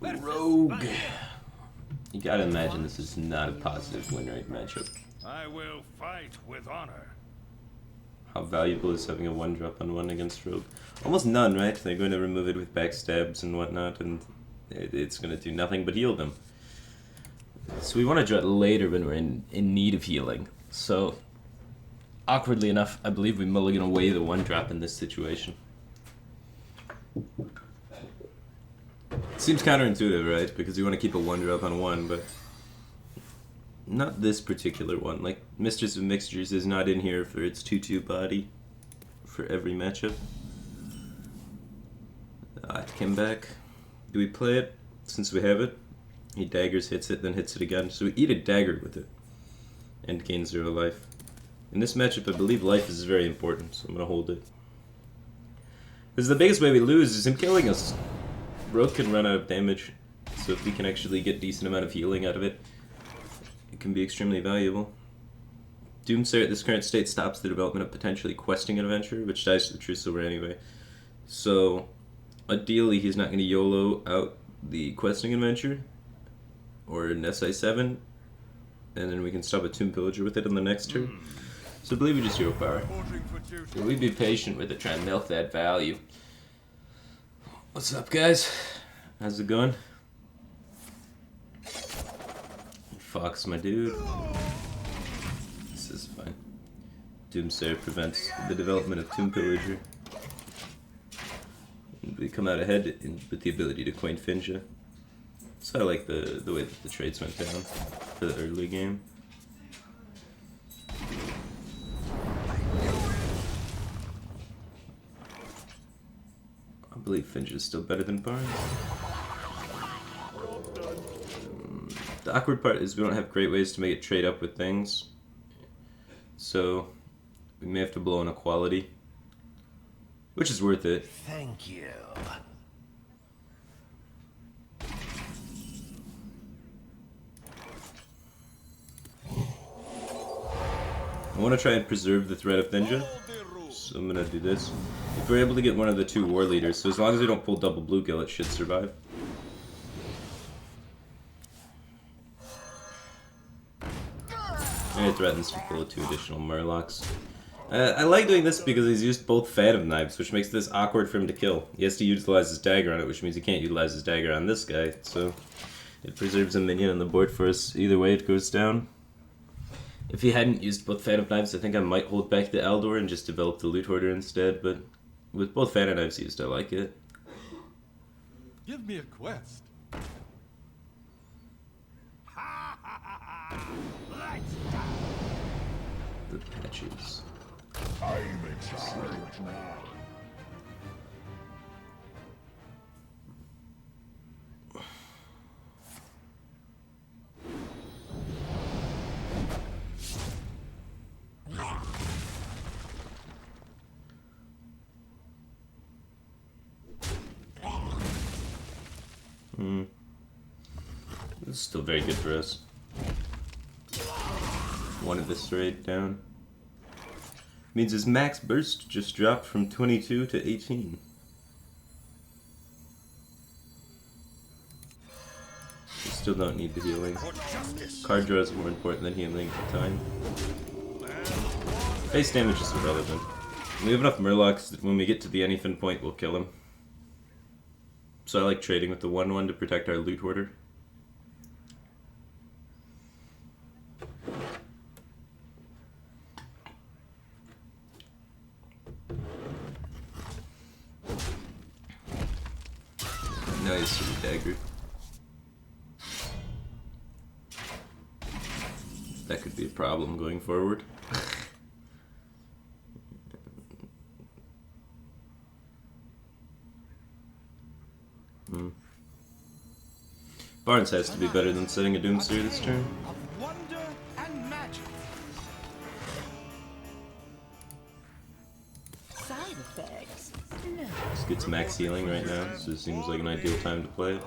Firebat. Rogue. You gotta imagine this is not a positive win rate matchup. I will fight with honor. How valuable is having a 1-drop on 1 against Rogue? Almost none, right? They're going to remove it with backstabs and whatnot, and it's going to do nothing but heal them. So we want to draw it later when we're in need of healing. So, awkwardly enough, I believe we mulligan away the 1-drop in this situation. Seems counterintuitive, right? Because you want to keep a 1-drop on 1, but not this particular one. Like, Mistress of Mixtures is not in here for its 2-2 body for every matchup. It came back. Do we play it since we have it? He daggers, hits it, then hits it again. So we eat a dagger with it and gain 0 life. In this matchup, I believe life is very important, so I'm going to hold it. Because the biggest way we lose is him killing us. Rogue can run out of damage, so if we can actually get a decent amount of healing out of it, it can be extremely valuable. Doomsayer at this current state stops the development of potentially questing an adventure, which dies to the True Silver anyway. So, ideally he's not going to YOLO out the questing adventure, or an SI7, and then we can stop a Tomb Pillager with it on the next turn. So I believe we just hero power. So we be patient with it, try and milk that value. What's up, guys? How's it going? Fox, my dude. This is fine. Doomsayer prevents the development of Tomb Pillager. And we come out ahead with the ability to Quaint Finja. So I like the way that the trades went down for the early game. I believe Finja is still better than Barnes. The awkward part is we don't have great ways to make it trade up with things. So we may have to blow on a quality, which is worth it. Thank you. I want to try and preserve the threat of Finja, so I'm going to do this. If we're able to get one of the 2 war leaders, so as long as we don't pull double bluegill, it should survive. And it threatens to pull 2 additional Murlocs. I like doing this because he's used both Phantom Knives, which makes this awkward for him to kill. He has to utilize his dagger on it, which means he can't utilize his dagger on this guy, so it preserves a minion on the board for us. Either way it goes down. If he hadn't used both Phantom Knives, I think I might hold back the Aldor and just develop the Loot Hoarder instead, but with both Phantom Knives used, I like it. Give me a quest. The patches. I'm in charge now. This is still very good for us. One of this raid down. Means his max burst just dropped from 22 to 18. We still don't need the healing. Card draw is more important than healing at the time. Base damage is irrelevant. We have enough Murlocs that when we get to the anyfin point, we'll kill him. So I like trading with the 1/1 to protect our Loot Hoarder. Now he's to the dagger. That could be a problem going forward. Barnes has to be better than setting a Doomsayer this turn. Of wonder and magic. Side effects? No. This gets max healing right now, so it seems like an ideal time to play it.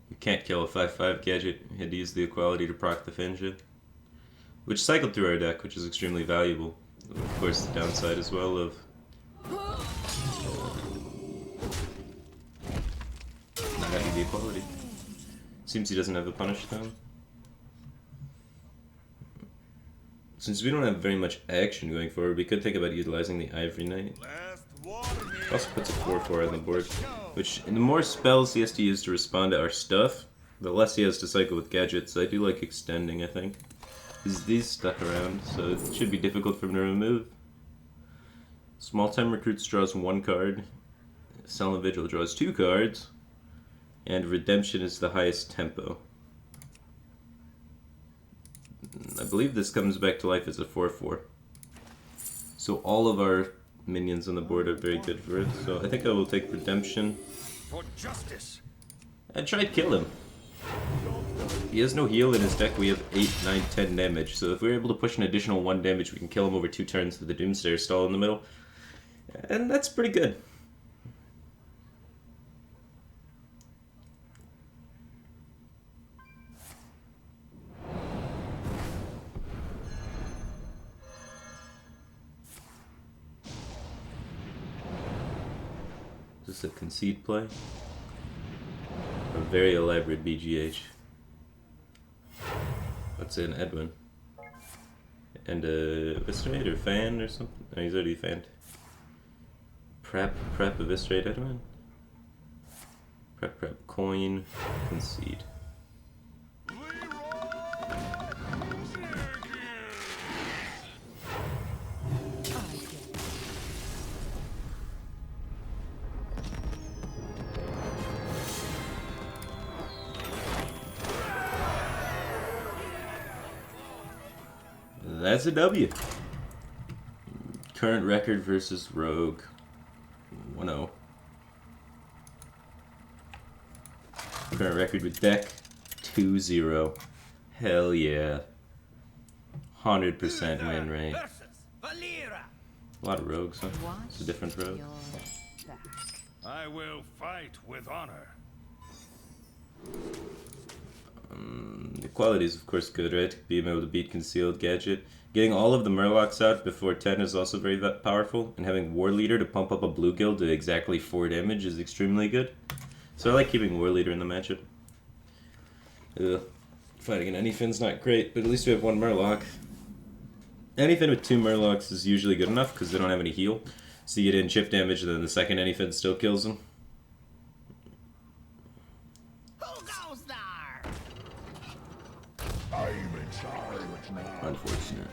We can't kill a 5/5 gadget. We had to use the equality to proc the Finja, which cycled through our deck, which is extremely valuable. Of course, the downside as well of not having the equality. Seems he doesn't have a punish though. Since we don't have very much action going forward, we could think about utilizing the Ivory Knight. Also puts a 4/4 on the board, which the more spells he has to use to respond to our stuff, the less he has to cycle with gadgets. So I do like extending, I think. Because these stuck around, so it should be difficult for him to remove. Small time recruits draws 1 card. Solemn Vigil draws 2 cards. And Redemption is the highest tempo. I believe this comes back to life as a 4/4. So all of our minions on the board are very good for it. So I think I will take Redemption. For justice. And try to kill him. He has no heal in his deck. We have 8, 9, 10 damage. So if we're able to push an additional 1 damage, we can kill him over 2 turns with the Doomsayer stall in the middle. And that's pretty good. Is this a concede play? A very elaborate BGH. What's in Edwin? And a Eviscerate or Fan or something? Oh, he's already fanned. Prep, Eviscerate Edwin? Prep, Coin, Concede. That's a W. Current record versus Rogue. 1-0. Current record with deck. 2-0. Hell yeah. 100% win rate. A lot of rogues, huh? It's a different rogue. I will fight with honor. The quality is of course good, right? Being able to beat Concealed Gadget. Getting all of the Murlocs out before 10 is also very powerful, and having War Leader to pump up a Blue Guild to exactly 4 damage is extremely good. So I like keeping War Leader in the matchup. Fighting an Anyfin's not great, but at least we have 1 Murloc. Anyfin with 2 Murlocs is usually good enough because they don't have any heal. So you get in chip damage and then the second Anyfin still kills them. I'm in charge now. Unfortunate.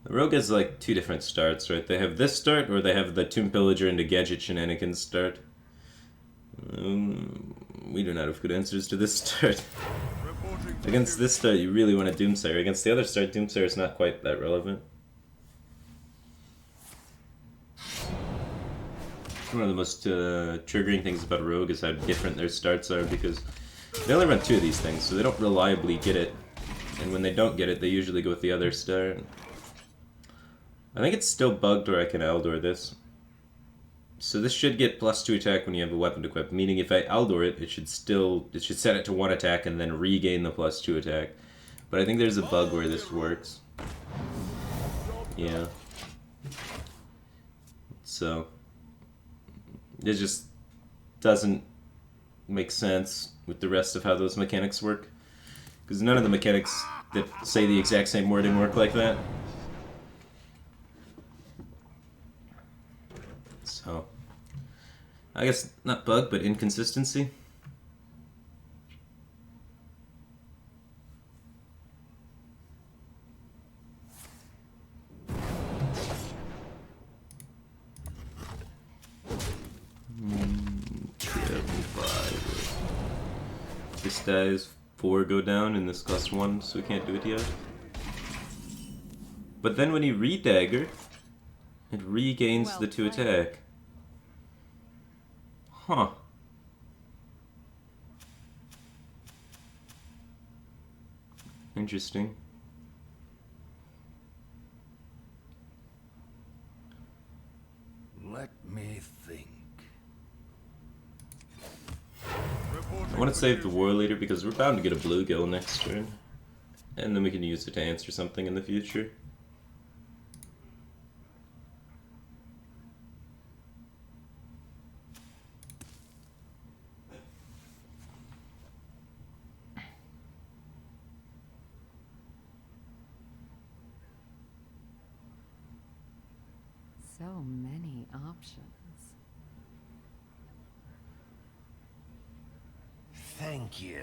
The Rogue has like 2 different starts, right? They have this start, or they have the Tomb Pillager into Gadget Shenanigans start. We do not have good answers to this start. Against this start, you really want a Doomsayer. Against the other start, Doomsayer is not quite that relevant. One of the most triggering things about Rogue is how different their starts are, because they only run 2 of these things, so they don't reliably get it. And when they don't get it, they usually go with the other start. I think it's still bugged where I can Eldor this. So this should get +2 attack when you have a weapon equipped, meaning if I Eldor it, it should set it to 1 attack and then regain the +2 attack. But I think there's a bug where this works. Yeah. So it just doesn't make sense with the rest of how those mechanics work. Because none of the mechanics that say the exact same wording work like that. So, I guess not bug, but inconsistency. This dies, 4 go down, and this costs 1, so we can't do it yet. But then when you re-dagger, it regains the 2 attack. Huh. Interesting. Let me think. I want to save the War Leader because we're bound to get a Blue Gill next turn. And then we can use it to answer something in the future. So many options. Thank you.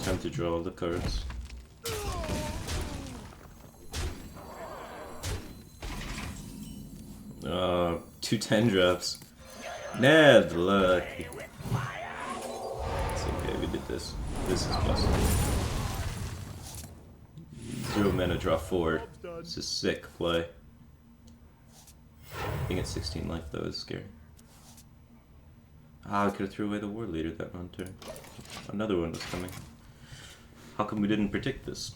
Time to draw all the cards. Oh, 2 10-drops. Nah, lucky. It's okay, we did this. This is busted. 0 mana, draw 4. This is sick play. Being at 16 life though is scary. Ah, I could have threw away the war leader that one turn. Another one was coming. How come we didn't predict this?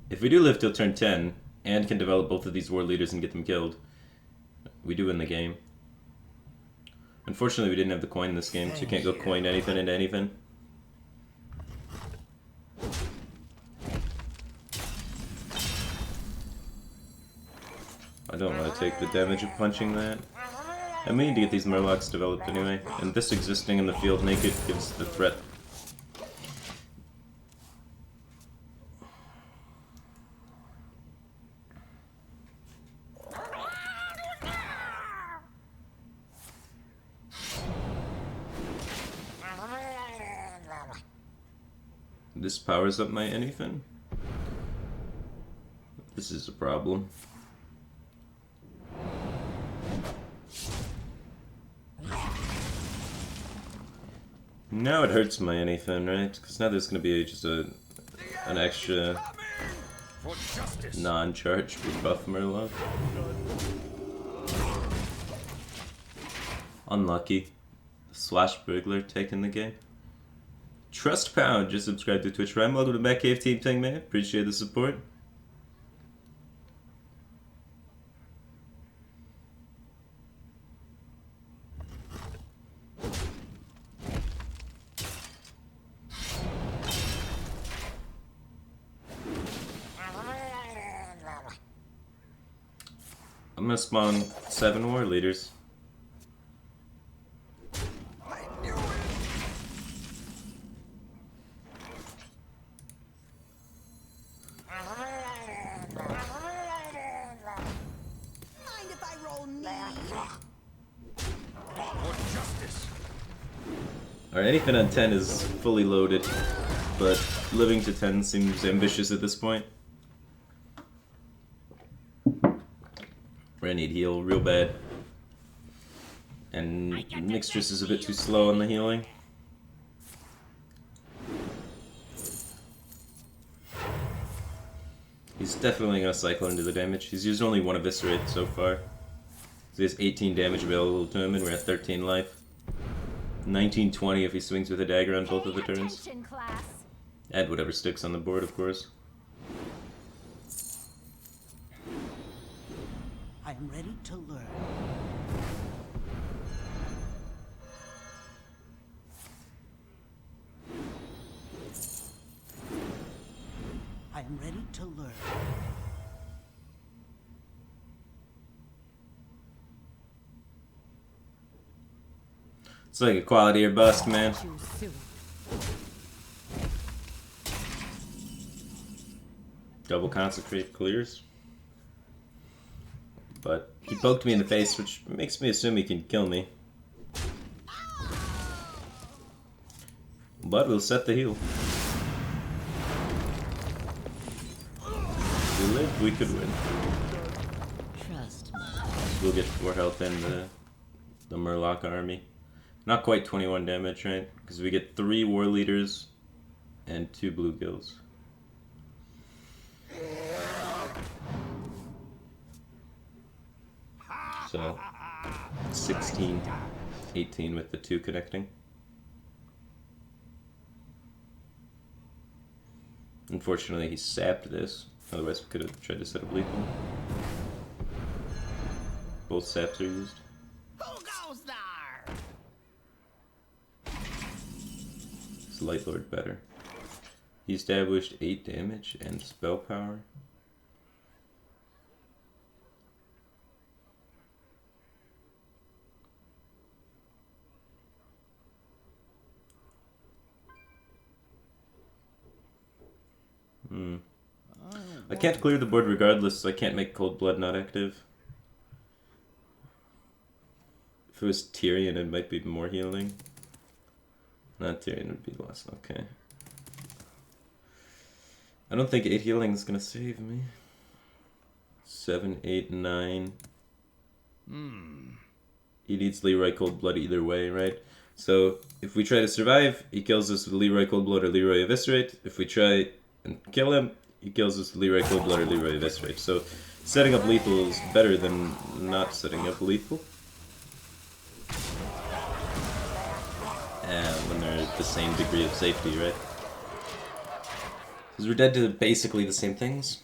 If we do live till turn 10, and can develop both of these war leaders and get them killed, we do win the game. Unfortunately, we didn't have the coin this game, so you can't go coin anything into anything. I don't want to take the damage of punching that. I mean to get these Murlocs developed anyway, and this existing in the field naked gives the threat. This powers up my anything? This is a problem. Now it hurts my anything, right? Because now there's going to be just an extra non-charge for buff Murloc. Unlucky. Slash Burglar taking the game. Trust Pound just subscribed to Twitch Prime. Welcome to Batcave Team Tank Man. Appreciate the support. I'm gonna spawn 7 war leaders. Alright, anything on 10 is fully loaded, but living to 10 seems ambitious at this point. I need heal real bad. And Mixtress is a bit too slow on the healing. He's definitely going to cycle into the damage. He's used only 1 Eviscerate so far. So he has 18 damage available to him, and we're at 13 life. 19-20 if he swings with a dagger on both of the turns. Add whatever sticks on the board, of course. I am ready to learn. I am ready to learn. It's like a quality or bust, man. Double Consecrate clears. But he poked me in the face, which makes me assume he can kill me. But we'll set the heal. If we live, we could win. Trust me. We'll get 4 health in the Murloc army. Not quite 21 damage, right? Because we get 3 war leaders and 2 bluegills. So 16, 18 with the 2 connecting. Unfortunately, he sapped this. Otherwise, we could have tried to set up lethal. Both saps are used. Who goes there? Is Light Lord better? He established 8 damage and spell power. I can't clear the board regardless, so I can't make Cold Blood not active. If it was Tyrion, it might be more healing. Not Tyrion, it would be less. Okay. I don't think 8 healing is gonna save me. 7, 8, 9. He needs Leroy Cold Blood either way, right? So if we try to survive, he kills us with Leroy Cold Blood or Leroy Eviscerate. If we try and kill him, he kills us with Leroy Cold Blood or Leroy Eviscerate. So setting up lethal is better than not setting up lethal. When they're the same degree of safety, right? Because we're dead to basically the same things.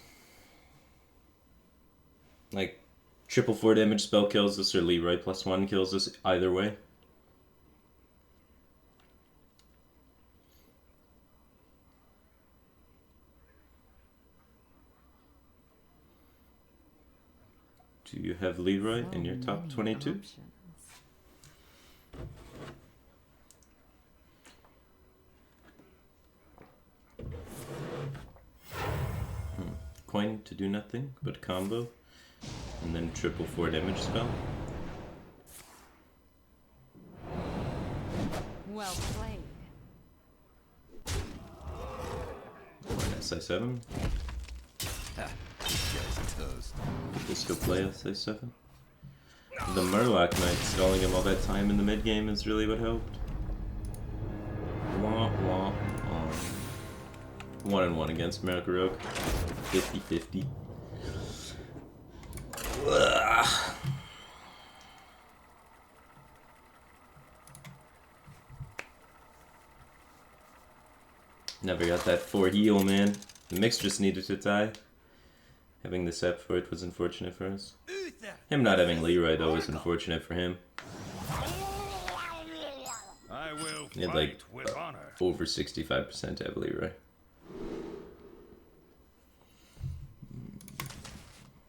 Like, 4 damage spell kills us, or Leroy +1 kills us, either way. Do you have Leroy in your top 22? Options. Coin to do nothing but combo, and then 4 damage spell. Well played. SI7. Let's go play SI7. The Murloc Knight stalling him all that time in the mid game is really what helped. Wah, wah, wah. 1-1 against Miracle Rogue. 50-50. Never got that 4 heal, man. The mix just needed to die. Having the Sep for it was unfortunate for us. Him not having Leroy, though, was unfortunate for him. I will He had, like, fight with honor. over 65% to have Leroy.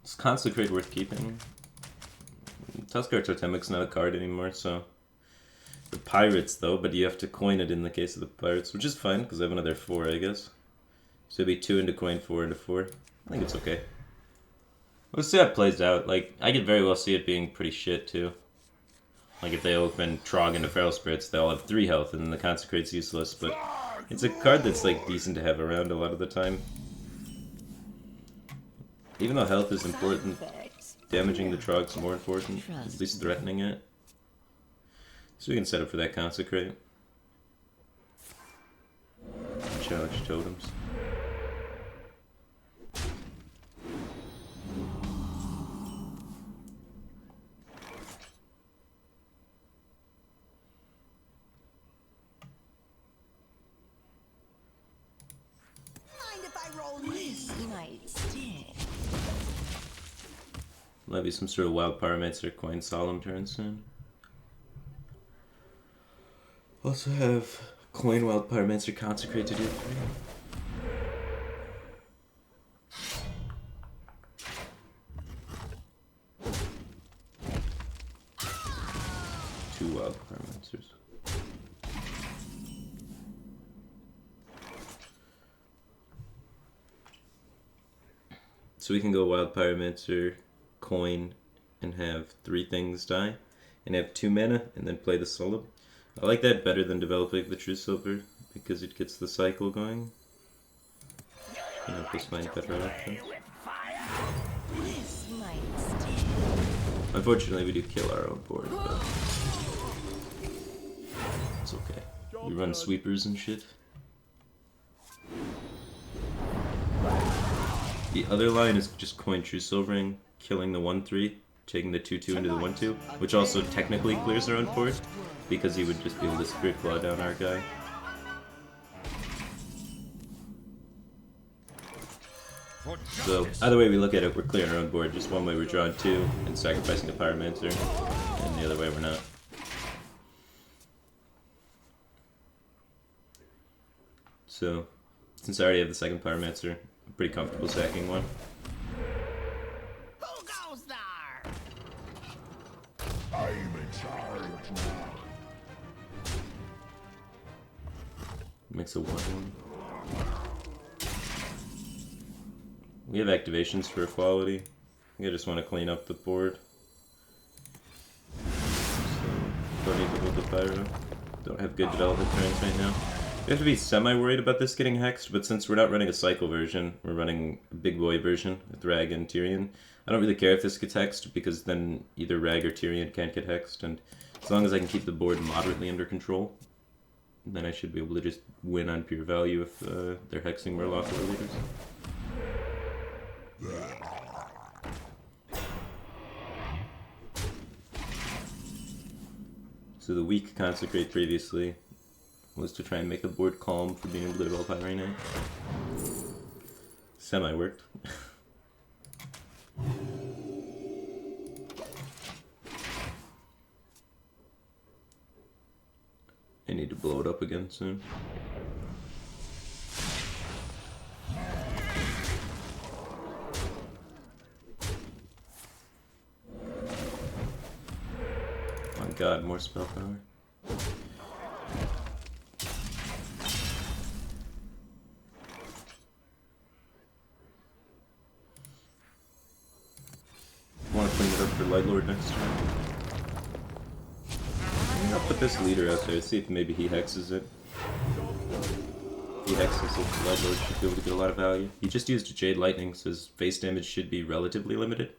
Is Consecrate worth keeping? Tuskar Totemic's not a card anymore, so... The Pirates, though, but you have to coin it in the case of the Pirates, which is fine, because I have another 4, I guess. So it'd be 2 into coin, 4 into 4. I think it's okay. We'll see how it plays out. Like, I could very well see it being pretty shit, too. Like, if they open Trog into Feral Spirits, they all have 3 health, and then the Consecrate's useless, but... It's a card that's, like, decent to have around a lot of the time. Even though health is important, damaging the Trog's more important, at least threatening it. So we can set up for that Consecrate. Challenge totems. Mind if I roll this? Might stick. Might be some sort of Wild Pyromancer coin Solemn turn soon. Also have coin Wild Pyromancer Consecrate to do 3. Two Wild Pyromancers. So we can go Wild Pyromancer, coin, and have 3 things die, and have 2 mana, and then play the Solemn. I like that better than developing the True Silver, because it gets the cycle going. You know, just find better options. This might stick. Unfortunately, we do kill our own board, but it's okay. We run sweepers and shit. The other line is just coin True Silvering, killing the 1/3, taking the 2/2 into the 1/2, which also technically clears our own board, because he would just be able to Spirit Claw down our guy. So, either way we look at it, we're clearing our own board. Just one way we're drawing 2 and sacrificing a Pyromancer, and the other way we're not. So, since I already have the second Pyromancer, I'm pretty comfortable stacking one. Who goes there? I'm in charge now. Makes a 1/1. We have activations for equality. I think I just want to clean up the board. So, don't need to hold the Pyro. Don't have good development turns right now. We have to be semi-worried about this getting hexed, but since we're not running a cycle version, we're running a big boy version with Rag and Tyrion. I don't really care if this gets hexed, because then either Rag or Tyrion can't get hexed, and as long as I can keep the board moderately under control, then I should be able to just win on pure value if they're hexing Murloc or leaders. So the weak Consecrate previously was to try and make the board calm for being able to develop Iron Knight. Semi-worked. I need to blow it up again soon. My god, more spell power. I want to clean it up for Lightlord next turn. I'll put this leader out there, see if maybe he hexes it. If he hexes it, Lightlord should be able to get a lot of value. He just used a Jade Lightning, so his face damage should be relatively limited.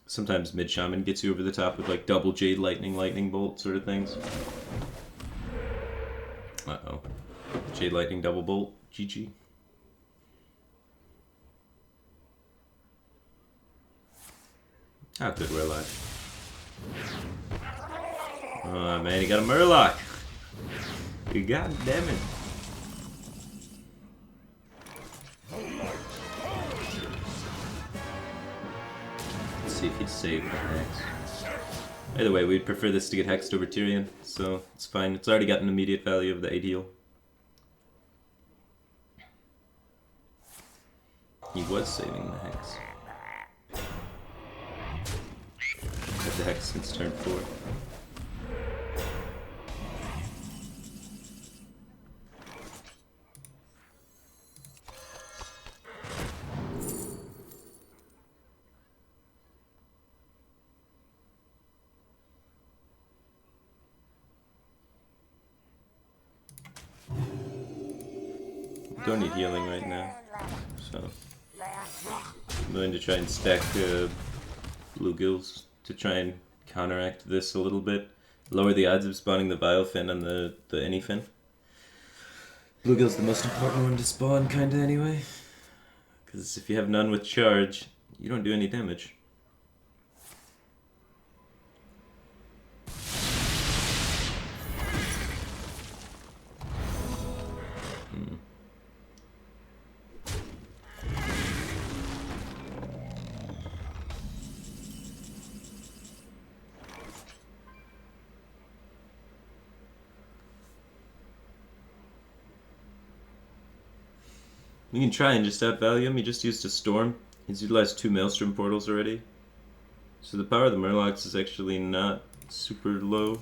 Sometimes Mid Shaman gets you over the top with like double Jade Lightning, Lightning Bolt sort of things. Uh-oh. Jade Lightning, double bolt, GG. How good we're alive. Oh man, he got a Murloc! God damn it. Let's see if he'd save the hex. Either way, we'd prefer this to get hexed over Tyrion, so it's fine. It's already got an immediate value of the ADL. He was saving the hex. Had the hex since turn 4. Don't need healing right now, so I'm going to try and stack blue gills to try and counteract this a little bit. Lower the odds of spawning the Vile Fin on the Any Fin. Bluegill's the most important one to spawn, kinda anyway. Because if you have none with charge, you don't do any damage. We can try and just outvalue him. He just used a Storm. He's utilized 2 Maelstrom portals already. So the power of the Murlocs is actually not super low.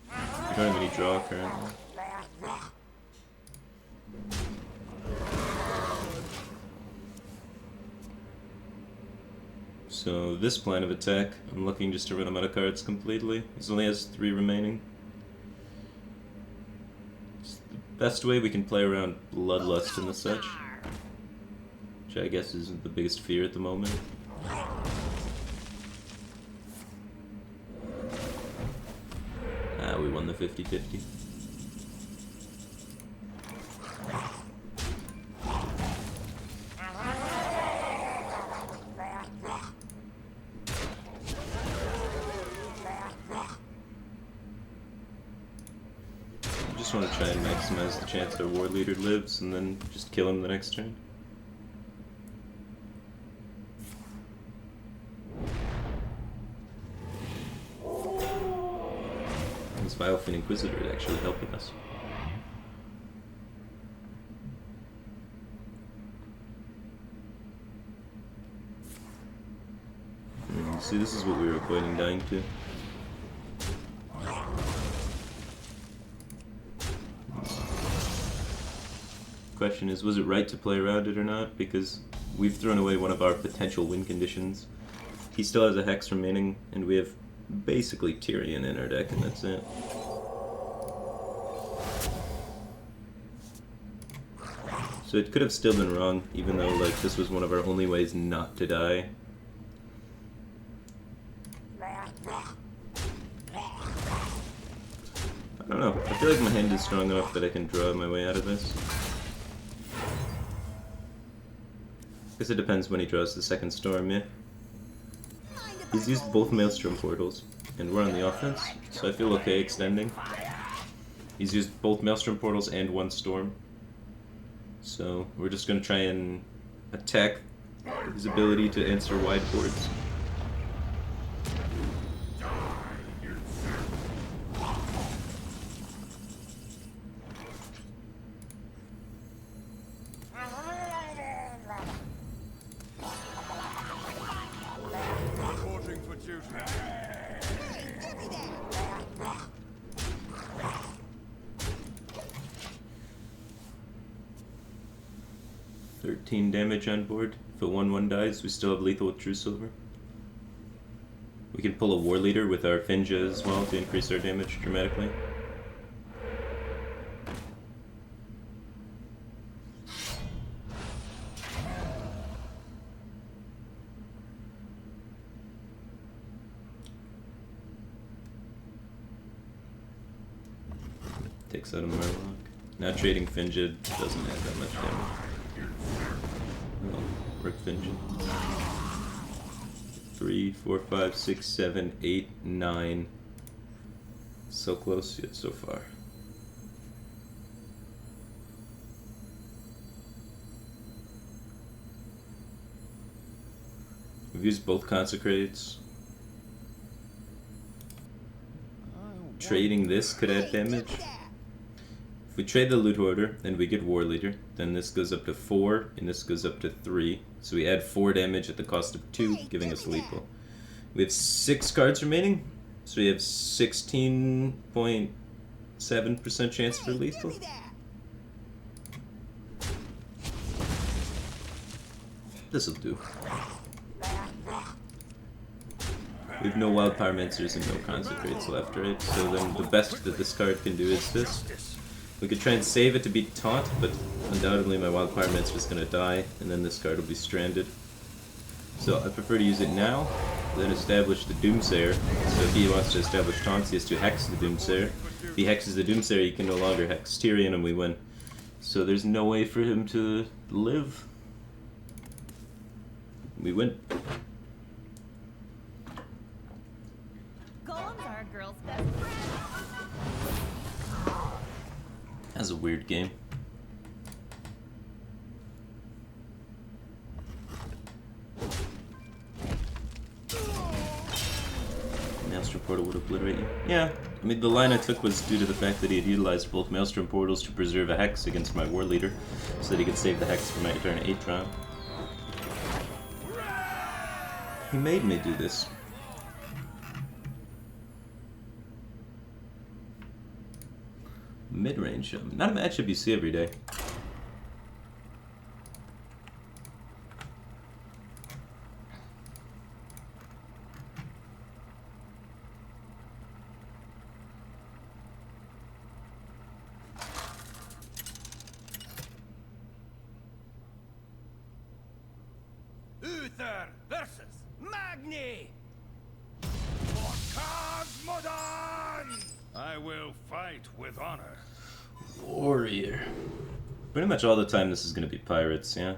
We don't have any draw currently. So this plan of attack, I'm looking just to run him out of cards completely. He only has 3 remaining. It's the best way we can play around Bloodlust and the such. Which I guess is the biggest fear at the moment. Ah, we won the 50-50. I just want to try and maximize the chance our war leader lives and then just kill him the next turn. Biofin Inquisitor is actually helping us. See, this is what we were avoiding dying to. Question is, was it right to play around it or not? Because we've thrown away one of our potential win conditions. He still has a Hex remaining, and we have basically Tyrion in our deck, and that's it. So it could have still been wrong, even though like this was one of our only ways not to die. I don't know. I feel like my hand is strong enough that I can draw my way out of this. Guess it depends when he draws the second storm, yeah. He's used both Maelstrom portals, and we're on the offense, so I feel okay extending. He's used both Maelstrom portals and one storm. So we're just gonna try and attack his ability to answer wide boards. Reporting for duty. 13 damage on board. If a 1/1 dies, we still have lethal with True Silver. We can pull a War Leader with our Finja as well to increase our damage dramatically. Takes out a Murloc. Now trading Finja doesn't add that much damage. Well, Rick Finja. 3, 4, 5, 6, 7, 8, 9. So close yet so far. We've used both Consecrates. Trading this could add damage. If we trade the Loot Order and we get War Leader, then this goes up to 4 and this goes up to 3. So we add 4 damage at the cost of 2, giving us lethal. We have 6 cards remaining, so we have 16.7% chance for lethal. This'll do. We have no Wild Pyromancers and no Consecrates left, right? So then the best that this card can do is this. We could try and save it to be taunt, but undoubtedly my Wild Pyromancer is going to die, and then this card will be stranded. So I prefer to use it now, then establish the Doomsayer. So if he wants to establish taunts, he has to hex the Doomsayer. If he hexes the Doomsayer, he can no longer hex Tyrion, and we win. So there's no way for him to live. We win. Golems are a girl's best friend. That's a weird game. Maelstrom Portal would obliterate you. Yeah, I mean the line I took was due to the fact that he had utilized both Maelstrom Portals to preserve a Hex against my War Leader, so that he could save the Hex for my turn 8 drop. He made me do this. Mid-range, not a matchup you see every day. Uther versus Magni! for Cosmodon! I will fight with honor. Warrior. Pretty much all the time this is going to be pirates, yeah?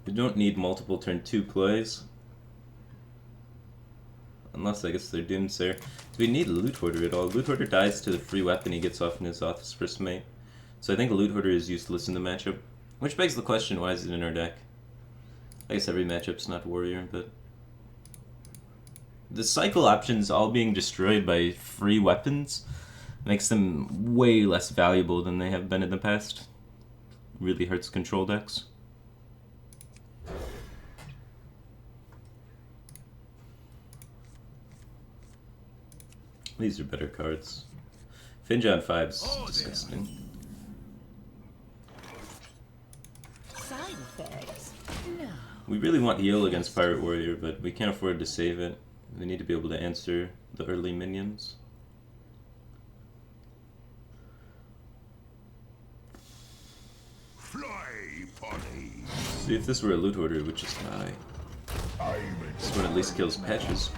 You don't need multiple turn 2 plays. Unless I guess they're Doomsayer. Do we need a Loot Hoarder at all? Loot Hoarder dies to the free weapon he gets off in his office first mate. So I think a Loot Hoarder is useless in the matchup. Which begs the question, why is it in our deck? I guess every matchup's not Warrior, but... The cycle options all being destroyed by free weapons makes them way less valuable than they have been in the past. Really hurts control decks. These are better cards. Finja on 5's disgusting. Side effects? No. We really want heal against Pirate Warrior, but we can't afford to save it. We need to be able to answer the early minions. Fly, potty. See, if this were a loot order, it would just die. This one at least kills patches.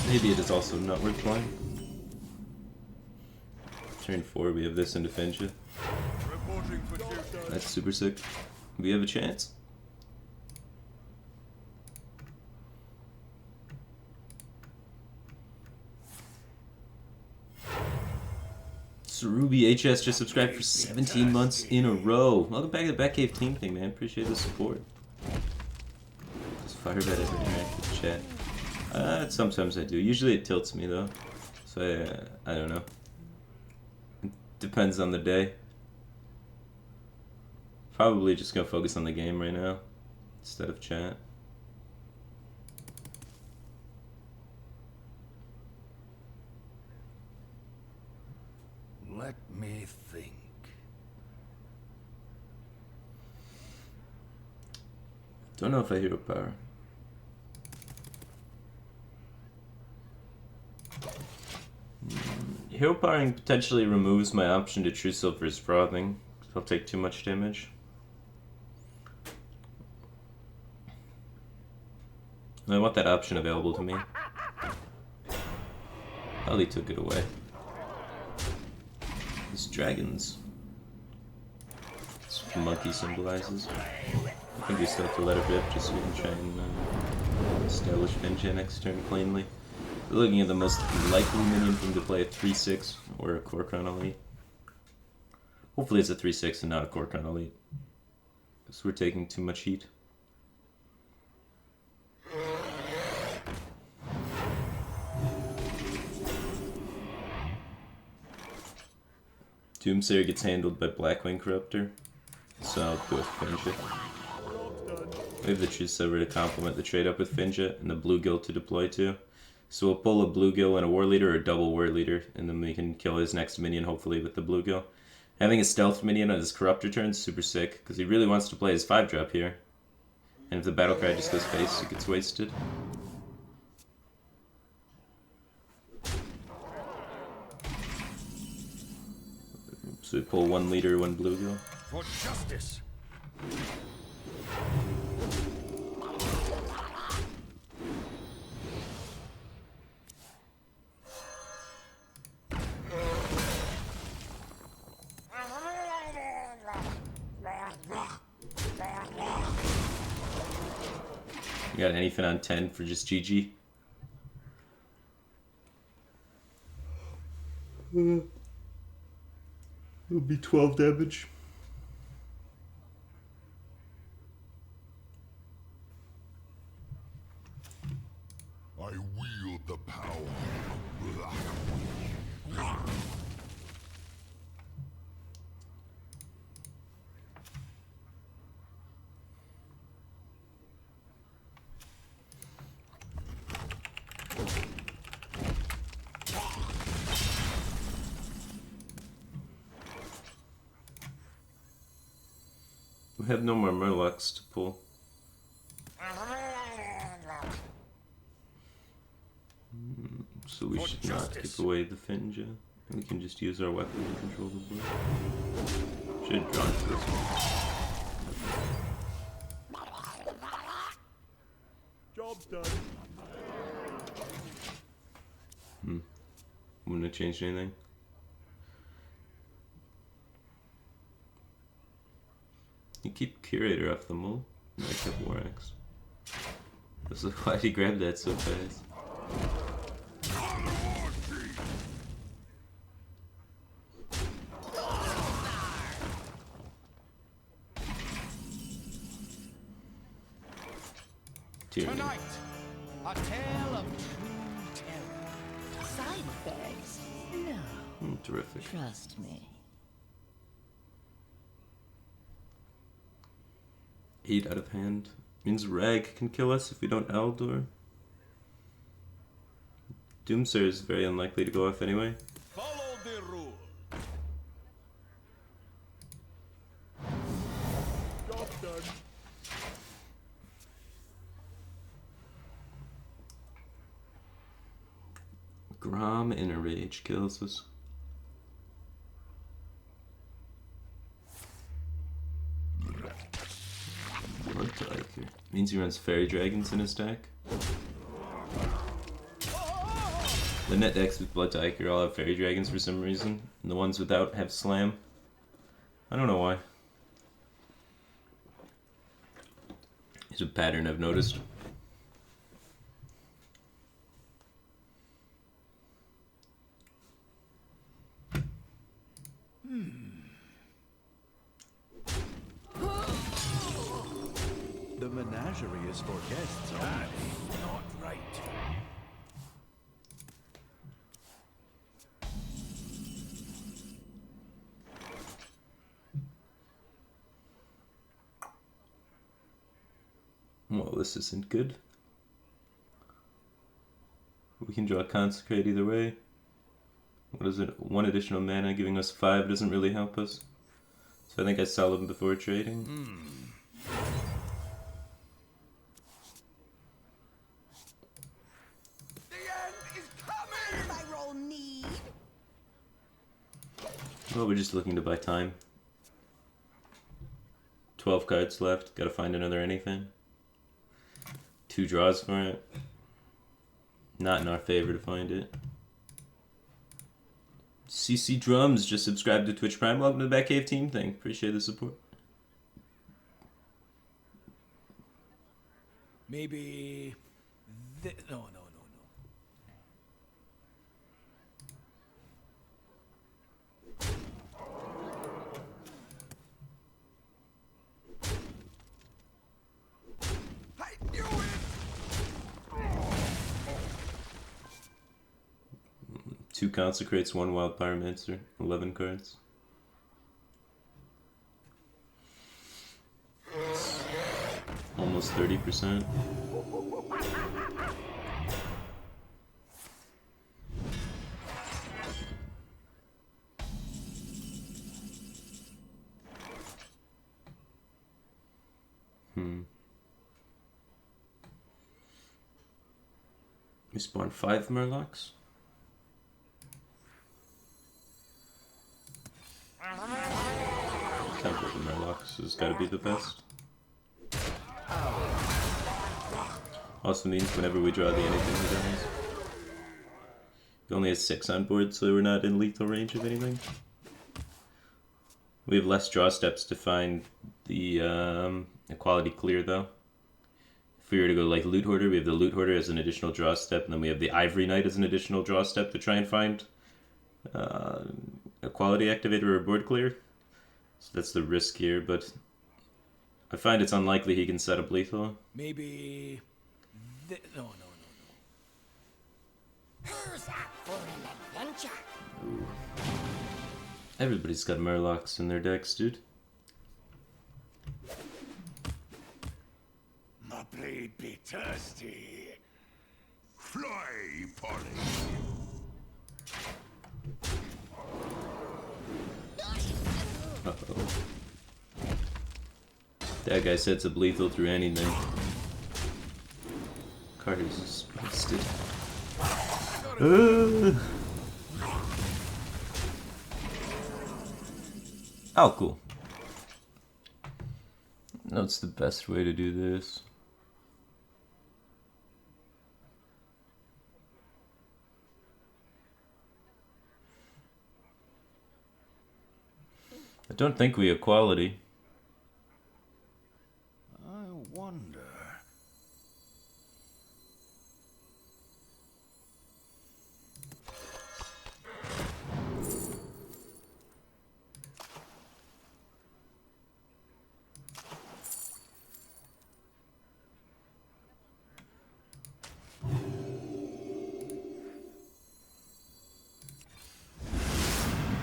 Maybe it is also not worth playing. Turn 4, we have this into Finja. Reporting for duty. That's super sick. We have a chance. Ruby HS just subscribed for 17 months in a row. Welcome back to the Batcave team thing, man. Appreciate the support. Does Firebat ever interact with chat? Sometimes I do. Usually it tilts me though. So I don't know. It depends on the day. Probably just gonna focus on the game right now instead of chat. Let me think. Don't know if I hero power. Hero powering potentially removes my option to True Silver's Frothing. I'll take too much damage. I want that option available to me. Well, he took it away. These dragons. That's what the monkey symbolizes. I think we still have to let it rip just so we can try and establish Finja next turn cleanly. We're looking at the most likely minion thing to play a 3-6 or a Kor'kron Elite. Hopefully it's a 3-6 and not a Kor'kron Elite. Because we're taking too much heat. Doomsayer gets handled by Blackwing Corruptor, so I'll go with Finja. We have the True Silver to complement the trade up with Finja and the Bluegill to deploy to. So we'll pull a Bluegill and a War Leader or a double War Leader, and then we can kill his next minion hopefully with the Bluegill. Having a stealth minion on his Corruptor turn is super sick, because he really wants to play his 5-drop here. And if the Battlecry just goes face, it gets wasted. So we pull 1 leader, 1 Bluegill. For justice. You got anything on 10 for just GG? It'll be 12 damage. I wield the power of Black. We have no more Murlocs to pull. So we should not give away the Finja. We can just use our weapon to control the blue. Should have drawn to this one. Job's done. Wouldn't have changed anything. You keep Curator off the mole. No, I kept War Axe. So why'd he grab that so fast? Tyranny. Tonight, A tale of true terror. Side effects? No. Terrific. Trust me. 8 out of hand. Means Rag can kill us if we don't Eldor. Doomsayer is very unlikely to go off anyway. Follow the rule. Job done. Grom in a rage kills us. Blood Tiger. Means he runs Fairy Dragons in his deck. The net decks with Blood Tiger all have Fairy Dragons for some reason, and the ones without have Slam. I don't know why. It's a pattern I've noticed. The menagerie is for guests only. Not right. Well, this isn't good. We can draw Consecrate either way. What is it? 1 additional mana giving us 5 doesn't really help us. So I think I sell them before trading. The end is coming! If I roll need. Well, we're just looking to buy time. 12 cards left. Gotta find another anything. 2 draws for it. Not in our favor to find it. CC Drums just subscribed to Twitch Prime. Welcome to the Batcave team thing. Appreciate the support. Maybe... No. I knew it! 2 Consecrates, 1 Wild Pyromancer, 11 cards. Almost 30%. We spawned 5 Murlocs. Temple of the Murlocs has got to be the best. Also means whenever we draw the anything he dies. He only has 6 on board, so we're not in lethal range of anything. We have less draw steps to find the equality clear, though. If we were to go like Loot Hoarder, we have the Loot Hoarder as an additional draw step, and then we have the Ivory Knight as an additional draw step to try and find a quality activator or board clear. So that's the risk here, but I find it's unlikely he can set up lethal. Maybe... No. Who's up for an adventure? Ooh. Everybody's got Murlocs in their decks, dude. My blade be thirsty. Fly, Polly. Uh-oh. That guy sets up lethal through anything. Carter's just busted. Oh, cool. That's the best way to do this. I don't think we have quality. I wonder...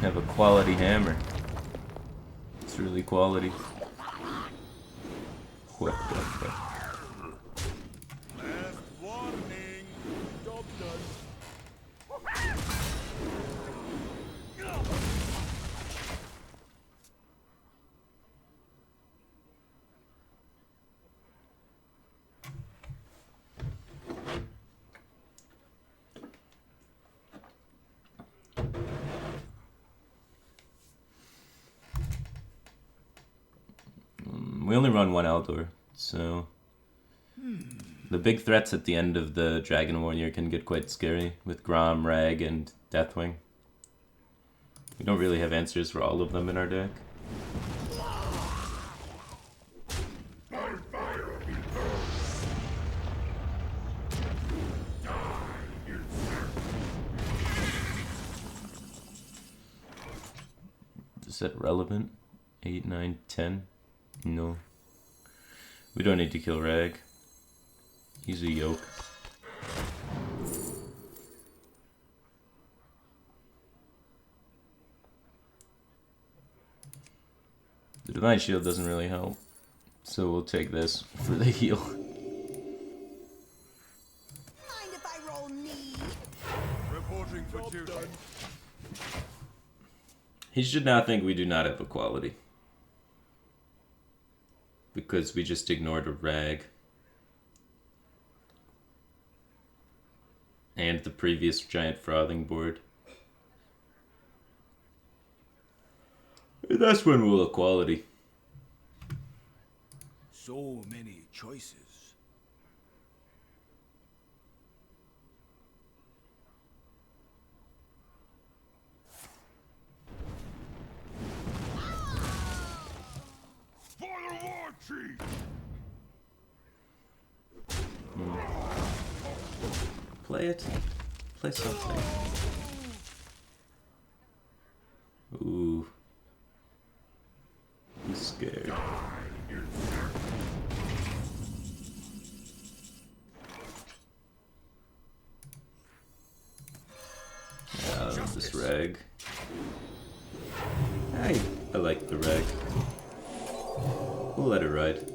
have a quality hammer. It's really quality. What the fuck? Last warning. Job done. We only run one Aldor, so the big threats at the end of the Dragon Warrior can get quite scary with Grom, Rag, and Deathwing. We don't really have answers for all of them in our deck. Is that relevant? 8, 9, 10? No. We don't need to kill Rag. He's a yoke. The Divine Shield doesn't really help, so we'll take this for the heal. Mind if I roll need? Reporting for duty. He should not think we do not have equality. Because we just ignored a Rag. And the previous giant frothing board. And that's when we'll equality. So many choices. For the war chief. Play it. Play something. Ooh. He's scared. This Rag. I like the Rag. We'll let it ride.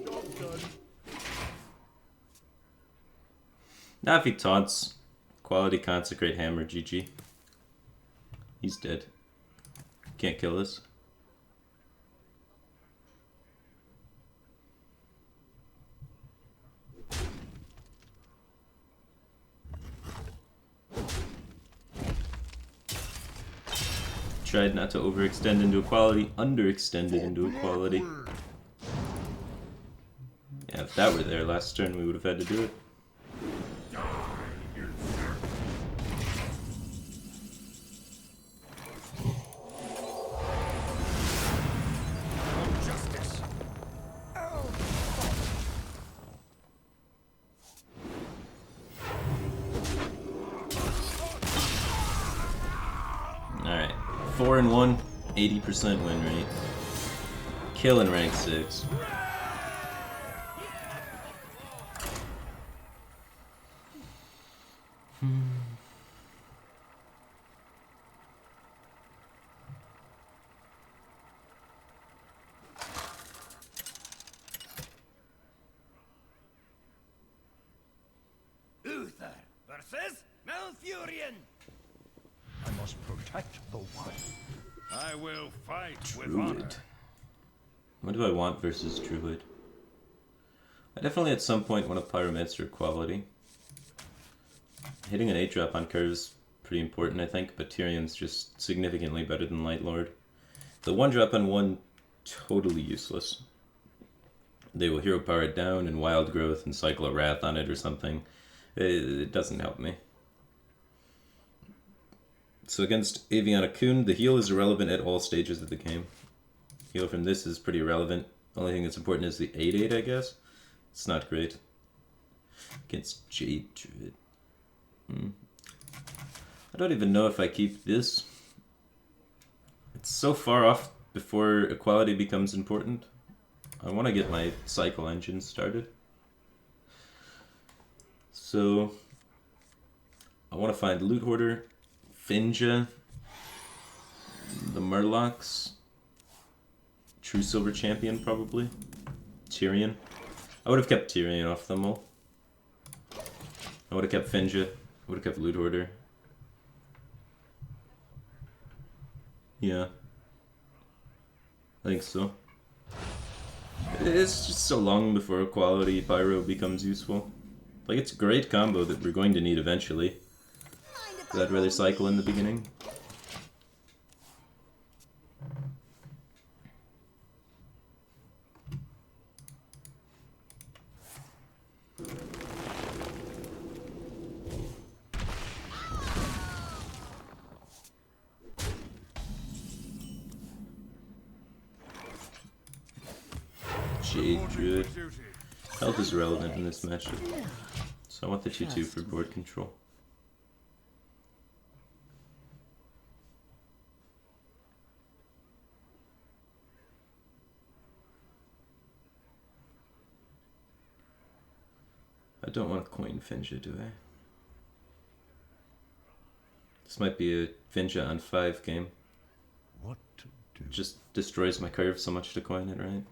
Now if he taunts, quality consecrate hammer, GG. He's dead. Can't kill us. Tried not to overextend into equality, underextended into equality. Yeah, if that were there last turn, we would have had to do it. Alright, 4-1, 80% win rate. Killing rank 6. Uther versus Malfurion. I must protect the one. I will fight with honor. Druid. What do I want versus Druid? I definitely at some point want a Pyromancer quality. Hitting an 8-drop on curve is pretty important, I think, but Tyrion's just significantly better than Light Lord. The 1-drop on 1, totally useless. They will hero power it down and Wild Growth and cycle a Wrath on it or something. It doesn't help me. So against Aviana Kun, the heal is irrelevant at all stages of the game. Heal from this is pretty irrelevant. Only thing that's important is the 8-8, I guess. It's not great. Against Jade Druid. I don't even know if I keep this. It's so far off before equality becomes important. I want to get my cycle engine started. So, I want to find Loot Hoarder, Finja, the Murlocs. True Silver Champion, probably. Tyrion. I would have kept Tyrion off them all. I would have kept Finja. I would have kept Loot Hoarder. Yeah. I think so. It's just so long before quality Pyro becomes useful. Like, it's a great combo that we're going to need eventually. Mind if But I'd rather cycle in the beginning. Jade Reporting Druid. for duty. Health is relevant in this matchup. So I want the 2-2 for board control. I don't want to coin Finja, do I? This might be a Finja on 5 game. What to do? Just destroys my curve so much to coin it, right?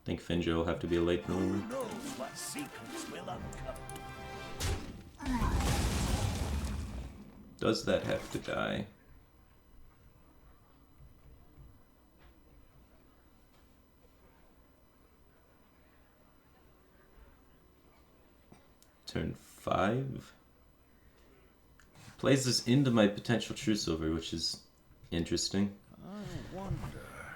I think Finja will have to be a late bloomer. Who knows what secrets will uncover? Does that have to die? Turn 5? Plays this into my potential True Silver, which is interesting. I wonder.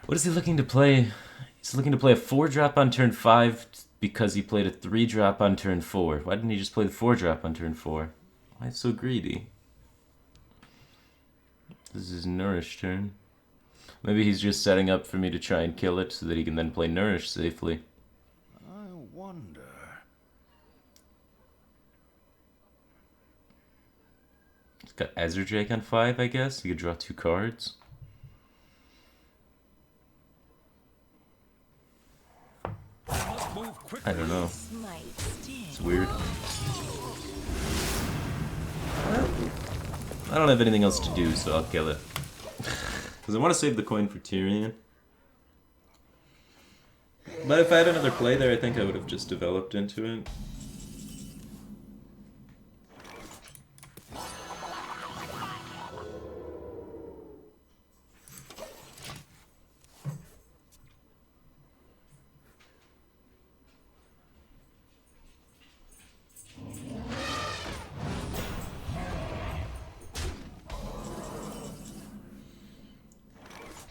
What is he looking to play? He's looking to play a 4-drop on turn 5 because he played a 3-drop on turn 4. Why didn't he just play the 4-drop on turn 4? Why so greedy? This is his Nourish turn. Maybe he's just setting up for me to try and kill it so that he can then play Nourish safely. I wonder. He's got Azure Drake on 5, I guess. He could draw 2 cards. Move quickly. I don't know. Might sting. It's weird. I don't have anything else to do, so I'll kill it. Because I want to save the coin for Tyrion. But if I had another play there, I think I would have just developed into it.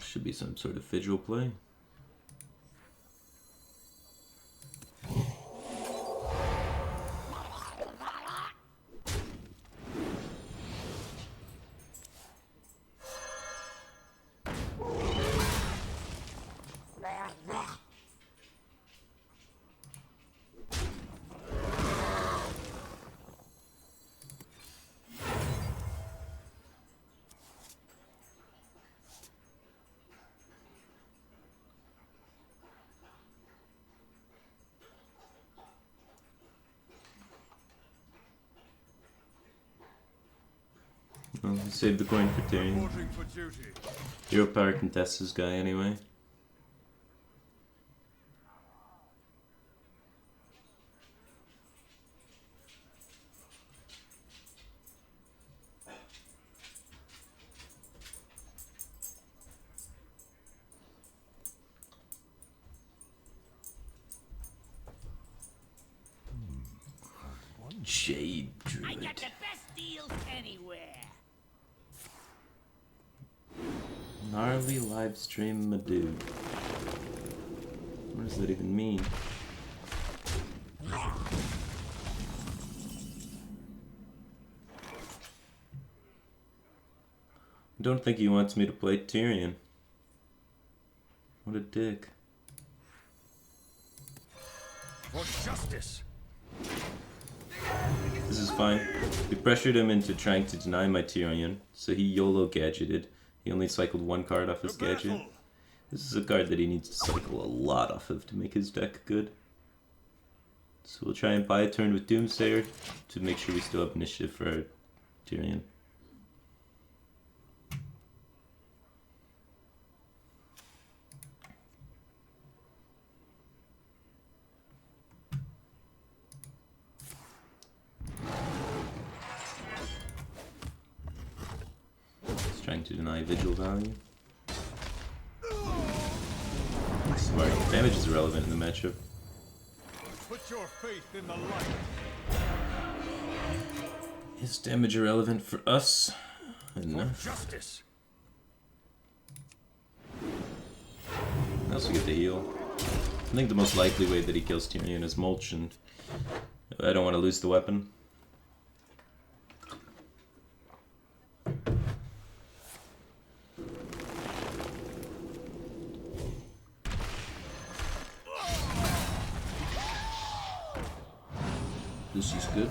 Should be some sort of vigil play. Well, save the coin for Tyrion. Reporting for duty. Hero power contests this guy anyway. Jade Druid. best deals anywhere. Gnarly livestream Madoo. What does that even mean? I don't think he wants me to play Tyrion. What a dick. For justice. This is fine. We pressured him into trying to deny my Tyrion, so he YOLO gadgeted. He only cycled 1 card off his gadget. This is a card that he needs to cycle a lot off of to make his deck good. So we'll try and buy a turn with Doomsayer to make sure we still have initiative for our Tyrion. trying to deny vigil value. Smart. Damage is irrelevant in the matchup. Put your faith in the light. Is damage irrelevant for us? Enough. Justice. I also get the heal. I think the most likely way that he kills Tyrion is mulch, and I don't want to lose the weapon. This is good.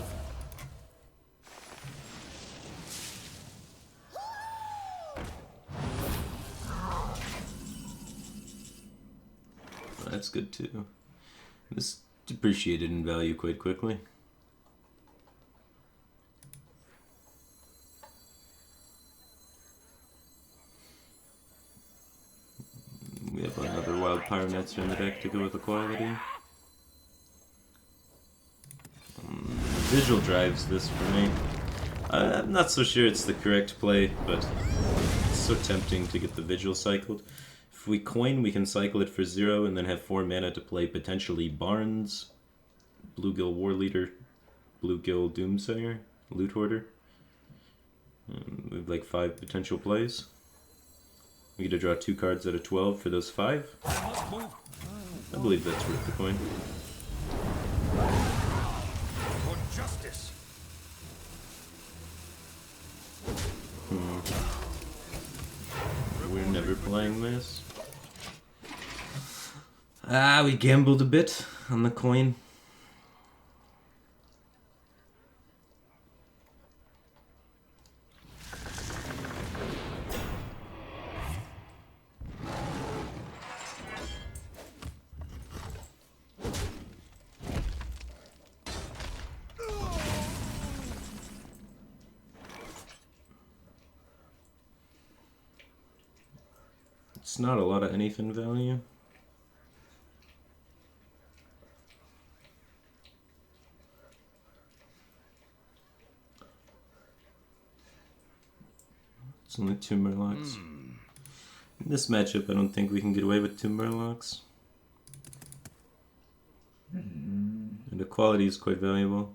That's good too. This depreciated in value quite quickly. We have another wild pyromancer in the deck to go with equality. Visual drives this for me. I'm not so sure it's the correct play, but it's so tempting to get the Vigil cycled. If we coin, we can cycle it for 0 and then have 4 mana to play potentially Barnes, Bluegill Warleader, Bluegill Doomsayer, Loot Hoarder. We have like 5 potential plays. We get to draw 2 cards out of 12 for those 5. I believe that's worth the coin. For justice. We're never playing this. We gambled a bit on the coin. It's not a lot of anything value. It's only 2 Murlocs. In this matchup, I don't think we can get away with 2 Murlocs. And the quality is quite valuable.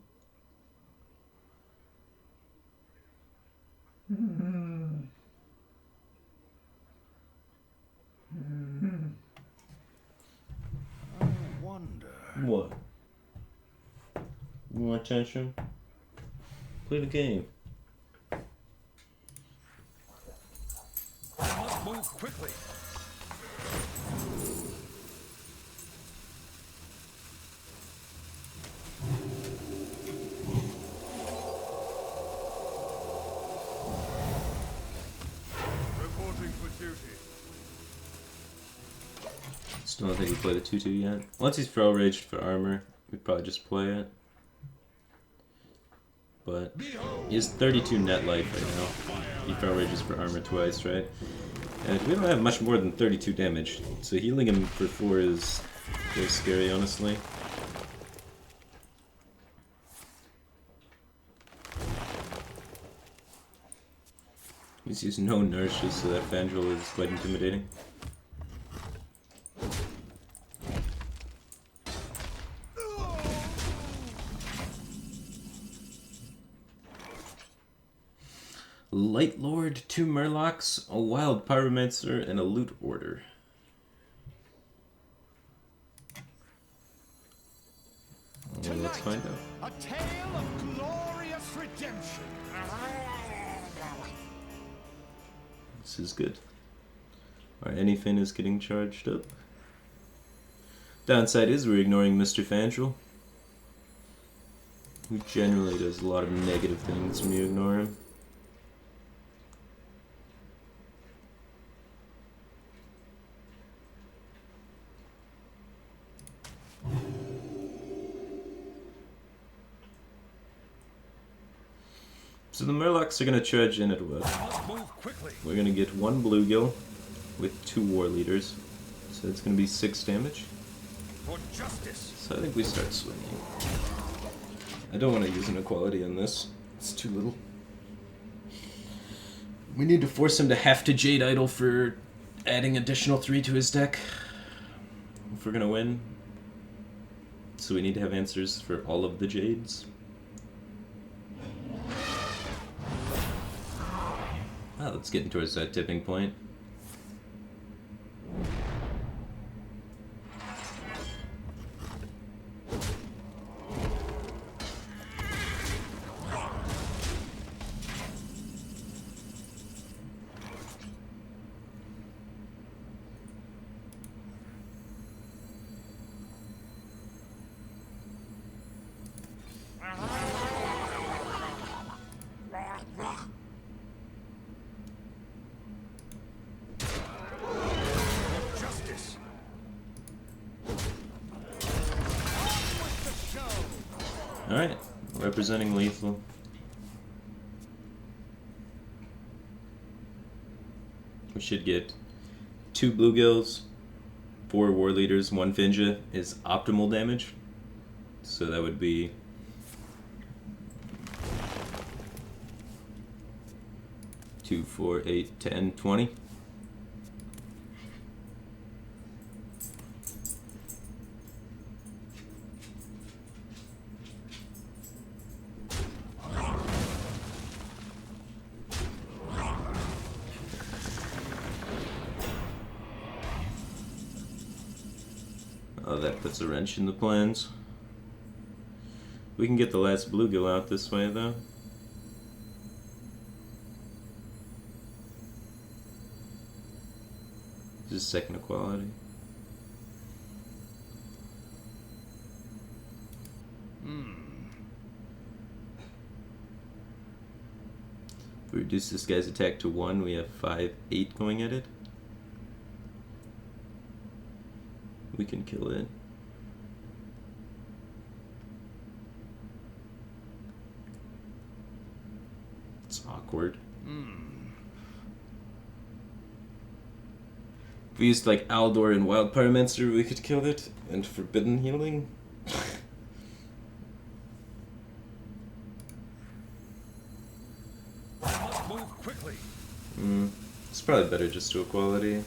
What? You want attention? Play the game. I must move quickly. Reporting for duty. Still don't think we play the 2/2 yet. Once he's Feral Raged for armor, we'd probably just play it. But he has 32 net life right now. He Feral Rages for armor twice, right? And we don't have much more than 32 damage, so healing him for 4 is very scary, honestly. He's used no nourishes, so that Fandral is quite intimidating. Light Lord, 2 Murlocs, a Wild Pyromancer, and a Loot Order. Well, let's find out. A tale of glorious redemption. This is good. Alright, anything is getting charged up. Downside is we're ignoring Mr. Fandral, who generally does a lot of negative things when you ignore him. So the Murlocs are going to charge in at what? Move quickly. We're going to get 1 Bluegill with 2 War Leaders. So it's going to be 6 damage. For justice. So I think we start swinging. I don't want to use an equality on this. It's too little. We need to force him to have to Jade Idol for adding additional 3 to his deck if we're gonna win. So we need to have answers for all of the Jades. Wow, let's get towards that tipping point. Justice. Alright, representing lethal. We should get 2 bluegills, 4 war leaders, 1 Finja is optimal damage. So that would be 2, 4, 8, 10, 20. Oh, that puts a wrench in the plans. We can get the last bluegill out this way, though. This is second equality. If we reduce this guy's attack to 1, we have 5, 8 going at it. We can kill it. It's awkward. If we used like Aldor and Wild Pyromancer, we could kill it. And Forbidden Healing. Move quickly. It's probably better just to equality.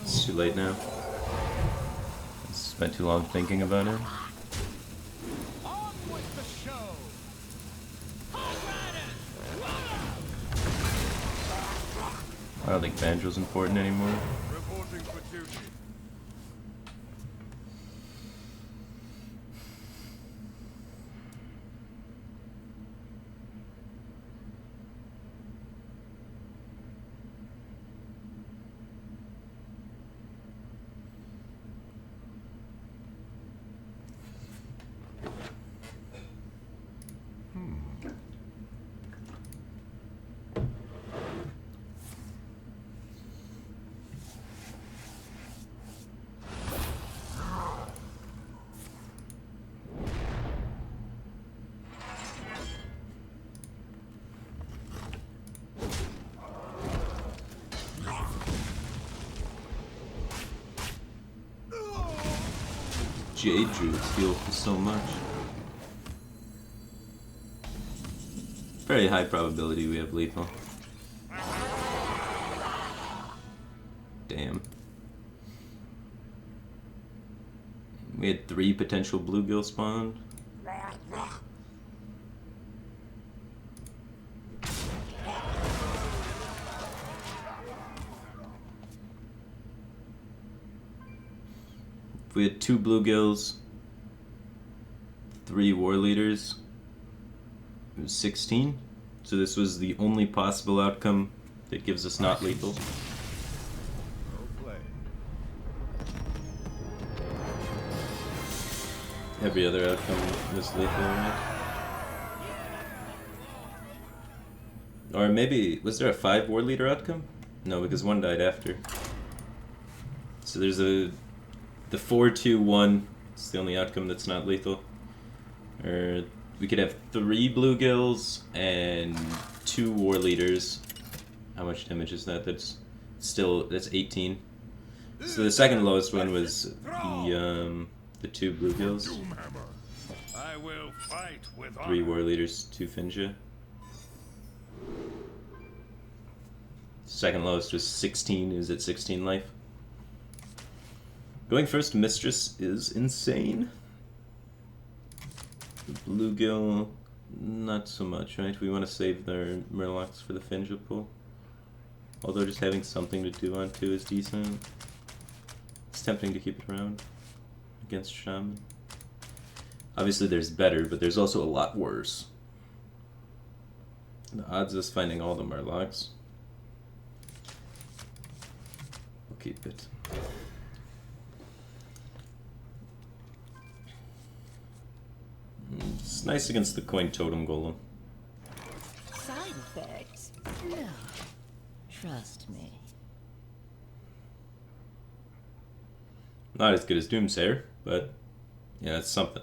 It's too late now. I spent too long thinking about it. On with the show. I don't think Banjo's important anymore. Reporting for duty. Jade Druids heal for so much. Very high probability we have lethal. Damn. We had 3 potential bluegill spawned. If we had 2 bluegills, 3 war leaders, it was 16. So this was the only possible outcome that gives us not lethal. Every other outcome was lethal, right? Or maybe, was there a 5 war leader outcome? No, because 1 died after. So there's the 4-2-1, it's the only outcome that's not lethal. Or we could have 3 bluegills and 2 war leaders. How much damage is that? That's 18. So the second lowest one was the 2 bluegills. I will fight with 3 war leaders, 2 Finja. Second lowest was 16, is at 16 life. Going first, Mistress is insane. Bluegill, not so much, right? We want to save their Murlocs for the Finja pool. Although just having something to do on 2 is decent. It's tempting to keep it around against Shaman. Obviously there's better, but there's also a lot worse. The odds of us finding all the Murlocs. We'll keep it. It's nice against the Coin Totem Golem. Side effects? No. Trust me. Not as good as Doomsayer, but yeah, it's something.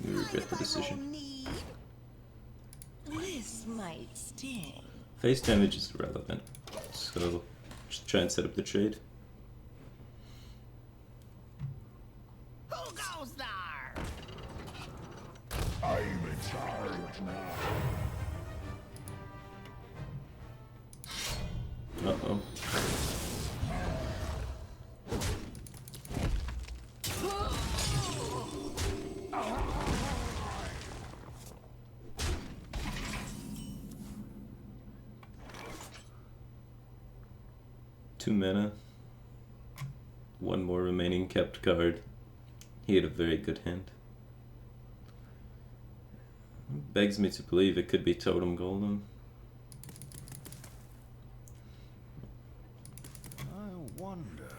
We regret the decision. This might sting. Face damage is irrelevant, so just try and set up the trade. Who goes there? I'm in charge now. Uh-oh. Two mana. One more remaining kept card. He had a very good hand. Begs me to believe it could be Totem Golem. I wonder.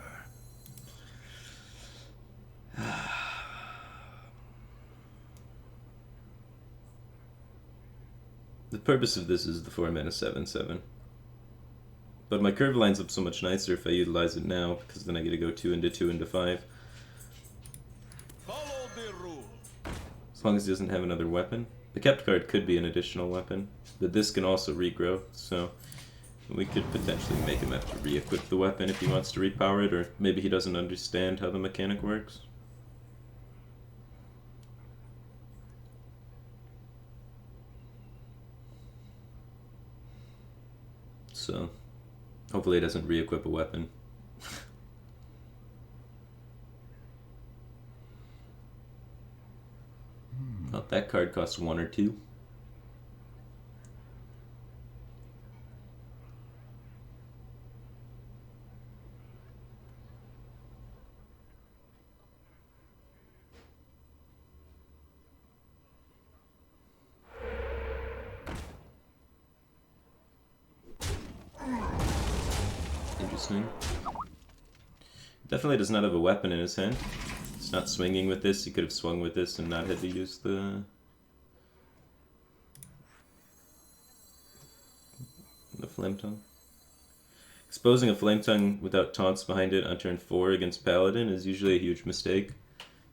The purpose of this is the 4 mana 7/7. But my curve lines up so much nicer if I utilize it now, because then I get to go 2 into 2 into 5. Follow the rule. As long as he doesn't have another weapon. The kept card could be an additional weapon, but this can also regrow, so we could potentially make him have to re-equip the weapon if he wants to repower it, or maybe he doesn't understand how the mechanic works. So, hopefully it doesn't re-equip a weapon. Well, that card costs 1 or 2. Interesting. Definitely does not have a weapon in his hand. It's not swinging with this. He could have swung with this and not had to use the Flame Tongue. Exposing a Flame Tongue without taunts behind it on turn 4 against Paladin is usually a huge mistake.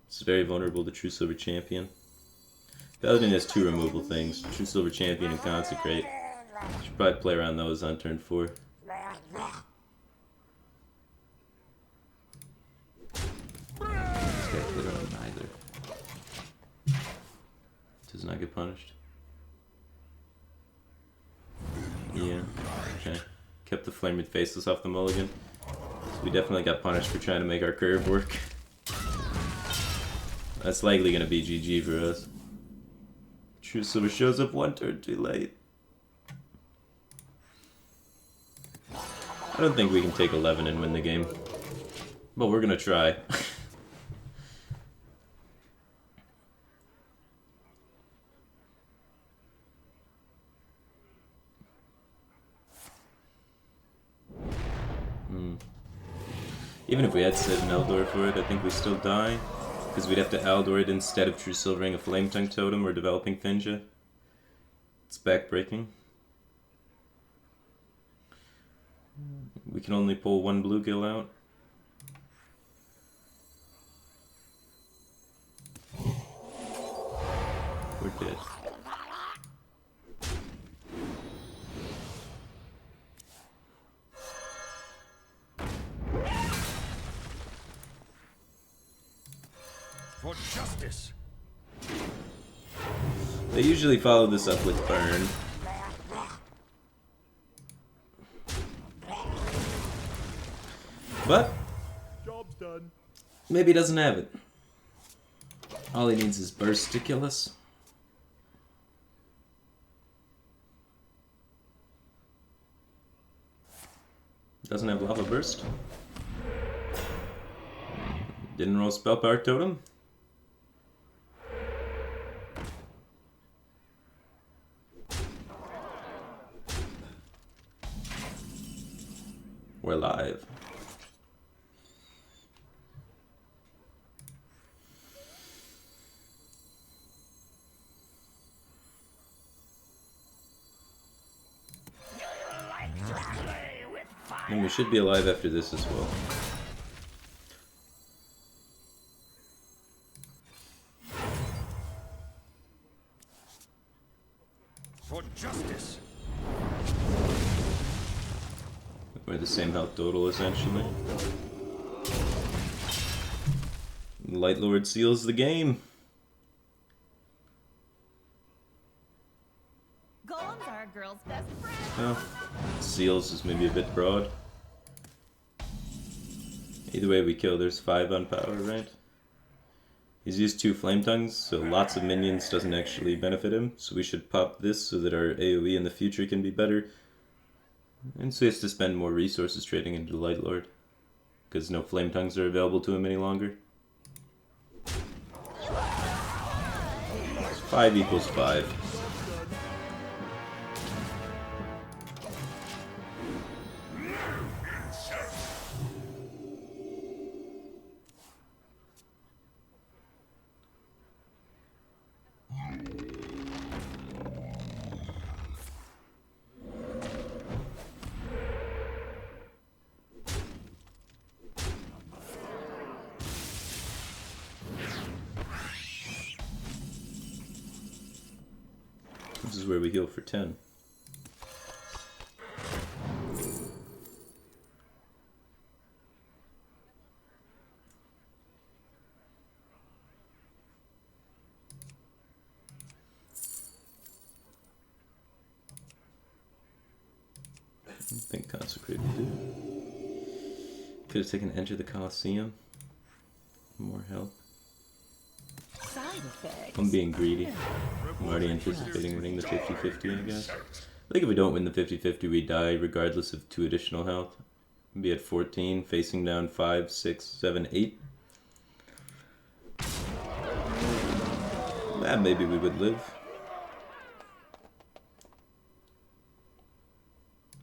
It's very vulnerable to True Silver Champion. Paladin has 2 removal things, True Silver Champion and Consecrate. Should probably play around those on turn 4. Either. Does not get punished. Yeah, okay. Kept the Flamed Faceless off the mulligan. So we definitely got punished for trying to make our curve work. That's likely going to be GG for us. True Silver shows up 1 turn too late. I don't think we can take 11 and win the game. But we're going to try. Even if we had set an Eldor for it, I think we still die. Because we'd have to Eldor it instead of True Silvering a Flame Tongue Totem or developing Finja. It's backbreaking. We can only pull 1 Bluegill out. We're dead. justice. They usually follow this up with burn. But Job's done. maybe he doesn't have it. All he needs is Bursticulus. Doesn't have Lava Burst. Didn't roll Spell Power Totem. We're live. And we should be alive after this as well. For justice. We're the same health total essentially. Light Lord seals the game. Golems are a girl's best friend. Well, seals is maybe a bit broad. Either way we kill, there's 5 on power, right? He's used 2 Flame Tongues, so lots of minions doesn't actually benefit him. So we should pop this so that our AoE in the future can be better. And so he has to spend more resources trading into the Light Lord. Because no Flame Tongues are available to him any longer. 5 equals 5. This is where we heal for 10. I don't think Consecrated did. Could have taken Enter the Colosseum. More help. Side effects. I'm being greedy. I'm already anticipating winning the 50-50, I guess. I think if we don't win the 50-50, we die regardless of 2 additional health. We'd be at 14, facing down 5, 6, 7, 8. Maybe we would live.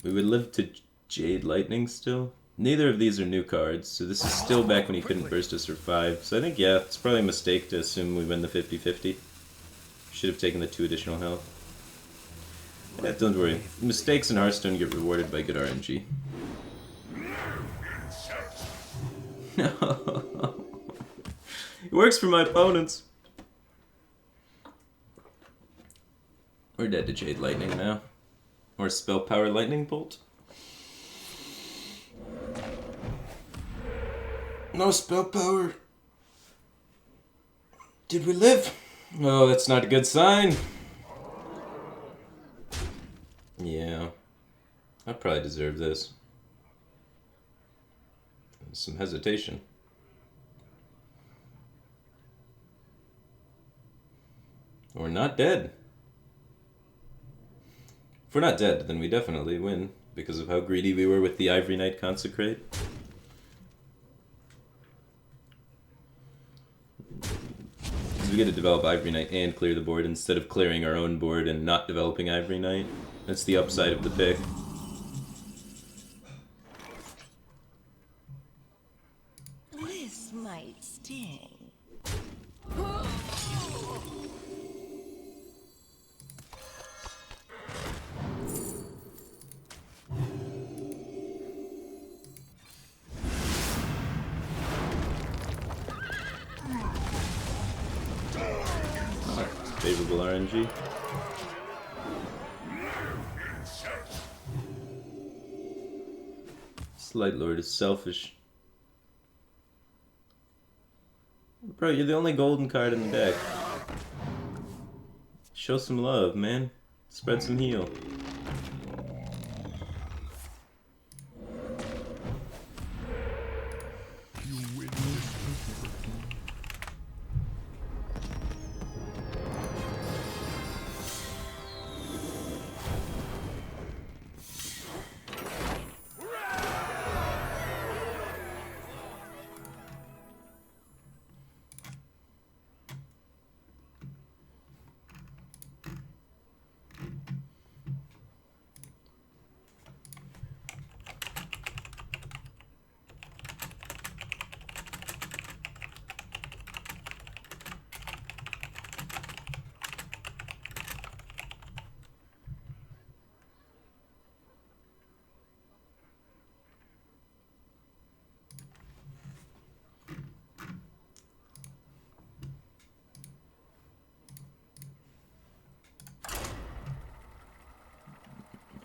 We would live to Jade Lightning still. Neither of these are new cards, so this is still back when he couldn't burst us for 5. So I think, yeah, it's probably a mistake to assume we win the 50-50. Should have taken the 2 additional health. Yeah, don't worry. Mistakes in Hearthstone get rewarded by good RNG. No. It works for my opponents. We're dead to Jade Lightning now. Or Spell Power Lightning Bolt. No spell power. Did we live? Oh, that's not a good sign. Yeah. I probably deserve this. Some hesitation. We're not dead. If we're not dead, then we definitely win, because of how greedy we were with the Ivory Knight Consecrate. We get to develop Ivory Knight and clear the board instead of clearing our own board and not developing Ivory Knight. That's the upside of the pick. This might sting. Favorable RNG. This Light Lord is selfish. We're Bro, you're the only golden card in the deck. Show some love, man. Spread some heal.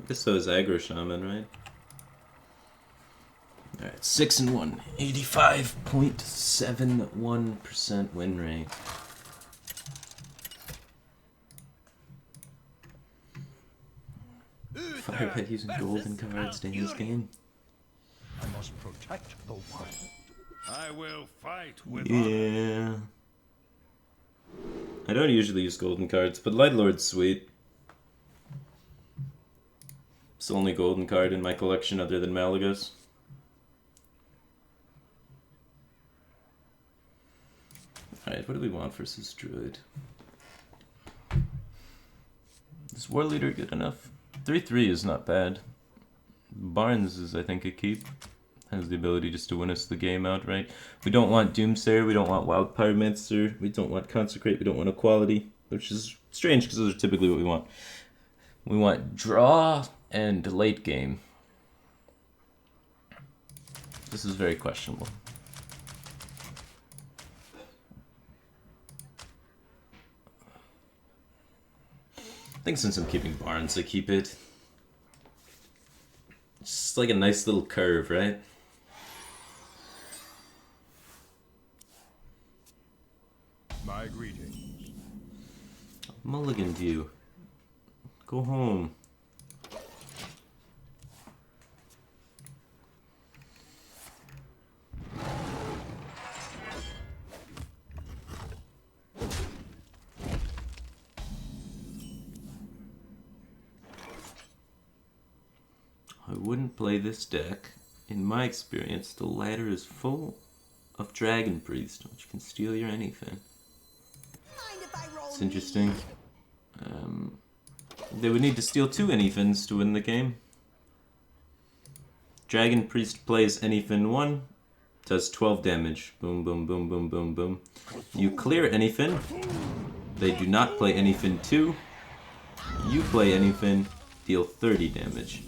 This so is aggro shaman, right? Alright, 6-1. 85.71% win rate. Firebat using golden cards to his game. I must protect the one. I will fight with Yeah. I don't usually use golden cards, but Light Lord's sweet. It's the only golden card in my collection other than Malagos. Alright, what do we want versus Druid? Is War Leader good enough? 3-3 is not bad. Barnes is, I think, a keep. Has the ability just to win us the game outright. We don't want Doomsayer, we don't want Wild Pyromancer, we don't want Consecrate, we don't want Equality, which is strange because those are typically what we want. We want Draw and late game. This is very questionable. I think since I'm keeping Barnes, I keep it. It's just like a nice little curve, right? my greetings. Mulligan view. Go home. I wouldn't play this deck. In my experience, the ladder is full of Dragon Priest, which can steal your anything. Mind if I roll It's interesting. They would need to steal 2 anythins to win the game. Dragon Priest plays anything 1, does 12 damage. Boom, boom, boom, boom, boom, boom. You clear anything. They do not play anything 2. You play anything, deal 30 damage.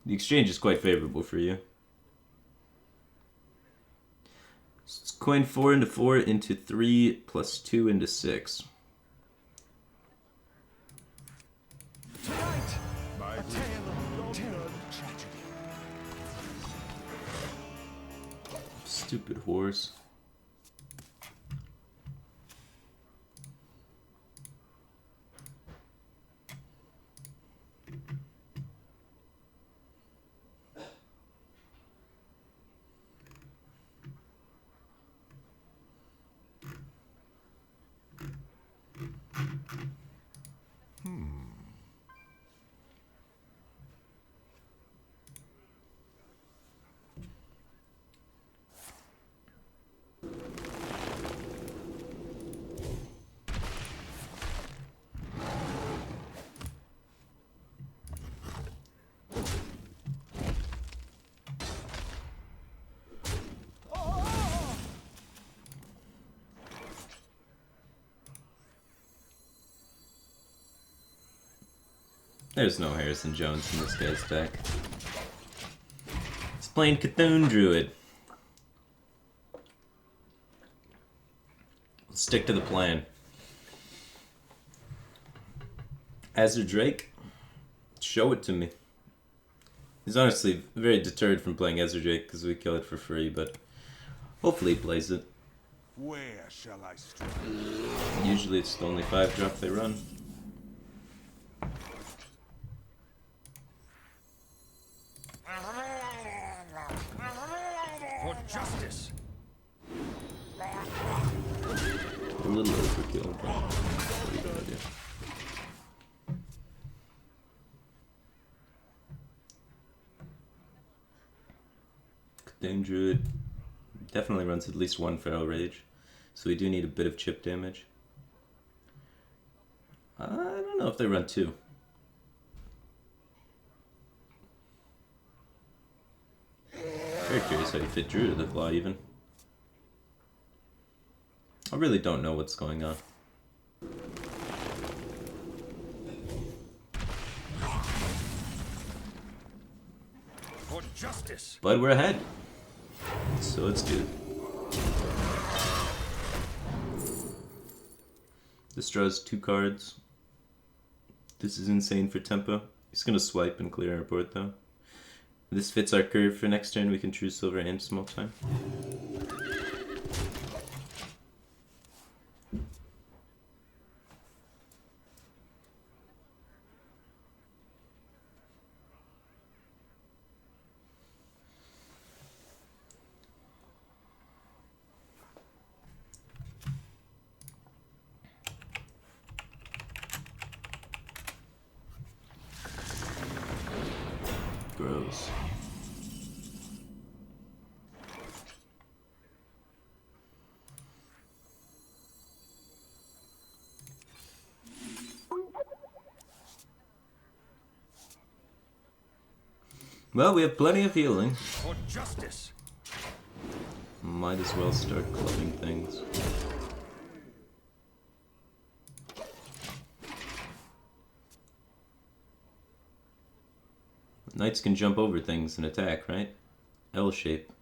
The exchange is quite favorable for you. So it's coin 4 into 4 into 3 plus 2 into 6. Tonight, My a tale of terror and tragedy. Stupid horse. There's no Harrison Jones in this guy's deck. He's playing Cthulhu Druid. Let's stick to the plan. Azure Drake, show it to me. He's honestly very deterred from playing Azure Drake because we kill it for free, but Hopefully he plays it. Where shall I strike? Usually it's the only 5-drop they run. For justice. A little overkill, but pretty good idea. Dame Druid definitely runs at least one Feral Rage, so we do need a bit of chip damage. I don't know if they run 2. Very curious how you fit Druid to the Claw even. I really don't know what's going on. For justice. But we're ahead, so it's good. This draws 2 cards. This is insane for tempo. He's gonna swipe and clear our board though. This fits our curve for next turn. We can true silver and small time. Gross. Well, we have plenty of healing. For justice. Might as well start clubbing things. Knights can jump over things and attack, right? L shape.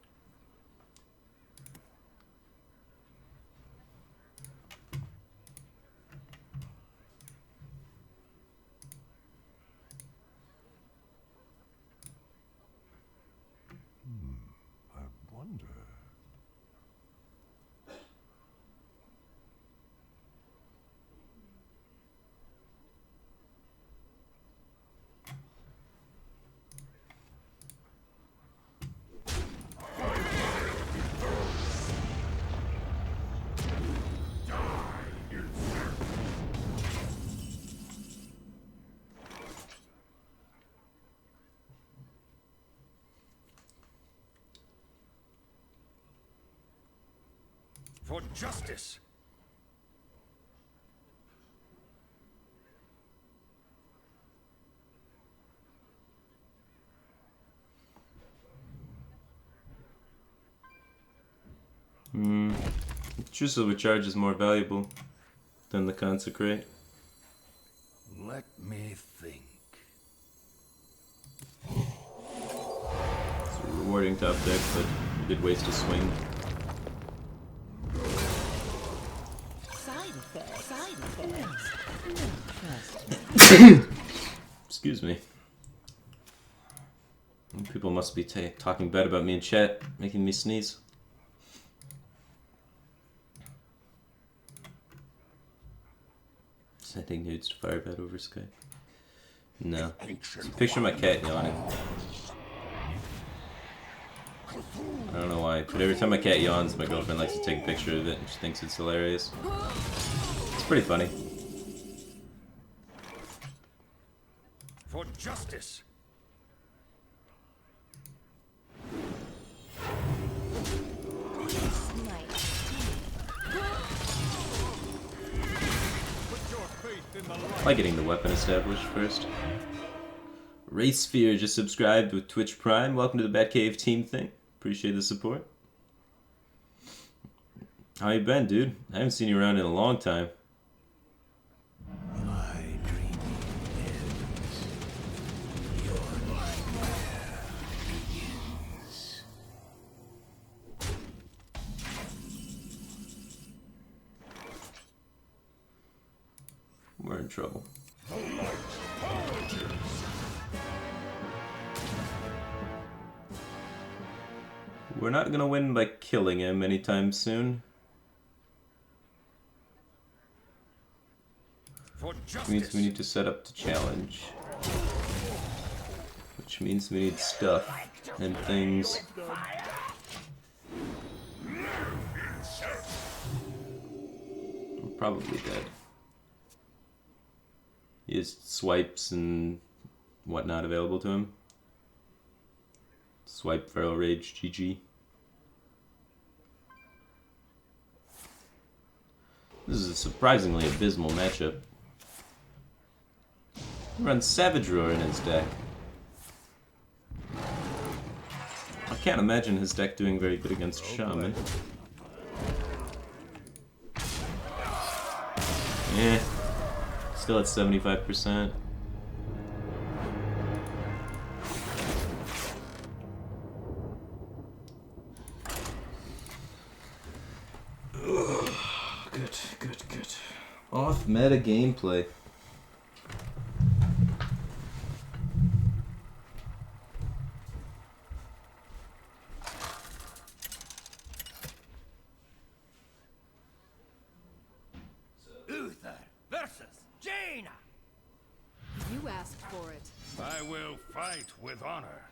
I wonder. For justice. True Silver Charge is more valuable than the Consecrate. Let me think. It's a rewarding top deck, but a good waste to swing. Side effects. Side effects. Excuse me. People must be talking bad about me in chat, making me sneeze. Sending nudes to Firebat over Skype. No. Picture my cat yawning. I don't know why, but every time my cat yawns, my girlfriend likes to take a picture of it and she thinks it's hilarious. It's pretty funny. For justice. I like getting the weapon established first. Race Sphere just subscribed with Twitch Prime. Welcome to the Batcave team thing. Appreciate the support. How you been, dude? I haven't seen you around in a long time. My dream ends. Your nightmare begins. We're in trouble. We're not gonna win by killing him anytime soon. For Which justice. means we need to set up to challenge. Which means we need stuff and things. I'm probably dead. He has swipes and whatnot available to him. Swipe, Feral Rage, GG. This is a surprisingly abysmal matchup. He runs Savage Roar in his deck. I can't imagine his deck doing very good against Shaman. Eh. Still at 75%. Good. Off-meta gameplay. Uther versus Jaina. You asked for it. I will fight with honor.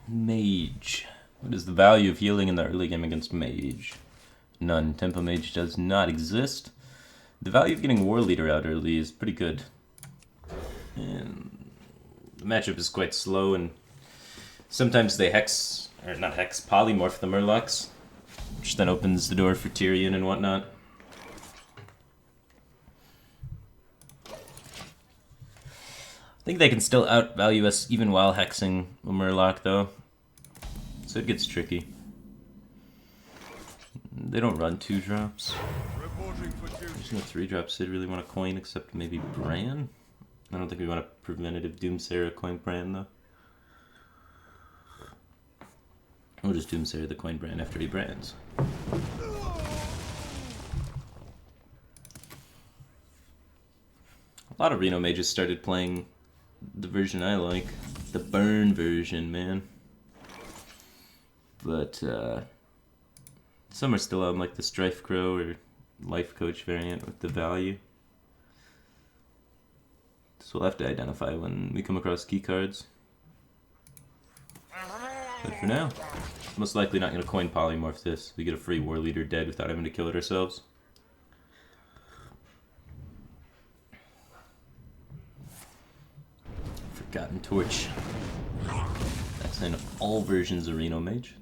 Mage. What is the value of healing in the early game against Mage? None. Tempo Mage does not exist. The value of getting War Leader out early is pretty good. And the matchup is quite slow, and sometimes they polymorph the Murlocs, which then opens the door for Tyrion and whatnot. I think they can still outvalue us even while hexing a Murloc, though. So it gets tricky. They don't run 2-drops. Reporting for duty. There's no 3-drops they'd really want to coin, except maybe Bran. I don't think we want a preventative Doomsayer coin Bran, though. We'll just Doomsayer the coin Bran after he brands. A lot of Reno mages started playing the version I like. The burn version, man. But, some are still on like the Strife Crow or Life Coach variant with the value. So we'll have to identify when we come across key cards. But for now, most likely not going to coin polymorph this. We get a free War Leader dead without having to kill it ourselves. Forgotten Torch. That's in all versions of Reno Mage.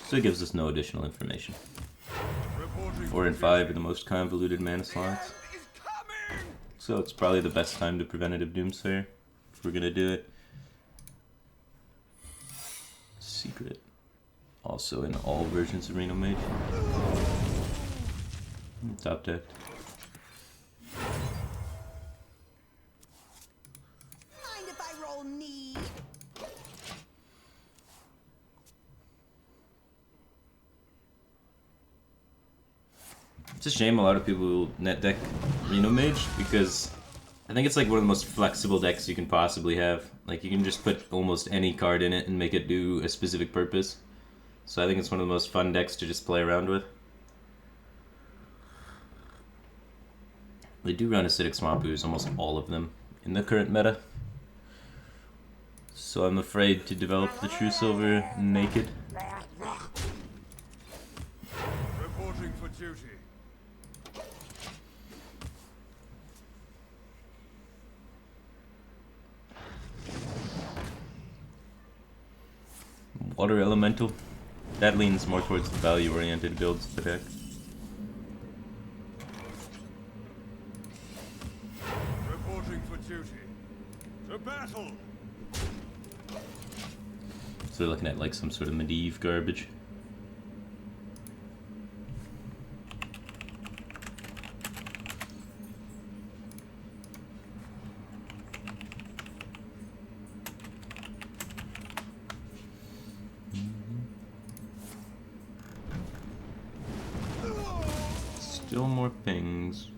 So it gives us no additional information. 4 and 5 are the most convoluted mana slots. So it's probably the best time to preventative Doomsayer if we're gonna do it. Secret. Also in all versions of Reno Mage. Top deck. Mind if I roll need? It's a shame a lot of people net deck Reno Mage because I think it's like one of the most flexible decks you can possibly have. Like you can just put almost any card in it and make it do a specific purpose. So I think it's one of the most fun decks to just play around with. They do run acidic swamp ooze, almost all of them, in the current meta. So I'm afraid to develop the True Silver naked. Reporting for duty. Water Elemental. That leans more towards the value-oriented builds of the deck. Reporting for duty. To battle! So they're looking at like some sort of Medivh garbage. Still more pings.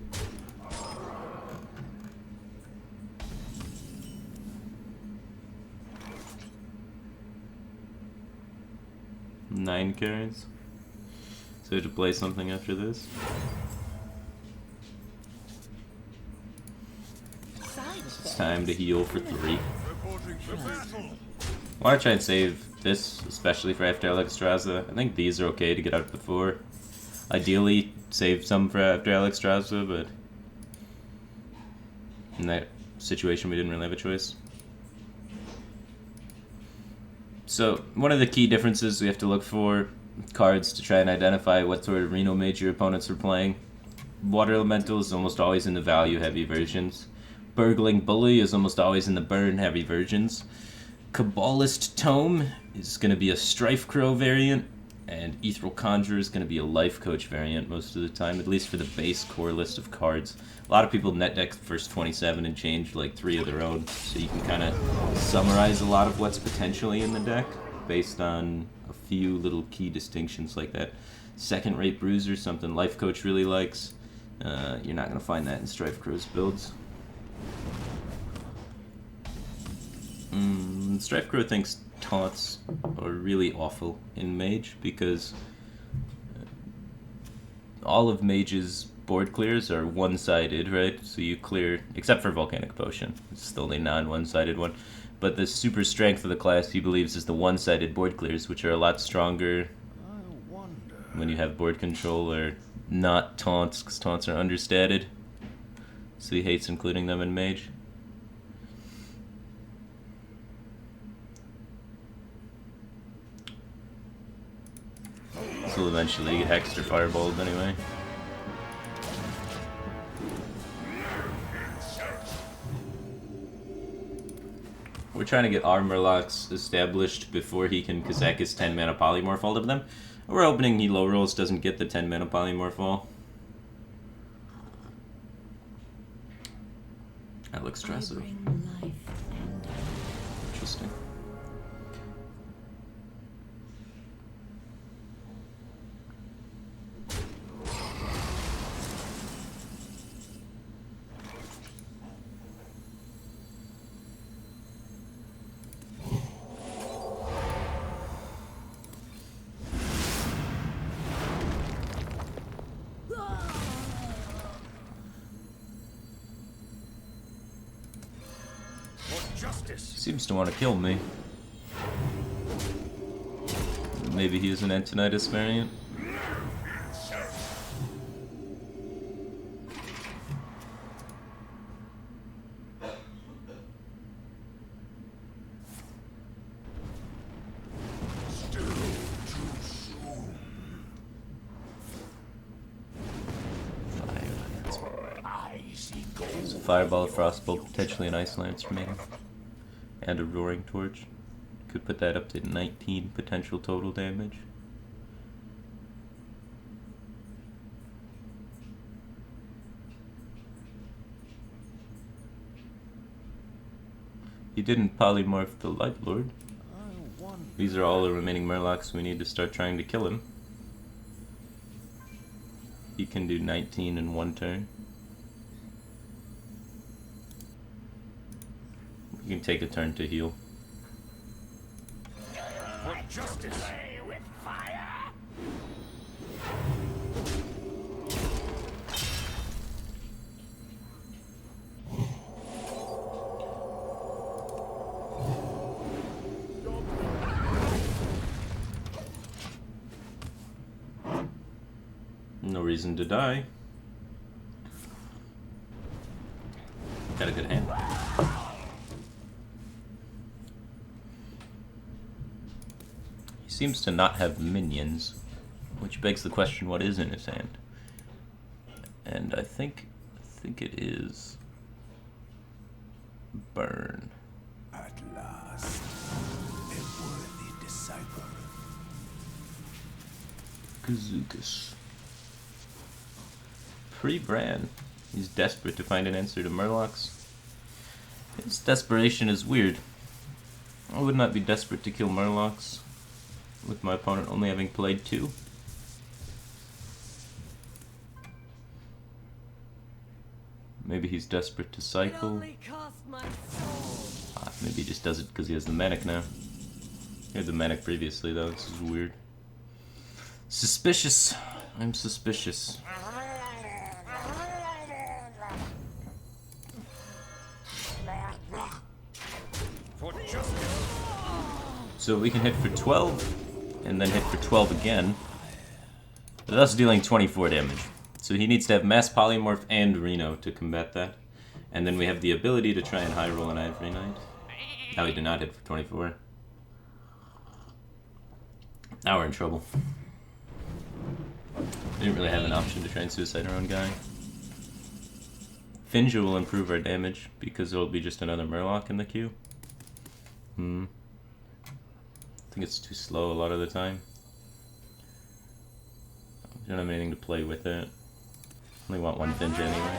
Nine cards. So we have to play something after this. It's time to heal for 3. I want to try and save this, especially for after Alexstrasza. I think these are okay to get out before. Ideally, save some for after Alexstrasza, but in that situation we didn't really have a choice. So, one of the key differences we have to look for cards to try and identify what sort of Reno Mage your opponents are playing. Water Elemental is almost always in the value-heavy versions. Burgling Bully is almost always in the burn-heavy versions. Kabbalist Tome is going to be a Strife Crow variant, and Ethereal Conjurer is going to be a Life Coach variant most of the time, at least for the base core list of cards. A lot of people net deck the first 27 and change like 3 of their own, so you can kind of summarize a lot of what's potentially in the deck based on a few little key distinctions like that. Second-rate Bruiser, something Life Coach really likes. You're not going to find that in Strife Crow's builds. Strife Crow thinks taunts are really awful in Mage because all of Mage's board clears are one-sided, right? So you clear, except for Volcanic Potion, it's still a non-one-sided one. But the super strength of the class, he believes, is the one-sided board clears, which are a lot stronger when you have board control, or not taunts, because taunts are understated. So he hates including them in Mage. So eventually get hexed or fireballed anyway. We're trying to get our Murlocs established before he can Kazek his 10 mana polymorph all of them. We're hoping he low rolls, doesn't get the 10 mana polymorph all. Alexstrasza. Interesting. Seems to want to kill me. Maybe he's an Antonitis variant. So Fireball, Frostbolt, potentially an Ice Lance for me. And a Roaring Torch. Could put that up to 19 potential total damage. He didn't polymorph the Light Lord. These are all the remaining Murlocs we need to start trying to kill him. He can do 19 in one turn. You can take a turn to heal. For justice. Play with fire. No reason to die. Got a good hand. Seems to not have minions, which begs the question, what is in his hand? And I think it is Burn. At last, a worthy disciple. Kazukas. Pre-Bran. He's desperate to find an answer to Murlocs. His desperation is weird. I would not be desperate to kill Murlocs with my opponent only having played 2. Maybe he's desperate to It cycle. only cost my soul. Maybe he just does it because he has the manic now. He had the manic previously though, this is weird. Suspicious. I'm suspicious. For justice. So we can hit for 12, and then hit for 12 again, thus dealing 24 damage. So he needs to have Mass Polymorph and Reno to combat that. And then we have the ability to try and high roll an Ivory Knight. Now he did not hit for 24. Now we're in trouble. We didn't really have an option to try and suicide our own guy. Finja will improve our damage because there will be just another Murloc in the queue. I think it's too slow a lot of the time. We don't have anything to play with it. Only want one Finja anyway.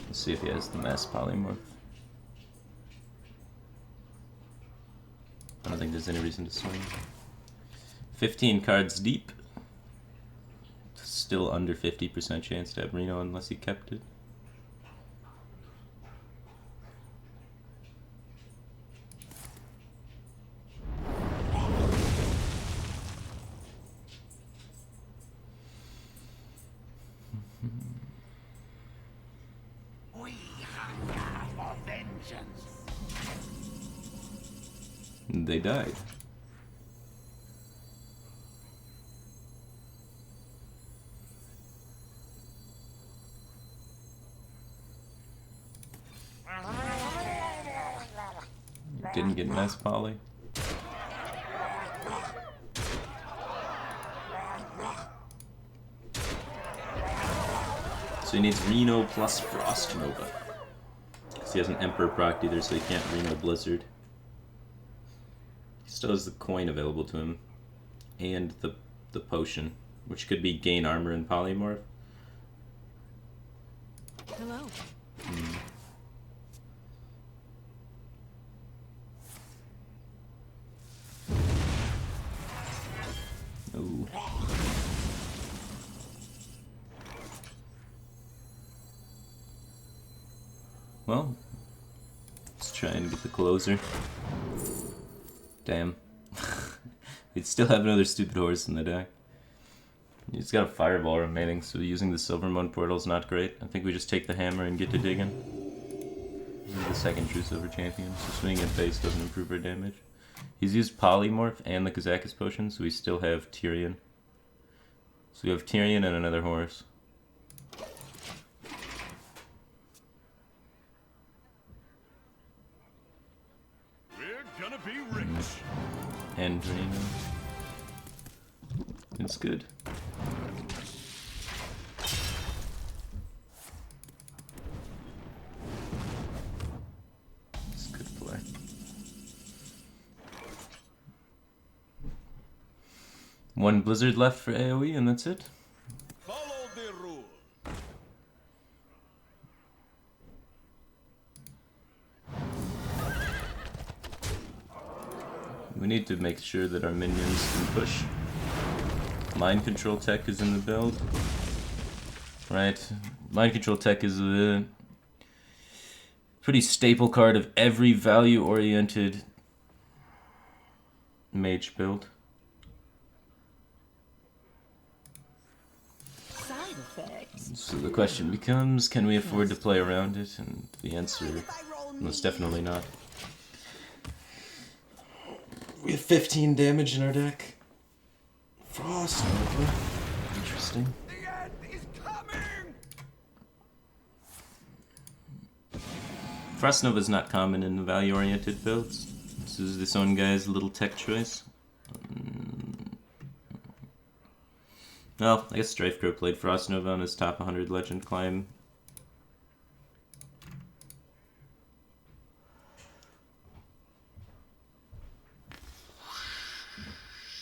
Let's see if he has the Mass Polymorph. I don't think there's any reason to swing. 15 cards deep. Still under 50% chance to have Reno unless he kept it. We hunger for vengeance. They died. Didn't get Mass Poly. So he needs Reno plus Frost Nova. Because he has an Emperor proc either, so he can't Reno Blizzard. He still has the coin available to him. And the potion, which could be gain armor and polymorph. Hello. Ooh. Well, let's try and get the closer. Damn. We'd still have another stupid horse in the deck. He's got a fireball remaining, so using the Silvermoon portal is not great. I think we just take the hammer and get to digging. This is the second True Silver champion, so swinging at face doesn't improve our damage. He's used Polymorph and the Kazakis potion, so we still have Tyrion. So we have Tyrion and another horse. We're gonna be rich. And Reno. It's good. It's good play. One Blizzard left for AoE and that's it. Follow the rule. We need to make sure that our minions can push. Mind Control Tech is in the build. Right. Mind Control Tech is a pretty staple card of every value-oriented mage build. Side effects. So the question becomes, can we afford to play around it? And the answer, Mind if I roll most knee? definitely not. We have 15 damage in our deck. Frost Nova. Interesting. The end is coming. Frost Nova is not common in the value-oriented builds. This is this own guy's little tech choice. Well, I guess Strifecrow played Frost Nova on his top 100 legend climb.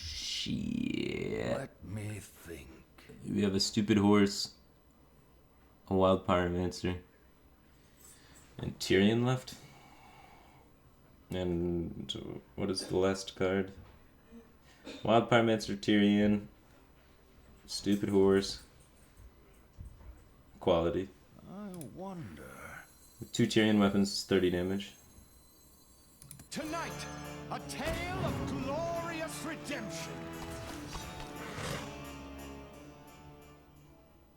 Shit. Let me think. We have a stupid horse, a wild pyromancer, and Tyrion left. And what is the last card? Wild pyromancer, Tyrion, Stupid horse. Quality. I wonder. With 2 Tyrion weapons, 30 damage. Tonight, a tale of glorious redemption.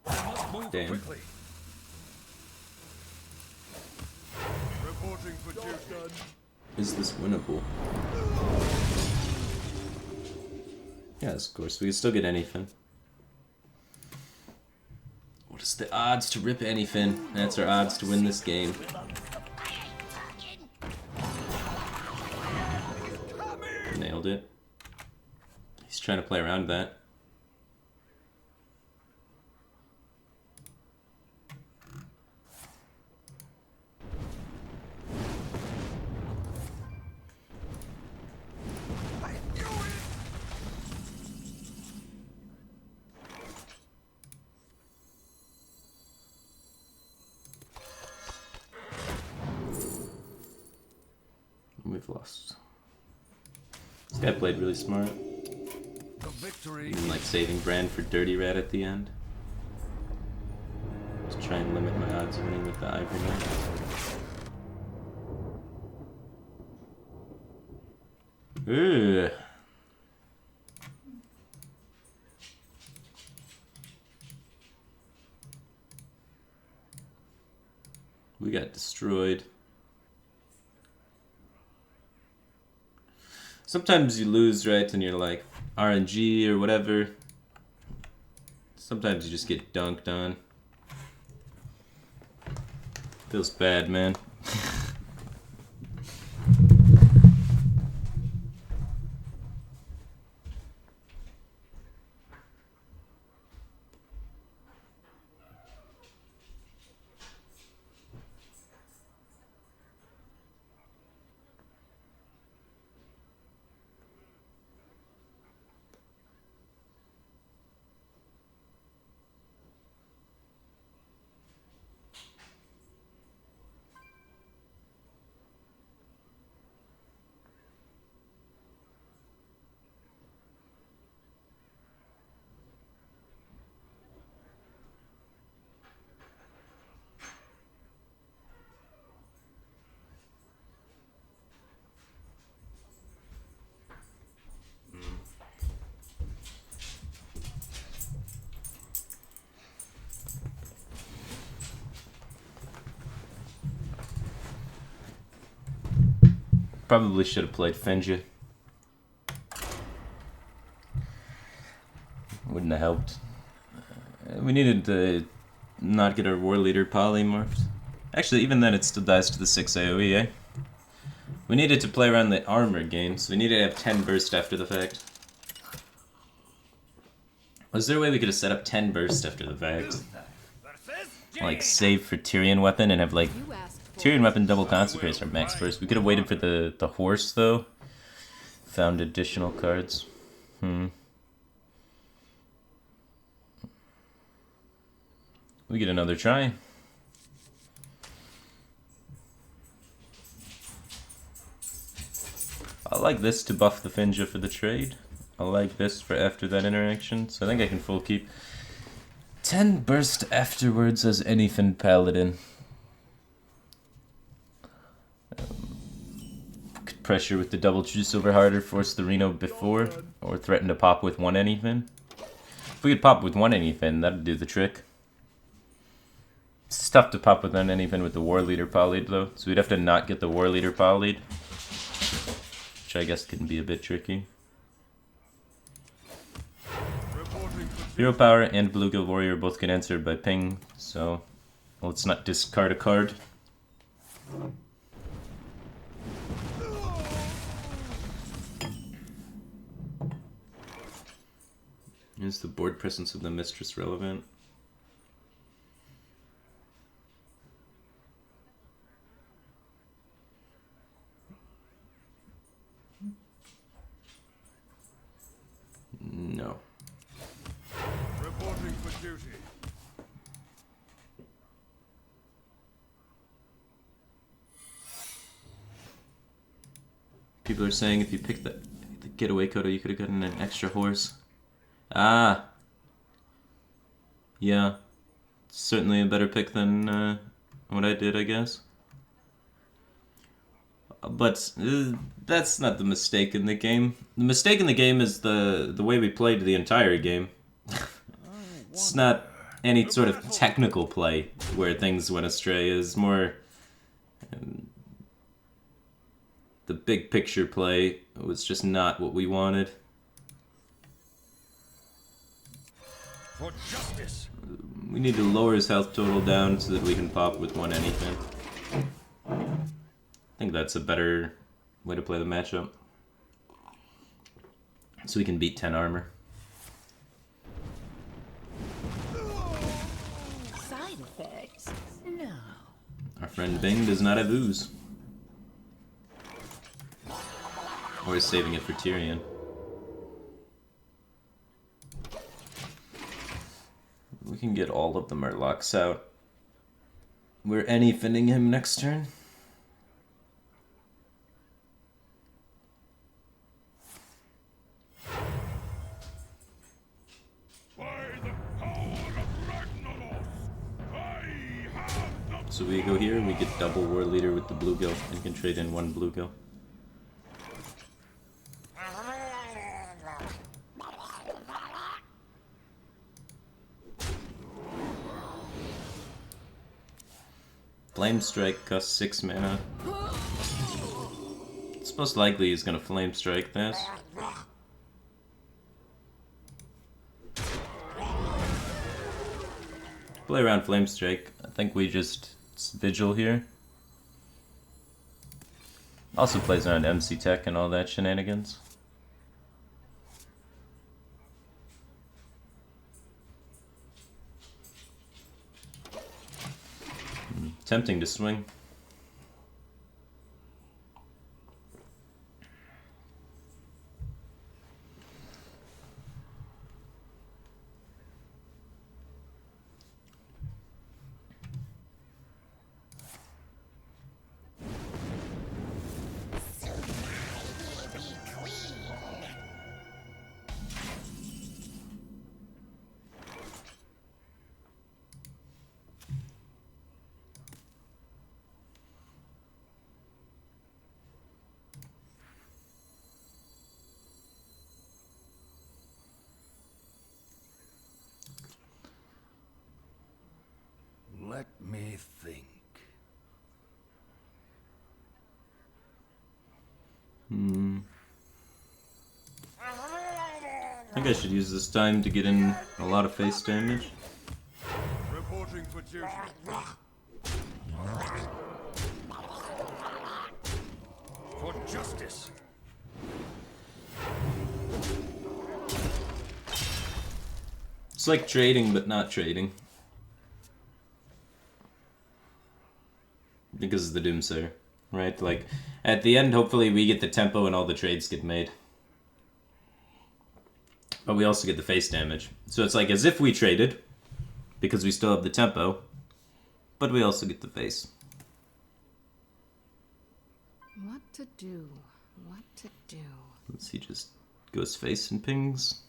I must move Damn. quickly. Reporting for duty. Is this winnable? Yes, of course. We can still get anything. What is the odds to rip anything? That's our odds to win this game. Nailed it. He's trying to play around that. We've lost. This guy played really smart. The victory. Even like saving Brand for Dirty Rat at the end. To try and limit my odds of winning with the Ivory Knight. Ugh. We got destroyed. Sometimes you lose, right, and you're like RNG or whatever. Sometimes you just get dunked on. Feels bad, man. Probably should have played Fenja. Wouldn't have helped. We needed to not get our war leader polymorphed. Actually, even then it still dies to the 6 AoE, eh? We needed to play around the armor game, so we needed to have 10 burst after the fact. Was there a way we could have set up 10 burst after the fact? Like, save for Tyrion weapon and have, like, You asked for Tyrion weapon double consecrates our max burst. We could have waited for the horse, though. Found additional cards. We get another try. I like this to buff the Finja for the trade. I like this for after that interaction, so I think I can full keep 10 burst afterwards as anything paladin. Could pressure with the double true silver harder, force the Reno before, or threaten to pop with one anything. If we could pop with one anything, that'd do the trick. It's tough to pop with one anything with the war leader polyed though, so we'd have to not get the war leader polyed, which I guess can be a bit tricky. Hero Power and Blue Guild Warrior both can answer by ping, so let's not discard a card. Is the board presence of the Mistress relevant? No. Reporting for duty. People are saying if you picked the getaway coda, you could have gotten an extra horse. Ah, Yeah, certainly a better pick than what I did, I guess. But that's not the mistake in the game. The mistake in the game is the way we played the entire game. It's not any sort of technical play where things went astray. It's more the big picture play was just not what we wanted. For justice. We need to lower his health total down so that we can pop with one anything. I think that's a better way to play the matchup. So we can beat 10 armor. Side effects? No. Our friend Bing does not have ooze. Or is saving it for Tyrion. We can get all of the Murlocs out. We're any-finning him next turn. So we go here, we get double War Leader with the Bluegill, and can trade in one Bluegill. Flame Strike costs 6 mana. It's most likely he's gonna Flame Strike this. Play around Flame Strike. I think we just Vigil here. Also plays around MC Tech and all that shenanigans. Tempting to swing. Let me think. I think I should use this time to get in a lot of face damage. Reporting for duty. For justice. It's like trading, but not trading. Because of the Doomsayer, right? Like, at the end, hopefully we get the tempo and all the trades get made. But we also get the face damage. So it's like as if we traded, because we still have the tempo, but we also get the face. What to do? What to do? Let's see, just goes face and pings.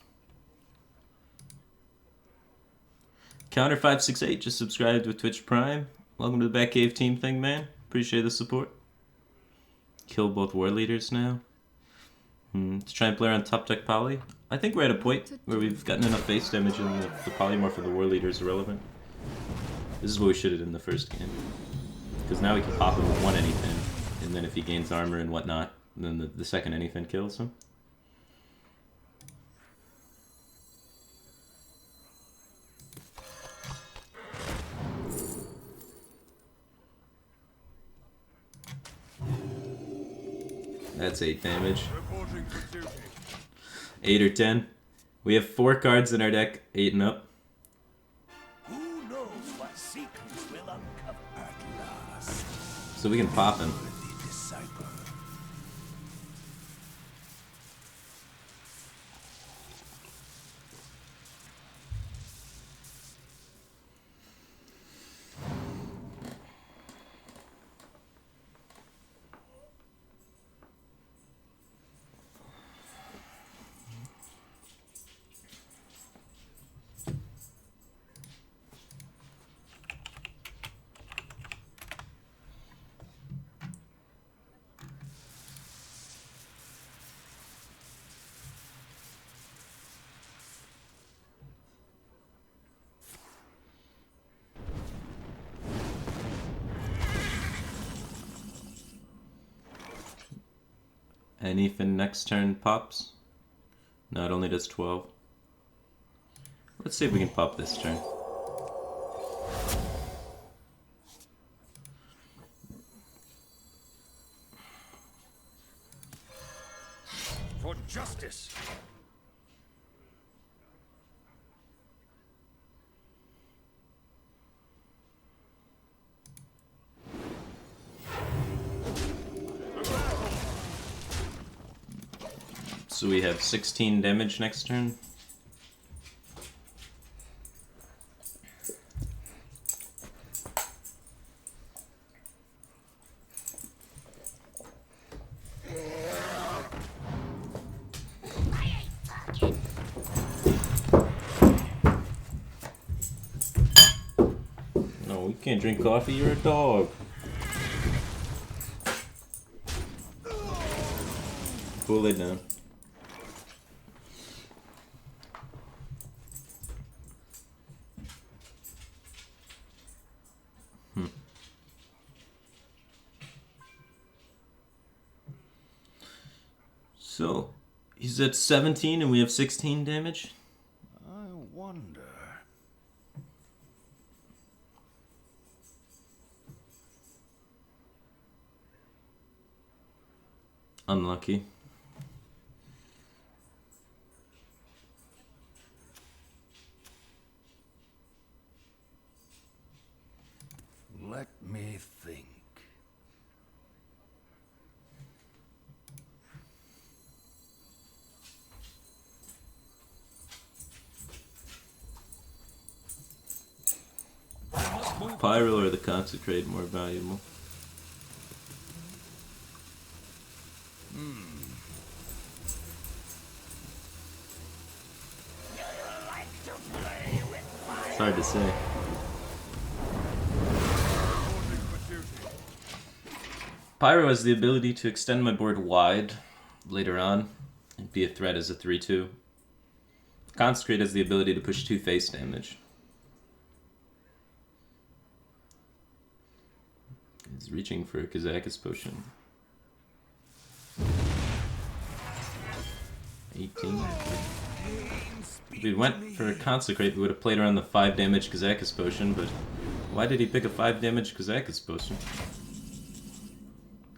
Counter568 just subscribed with Twitch Prime. Welcome to the Batcave team thing, man. Appreciate the support. Kill both war leaders now. To try and play around top deck poly. I think we're at a point where we've gotten enough face damage and the polymorph of the war leader is irrelevant. This is what we should have done in the first game. Because now we can pop him with one anything, and then if he gains armor and whatnot, then the second anything kills him. That's 8 damage. 8 or 10. We have 4 cards in our deck, 8 and up. Who knows what secrets will uncover At last, So we can pop him. the disciple. Anything next turn pops. No, it only does 12. Let's see if we can pop this turn. For justice. So we have 16 damage next turn. No, you can't drink coffee, you're a dog. Pull it down. So, he's at 17 and we have 16 damage? I wonder. Unlucky. Let me think. Pyro or the Consecrate more valuable? It's hard to say. Pyro has the ability to extend my board wide later on and be a threat as a 3-2. Consecrate has the ability to push 2 face damage. He's reaching for a Kazakis potion. 18. If we went for a Consecrate, we would have played around the 5 damage Kazakis potion, but why did he pick a 5 damage Kazakis potion?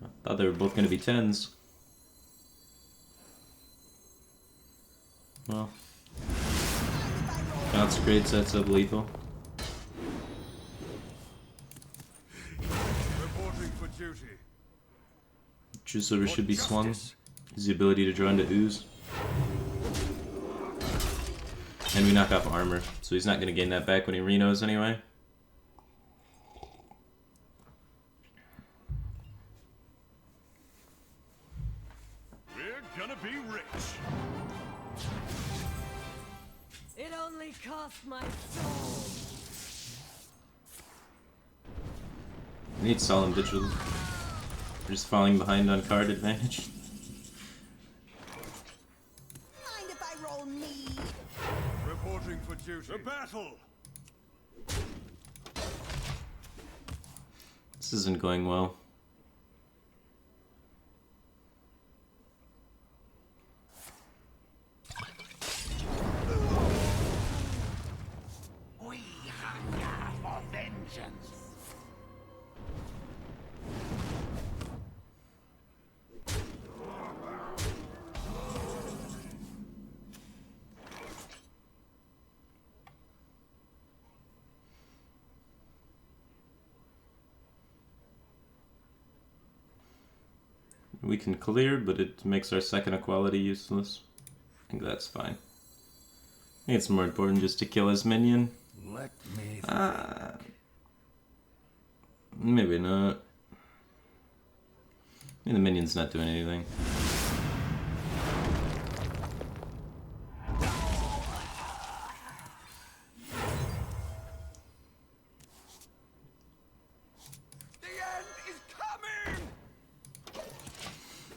I thought they were both going to be 10s. Well, Consecrate sets up lethal. Reporting for duty. True Silver should be swung. Is the ability to draw into ooze. And we knock off armor, so he's not going to gain that back when he renos anyway. We're gonna be rich. It only cost my soul. We need Solemn Vigil. We're just falling behind on card advantage. Mind if I roll need? Reporting for duty. The battle. This isn't going well. We hunger for vengeance. We can clear, but it makes our second equality useless. I think that's fine. I think it's more important just to kill his minion. Let me Maybe not. I mean, the minion's not doing anything.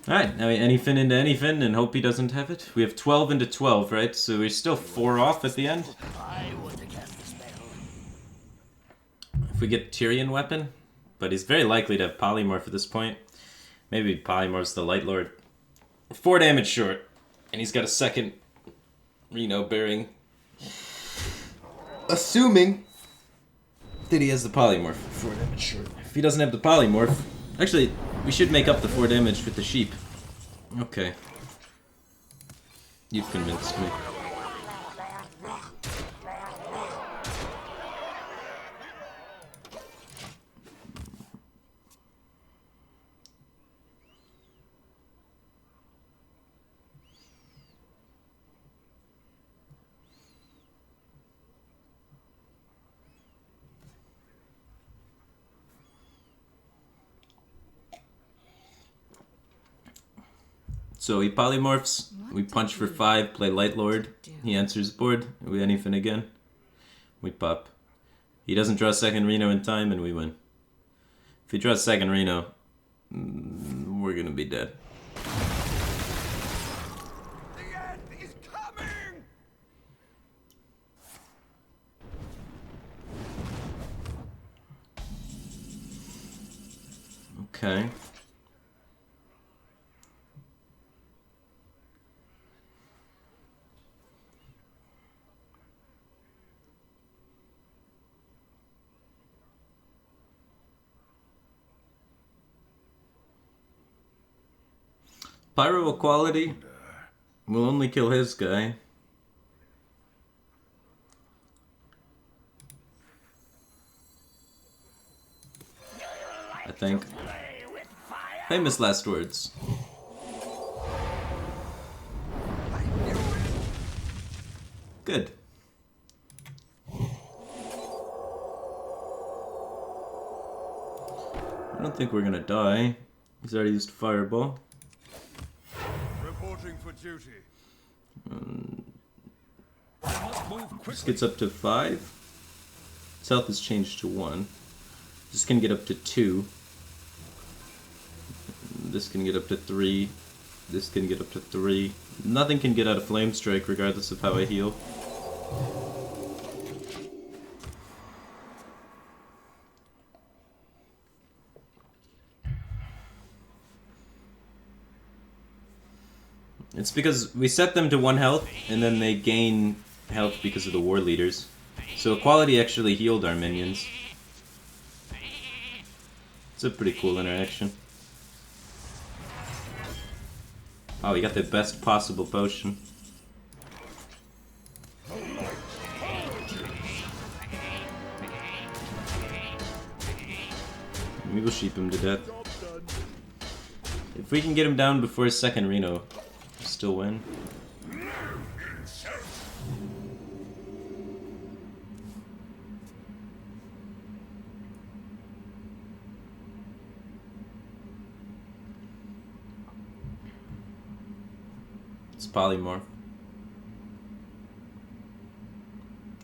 Alright, now we anyfin into anyfin and hope he doesn't have it. We have 12 into 12, right? So we're still 4 off at the end. I would have cast the spell. If we get Tyrion weapon, but he's very likely to have Polymorph at this point. Maybe Polymorph's the Light Lord. We're 4 damage short. And he's got a second Reno bearing. Assuming that he has the polymorph. 4 damage short. If he doesn't have the polymorph... Actually, we should make up the 4 damage with the sheep. Okay. You've convinced me. So he polymorphs, we punch for 5, play Light Lord, he answers board, we anything again, we pop. He doesn't draw a second Reno in time and we win. If he draws second Reno, we're gonna be dead. The end is coming! Okay. Pyro equality will only kill his guy. I think. Famous last words. Good. I don't think we're gonna die. He's already used Fireball. Reporting for duty. This gets up to 5. His health is changed to 1. This can get up to 2. This can get up to 3. This can get up to 3. Nothing can get out of Flame Strike regardless of how I heal. It's because we set them to 1 health, and then they gain health because of the war leaders. So equality actually healed our minions. It's a pretty cool interaction. Oh, we got the best possible potion. We will sheep him to death. If we can get him down before his second Reno, we'll still win. It's polymorph.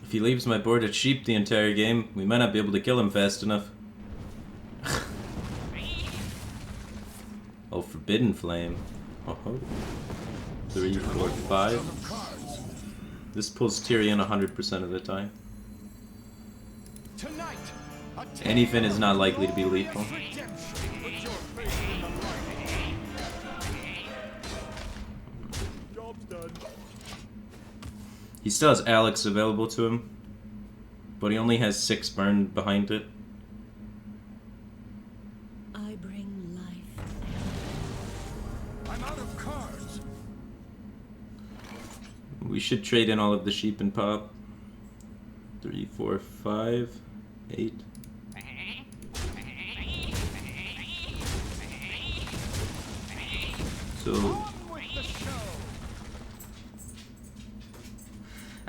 If he leaves my board at sheep the entire game, we might not be able to kill him fast enough. Oh, Forbidden Flame. Oh, 3, 4, 5. This pulls Tyrion 100% of the time. Anything is not likely to be lethal. He still has Alex available to him, but he only has 6 burn behind it. I bring life. I'm out of cards. We should trade in all of the sheep and pop. 3, 4, 5, 8. So...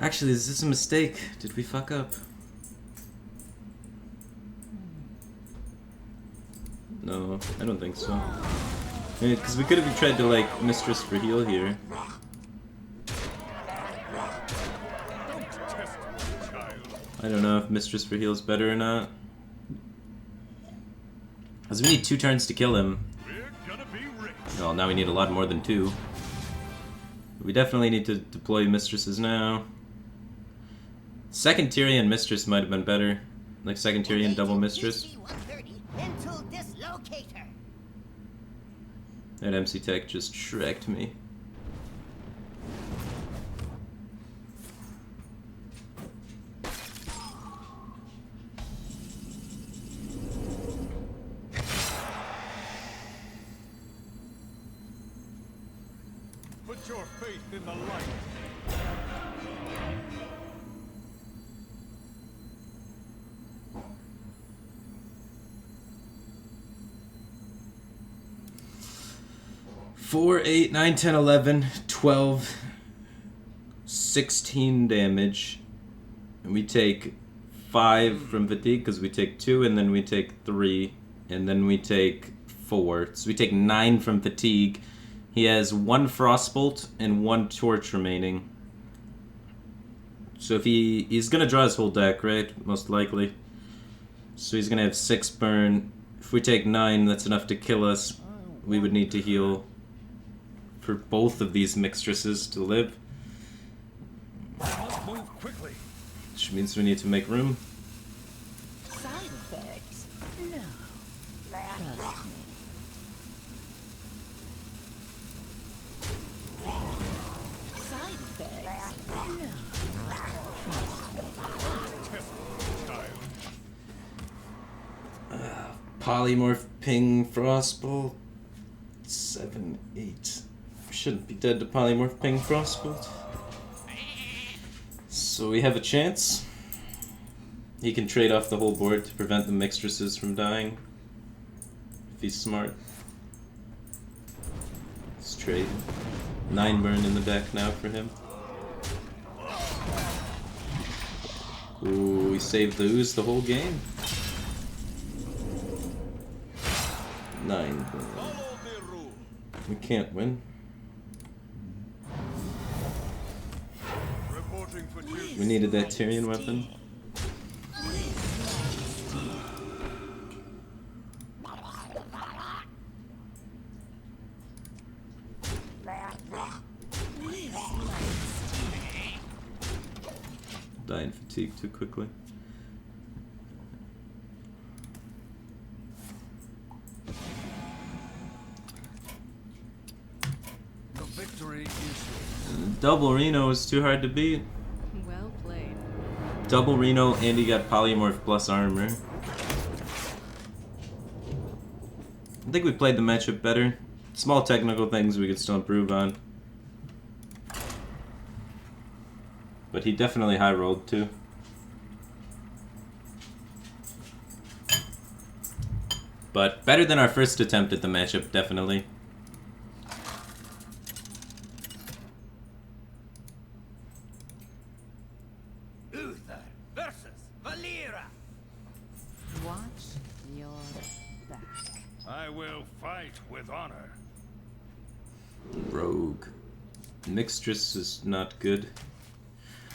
Actually, is this a mistake? Did we fuck up? No, I don't think so. Because we could have tried to, like, Mistress for heal here. I don't know if Mistress for heal is better or not. Because we need 2 turns to kill him. Well, now we need a lot more than 2. We definitely need to deploy Mistresses now. Second Tyrion Mistress might have been better. Like second Tyrion double Mistress. That MC Tech just shreked me. Put your faith in the light. 4, 8, 9, 10, 11, 12, 16 damage. And we take 5 from fatigue because we take 2, and then we take 3, and then we take 4. So we take 9 from fatigue. He has 1 frostbolt and 1 torch remaining. So if he's gonna draw his whole deck, right? Most likely. So he's gonna have 6 burn. If we take 9, that's enough to kill us. We would need to heal for both of these mixtresses to live. Let's move quickly. Which means we need to make room. Side effects? No. Trust me. Side effects? No. Polymorph, ping, frostbolt. 7, 8. Shouldn't be dead to polymorph, ping, frostbolt. So we have a chance. He can trade off the whole board to prevent the mixtresses from dying. If he's smart. Let's trade. 9 burn in the deck now for him. Ooh, we saved the ooze the whole game. 9 burn. We can't win. We needed that Tyrion weapon. Dying fatigue too quickly. The victory is Double Reno is too hard to beat. Well played. Double Reno and he got polymorph plus armor. I think we played the matchup better. Small technical things we could still improve on. But he definitely high rolled too. But better than our first attempt at the matchup, definitely. Uther versus Valera. Watch your back. I will fight with honor. Rogue. Mixtress is not good.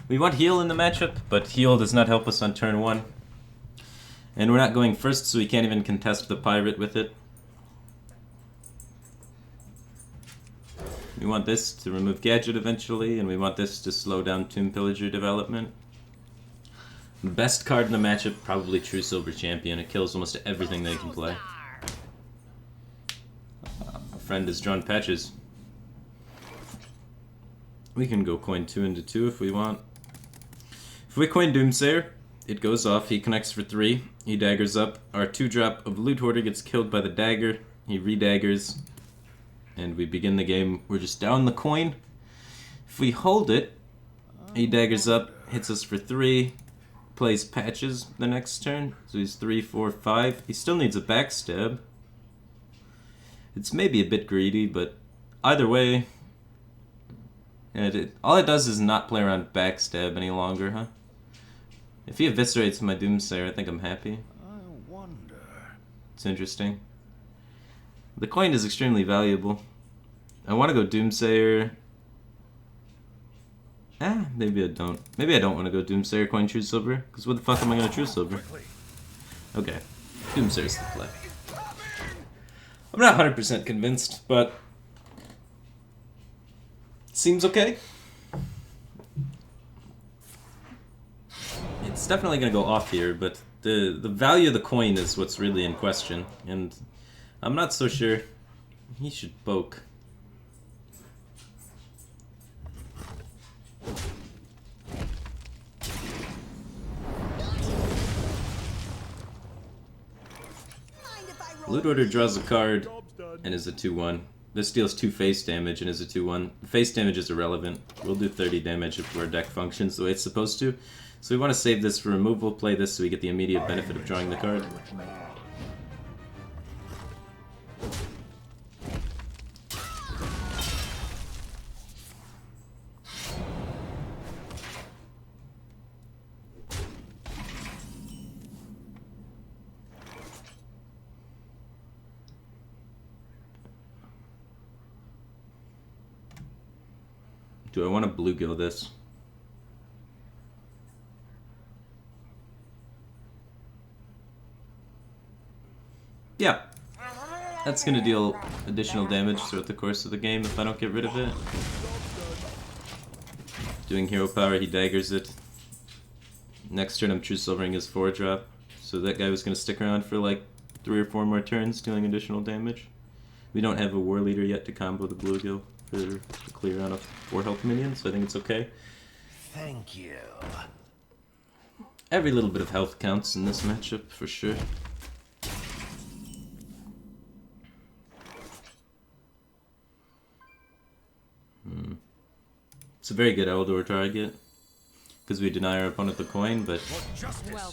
We want heal in the matchup, but heal does not help us on turn 1. And we're not going first, so we can't even contest the pirate with it. We want this to remove Gadget eventually, and we want this to slow down Tomb Pillager development. Best card in the matchup, probably True Silver Champion. It kills almost everything they can play. A friend has drawn patches. We can go coin 2 into 2 if we want. If we coin Doomsayer, it goes off. He connects for 3. He daggers up. Our 2-drop of Loot Hoarder gets killed by the dagger. He redaggers. And we begin the game. We're just down the coin. If we hold it, he daggers up, hits us for 3, plays patches the next turn. So he's 3, 4, 5. He still needs a backstab. It's maybe a bit greedy, but either way, all it does is not play around backstab any longer, huh? If he eviscerates my Doomsayer, I think I'm happy. I wonder. It's interesting. The coin is extremely valuable. I want to go Doomsayer. Maybe I don't. Maybe I don't want to go Doomsayer, coin, True Silver. Because what the fuck am I going to True Silver? Okay. Doomsayer's the play. I'm not 100% convinced, but seems okay. It's definitely going to go off here, but the value of the coin is what's really in question, and I'm not so sure He should poke. Mind if I roll Loot Order draws a me? card and is a 2-1. This deals 2 face damage and is a 2-1. Face damage is irrelevant. We'll do 30 damage if our deck functions the way it's supposed to. So we want to save this for removal, play this so we get the immediate benefit of drawing the card. Do I want to bluegill this? Yeah. That's gonna deal additional damage throughout the course of the game if I don't get rid of it. Doing hero power, he daggers it. Next turn I'm true silvering his 4-drop. So that guy was gonna stick around for like 3 or 4 more turns, dealing additional damage. We don't have a war leader yet to combo the bluegill for the clear on a 4 health minion, so I think it's okay. Thank you. Every little bit of health counts in this matchup for sure. It's a very good Eldor target because we deny our opponent the coin, but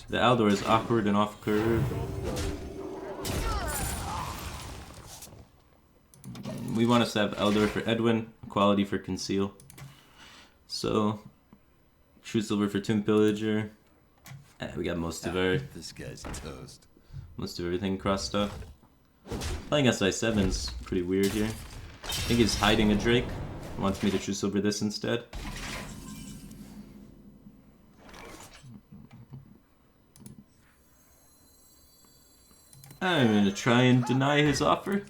the Eldor is awkward and off curve. We want us to have Eldor for Edwin, quality for Conceal. So, True Silver for Tomb Pillager. We got most of This guy's toast. most of everything crossed up. Playing SI7's pretty weird here. I think he's hiding a Drake. Wants me to True Silver this instead. I'm gonna try and deny his offer.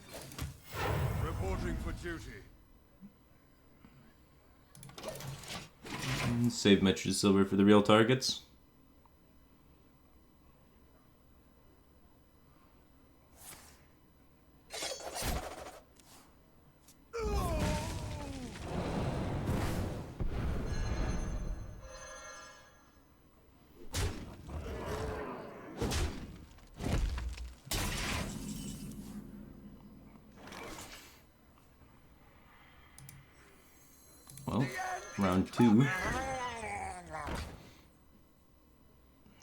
Reporting for duty. And save my True Silver for the real targets. Well, round 2.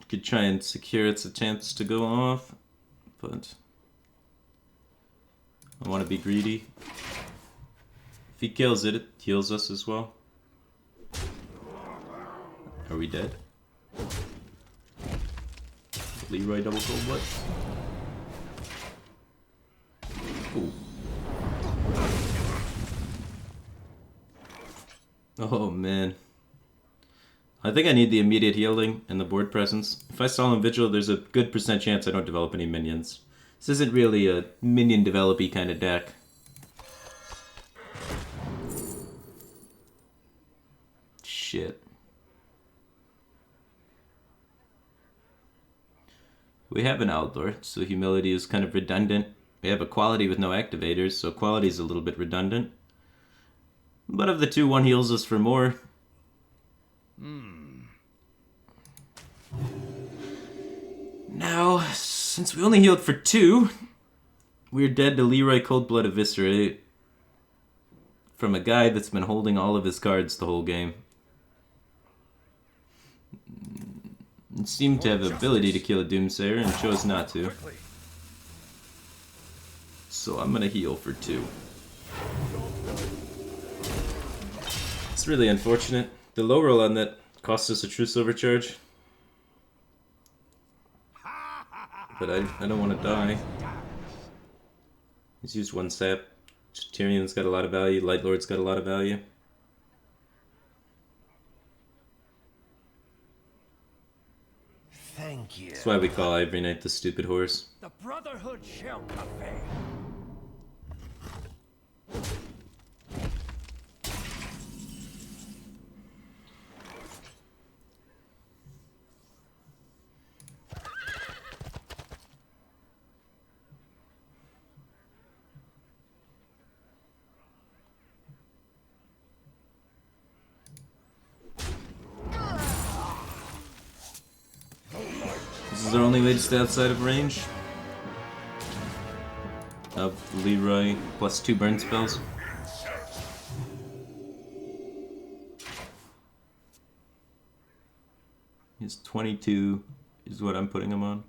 Could try and secure its attempts to go off, but I want to be greedy. If he kills it, it heals us as well. Are we dead? Leroy double cold blood. Ooh. Oh man. I think I need the immediate healing and the board presence. If I Solemn Vigil, there's a good % chance I don't develop any minions. This isn't really a minion developy kind of deck. Shit. We have an Aldor, so Humility is kind of redundant. We have a Quality with no activators, so Quality is a little bit redundant. But of the two, one heals us for more. Now, since we only healed for 2, we're dead to Leroy Coldblood Eviscerate from a guy that's been holding all of his cards the whole game. Seemed to have the ability to kill a Doomsayer and chose not to. So I'm gonna heal for 2. It's really unfortunate. The low roll on that cost us a True Silver charge. But I don't want to die. He's used 1 sap. Tyrion's got a lot of value. Light Lord's got a lot of value. Thank you. That's why we call Ivory Knight the stupid horse. The Brotherhood shall prevail. is our only way to stay outside of range of Leroy plus 2 burn spells. His 22 is what I'm putting him on.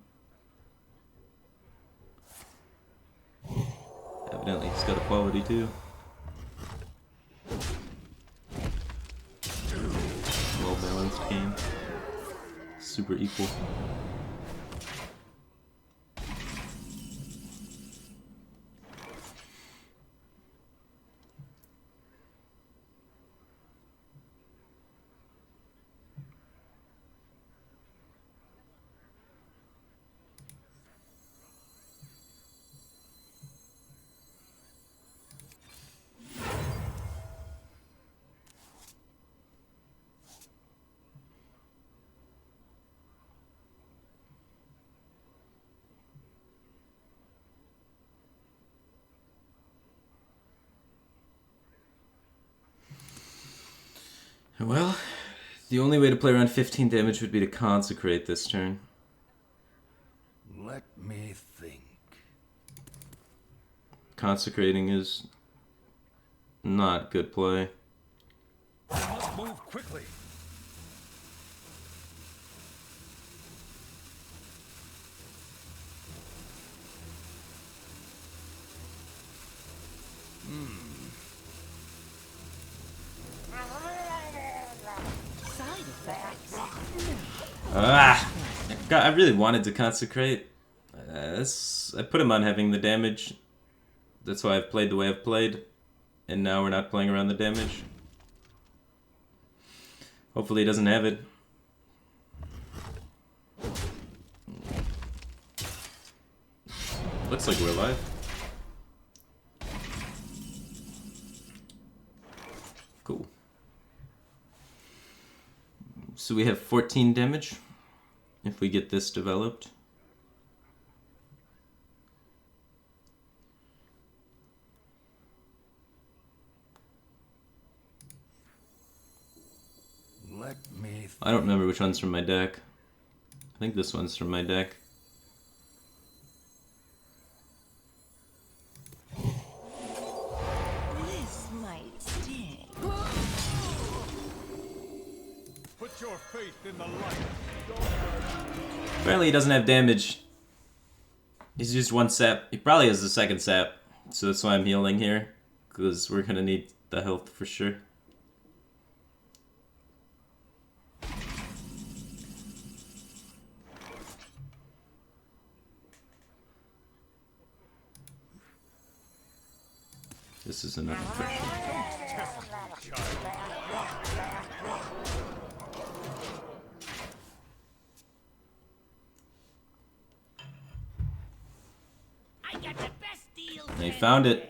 Evidently he's got a quality too. Well balanced game. Super equal. Well, the only way to play around 15 damage would be to consecrate this turn. Let me think. Consecrating is not good play. I must move quickly. Side effects? Ah! God, I really wanted to consecrate. I put him on having the damage. That's why I've played the way I've played. And now we're not playing around the damage. Hopefully he doesn't have it. Looks like we're alive. Cool. So we have 14 damage if we get this developed. Let me I don't remember which one's from my deck. I think this one's from my deck. This might sting. put your faith in the light. Apparently he doesn't have damage. He's used 1 sap. He probably has the 2nd sap. So that's why I'm healing here. Because we're gonna need the health for sure. This is enough pressure. I got the best deal. They found it.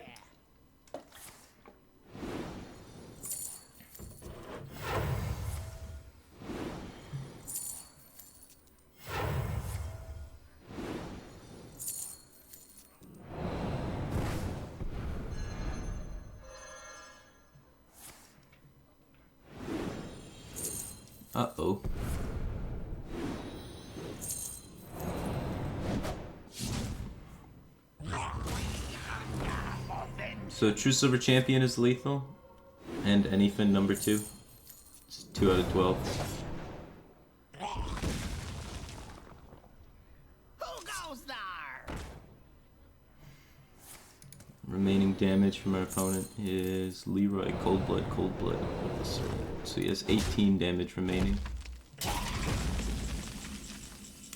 Uh-oh. So True Silver Champion is lethal, and anything number 2. It's 2 out of 12. Who goes there? Remaining damage from our opponent is Leroy Cold Blood with the sword. So he has 18 damage remaining.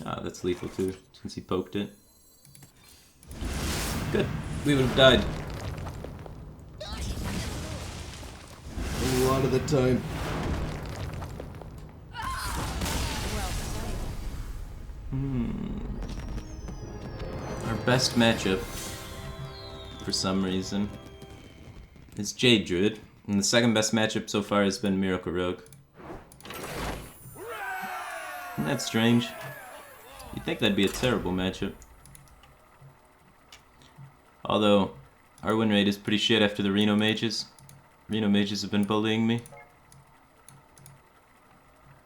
Ah, that's lethal too, since he poked it. Good. We would have died. A lot of the time. Our best matchup, for some reason, is Jade Druid, and the second best matchup so far has been Miracle Rogue. Isn't that strange? You'd think that'd be a terrible matchup. Although, our win rate is pretty shit after the Reno Mages. Reno Mages have been bullying me.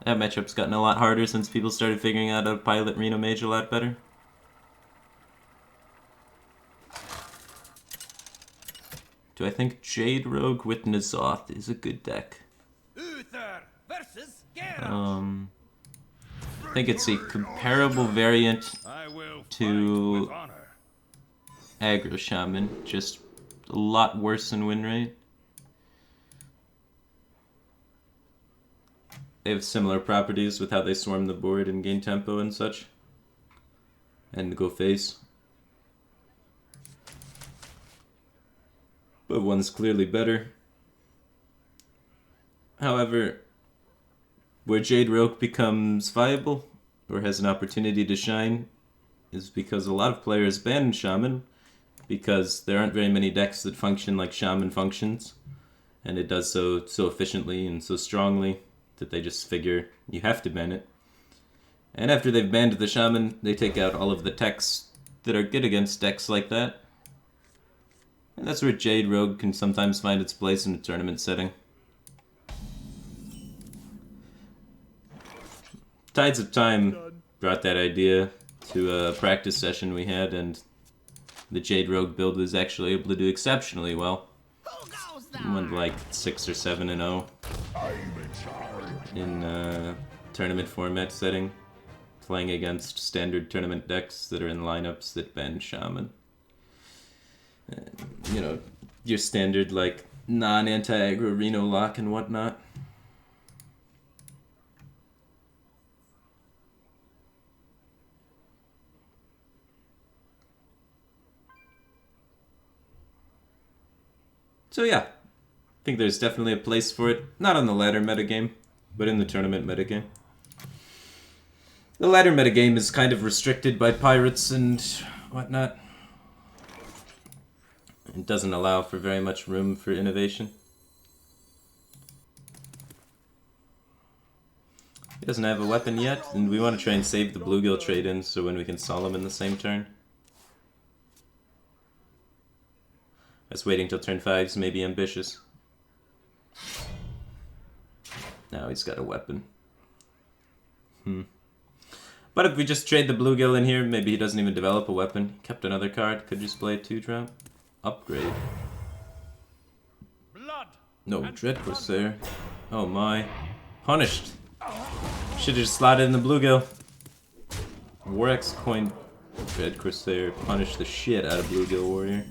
That matchup's gotten a lot harder since people started figuring out how to pilot Reno Mage a lot better. Do I think Jade Rogue with N'Zoth is a good deck? Uther versus Geralt. I think it's a comparable variant I will fight to with honor. Aggro Shaman, just a lot worse in win rate. They have similar properties with how they swarm the board and gain tempo and such. And go face. But one's clearly better. However, where Jade Rogue becomes viable, or has an opportunity to shine, is because a lot of players ban Shaman, because there aren't very many decks that function like Shaman functions, and it does so efficiently and so strongly that they just figure you have to ban it. And after they've banned the Shaman, they take out all of the techs that are good against decks like that. And that's where Jade Rogue can sometimes find its place in a tournament setting. Tides of Time brought that idea to a practice session we had, and the Jade Rogue build was actually able to do exceptionally well. Who goes It there? went like 6 or 7-0 in tournament format setting, playing against standard tournament decks that are in lineups that ban Shaman. You know, your standard like non-anti-aggro Reno lock and whatnot. So yeah, I think there's definitely a place for it. Not on the ladder metagame, but in the tournament metagame. The ladder metagame is kind of restricted by pirates and whatnot. It doesn't allow for very much room for innovation. He doesn't have a weapon yet, and we want to try and save the bluegill trade-in so when we can Solemn in the same turn. Us waiting till turn 5's maybe ambitious. Now he's got a weapon. But if we just trade the bluegill in here, maybe he doesn't even develop a weapon. He kept another card, could just play a 2-drop. Upgrade. Blood. No, Dread Corsair. Oh my. Punished. Should've just slotted in the bluegill. Warx coin Dread Corsair. Punish the shit out of Bluegill Warrior.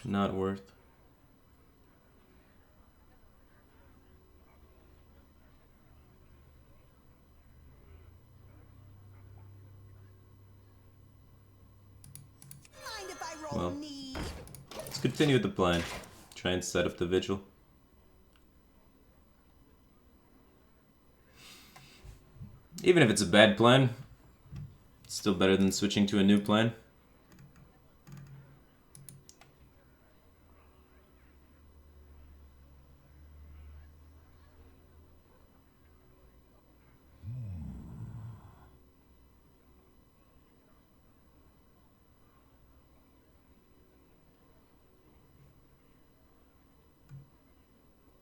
Not worth. Mind if I roll Well. knee? Let's continue with the plan. Try and set up the vigil. Even if it's a bad plan, it's still better than switching to a new plan.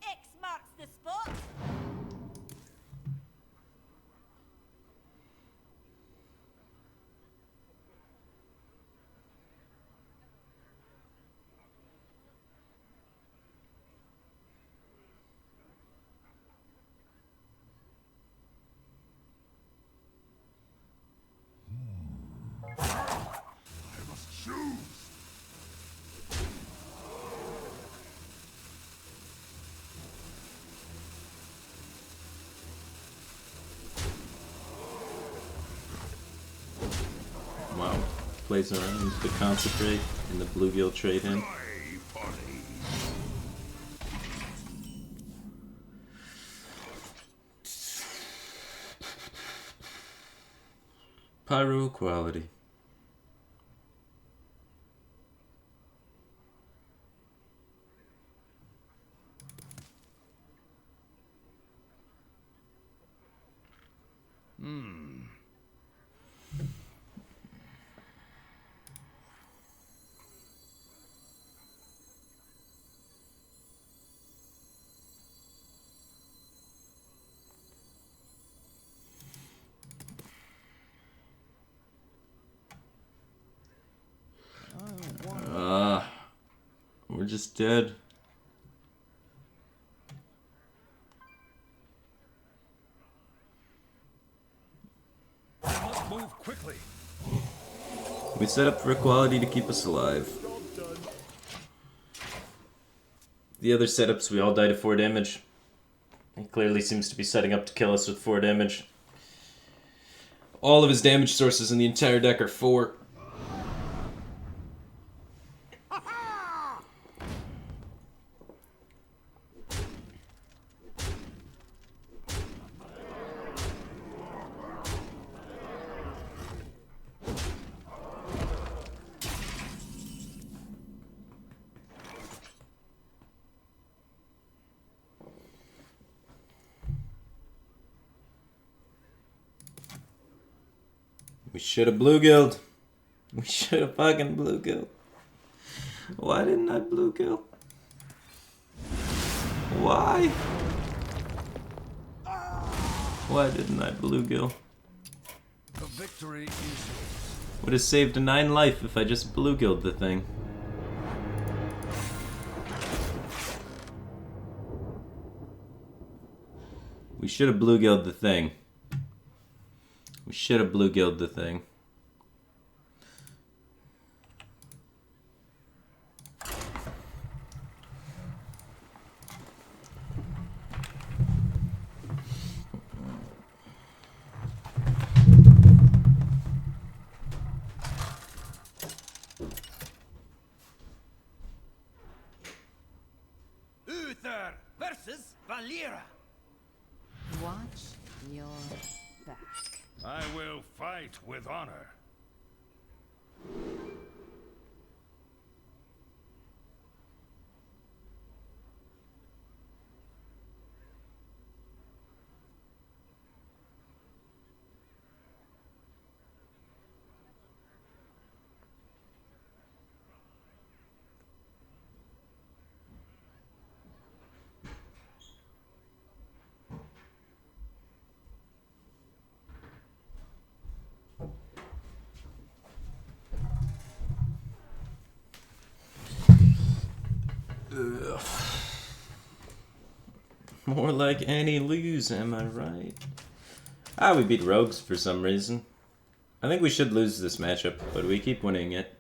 X marks the spot. Wow. Plays around the Consecrate and the Bluegill trade-in. Pyro quality. just dead. We must move quickly. We set up for equality to keep us alive. The other setups, we all died to 4 damage. He clearly seems to be setting up to kill us with 4 damage. All of his damage sources in the entire deck are 4. We should have blue guild. We should have fucking blue guild. Why didn't I blue guild? Why? Why didn't I blue guild? The victory is yours. Would have saved a 9 life if I just blue guild the thing. We should have blue guild the thing. We should have blue guild the thing. Uther versus Valera. Watch your back. I will fight with honor. Ugh. More like any lose, am I right? Ah, we beat rogues for some reason. I think we should lose this matchup, but we keep winning it.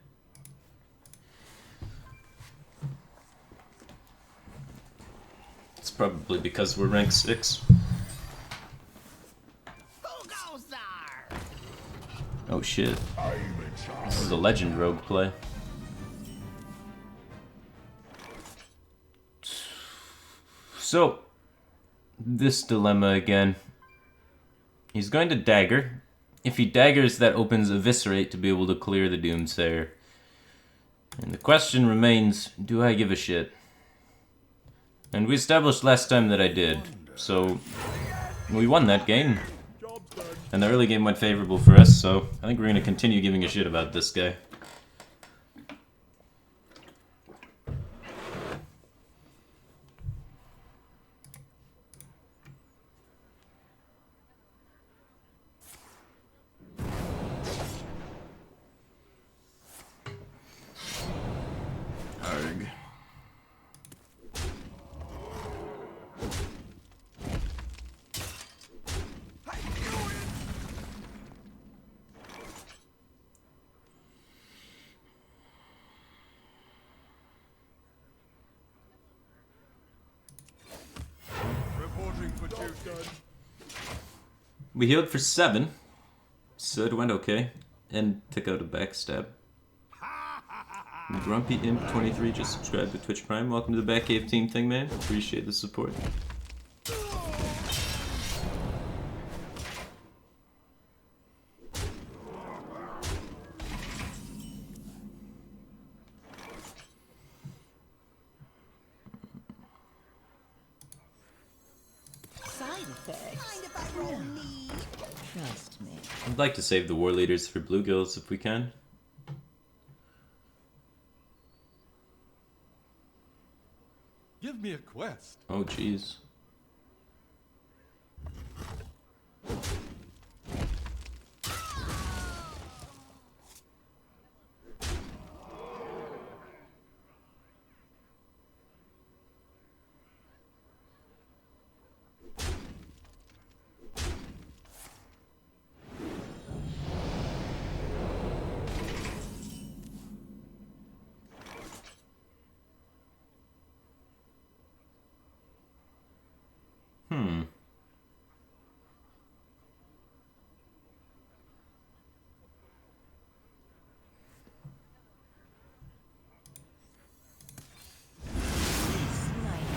It's probably because we're rank 6. Who goes there? Oh shit. This is a legend rogue play. So, this dilemma again. He's going to dagger. If he daggers, that opens Eviscerate to be able to clear the Doomsayer. And the question remains, do I give a shit? And we established last time that I did, so we won that game. And the early game went favorable for us, so I think we're going to continue giving a shit about this guy. Arg. Reporting for duty. We healed for 7, so it went okay, and took out a backstab. Grumpy Imp 23 just subscribed to Twitch Prime. Welcome to the Batcave team thing, man. Appreciate the support. Side effects. Mind if I roll knee? Trust me. I'd like to save the war leaders for blue guilds if we can. Give me a quest. Oh jeez.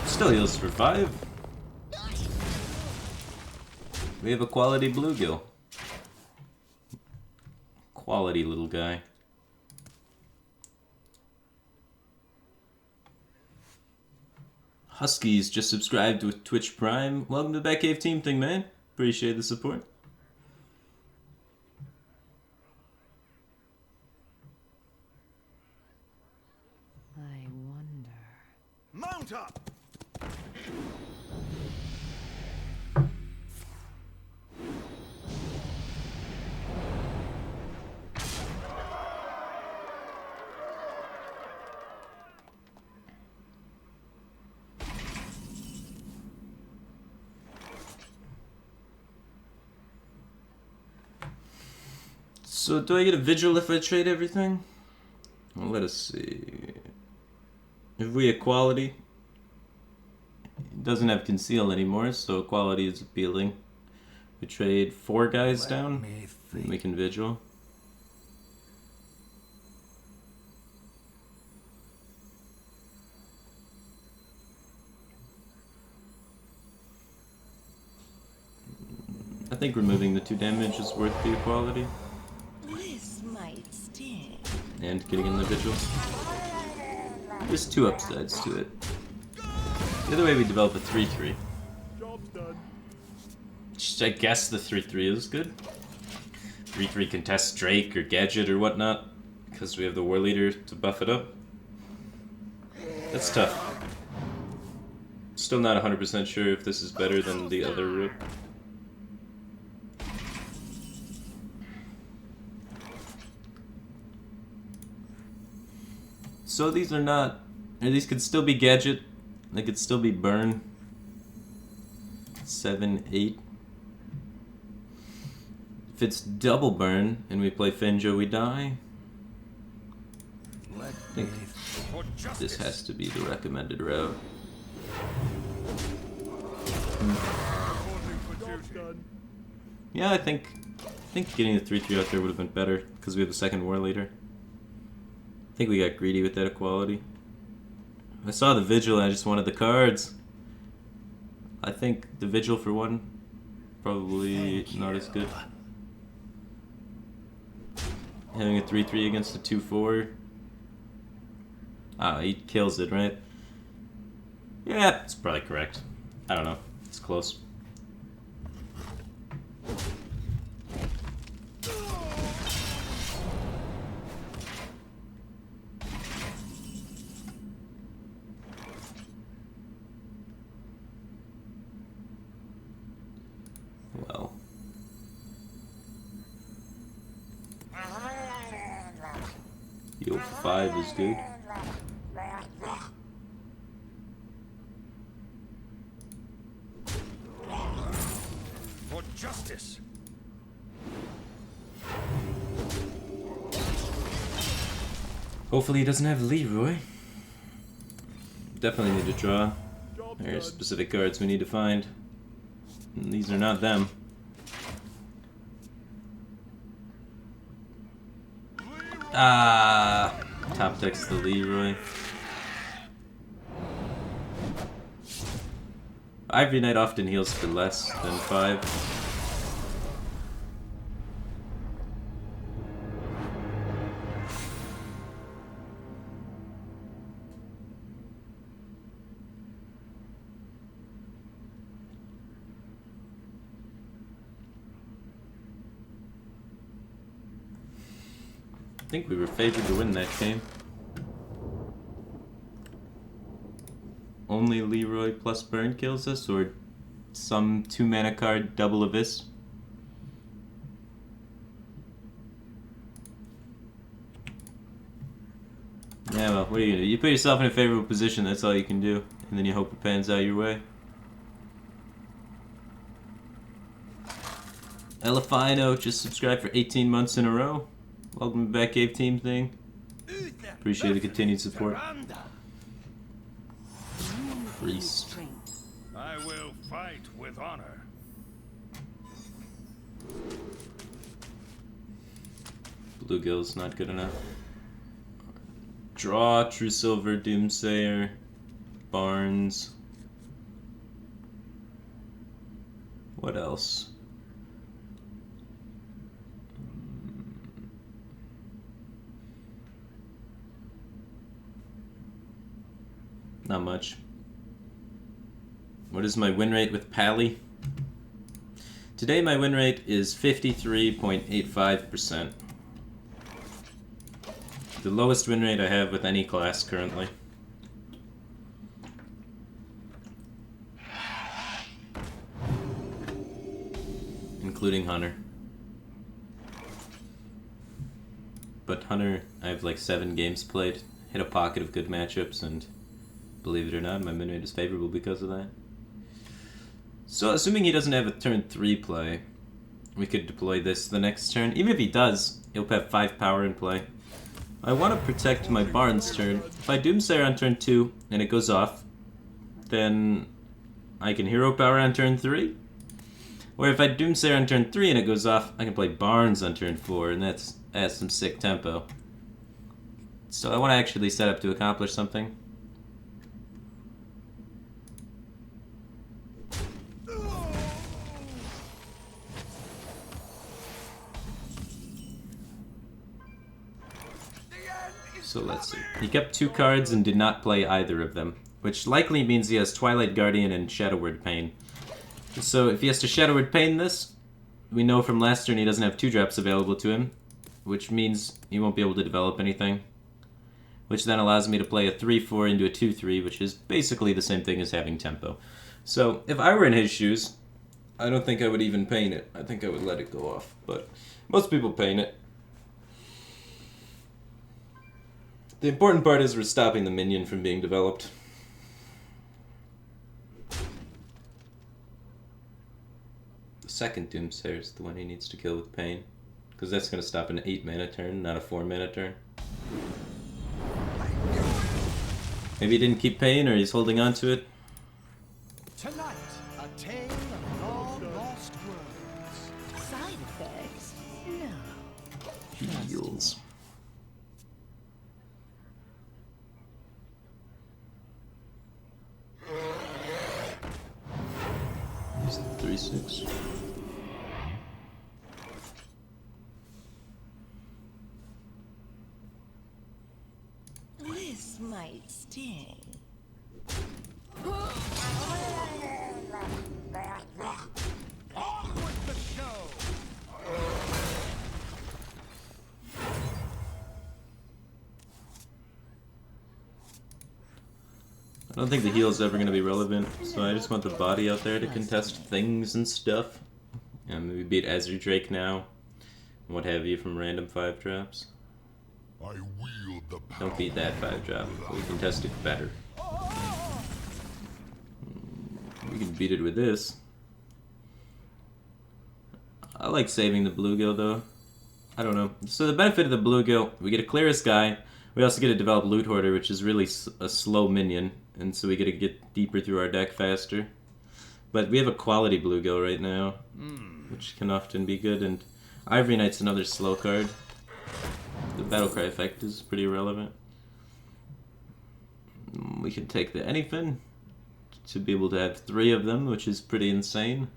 Still heals for 5. We have a quality bluegill. Quality little guy. Huskies just subscribed with Twitch Prime. Welcome to the Batcave team thing, man. Appreciate the support. I wonder. Mount up! So do I get a vigil if I trade everything? Well, let us see. If we equality, it doesn't have conceal anymore, so equality is appealing. We trade 4 guys down, and we can vigil. I think removing the 2 damage is worth the equality. This might sting. And getting in the vigil. There's 2 upsides to it. The other way we develop a 3-3. Job's done. I guess the 3-3 is good. 3-3 contests Drake or Gadget or whatnot, because we have the War Leader to buff it up. That's tough. Still not 100% sure if this is better than the other route. So these are not, or these could still be Gadget, they could still be Burn. 7, 8. If it's double Burn and we play Finjo, we die. I think this has to be the recommended route. Yeah, I think getting the 3-3 out there would have been better because we have the second War Leader. I think we got greedy with that equality. I saw the Vigil and I just wanted the cards. I think the Vigil for 1, probably not as good. Having a 3-3 against a 2-4. Ah, he kills it, right? Yeah, that's probably correct. I don't know. It's close. Well. Yo, 5 is good. For justice. Hopefully he doesn't have Leroy. Definitely need to draw. There are specific cards we need to find. And these are not them. Ah, top deck's the Leroy. Ivory Knight often heals for less than 5. I think we were favored to win that game. Only Leroy plus Burn kills us, or some 2-mana card double Abyss? Yeah, well, what are you gonna do? You put yourself in a favorable position, that's all you can do. And then you hope it pans out your way. Elefino just subscribed for 18 months in a row. Welcome to Batcave team thing. Appreciate the continued support. Priest. I will fight with honor. Bluegill's not good enough. Draw, True Silver, Doomsayer, Barnes. What else? Not much. What is my win rate with Pally? Today my win rate is 53.85%. The lowest win rate I have with any class currently. Including Hunter. But Hunter, I have like 7 games played, hit a pocket of good matchups, and believe it or not, my win rate is favorable because of that. So assuming he doesn't have a turn 3 play, we could deploy this the next turn. Even if he does, he'll have 5 power in play. I want to protect my Barnes turn. If I Doomsayer on turn 2 and it goes off, then I can Hero Power on turn 3. Or if I Doomsayer on turn 3 and it goes off, I can play Barnes on turn 4, and that's some sick tempo. So I want to actually set up to accomplish something. So let's see. He kept 2 cards and did not play either of them, which likely means he has Twilight Guardian and Shadowward Pain. So if he has to Shadowward Pain this, we know from last turn he doesn't have 2-drops available to him, which means he won't be able to develop anything. Which then allows me to play a 3-4 into a 2-3, which is basically the same thing as having tempo. So if I were in his shoes, I don't think I would even pain it. I think I would let it go off, but most people pain it. The important part is we're stopping the minion from being developed. The second Doomsayer is the one he needs to kill with Pain, because that's going to stop an 8-mana turn, not a 4-mana turn. Maybe he didn't keep Pain, or he's holding on to it. Tonight, a tale of long-lost worlds. Side effects? No. Heals. Use the 3/6. This might sting. On with the show! I don't think the heal is ever going to be relevant, so I just want the body out there to contest things and stuff. And we beat Azure Drake now, and what have you from random 5-drops. I wield the power. Don't beat that 5-drop, we can test it better. We can beat it with this. I like saving the bluegill though. I don't know. So the benefit of the bluegill, we get a clearest guy. We also get to develop Loot Hoarder, which is really a slow minion, and so we get to get deeper through our deck faster. But we have a quality bluegill right now, which can often be good, and Ivory Knight's another slow card. The Battlecry effect is pretty irrelevant. We can take the Anyfin to be able to have 3 of them, which is pretty insane.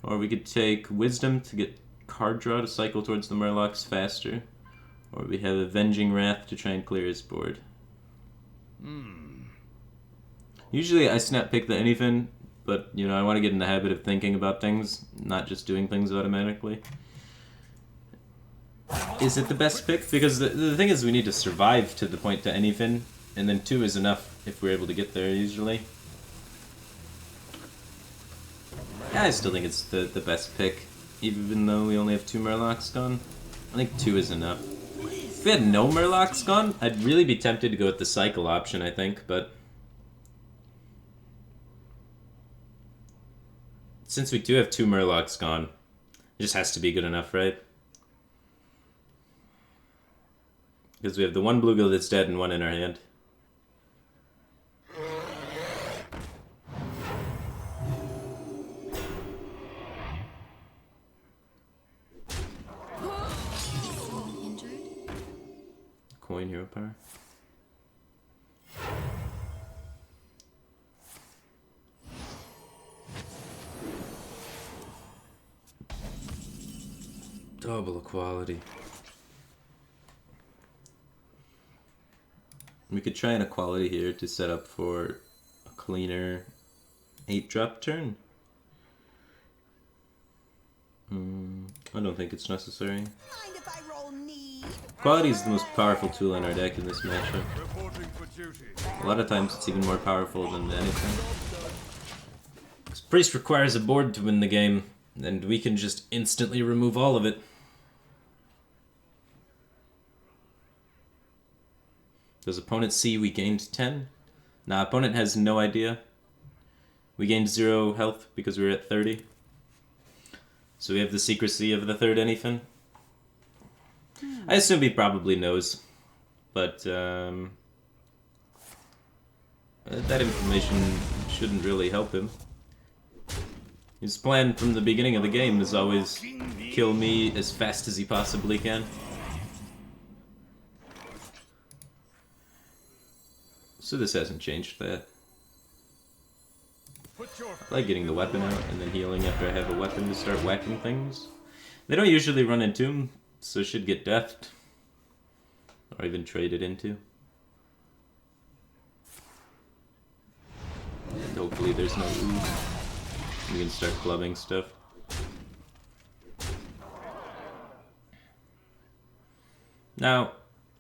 Or we could take Wisdom to get card draw to cycle towards the Murlocs faster. Or we have Avenging Wrath to try and clear his board. Usually I snap pick the Anyfin, but you know, I want to get in the habit of thinking about things, not just doing things automatically. Is it the best pick? Because the thing is we need to survive to the point to Anyfin, and then 2 is enough if we're able to get there usually. Yeah, I still think it's the best pick, even though we only have 2 Murlocs gone. I think 2 is enough. If we had no Murlocs gone, I'd really be tempted to go with the cycle option, I think, but since we do have 2 Murlocs gone, it just has to be good enough, right? Because we have the one bluegill that's dead and 1 in our hand. coin hero power. Double equality. We could try an equality here to set up for a cleaner 8-drop turn. I don't think it's necessary. Mind if I roll need? Equality is the most powerful tool in our deck in this matchup. Reporting for duty. A lot of times it's even more powerful than anything. Because Priest requires a board to win the game, and we can just instantly remove all of it. Does opponent see we gained 10? Nah, opponent has no idea. We gained 0 health because we were at 30. So we have the secrecy of the third anything. I assume he probably knows, but that information shouldn't really help him. His plan from the beginning of the game is always kill me as fast as he possibly can. So this hasn't changed that. I like getting the weapon out and then healing after I have a weapon to start whacking things. They don't usually run into him, so should get deathed. Or even traded into. And hopefully there's no ooze. We can start clubbing stuff. Now,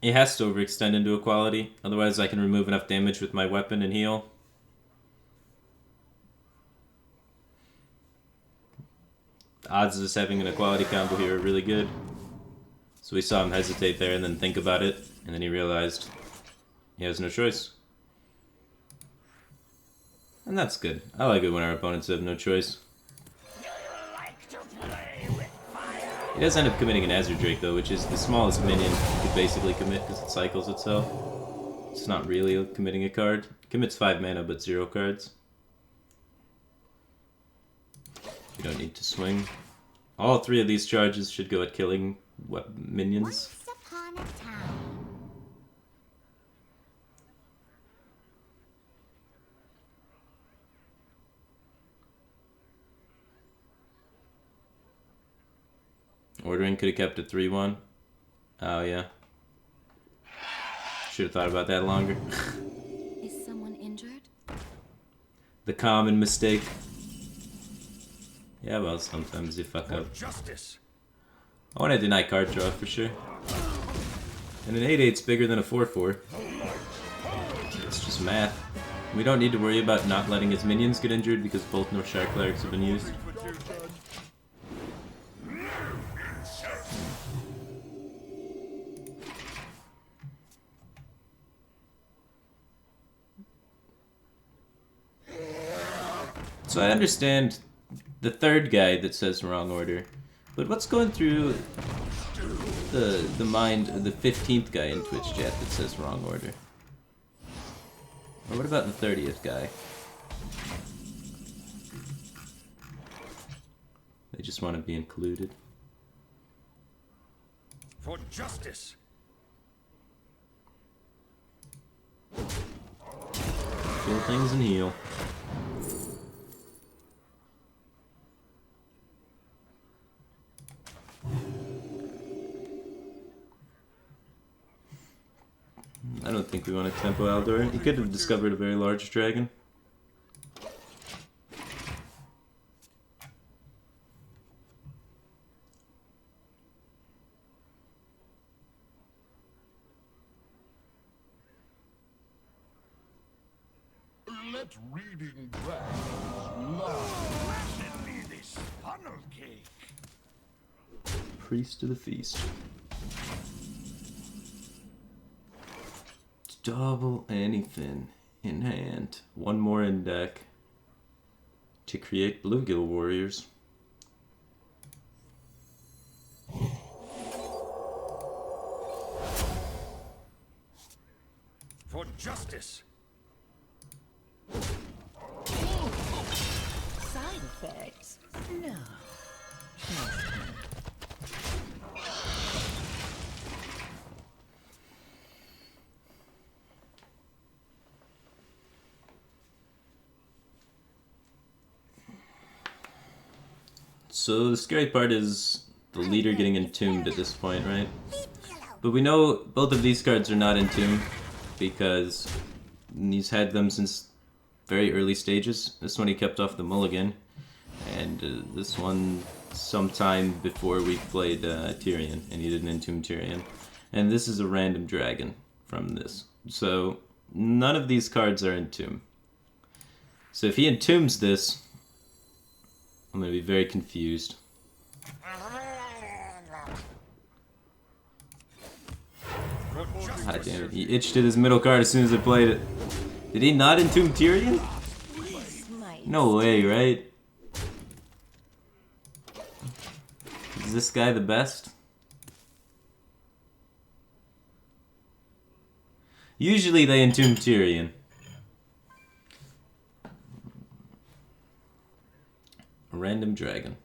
he has to overextend into equality, otherwise I can remove enough damage with my weapon and heal. The odds of us having an equality combo here are really good. So we saw him hesitate there and then think about it, and then he realized he has no choice. And that's good. I like it when our opponents have no choice. He does end up committing an Azure Drake though, which is the smallest minion he could basically commit because it cycles itself. It's not really committing a card. It commits 5 mana but 0 cards. You don't need to swing. All 3 of these charges should go at killing minions. Once upon a time. Ordering could have kept it 3-1. Oh yeah. Should have thought about that longer. Is someone injured? The common mistake. Yeah, well, sometimes you fuck up. Justice. I want to deny card draw for sure. And an 8-8's bigger than a 4-4. It's just math. We don't need to worry about not letting his minions get injured because both no Shark Clerics have been used. So I understand the third guy that says wrong order, but what's going through the mind of the 15th guy in Twitch chat that says wrong order? Or what about the 30th guy? They just want to be included. For justice. Kill things and heal. I don't think we want to tempo Aldor. He could have discovered a very large dragon. Let reading dragons love. Send me this funnel cake. Priest of the feast. Double anything in hand. One more in deck to create Bluegill warriors. For justice. Side effects? No. Trust me. So the scary part is the leader getting entombed at this point, right? But we know both of these cards are not entombed because he's had them since very early stages. This one he kept off the mulligan, and this one sometime before we played Tyrion, and he didn't entomb Tyrion. And this is a random dragon from this. So none of these cards are entombed. So if he entombs this, I'm going to be very confused. God damn it, he itched at his middle card as soon as I played it. Did he not entomb Tyrion? No way, right? Is this guy the best? Usually they entomb Tyrion. A random dragon.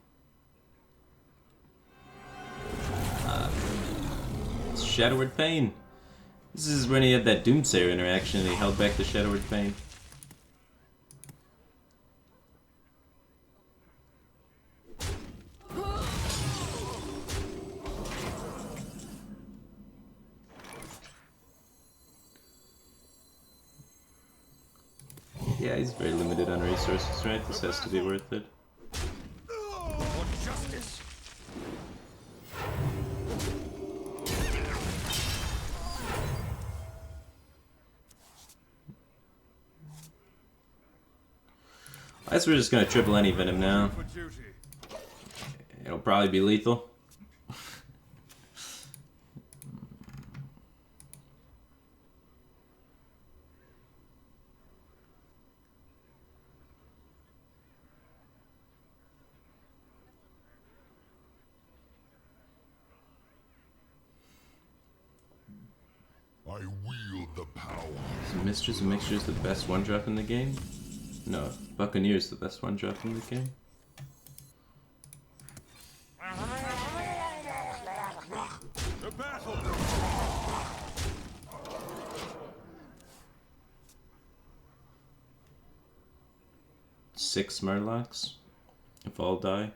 Shadowward Pain. This is when he had that Doomsayer interaction and he held back the Shadowward Pain. Yeah, he's very limited on resources, right? This has to be worth it. For justice. I guess we're just gonna triple any Venom now. For duty. It'll probably be lethal. I wield the power. So Mistress of Mixture is the best one drop in the game? No, Buccaneer is the best one drop in the game. The battle. 6 Murlocs, if all die.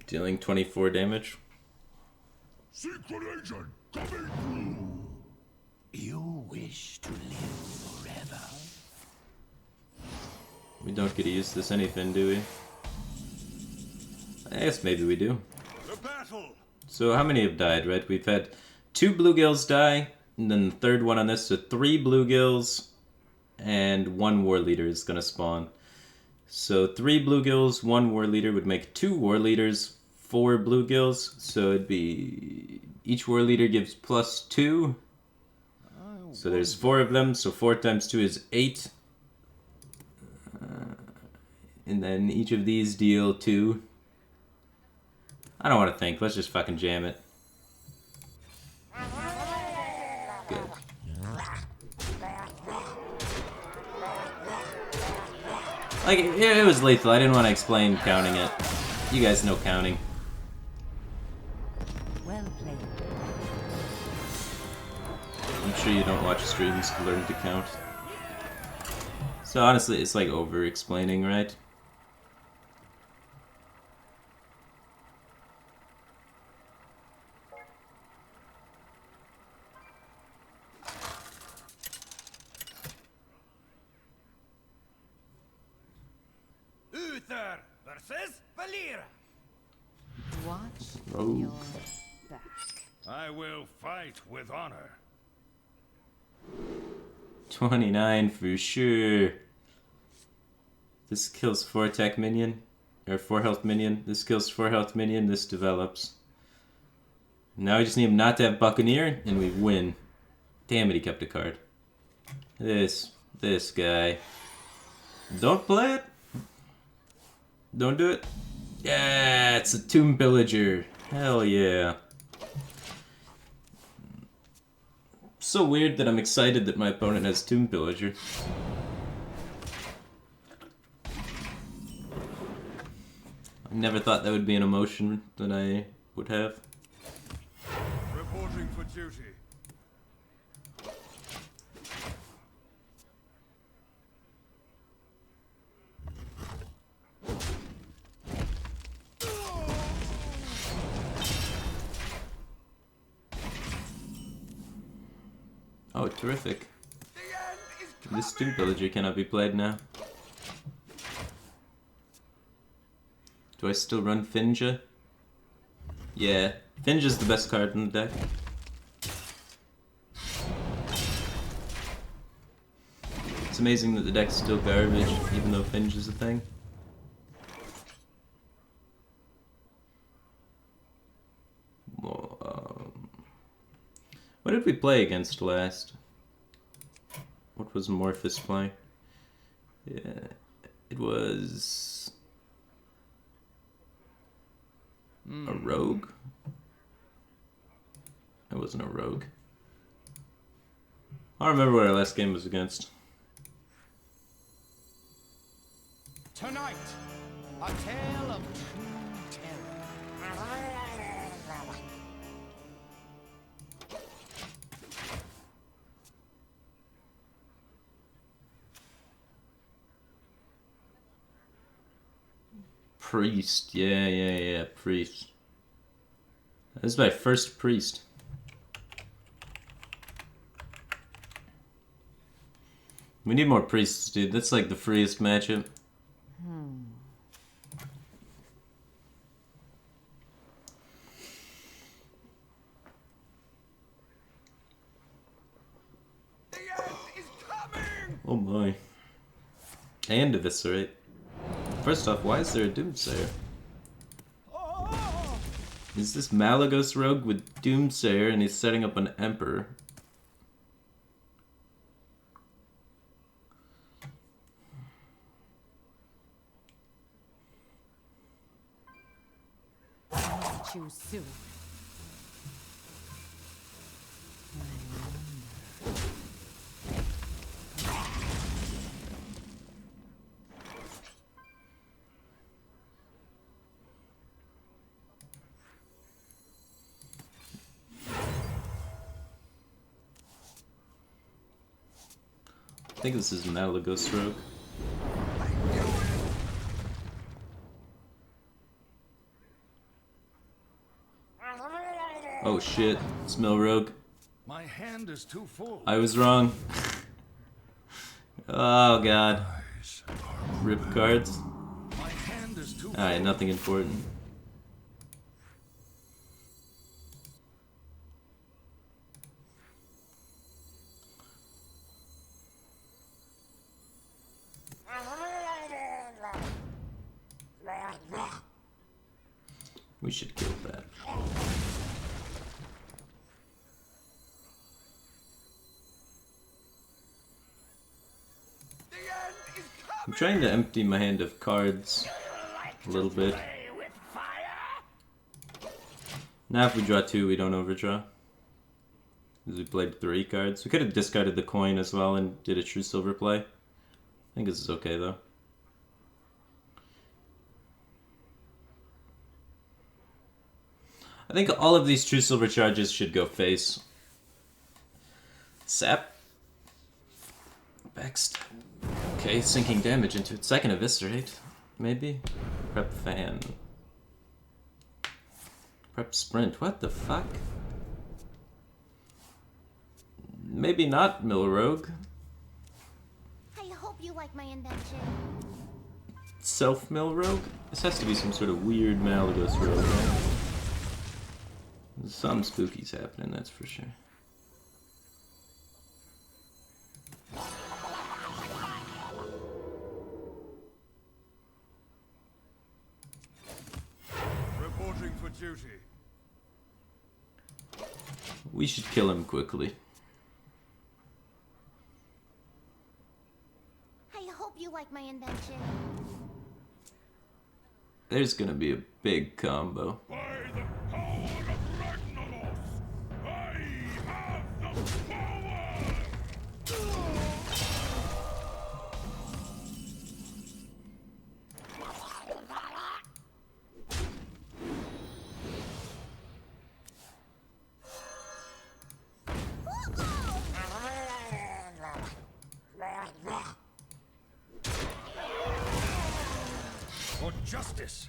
Dealing 24 damage. Secret agent coming through. You wish to live forever. We don't get to use this anything, do we? I guess maybe we do. The battle. So how many have died, right? We've had 2 bluegills die, and then the third one on this, so 3 bluegills, and 1 war leader is gonna spawn. So 3 bluegills, 1 war leader would make 2 war leaders, 4 bluegills, so it'd be... each war leader gives +2. So there's 4 of them, so 4 times 2 is 8. And then each of these deal 2. I don't want to think, let's just fucking jam it. Good. Like, it was lethal, I didn't want to explain counting it. You guys know counting. Well played. I'm sure you don't watch streams to learn to count. So honestly, it's like over-explaining, right? Uther versus Valera. Watch Oh. your back. I will fight with honor. 29 for sure. This kills 4 attack minion. Or 4 health minion. This kills 4 health minion. This develops. Now we just need him not to have Buccaneer, and we win. Damn it, he kept a card. This guy. Don't play it. Don't do it. Yeah, it's a Tomb Pillager. Hell yeah. So weird that I'm excited that my opponent has Tomb Pillager. I never thought that would be an emotion that I would have. Reporting Reporting for duty. Oh, terrific. The end is This Doom Villager cannot be played now. Do I still run Finja? Yeah, Finja's the best card in the deck. It's amazing that the deck's still garbage, even though Finja's a thing. Well, what did we play against last? What was Morphus playing? Yeah, it was a rogue. It wasn't a rogue. I don't remember what our last game was against. tonight. A tale of true terror. Priest, yeah, priest. This is my first priest. We need more priests, dude. That's like the freest matchup. The end is coming! Oh my. And Eviscerate. First off, why is there a Doomsayer? Oh! Is this Malagos rogue with Doomsayer and he's setting up an Emperor? Choose soon. I think this is Malagos rogue. Oh shit, smell rogue. My hand is too full. I was wrong. Oh god. Eyes Rip cards. My hand is too Alright, nothing important. We should kill that. The end is coming! I'm trying to empty my hand of cards a little bit. Play with fire! Now if we draw 2, we don't overdraw. Because we played 3 cards. We could have discarded the coin as well and did a true silver play. I think this is okay though. I think all of these true silver charges should go face. Sap. Backstab. Okay, sinking damage into it. Second Eviscerate. Maybe? Prep Fan. Prep Sprint. What the fuck? Maybe not Mill Rogue. I hope you like my invention. Self Mill Rogue? This has to be some sort of weird Malagos rogue, right? There's some spookies happening, that's for sure. Reporting for duty. We should kill him quickly. I hope you like my invention. There's gonna be a big combo. By the power of Ragnaros, I have the power! justice.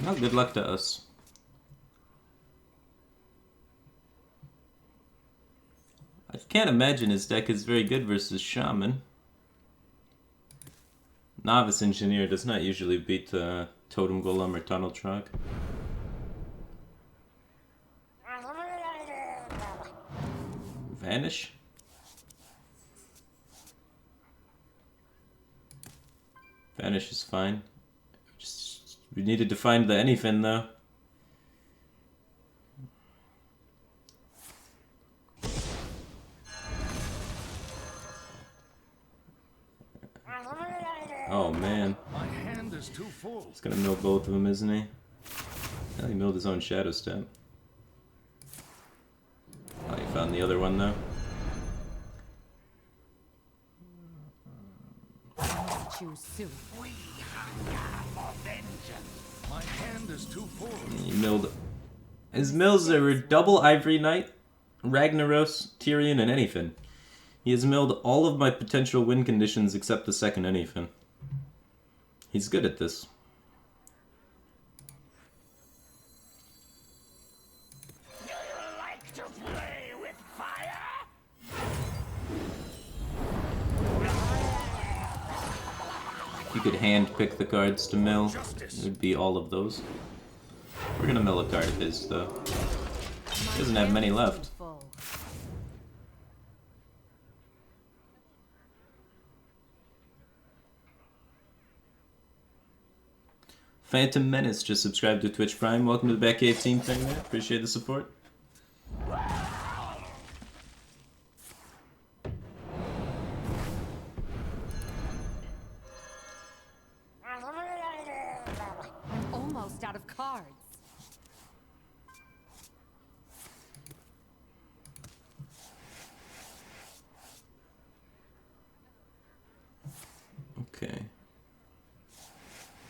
Well, good luck to us. I can't imagine his deck is very good versus Shaman. Novice Engineer does not usually beat Totem Golem or Tunnel Truck. Vanish? Vanish is fine. We needed to find the anything though. Oh man. My hand is too full. He's gonna mill both of them, isn't he? Yeah, he milled his own Shadow Step. Oh, he found the other one though. Choose soon. My hand is too full. He milled. His mills are double Ivory Knight, Ragnaros, Tyrion, and anything. He has milled all of my potential win conditions except the second anything. He's good at this. Do you like to play with fire? You could hand pick the cards to mill. It would be all of those. We're gonna mill a card of his though. He doesn't have many left. Full. Phantom Menace just subscribed to Twitch Prime. Welcome to the Batcave team thing there. Appreciate the support. I'm almost out of cards. Okay.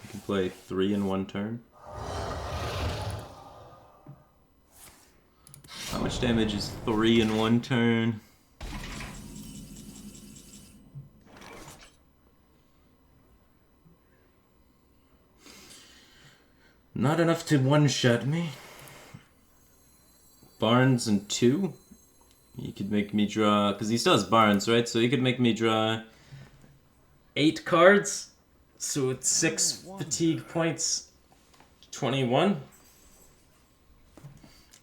You can play 3 in 1 turn. How much damage is 3 in 1 turn? Not enough to one-shot me. Barnes and 2? He could make me draw... Because he still has Barnes, right? So he could make me draw 8 cards. So it's 6 fatigue points. 21.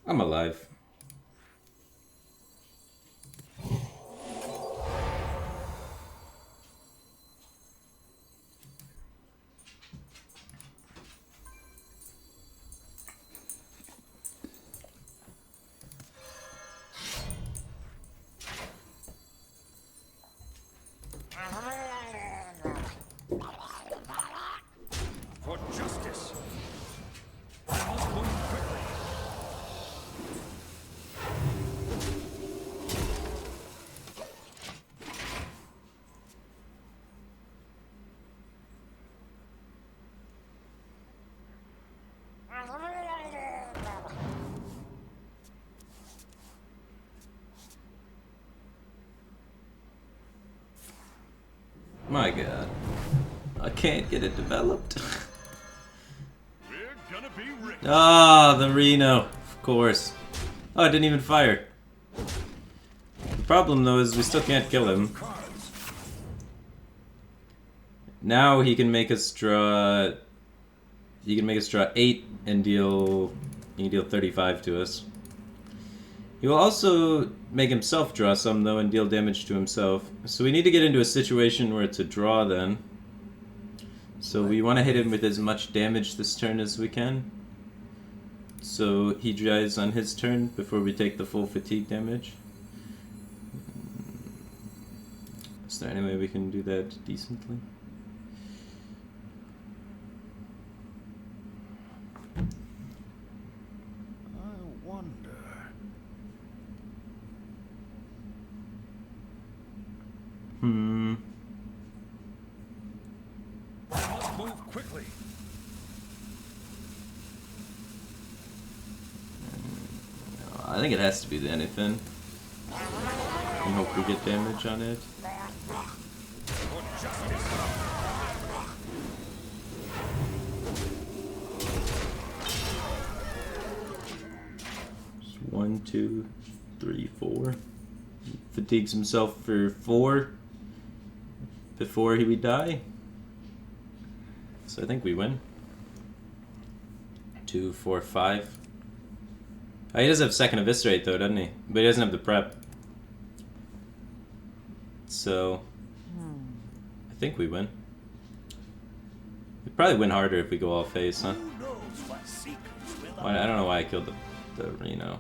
I'm alive. For justice. I must move quickly. My god. I can't get it developed. We're gonna be rich. Ah, the Reno. Of course. Oh, it didn't even fire. The problem though is we still can't kill him. Cards. Now he can make us draw... He can make us draw 8 and deal... He can deal 35 to us. He will also make himself draw some though and deal damage to himself. So we need to get into a situation where it's a draw then. So we want to hit him with as much damage this turn as we can. So he draws on his turn before we take the full fatigue damage. Is there any way we can do that decently? I wonder. I must move quickly. I think it has to be the anything. And hope we get damage on it. 1, 2, 3, 4. Fatigues himself for 4 before he would die. So I think we win. 2, 4, 5. Oh, he does have second eviscerate though, doesn't he? But he doesn't have the prep. So I think we win. We'd probably win harder if we go all face, huh? Who knows what secrets will I don't know why I killed the Reno.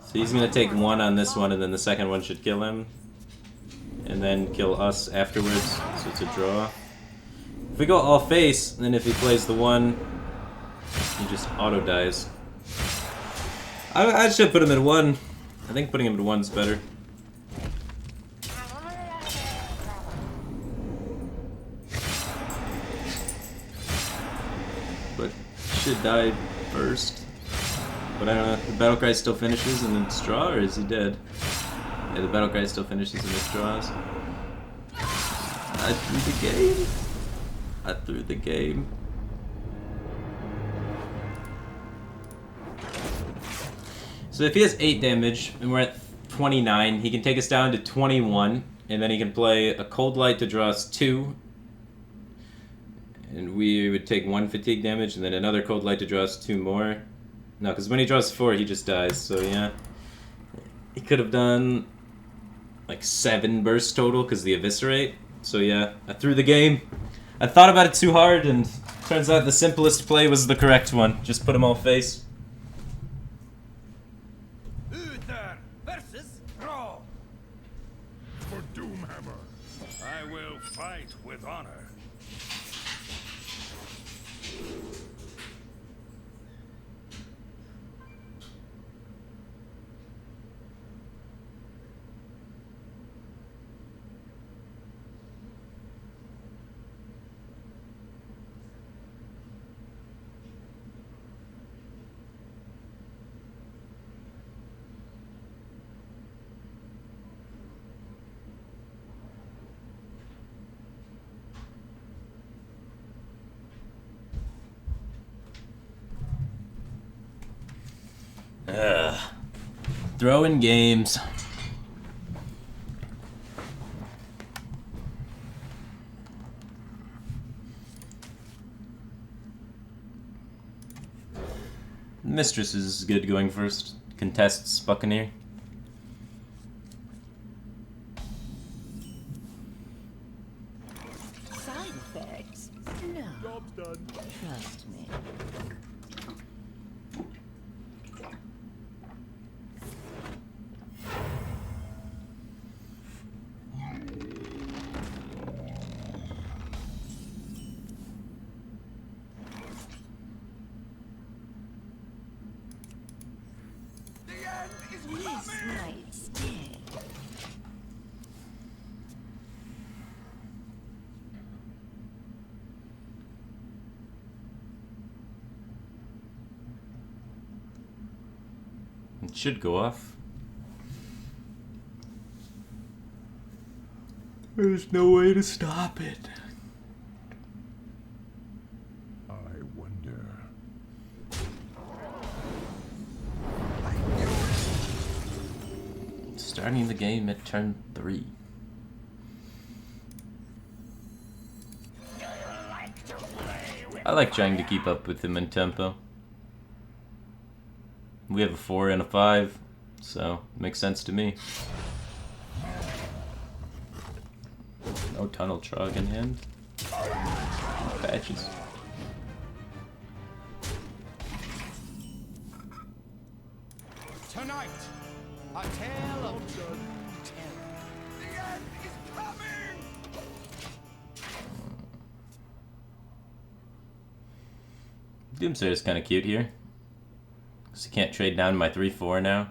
So he's gonna take 1 on this one, and then the second one should kill him. And then kill us afterwards, so it's a draw. If we go all face, then if he plays the 1, he just auto dies. I should put him at 1. I think putting him at 1's better. But should die first. But I don't know. The battle cry still finishes and then it's draw, or is he dead? Yeah, the battle cry still finishes and it's draws. I threw the game. I threw the game. So if he has 8 damage and we're at 29, he can take us down to 21, and then he can play a Cold Light to draw us 2. And we would take 1 fatigue damage, and then another Cold Light to draw us 2 more. No, because when he draws 4, he just dies, so yeah. He could have done like 7 bursts total because the Eviscerate. So yeah, I threw the game. I thought about it too hard, and turns out the simplest play was the correct one. Just put him all face. Uther versus Raw. For Doomhammer. I will fight with honor. Throwing games. Mistress is good going first. Contests Buccaneer. Side effects? No. Job's done. Trust me. The end is This coming! might sting. It should go off. There's no way to stop it. I wonder. Starting the game at turn 3. I like trying to keep up with him in tempo. We have a 4 and a 5, so it makes sense to me. No Tunnel Trog in hand. Patches. Tonight, a tale of terror. The end is coming! Doomsayer is kind of cute here. Because he can't trade down my 3-4 now.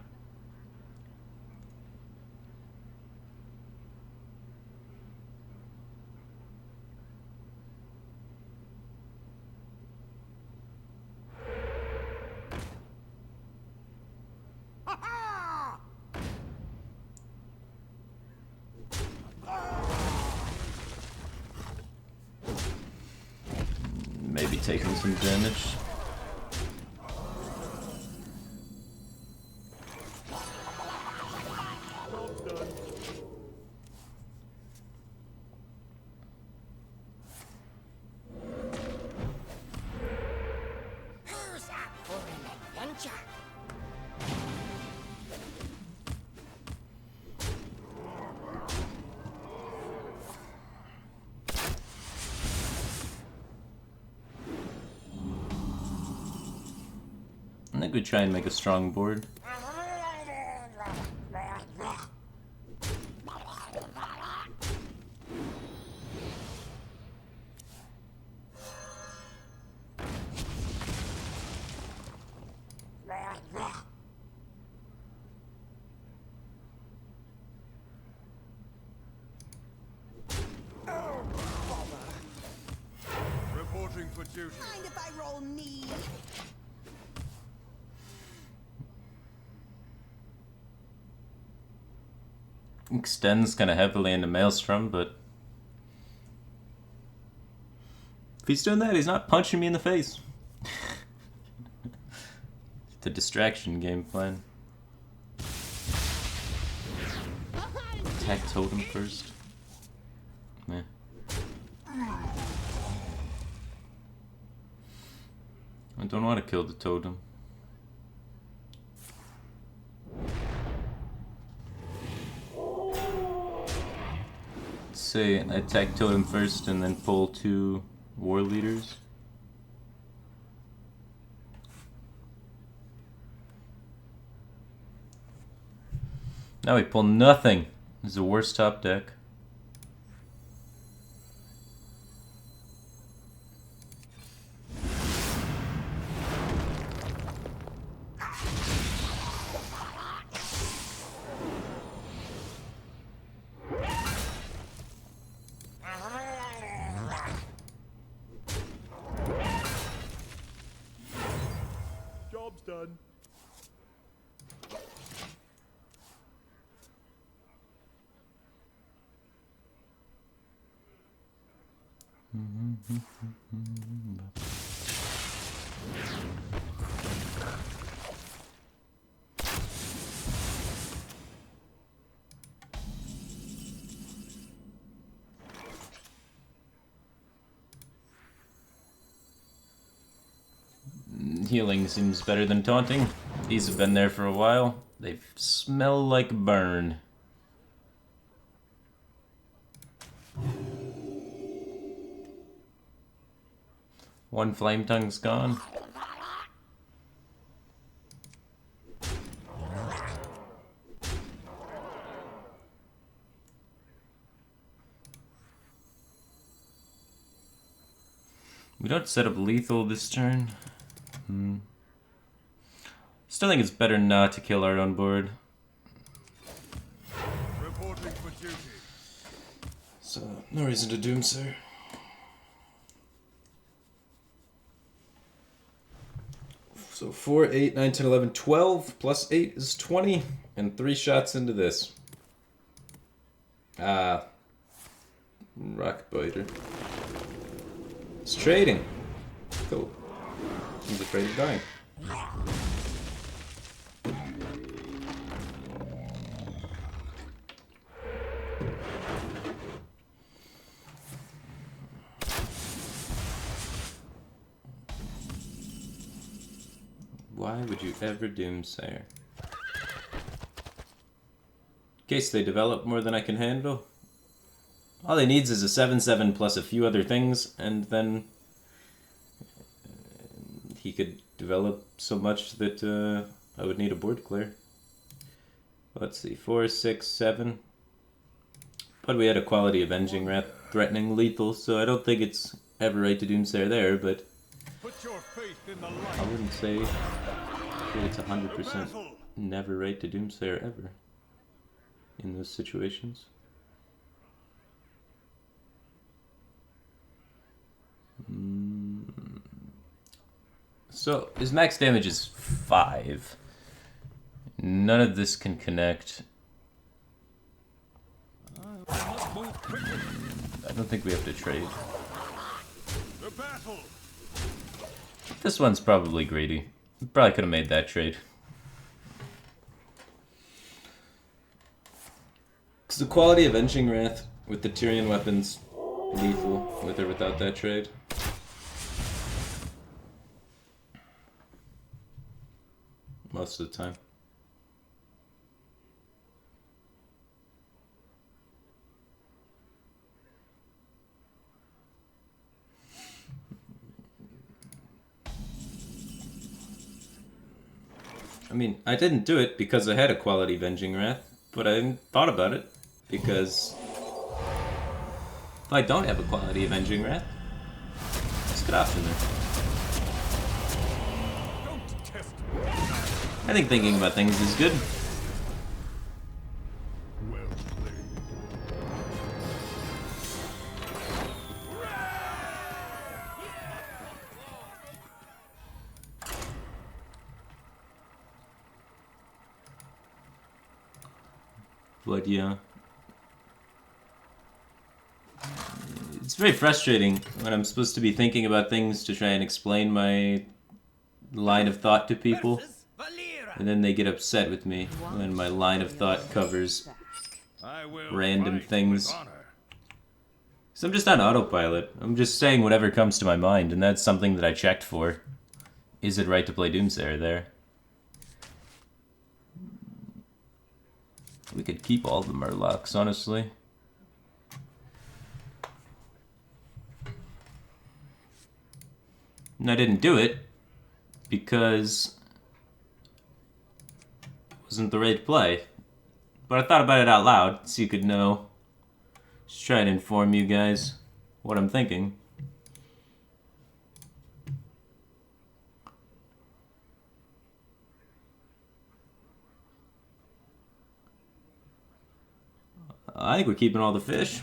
Maybe taking some damage. I think we try and make a strong board. Reporting for duty. Mind if I roll me? Extends kind of heavily into Maelstrom, but if he's doing that, he's not punching me in the face. The distraction game plan. Attack totem first. Meh. I don't want to kill the totem. Let's say I attack totem first and then pull 2 war leaders. Now we pull nothing. This is the worst top deck. Job's done. Healing seems better than taunting. These have been there for a while. They smell like burn. One flame tongue's gone. We don't set up lethal this turn. Still think it's better not to kill our own board. Reporting for duty. So, no reason to Doomsayer. So 4, 8, 9, 10, 11, 12 plus 8 is 20. And 3 shots into this. Ah. Rockbiter. It's trading. Cool. He's afraid of dying. Why would you ever Doomsayer? In case they develop more than I can handle. All he needs is a 7/7 plus a few other things, and then he could develop so much that I would need a board clear. Let's see, 4, 6, 7. But we had a quality avenging rat threatening lethal, so I don't think it's ever right to Doomsayer there, but Put your faith in the I light. wouldn't say that it's 100% never right to Doomsayer ever in those situations. So, his max damage is 5. None of this can connect. I don't think we have to trade. The battle. This one's probably greedy. Probably could have made that trade. Because the quality of Avenging Wrath with the Tyrion weapons, lethal with or without that trade. Most of the time. I mean, I didn't do it because I had a quality Venging Wrath, but I thought about it because if I don't have a quality Avenging Wrath, it's a good option there. Don't test I think thinking about things is good. well played. But yeah. It's very frustrating when I'm supposed to be thinking about things to try and explain my line of thought to people, Versus Valera. and then they get upset with me when my line of thought covers I will random fight things. with honor. So I'm just on autopilot. I'm just saying whatever comes to my mind, and that's something that I checked for. Is it right to play Doomsayer there? We could keep all the Murlocs, honestly. And I didn't do it because it wasn't the right play. But I thought about it out loud so you could know. Just try and inform you guys what I'm thinking. I think we're keeping all the fish.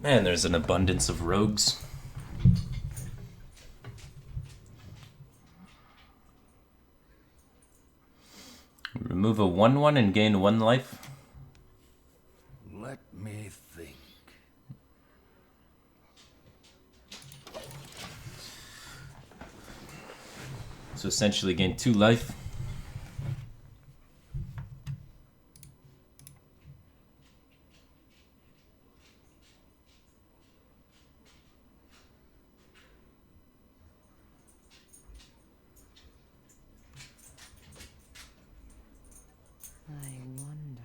Man, there's an abundance of rogues. Remove a 1/1 and gain 1 life. Let me think. So essentially gain 2 life. I wonder.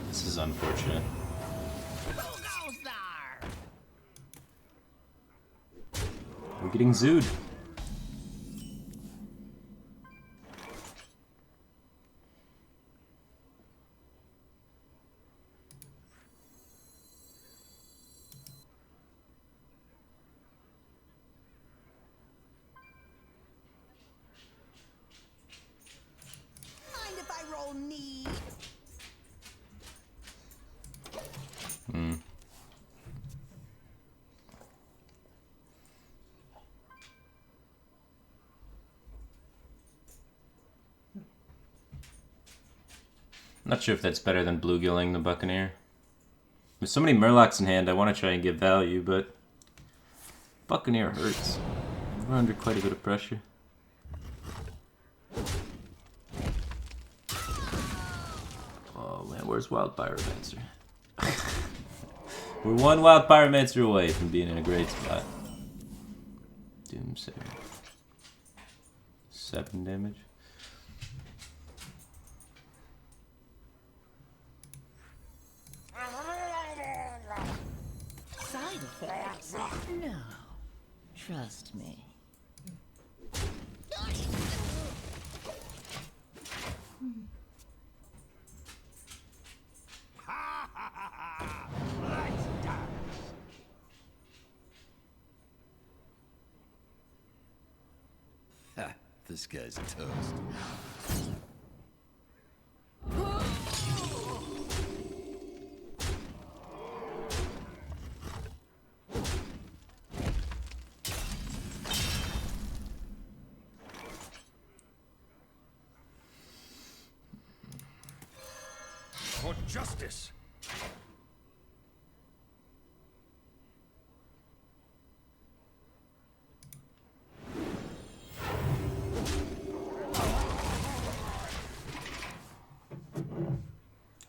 This is unfortunate. We're getting zooed. Mind if I roll knee? Not sure if that's better than bluegilling the Buccaneer. With so many Murlocs in hand, I want to try and give value, but Buccaneer hurts. We're under quite a bit of pressure. Oh man, where's Wild Pyromancer? We're 1 Wild Pyromancer away from being in a great spot. Doomsayer. 7 damage. Side effects? No. Trust me. This guy's toast. For justice.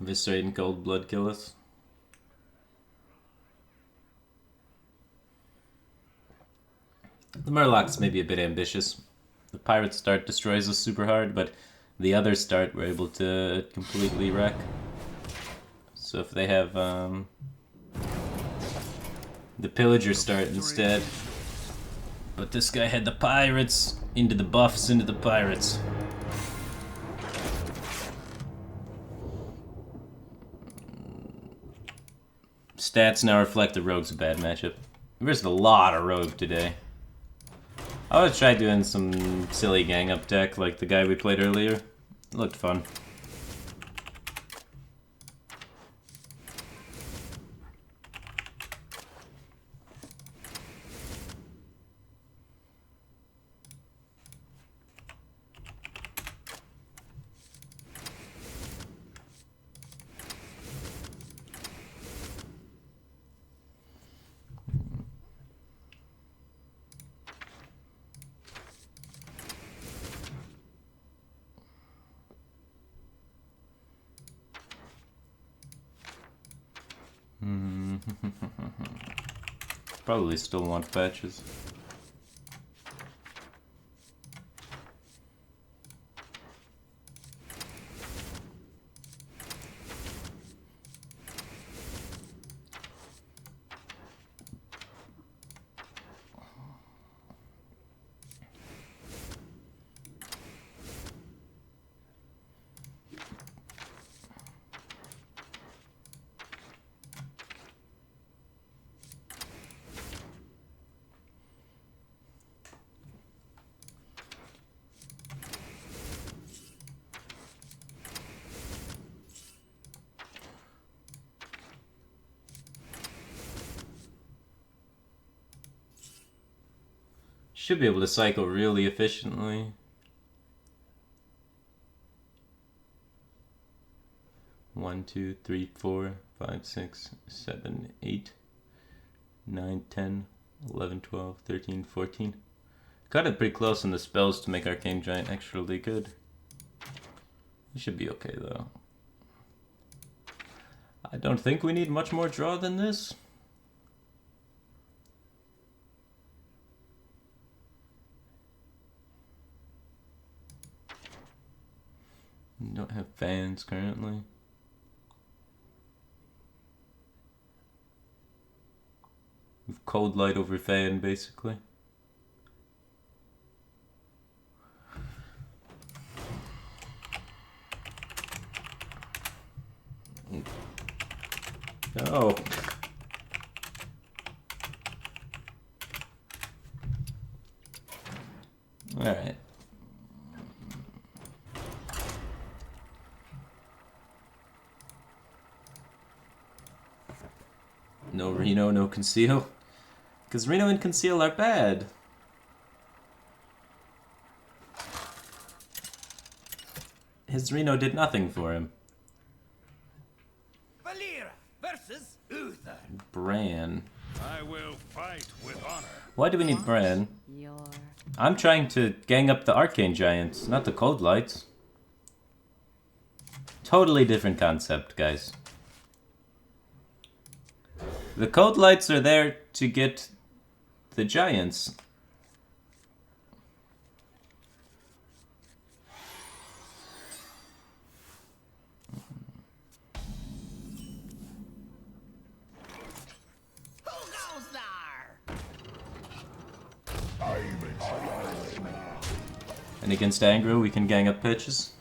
Eviscerate and cold blood kill us. The Murlocs may be a bit ambitious. The pirate start destroys us super hard, but the other start we're able to completely wreck. So if they have the pillager start instead. But this guy had the pirates, into the buffs, into the pirates. Stats now reflect the rogue's a bad matchup. There's a lot of rogue today. I would try doing some silly gang up deck like the guy we played earlier. It looked fun. Probably still want patches. Should be able to cycle really efficiently. One, 2, 3, 4, 5, 6, 7, 8, 9, 10, 11, 12, 13, 14. Got it pretty close in the spells to make Arcane Giant extrally good. We should be okay though. I don't think we need much more draw than this. Don't have fans currently. We've cold light over fan basically. Oh. Alright. No Reno, no Conceal. Because Reno and Conceal are bad. His Reno did nothing for him. Valera versus Uther. Bran. I will fight with honor. Why do we need Bran? Your I'm trying to gang up the Arcane Giants, not the Cold Lights. Totally different concept, guys. The Cold Lights are there to get the Giants. Who goes there? And against Angro, we can gang up pitches.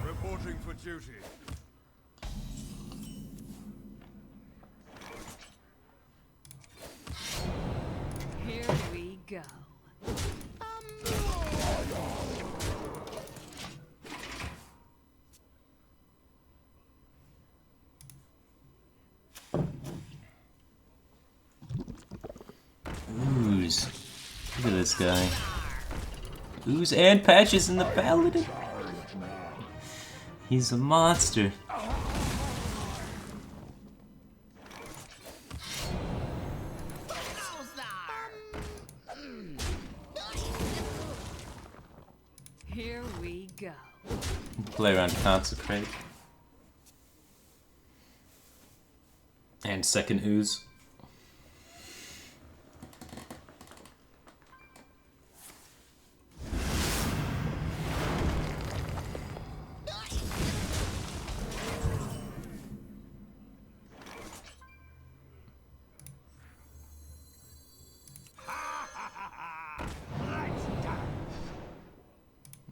Reporting for duty. ooze. Look at this guy. Ooze and patches in the paladin. He's a monster. Here we go. Play around Consecrate. And second ooze.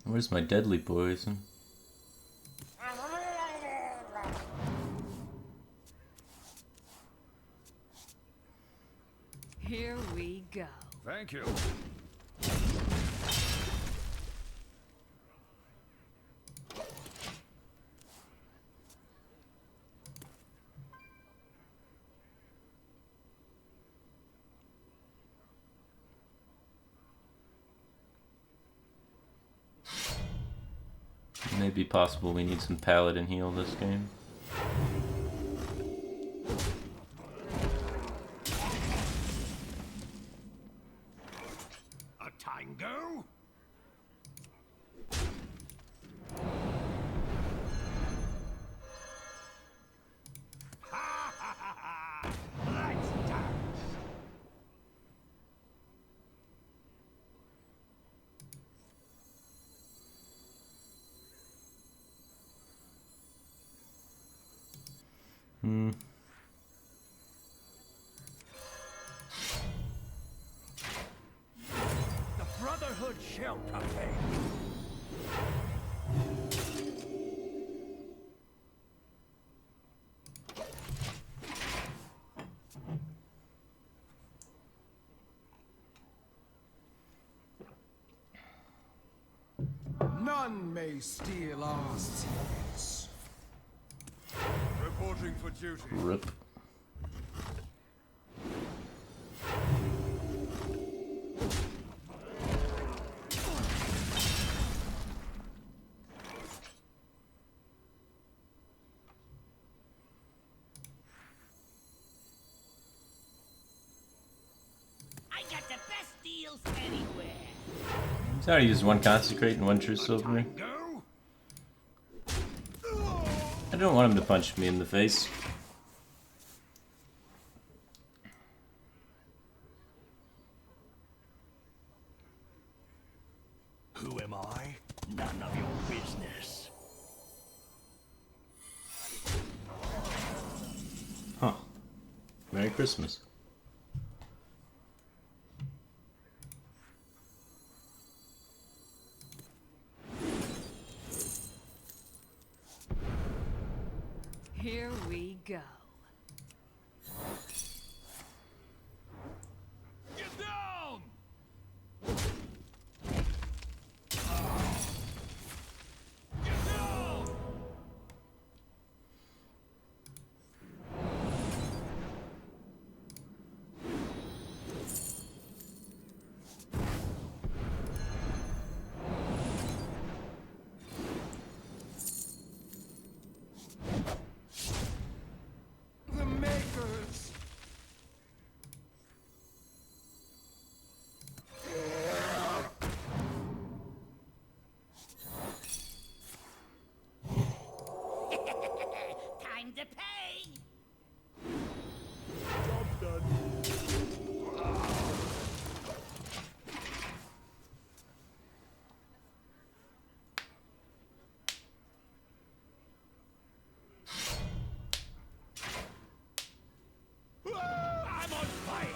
Where's my deadly poison? Here we go. Thank you. It may be possible we need some paladin heal this game. A tango? Let's dance. The Brotherhood shall prevail. None may steal our secrets. Reporting for duty. Rip. I got the best deals anywhere. He's already used one Consecrate and one True Silver. Go. I don't want him to punch me in the face. Who am I? None of your business. Huh. Merry Christmas. Here we go. Get down! Get down! The Makers. Time to pay. I'm on fire!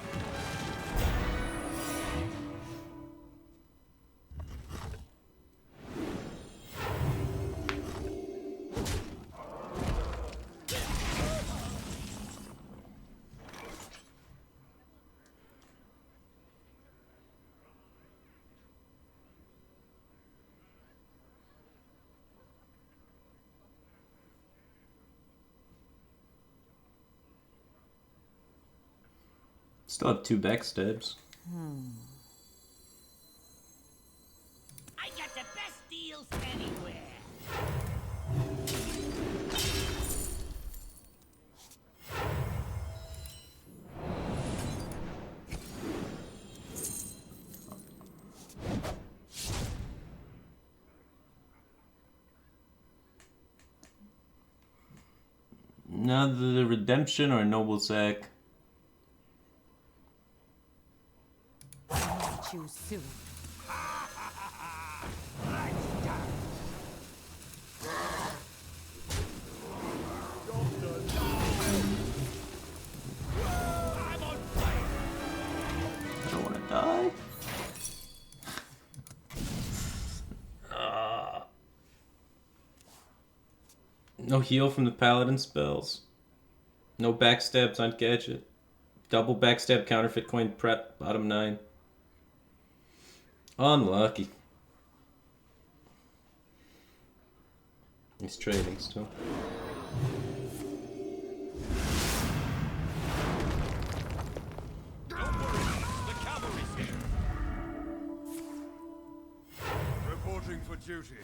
Still have 2 backstabs. I got the best deals anywhere. Another redemption or a noble sack? I'll choose soon. I don't want to die. No heal from the paladin spells. No backstabs on gadget. Double backstab counterfeit coin prep, bottom 9. Unlucky. He's trading still. Don't worry, the cavalry's here. Reporting for duty.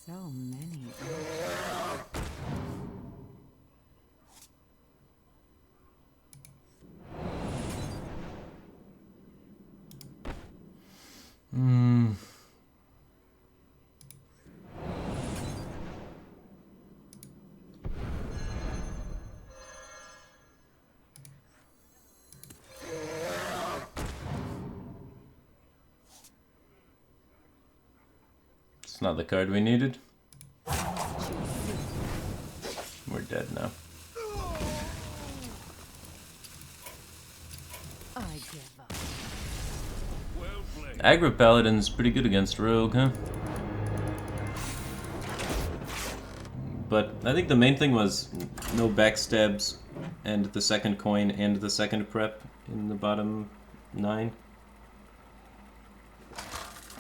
So many. It's not the card we needed. We're dead now. I give up. Well played. Aggro Paladin's pretty good against Rogue, huh? But I think the main thing was no backstabs and the second coin and the second prep in the bottom 9.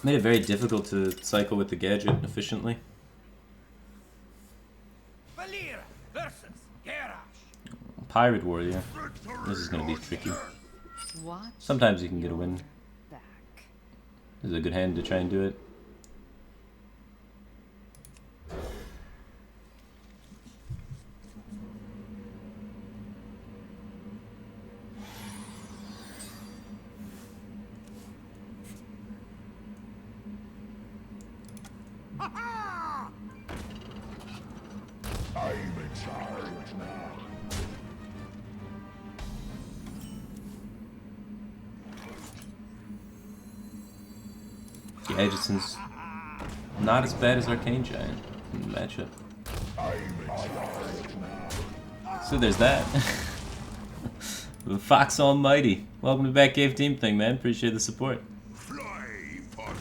Made it very difficult to cycle with the gadget efficiently. Valir versus Garrosh. Pirate Warrior. This is gonna be tricky. Watch Sometimes you can get a win. back. This is a good hand to try and do it. I'm in charge now. Gadgetson's not as bad as Arcane Giant in the matchup. I'm in charge now. So there's that. The Fox Almighty. Welcome to Batcave Team Thing, man. Appreciate the support. Fly, Polly.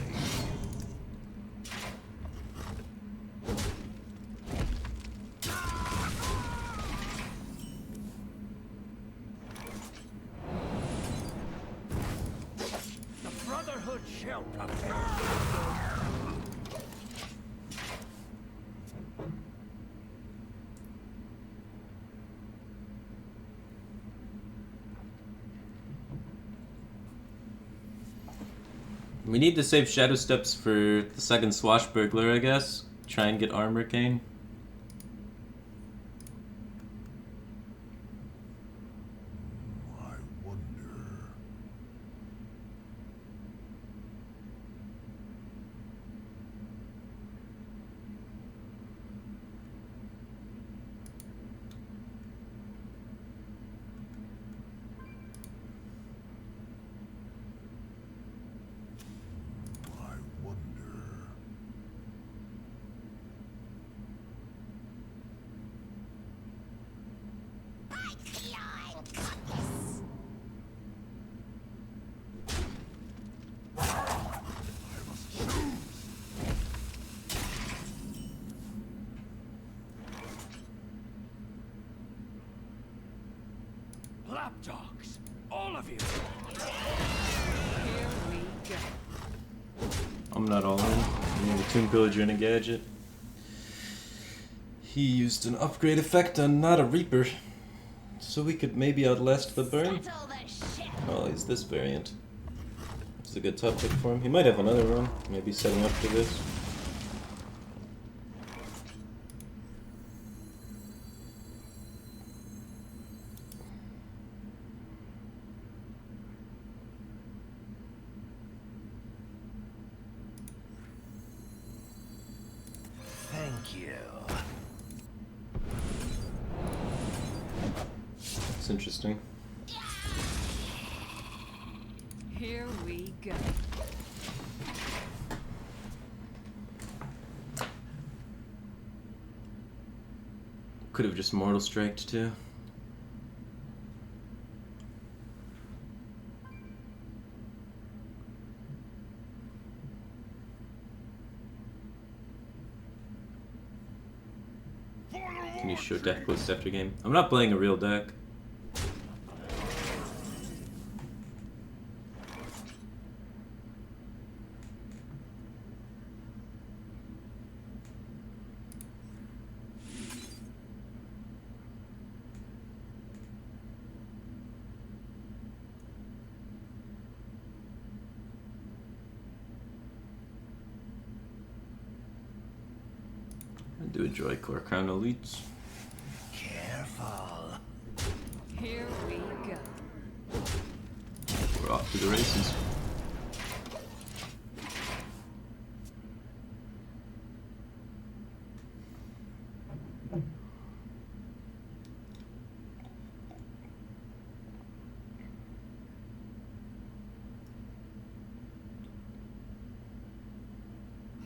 The Brotherhood shall prevail. We need to save Shadow Steps for the second Swashbuckler, I guess. Try and get Armor Cane. I wonder. I wonder. lapdogs! All of you! Here we go. I'm not all in. We have a Tomb Pillager and a Gadget. He used an upgrade effect on not a Reaper, so we could maybe outlast the burn. Oh, he's this variant. It's a good top pick for him. He might have another run, maybe setting up for this. Thank you. It's interesting. Here we go. Could have just Mortal Striked too. Can you show deck lists after game? I'm not playing a real deck. I do enjoy Core Crown Elites. Careful. Here we go. We're off to the races.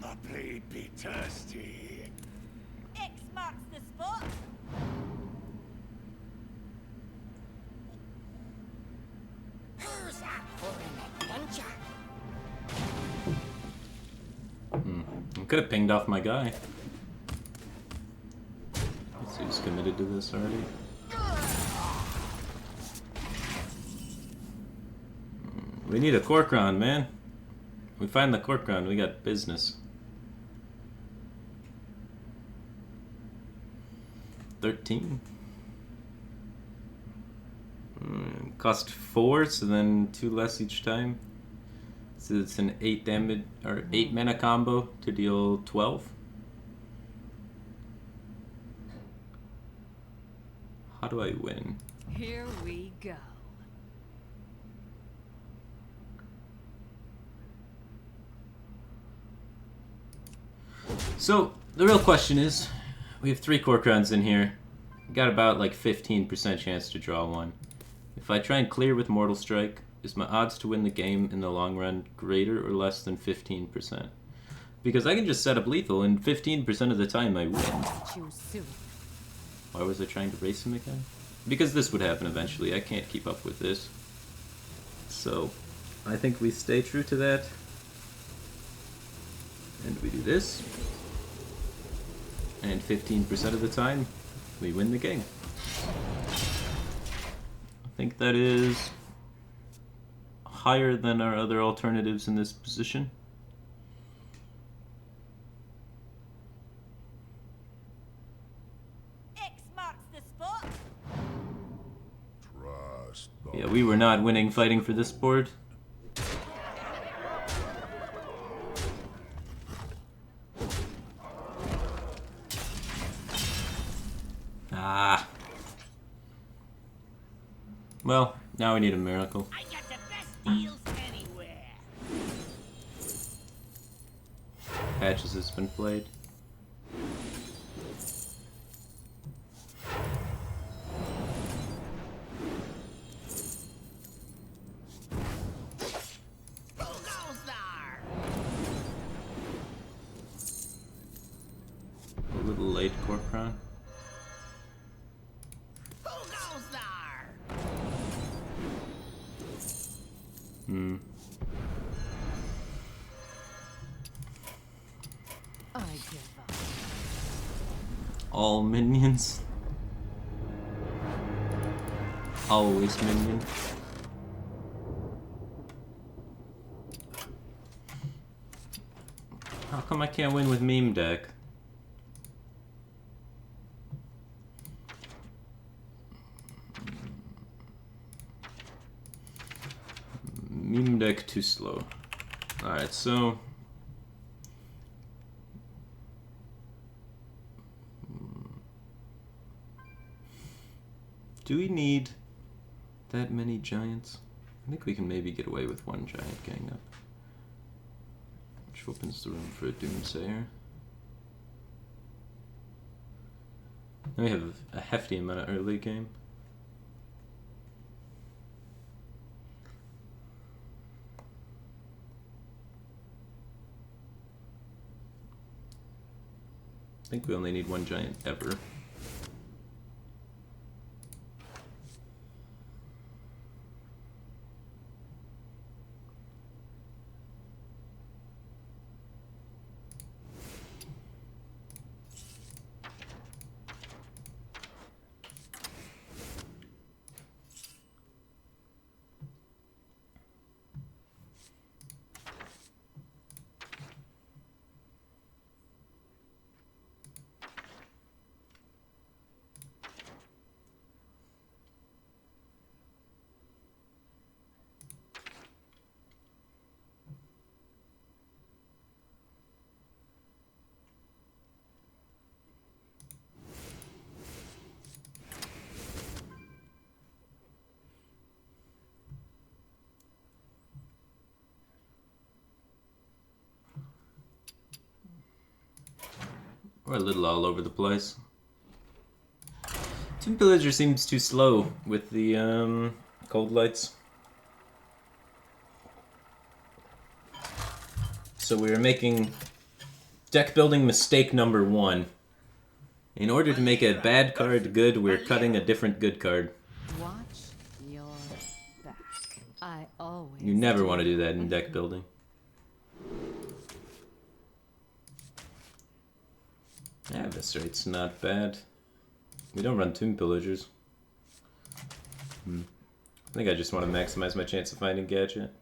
My blade be thirsty. X marks the spot. Who's up for an adventure? I could have pinged off my guy. Let's see who's committed to this already. We need a Corkron, man. We find the Corkron, we got business. 13. Cost 4, so then 2 less each time. So it's an 8 damage or 8 mana combo to deal 12. How do I win? Here we go. So the real question is, we have 3 Corkrons in here. Got about like 15% chance to draw one. If I try and clear with Mortal Strike, is my odds to win the game in the long run greater or less than 15%? Because I can just set up lethal and 15% of the time I win. Choose soon. Why was I trying to race him again? Because this would happen eventually. I can't keep up with this. So, I think we stay true to that. And we do this. And 15% of the time, we win the game. I think that is higher than our other alternatives in this position. X marks the spot. Trust. Yeah, we were not winning fighting for this board. Ah. Well, now we need a miracle. I got the best deals anywhere. Patches has been played. Who goes there? A little late, Corkron. Who goes there? I give up. All minions. Always minion. How come I can't win with meme deck? Meme deck too slow. Alright, so do we need that many giants? I think we can maybe get away with one giant gang up. Which opens the room for a Doomsayer. Now we have a hefty amount of early game. I think we only need one giant ever. We're a little all over the place. Tomb Pillager seems too slow with the cold lights. So we are making deck building mistake number 1. In order to make a bad card good, we're cutting a different good card. Watch your back. I always You never do. want to do that in deck building. Yeah, this rate's not bad. We don't run Tomb Pillagers. I think I just want to maximize my chance of finding Gadget.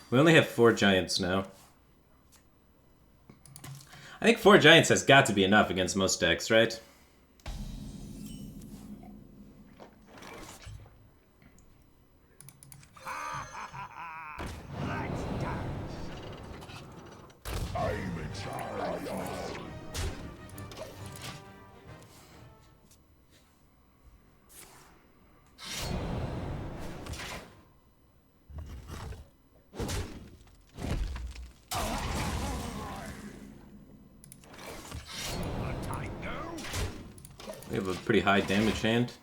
We only have 4 giants now. I think 4 giants has got to be enough against most decks, right? We have a pretty high damage hand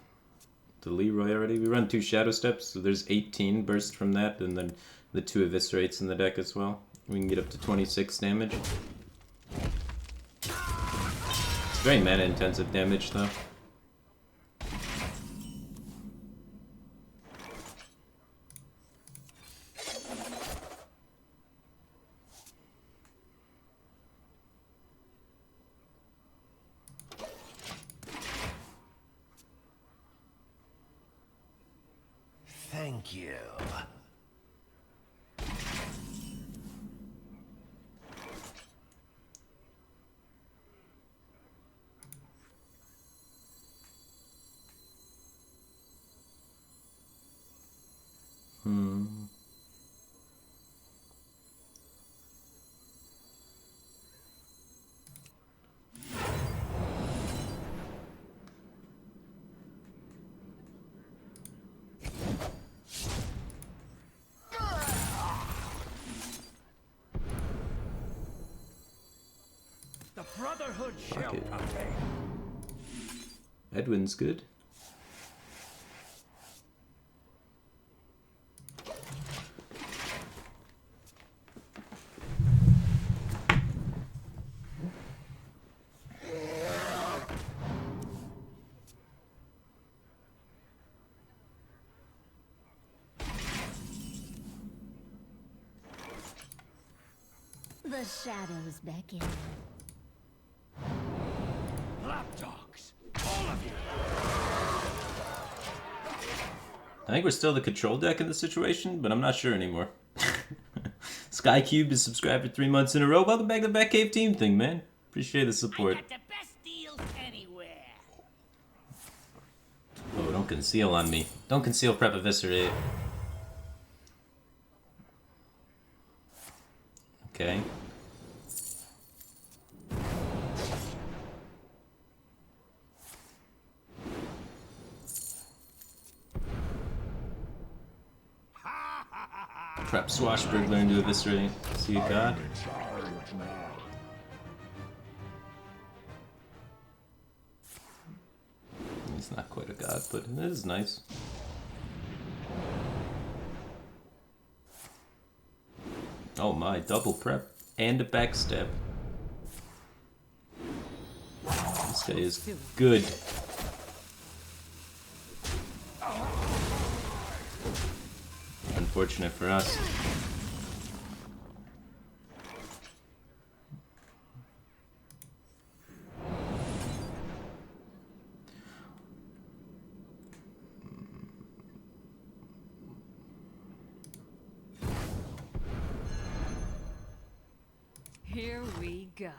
to Leroy already. We run 2 Shadow Steps, so there's 18 burst from that, and then the 2 Eviscerates in the deck as well. We can get up to 26 damage. It's very mana intensive damage though. Thank you. The Brotherhood shall Okay. prevail. Edwin's good. The shadows beckon. Lapdogs! All of you! I think we're still the control deck in this situation, but I'm not sure anymore. Skycube is subscribed for 3 months in a row. Welcome back to the Batcave team thing, man. Appreciate the support. I got the best deals anywhere. Oh, don't conceal on me. Don't conceal, prep, eviscerate. Okay. Prep swashbuckler into eviscerate. See a god? He's not quite a god, but it is nice. Oh my, double prep and a backstab. This guy is good. Unfortunate for us. Here we go.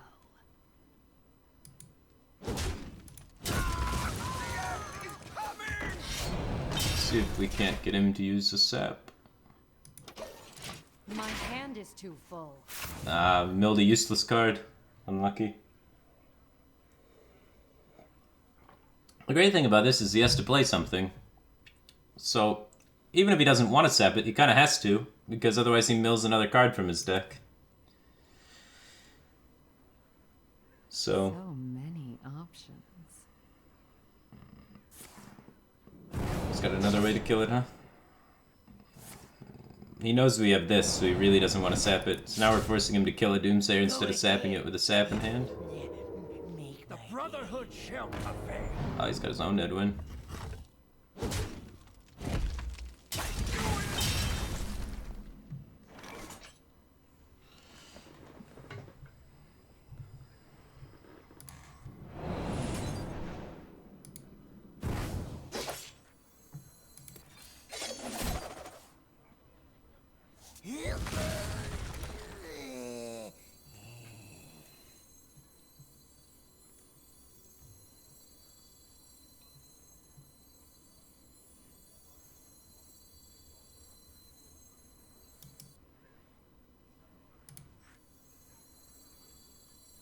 See if we can't get him to use the sap. My hand is too full. Ah, milled a useless card. Unlucky. The great thing about this is he has to play something. So, even if he doesn't want to sap it, he kind of has to, because otherwise he mills another card from his deck. So many options. he's got another way to kill it, huh? He knows we have this, so he really doesn't want to sap it. So now we're forcing him to kill a Doomsayer instead of sapping it with a sap in hand. The Brotherhood shall prevail. Oh, he's got his own Edwin.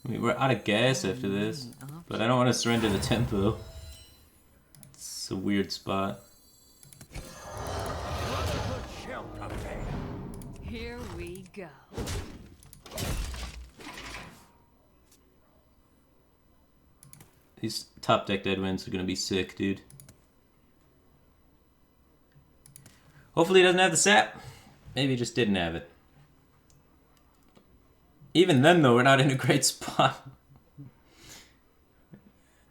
I mean, we're out of gas after this, but I don't want to surrender the tempo. It's a weird spot. Brotherhood shall prevail. Here we go. These top decked Edwins are gonna be sick, dude. Hopefully he doesn't have the sap. Maybe he just didn't have it. Even then, though, we're not in a great spot.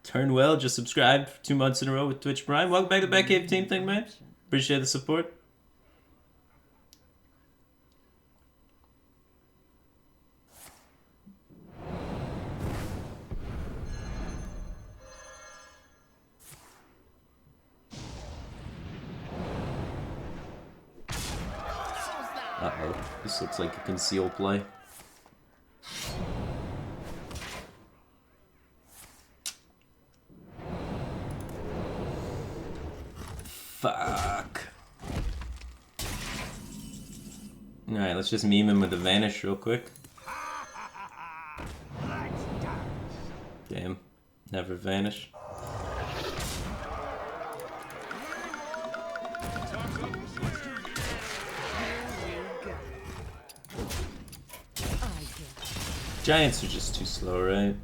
Turnwell just subscribed for 2 months in a row with Twitch Prime. Welcome back to the Batcave team thing, man. Appreciate the support. Uh-oh. This looks like a conceal play. Fuck. Alright, let's just meme him with the vanish real quick. Damn. Never vanish. Giants are just too slow, right?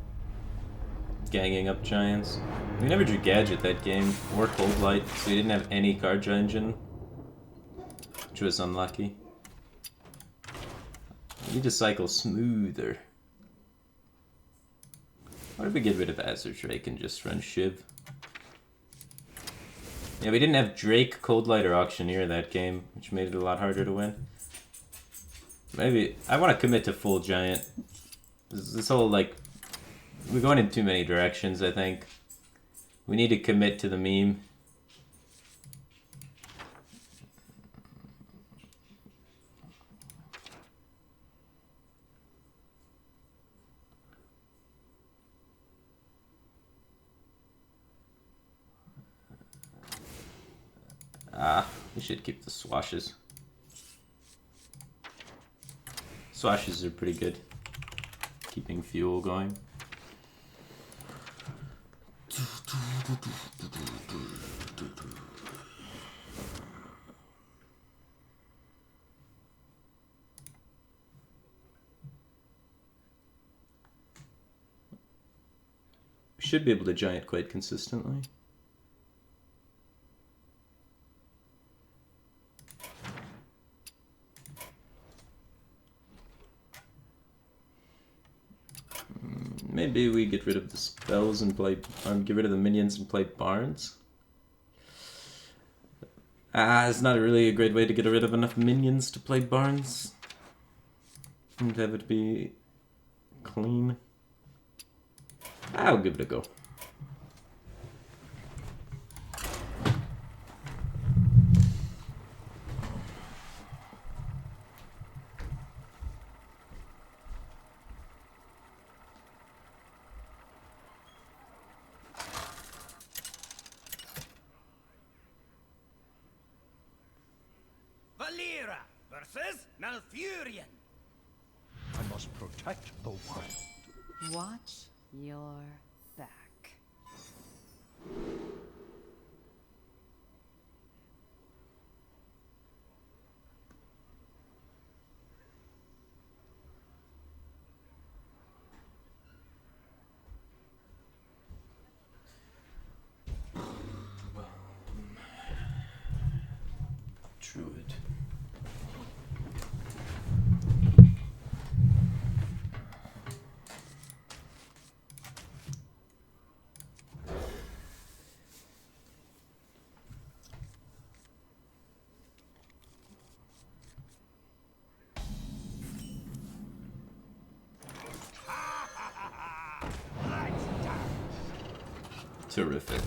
Ganging up giants. We never drew Gadget that game, or Cold Light, so we didn't have any card draw engine, which was unlucky. We need to cycle smoother. What if we get rid of Azure Drake and just run Shiv? Yeah, we didn't have Drake, Cold Light, or Auctioneer that game, which made it a lot harder to win. Maybe I want to commit to full giant. This whole like we're going in too many directions. I think we need to commit to the meme. We should keep the swashes. Swashes are pretty good. Keeping fuel going. We should be able to giant quite consistently. Maybe we get rid of the spells and play, get rid of the minions and play Barnes. It's not really a great way to get rid of enough minions to play Barnes. And have it be clean. I'll give it a go. Valera versus Malfurion. I must protect the wild. Watch your back. Druid. Terrific.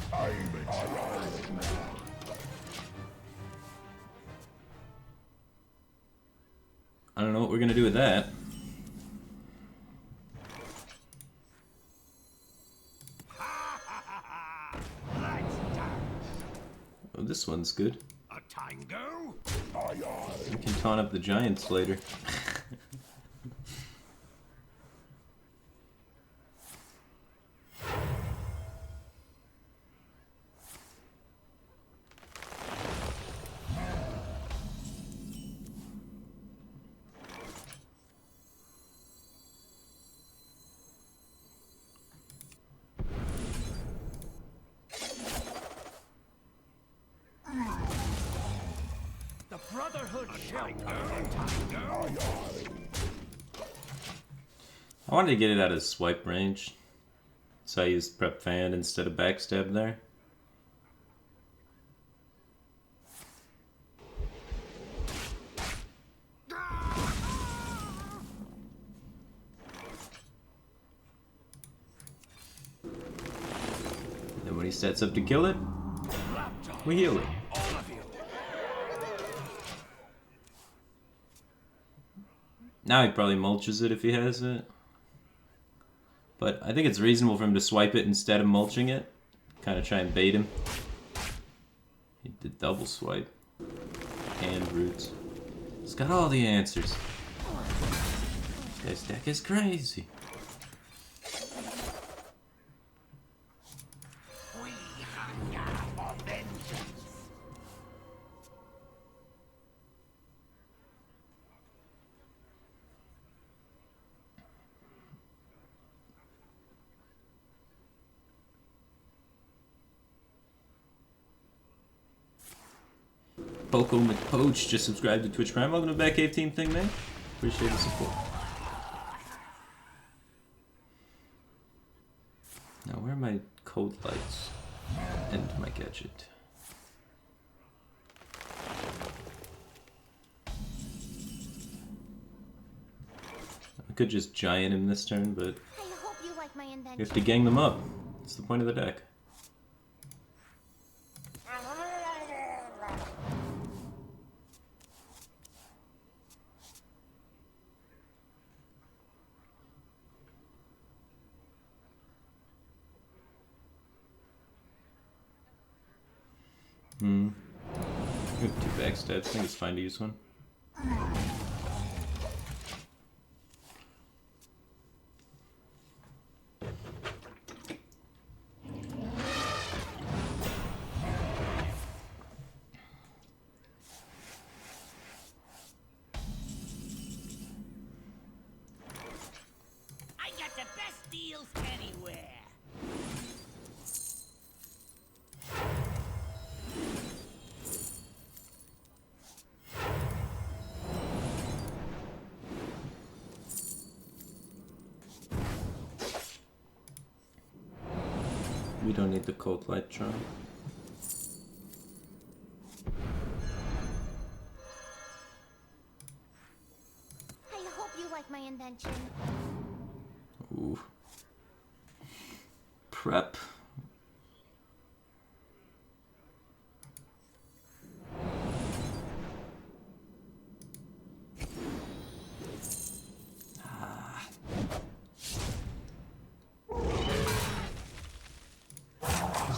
I don't know what we're gonna do with that. Oh, this one's good. A tango? We can taunt up the giants later. The Brotherhood shall tango. I wanted to get it out of swipe range, so I used prep fan instead of backstab there. Then when he sets up to kill it, we heal it. Now he probably mulches it if he has it. But I think it's reasonable for him to swipe it instead of mulching it. Kind of try and bait him. He did double swipe. Hand roots. He's got all the answers. This guy's deck is crazy. We hunger for vengeance. Poco McPoach just subscribed to Twitch Prime. Welcome to the Batcave Team thing, man. Appreciate the support. Now, where are my code lights? And my gadget. could just giant him this turn, but I hope you like my you invention. have to gang them up. That's the point of the deck. We have 2 backstabs. I think it's fine to use one. I got the best deals anywhere. We don't need the cold light charm. I hope you like my invention. Ooh. Prep.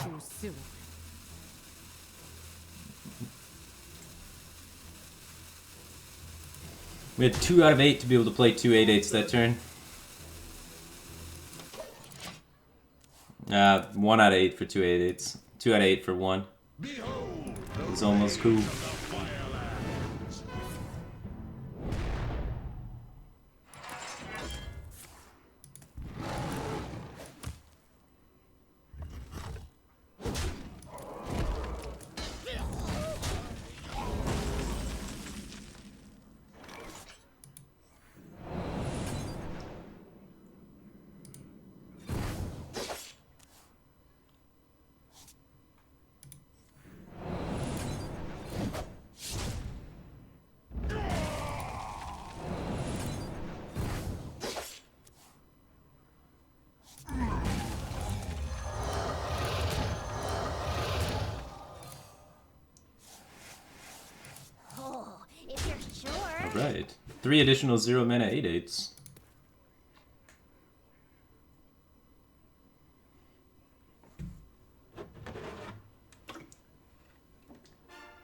Choose soon. We had 2 out of 8 to be able to play 2 8/8s that turn. 1 out of 8 for 2 8/8s. 2 out of 8 for 1. It's almost cool. Oh, if you're sure. Alright. 3 additional 0 mana 8/8s.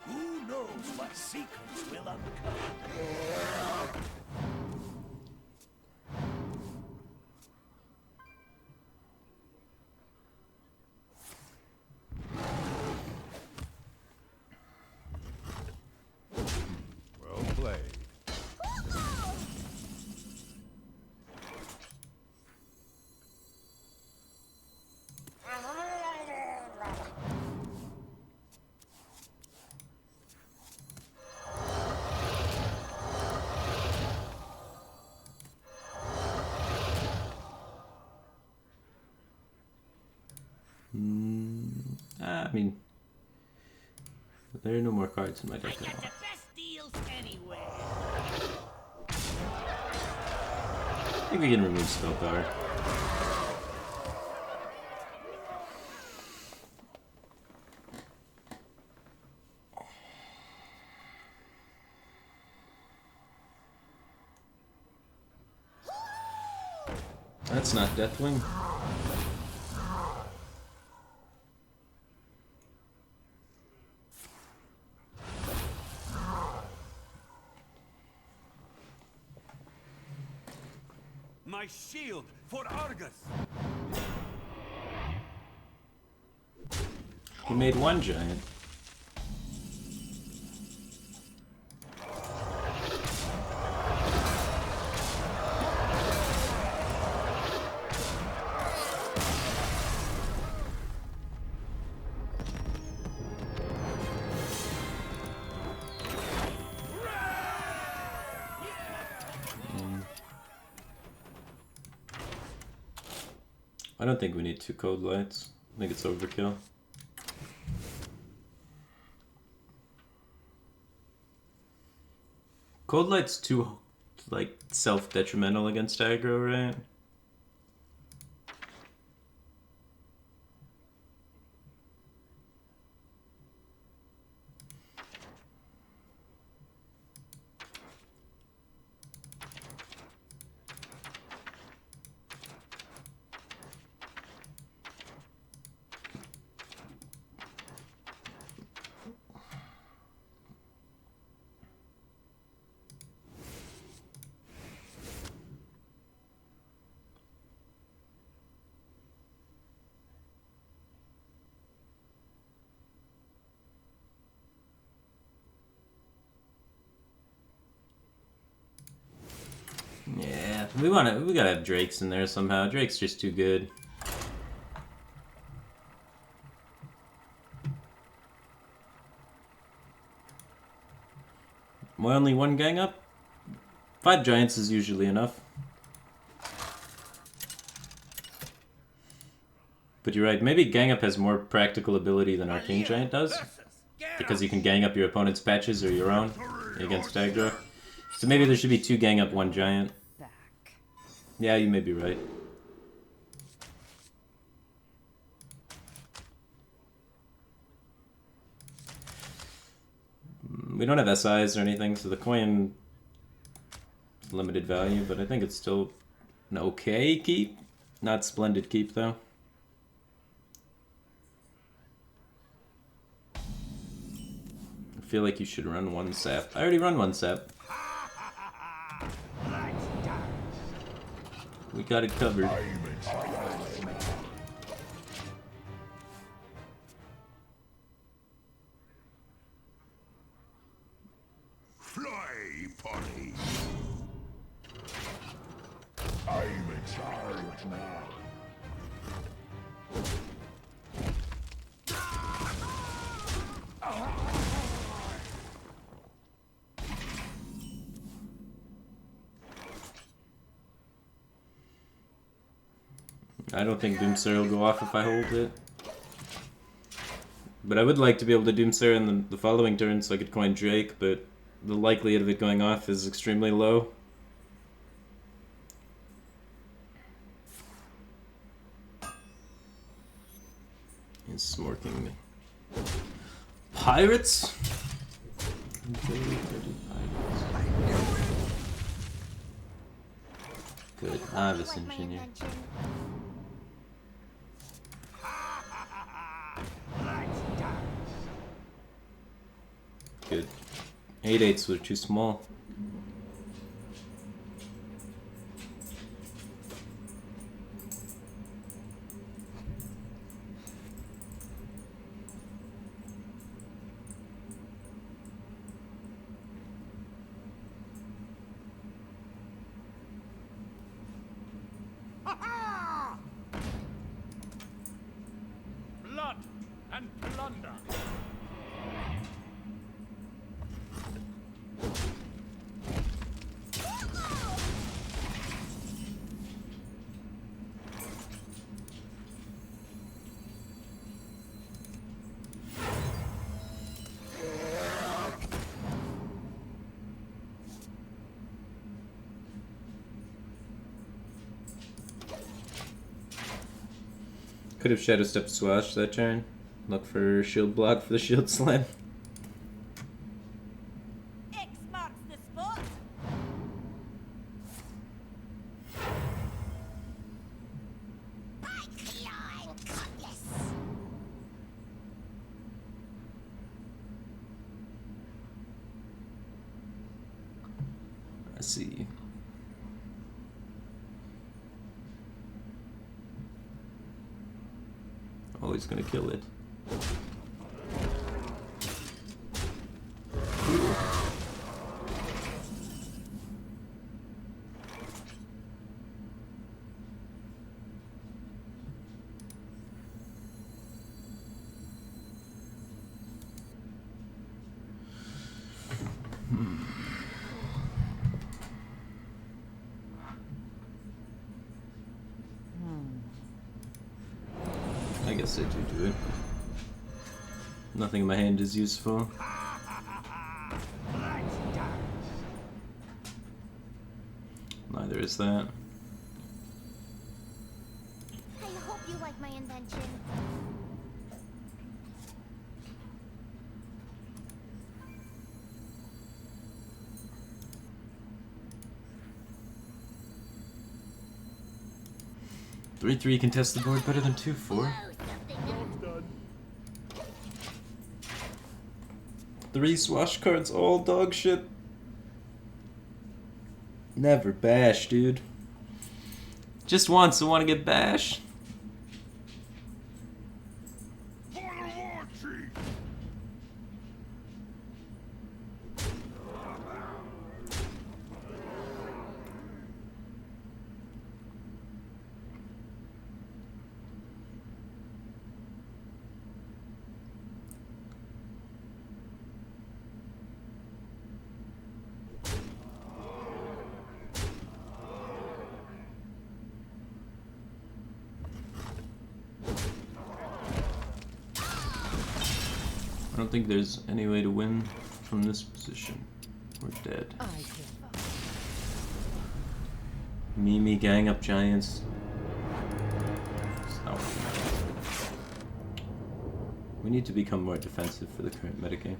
Who knows what secrets will uncover? Well played. I mean, there are no more cards in my I deck got now. the best deals anywhere. I think we can remove spell power. That's not Deathwing. My shield for Argus. He made 1 giant. I don't think we need 2 code lights. I think it's overkill. Cold light's too like self-detrimental against aggro, right? Yeah, we gotta have Drake's in there somehow. Drake's just too good. Why only one gang up? 5 giants is usually enough. But you're right, maybe gang up has more practical ability than Arcane Giant does. Because you can gang up your opponent's patches or your own against aggro. So maybe there should be 2 gang up, 1 giant. Back. Yeah, you may be right. We don't have SIs or anything, so the coin is limited value, but I think it's still an okay keep. Not splendid keep, though. I feel like you should run 1 sap. I already run 1 sap. We got it covered. Fly, Polly. I'm in charge now. I don't think Doomsayer will go off if I hold it. But I would like to be able to Doomsayer in the following turn so I could coin Drake, but the likelihood of it going off is extremely low. He's smorking me. Pirates? Good. I have a You like my Engineer. invention? Good. 8/8s were too small. Blood and plunder. Could have Shadow Step Swash that turn. Look for shield block for the shield slam. X marks the spot. By clawing cutlass. I see. Oh, he's gonna kill it. I guess I do it. Nothing in my hand is useful. there is that. I hope you like my invention. Three contest the board better than 2-4. Three swash cards, all dog shit. Never bash, dude. Just once, I want to get bashed. For the war chief! I don't think there's any way to win from this position. We're dead. I give up. Mimi gang up giants. It's not working out. We need to become more defensive for the current metagame.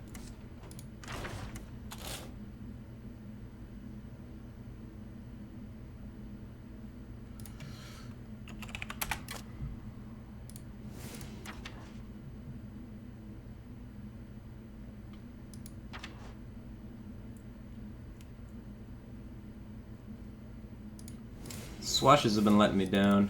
Swashes have been letting me down.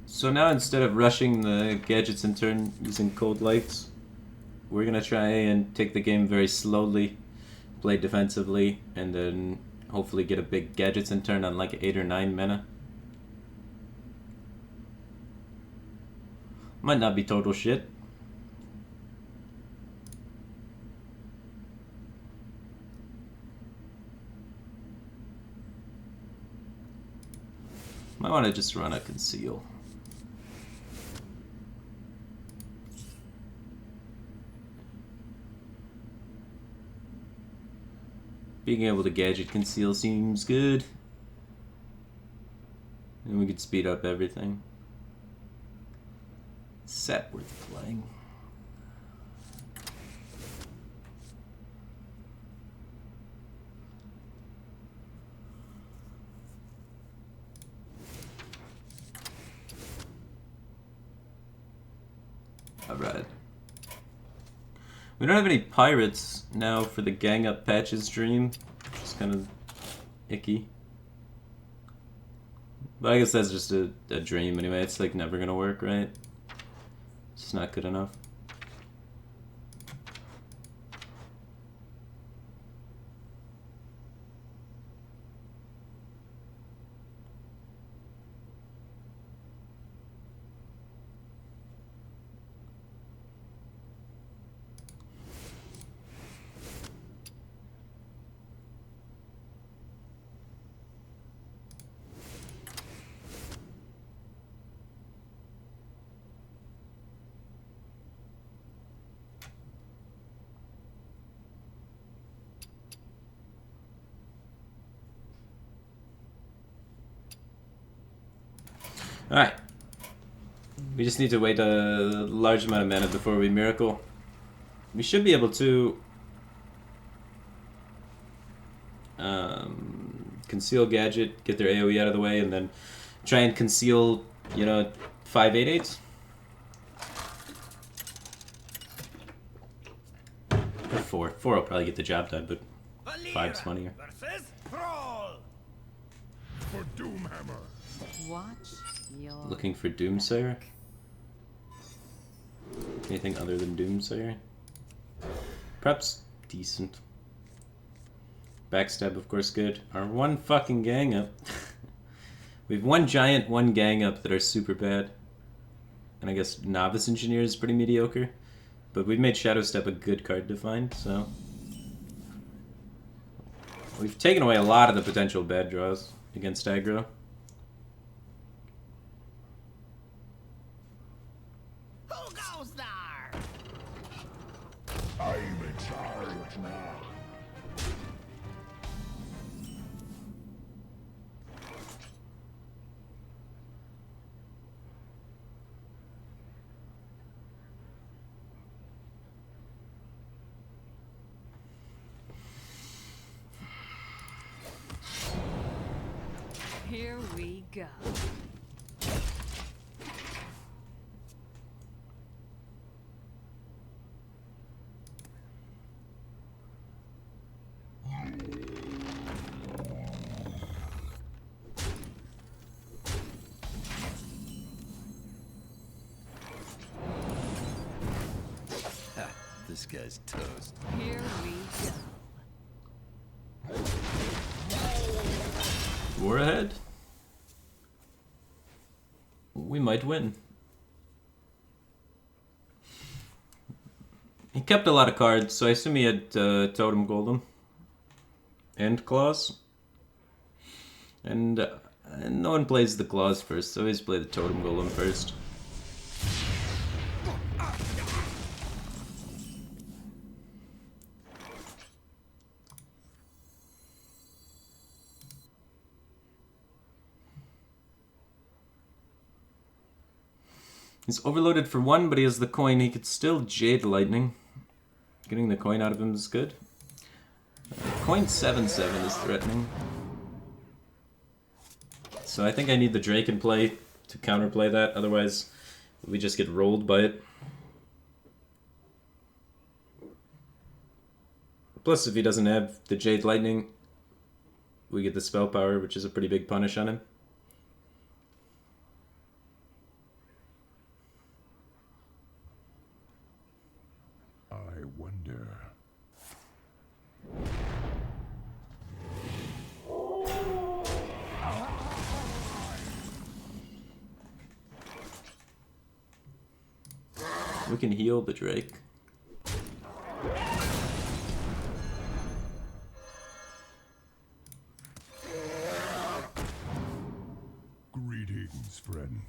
So now instead of rushing the gadgets in turn using cold lights, we're gonna try and take the game very slowly, play defensively, and then hopefully get a big gadgets in turn on like 8 or 9 mana. Might not be total shit. Might want to just run a conceal. Being able to gadget conceal seems good. And we could speed up everything. Set worth playing. Alright. We don't have any pirates now for the gang up patches dream, which is kind of icky. But I guess that's just a dream anyway. It's like never gonna work, right? It's just not good enough. Alright. We just need to wait a large amount of mana before we miracle. We should be able to conceal gadget, get their AoE out of the way, and then try and conceal, 5/8/8. Or 4. 4 will probably get the job done, but 5's funnier. Versus Thrall! For Doomhammer! Watch your Looking for Doomsayer? Anything other than Doomsayer? Perhaps decent. Backstab, of course, good. Our one fucking gang up. We have one giant, one gang up that are super bad. And I guess Novice Engineer is pretty mediocre. but we've made Shadow Step a good card to find, so... We've taken away a lot of the potential bad draws against aggro. Who goes there? I'm in charge now. Here we go. This guy's toast. Here we go. We're ahead. We might win. He kept a lot of cards, so I assume he had Totem Golem and Claws. And no one plays the Claws first, so always play the Totem Golem first. He's overloaded for 1, but he has the coin. He could still Jade Lightning. Getting the coin out of him is good. Coin 7/7 is threatening. So I think I need the Drake in play to counterplay that. Otherwise, we just get rolled by it. Plus, if he doesn't have the Jade Lightning, we get the Spell Power, which is a pretty big punish on him. I wonder. We can heal the Drake. Greetings, friend.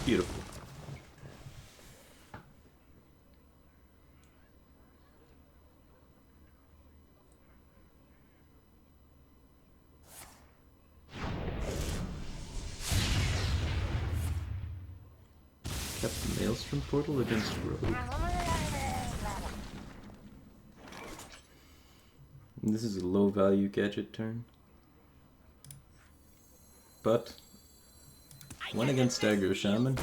Beautiful. Kept the Maelstrom Portal against Rogue. And this is a low value gadget turn. But one against Aggro Shaman.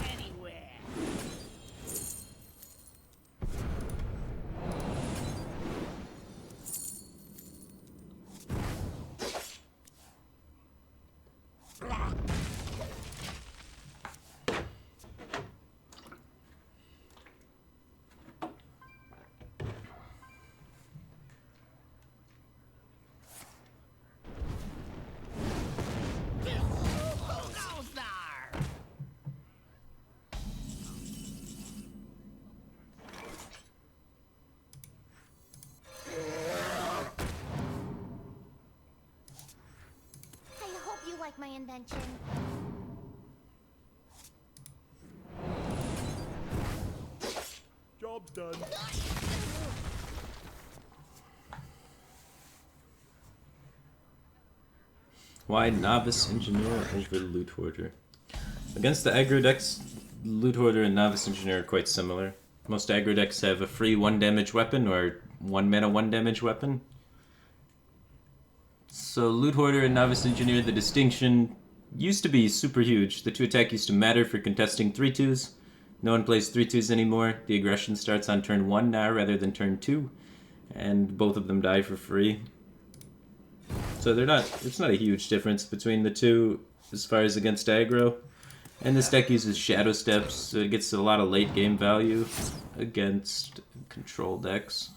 My invention. Job's done. Why Novice Engineer over Loot Hoarder? Against the aggro decks, Loot Hoarder and Novice Engineer are quite similar. Most aggro decks have a free 1 damage weapon or 1 mana 1 damage weapon. So Loot Hoarder and Novice Engineer, the distinction used to be super huge. The 2 attack used to matter for contesting 3/2s. No one plays 3/2s anymore. The aggression starts on turn 1 now rather than turn 2. And both of them die for free. So it's not a huge difference between the two as far as against aggro. And this deck uses Shadow Steps, so it gets a lot of late game value against control decks.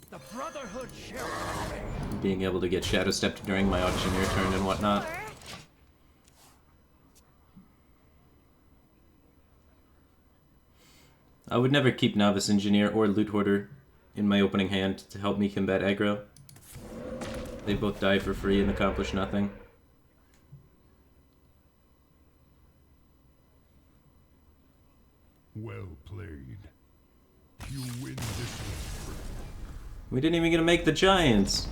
The Brotherhood shall Being able to get Shadow Stepped during my Auctioneer turn and whatnot. I would never keep Novice Engineer or Loot Hoarder in my opening hand to help me combat aggro. They both die for free and accomplish nothing. Well played. You win this one. We didn't even get to make the Giants.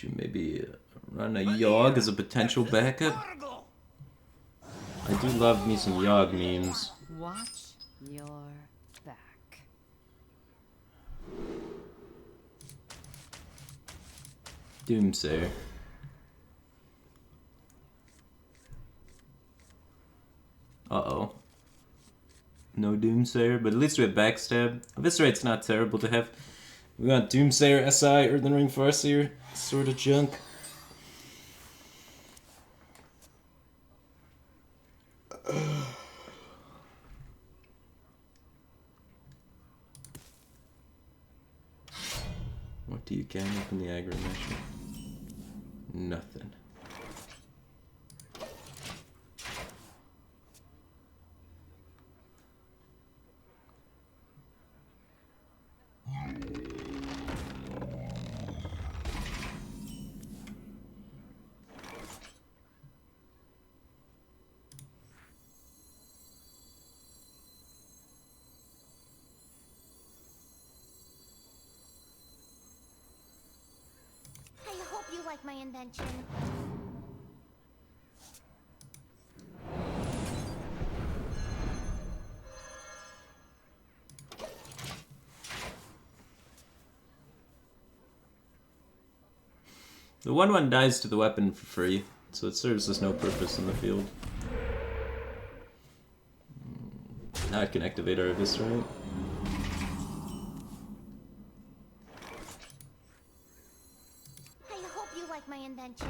You maybe run a Yogg as a potential backup? I do love me some Yogg memes. Watch your back. Doomsayer. Uh-oh. No Doomsayer, but at least we have Backstab. Eviscerate's not terrible to have. We got Doomsayer, SI, Earthen Ring Farseer, sort of junk. What do you gain from the aggro mission? Nothing. I hope you like my invention. The 1/1 dies to the weapon for free, so it serves as no purpose in the field. Now I can activate our Eviscerate. I hope you like my invention.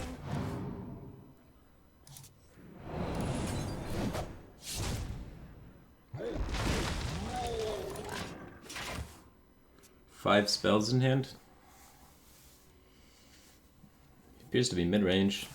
Five spells in hand. Appears to be mid-range.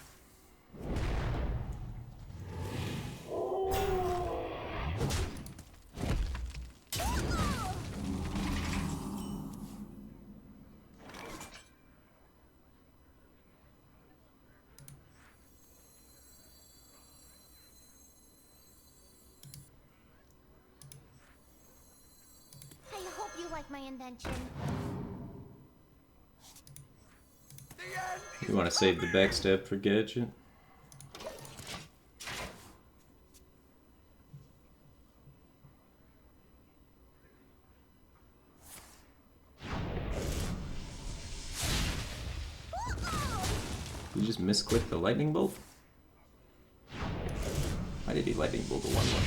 I hope you like my invention. You want to save the backstab for Gadget? You just misclick the lightning bolt? Why did he lightning bolt the 1/1?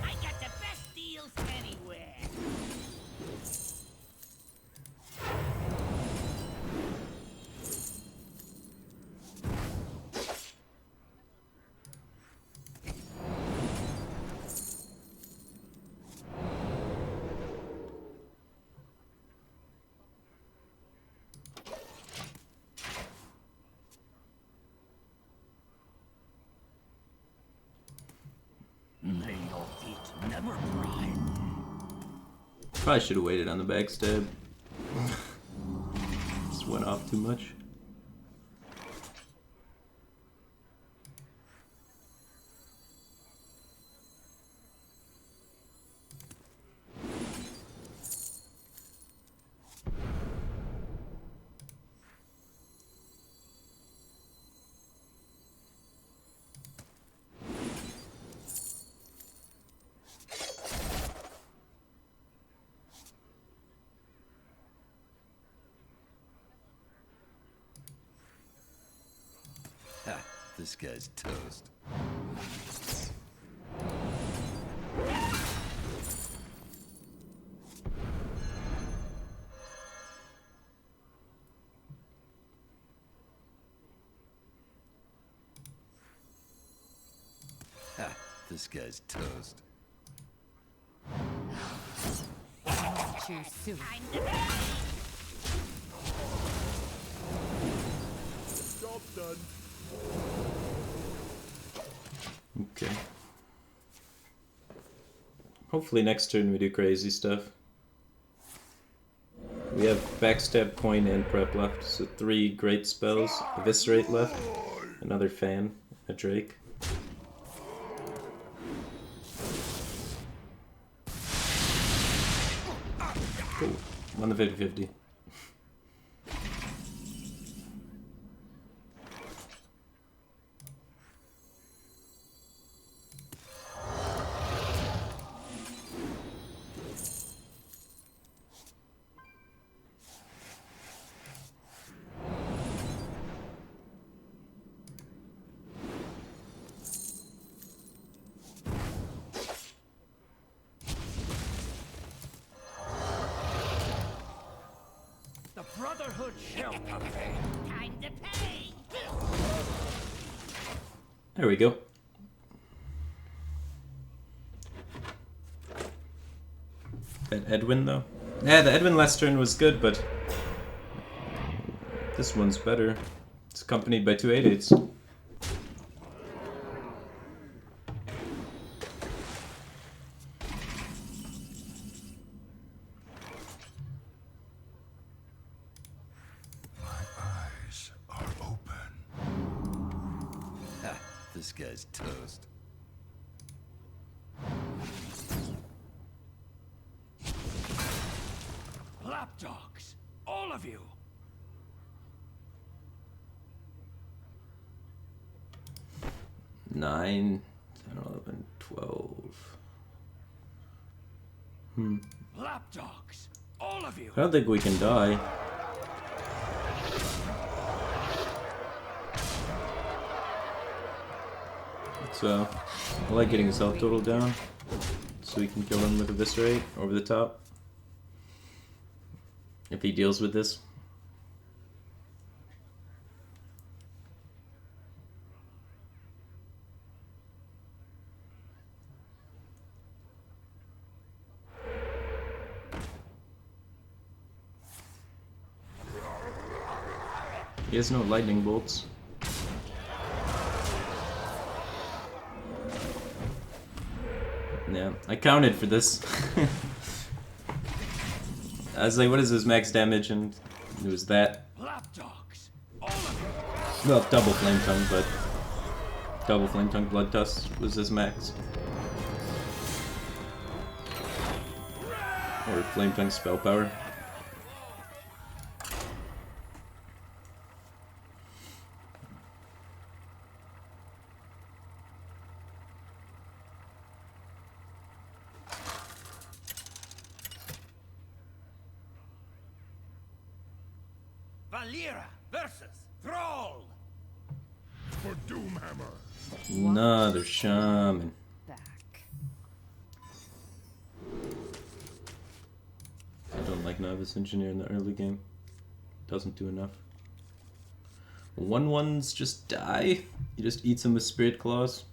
I got the best deals anywhere. May your feet never dry. Probably should have waited on the backstab. Just went off too much. This guy's toast. This guy's toast. Too soon. Job done. Okay. Hopefully next turn we do crazy stuff. We have backstab, coin, and prep left, so 3 great spells. Eviscerate left, another fan, a Drake. Cool. On the 50-50. The Brotherhood shall pay. Time to pay. There we go. That Edwin though? Yeah, the Edwin last turn was good, but this one's better. It's accompanied by 2 8/8s. Eyes are open. Ha, this guy's toast. Lapdogs, all of you. Nine, 10, 11, 12. Lapdogs, all of you. I don't think we can die. So, I like getting his health total down, so we can kill him with Eviscerate over the top. If he deals with this. He has no lightning bolts. Yeah, I counted for this. I was like, what is his max damage? And it was that. Lapdogs, all of Well, double Flame Tongue, but double Flame Tongue Blood Tusk was his max. Or Flame Tongue Spell Power. Valera versus Thrall. For Doomhammer. Another Shaman. Back. I don't like Novice Engineer in the early game. Doesn't do enough. 1/1s just die. You just eat them with Spirit Claws.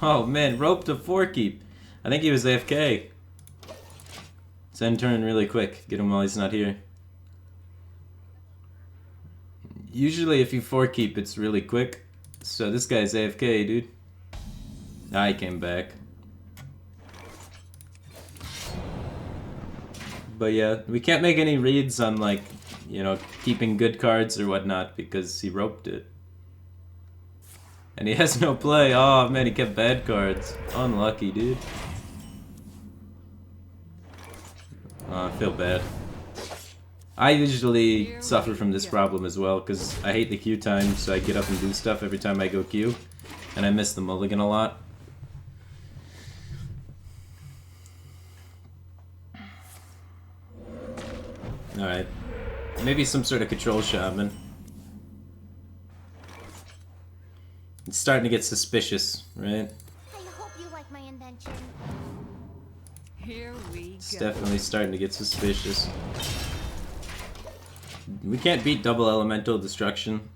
Oh man, rope to 4-keep. I think he was AFK. Send turn really quick. Get him while he's not here. Usually if you 4-keep, it's really quick. So this guy's AFK, dude. Ah, he came back. But yeah, we can't make any reads on like, you know, keeping good cards or whatnot because he roped it. And he has no play. Oh man, he kept bad cards. Unlucky, dude. Oh, I feel bad. I usually suffer from this problem as well, because I hate the queue time, so I get up and do stuff every time I go queue. And I miss the mulligan a lot. Alright. Maybe some sort of control shaman. It's starting to get suspicious, right? I hope you like my invention. Here we It's go. definitely starting to get suspicious. We can't beat double elemental destruction.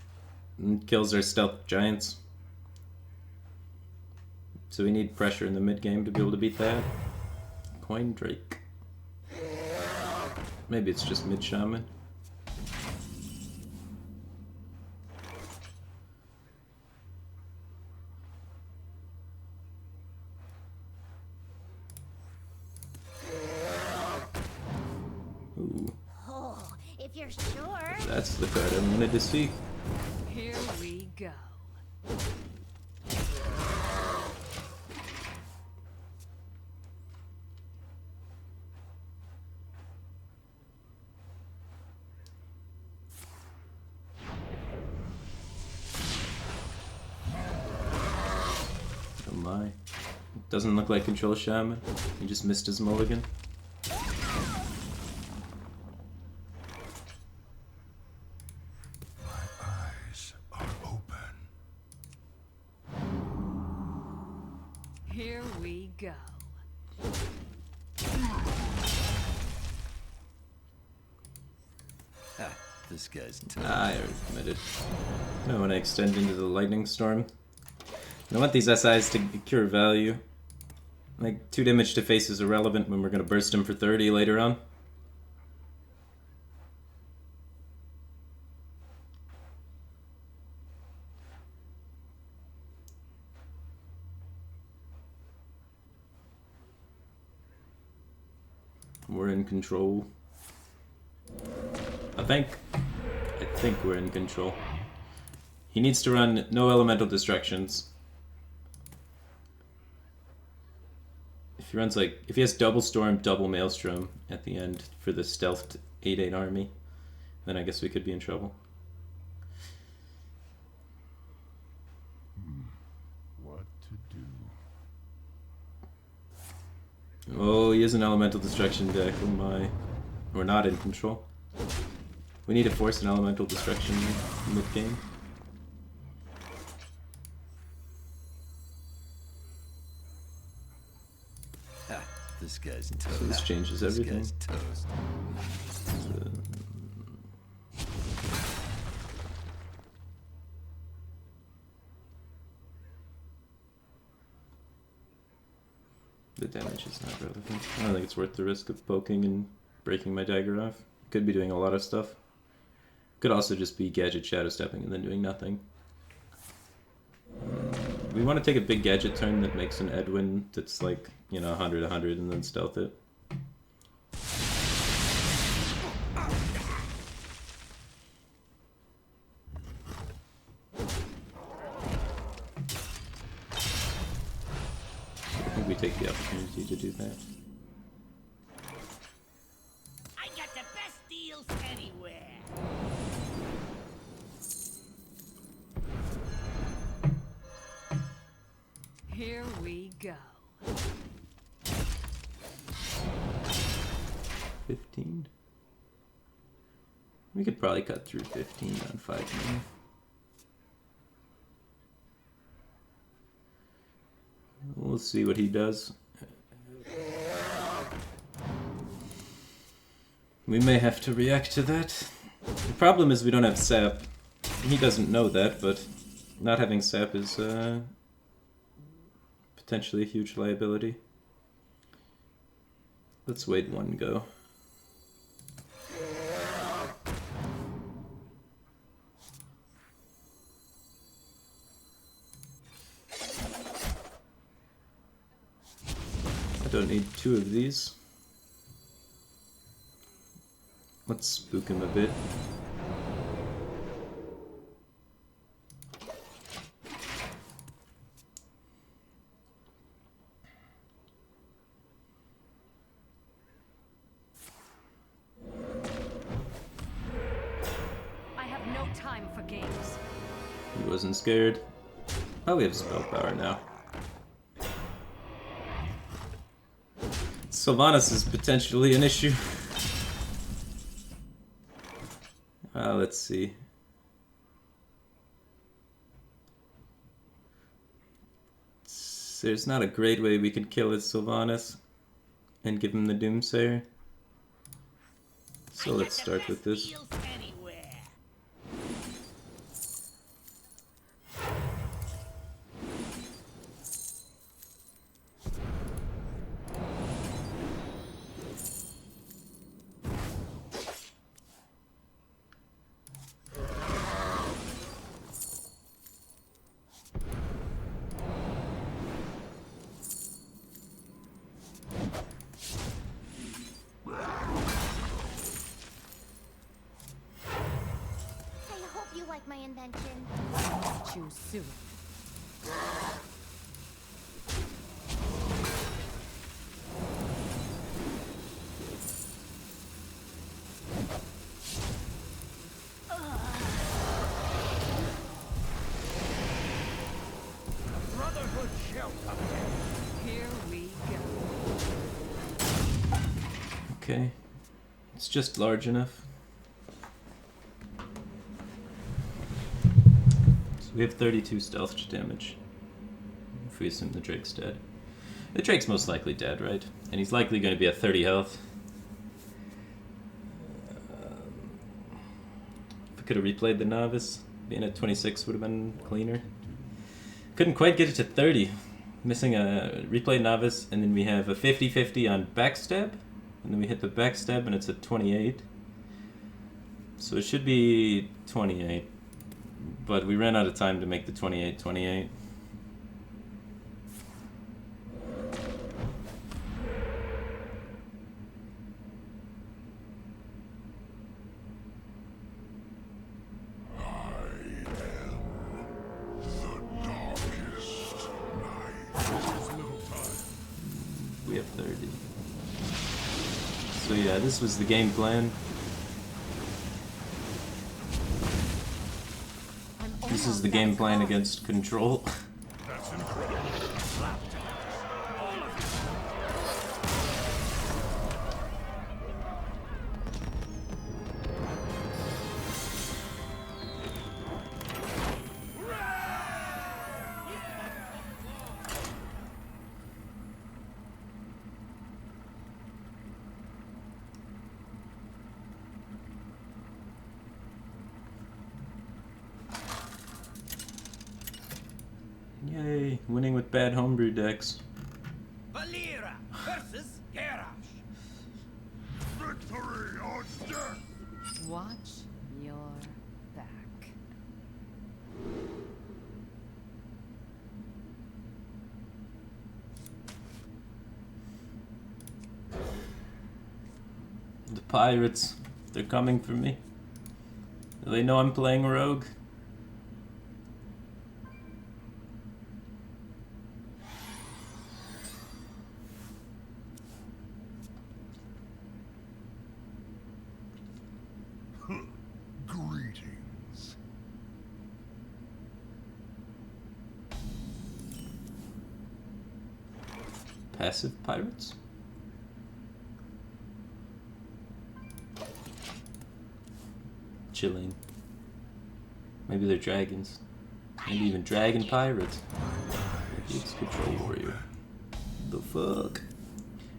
It kills our stealth giants. So we need pressure in the mid game to be able to beat that. Coin Drake. Maybe it's just mid shaman. Ooh, Oh, if you're sure. that's the card I wanted to see. Here we go. Oh my. Doesn't look like control shaman. He just missed his mulligan. Eyes are open. Here we go. This guy's Ah, I already committed. I want to extend into the lightning storm. I want these SIs to cure value. Like, 2 damage to face is irrelevant when we're going to burst him for 30 later on. We're in control. I think we're in control. He needs to run no elemental distractions. If he runs like, if he has double storm, double maelstrom at the end for the stealthed 8/8 army, then I guess we could be in trouble. what to do. Oh, he is an elemental destruction deck. Oh my. We're not in control. We need to force an elemental destruction mid-game. This guy's toast. So this changes everything. This guy's toast. The damage is not relevant. I don't think it's worth the risk of poking and breaking my dagger off. Could be doing a lot of stuff. Could also just be gadget shadow stepping and then doing nothing. We want to take a big gadget turn that makes an Edwin that's like, you know, 100 and then stealth it. I think we take the opportunity to do that. I got the best deals anywhere. Here we go. 15? We could probably cut through 15 on 5 mana. We'll see what he does. We may have to react to that. The problem is we don't have sap. He doesn't know that, but not having sap is potentially a huge liability. Let's wait one go. I don't need 2 of these. Let's spook him a bit. wasn't scared. Oh, we have spell power now. Sylvanas is potentially an issue. Let's see. There's not a great way we could kill his Sylvanas and give him the Doomsayer. So let's start with this. My invention. Too soon. Brotherhood shall come. Here we go. Okay. It's just large enough. We have 32 stealth damage. If we assume the Drake's dead. The Drake's most likely dead, right? And he's likely going to be at 30 health. If we could have replayed the Novice, being at 26 would have been cleaner. Couldn't quite get it to 30. Missing a replay Novice, and then we have a 50-50 on backstab. And then we hit the backstab and it's at 28. So it should be 28. But we ran out of time to make the 28-28. We have 30. So yeah, this was the game plan. This is the game plan against Control. That's incredible. All of Yay, winning with bad homebrew decks. Valera versus Garrosh. Victory or death. Watch your back. The pirates, they're coming for me. Do they know I'm playing Rogue? Greetings. Passive pirates? Chilling. Maybe they're dragons. Maybe even dragon pirates. Maybe it's Control Warrior. The fuck?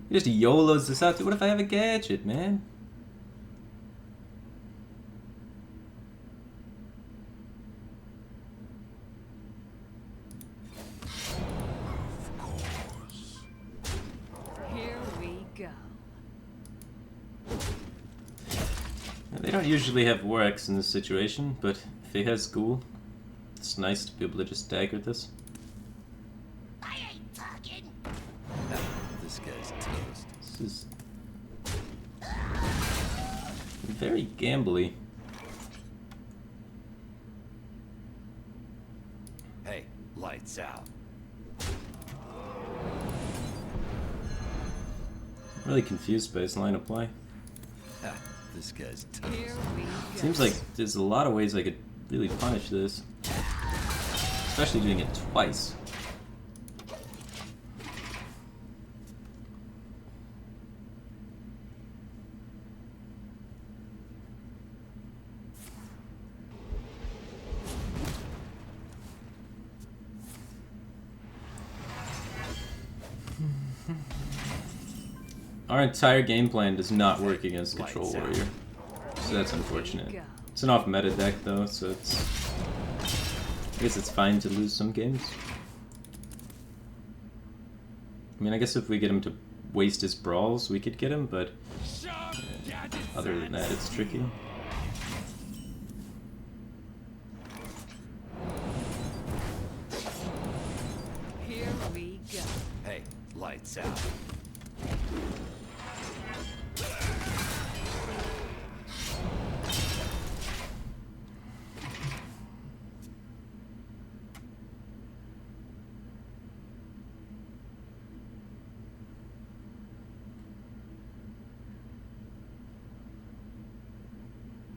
He just YOLOs this out. What if I have a gadget, man? Here we go. They don't usually have War Axe in this situation, but if he has Ghoul, it's nice to be able to just dagger this. I ain't talking. This guy's toast. This is very gambly. Hey, lights out. I'm really confused by his line of play. This guy's Here we go. Seems like there's a lot of ways I could really punish this. Especially doing it twice. Our entire game plan does not work against Control Warrior, so that's unfortunate. It's an off-meta deck though, so it's... I guess it's fine to lose some games. I mean, I guess if we get him to waste his brawls, we could get him, but... other than that, it's tricky. Here we go. Hey, lights out.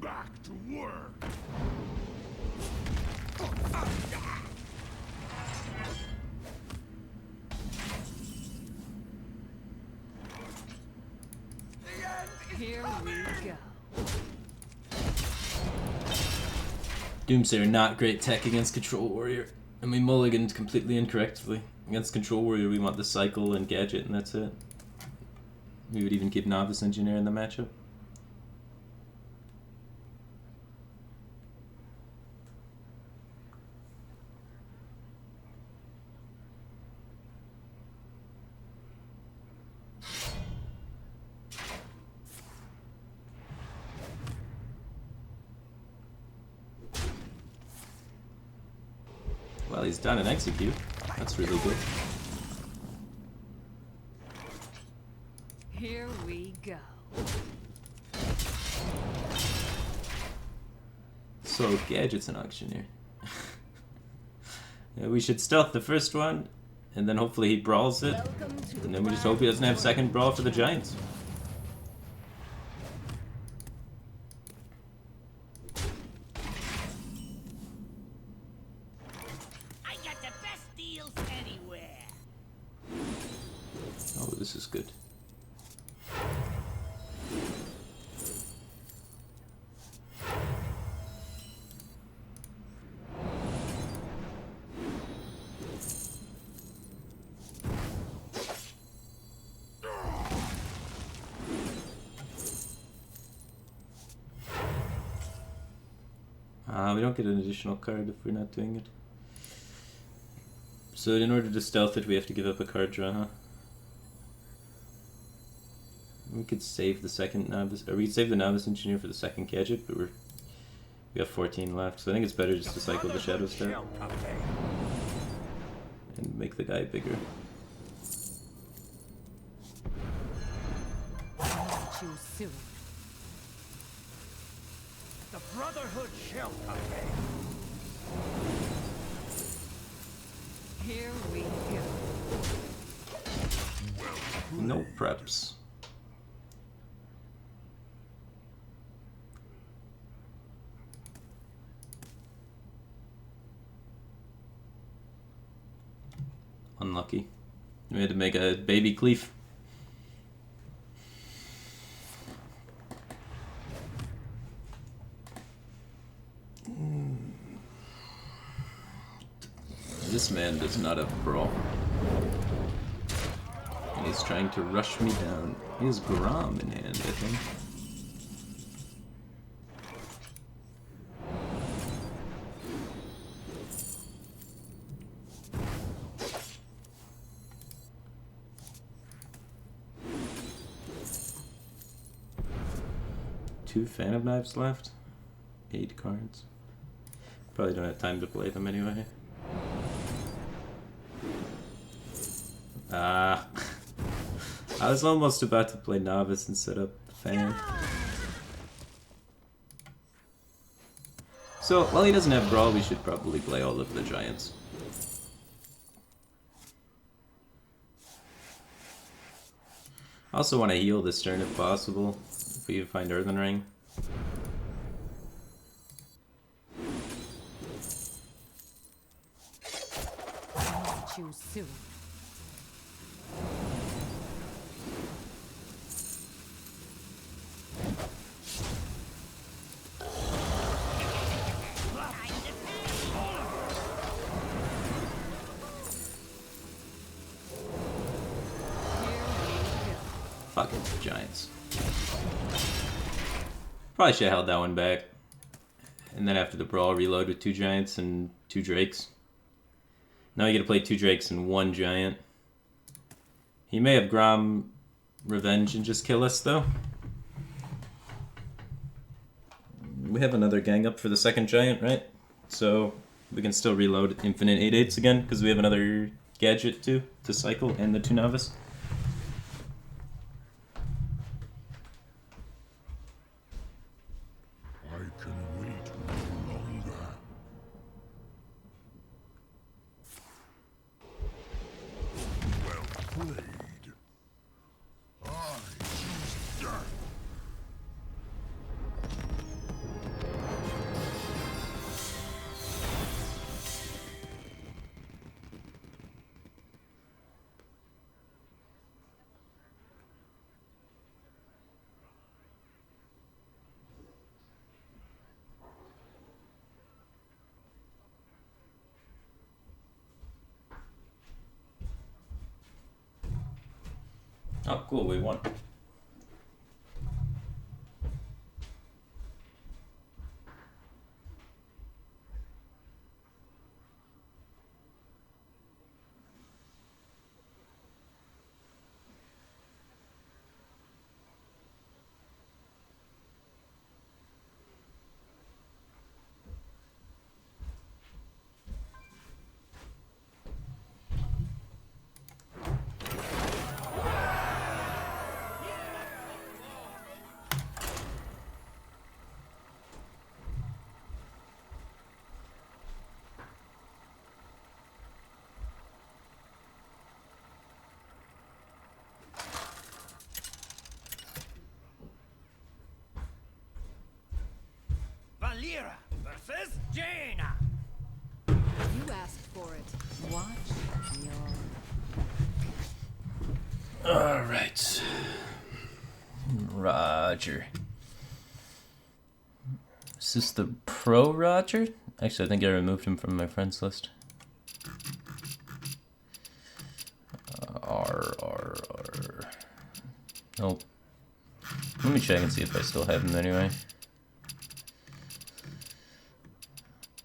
Back to work. Here we go. Doomsayer not great tech against Control Warrior. And we mulliganed completely incorrectly. Against Control Warrior we want the Cycle and Gadget and that's it. We would even keep Novice Engineer in the matchup. Well, he's done an execute. That's really good. Here we go. So, Gadget's an auctioneer. Yeah, we should stealth the first one, and then hopefully he brawls it, and then we just hope he doesn't have second brawl for the Giants. I got the best deals anywhere. Oh, this is good. We don't get an additional card if we're not doing it. So in order to stealth it, we have to give up a card draw, huh? We could save the second Novice, or we could save the Novice Engineer for the second Gadget, but we have 14 left, so I think it's better just to cycle the Shadow Star and make the guy bigger. Not too soon. The Brotherhood shall come. Here we go. No preps. Unlucky. We had to make a baby Cleef. This man does not have brawl. And he's trying to rush me down. He has Grom in hand, I think. Two Phantom Knives left. 8 cards. Probably don't have time to play them anyway. I was almost about to play Novice and set up Fan. So, while he doesn't have Brawl, we should probably play all of the Giants. I also want to heal this turn if possible, if we find Earthen Ring. you soon. Fucking giants. Probably should have held that one back. And then after the brawl, reload with 2 giants and 2 drakes. Now you get to play 2 drakes and 1 giant. He may have Grom Revenge and just kill us, though. We have another gang up for the second giant, right? So we can still reload infinite 8/8s again, because we have another gadget, too, to cycle, and the 2 novice. I can wait no longer. Well played. I choose death. Oh, cool, we won. Valera versus Jaina. You asked for it. Watch your Alright. Roger. Is this the pro Roger? Actually, I think I removed him from my friends list. R. Nope. Let me check and see if I still have him anyway.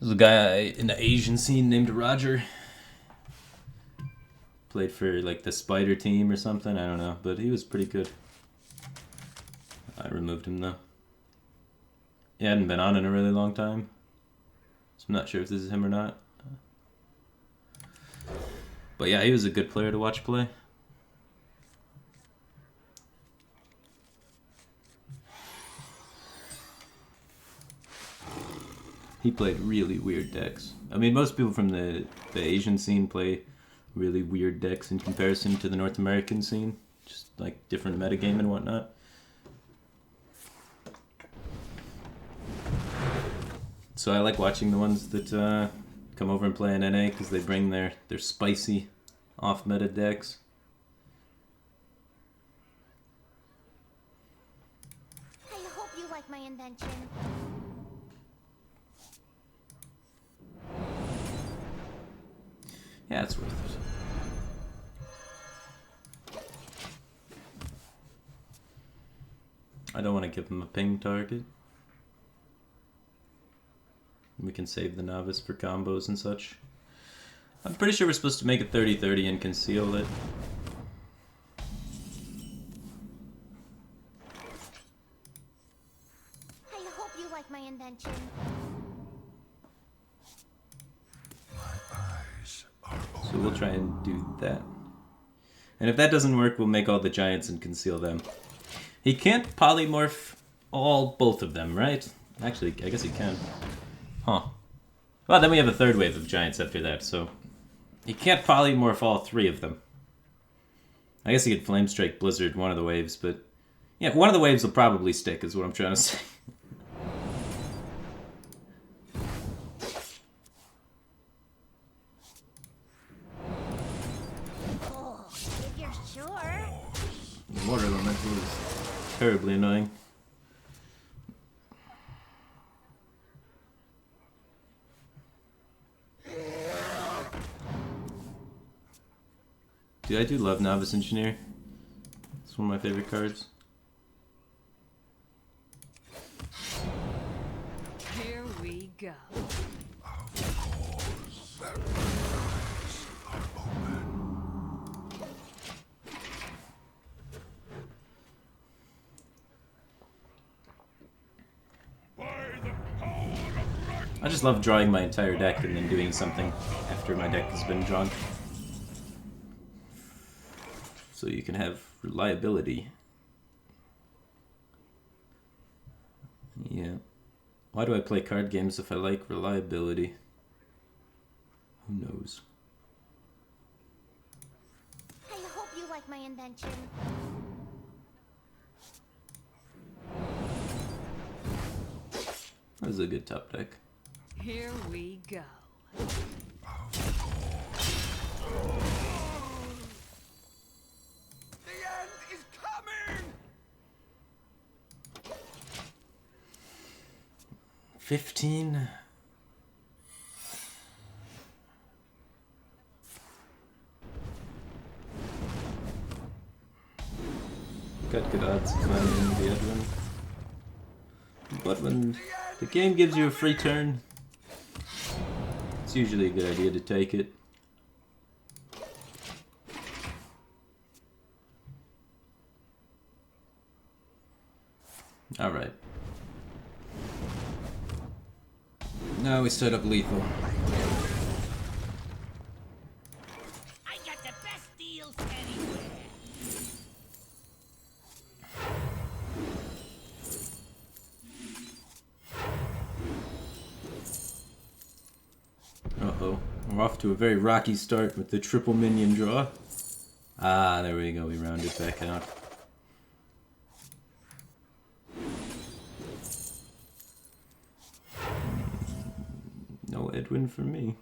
There's a guy in the Asian scene named Roger. Played for like the Spider team or something, I don't know, but he was pretty good. I removed him though. He hadn't been on in a really long time, so I'm not sure if this is him or not. But yeah, he was a good player to watch play. He played really weird decks. I mean, most people from the Asian scene play really weird decks in comparison to the North American scene. Just like different metagame and whatnot. So I like watching the ones that come over and play in NA because they bring their spicy off-meta decks. I hope you like my invention. Yeah, it's worth it. I don't want to give him a ping target. We can save the novice for combos and such. I'm pretty sure we're supposed to make it 30-30 and conceal it. I hope you like my invention. So we'll try and do that. And if that doesn't work, we'll make all the giants and conceal them. He can't polymorph both of them, right? Actually, I guess he can. Huh. Well, then we have a third wave of giants after that, so... He can't polymorph all 3 of them. I guess he could Flame Strike Blizzard one of the waves, but... Yeah, one of the waves will probably stick, is what I'm trying to say. terribly annoying. Dude, I do love Novice Engineer. It's one of my favorite cards. Here we go. I just love drawing my entire deck and then doing something after my deck has been drawn. So you can have reliability. Yeah. Why do I play card games if I like reliability? Who knows? I hope you like my invention. That was a good top deck. Here we go. The end is coming! 15. Got good odds of finding the Edwin. But when the game gives you a free turn, it's usually a good idea to take it. Alright. Now we set up lethal. I got the best deals anywhere. Uh-oh. We're off to a very rocky start with the triple minion draw. Ah, there we go. We rounded back out. No Edwin for me.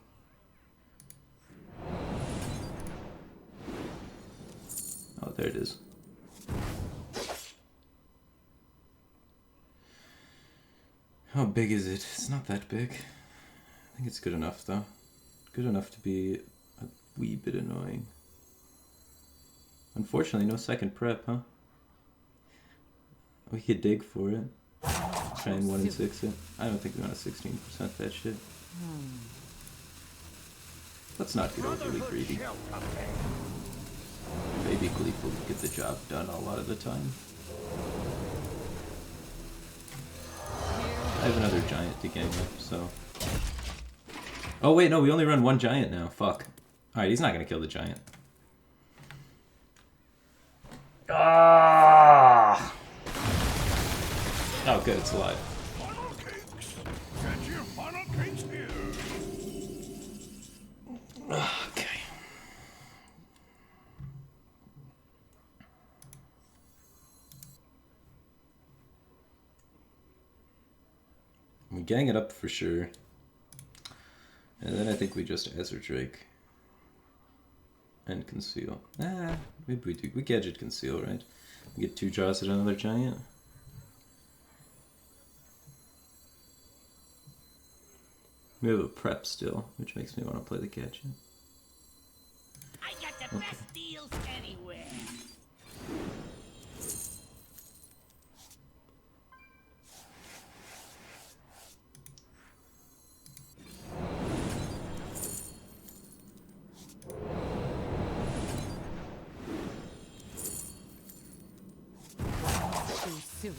Oh, there it is. How big is it? It's not that big. I think it's good enough, though. Good enough to be a wee bit annoying. Unfortunately, no second prep, huh? We could dig for it. Try and 1 and 6 it. I don't think we want to 16% that shit. Let's not get overly greedy. Maybe Gleeful will get the job done a lot of the time. I have another giant to gang up, so... Oh wait, no, we only run 1 giant now. Fuck. Alright, he's not gonna kill the giant. Ah! Oh good, it's alive. Funnel cakes! Get your funnel cakes here! Okay. We gang it up for sure. And then I think we just Ezra Drake. And conceal. Ah, maybe we do. We gadget conceal, right? We get 2 draws at another giant. We have a prep still, which makes me want to play the gadget. I got the best deals anywhere. Too soon.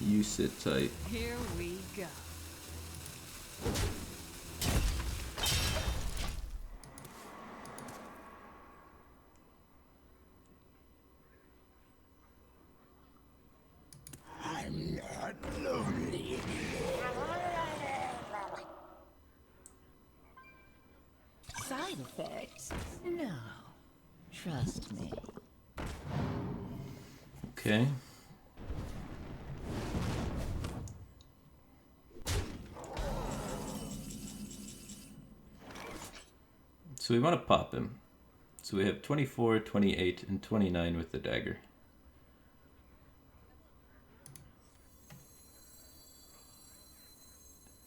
You sit tight. Here we go. I'm not lonely. Side effects? No. Trust me. Okay. So we want to pop him. So we have 24, 28, and 29 with the dagger.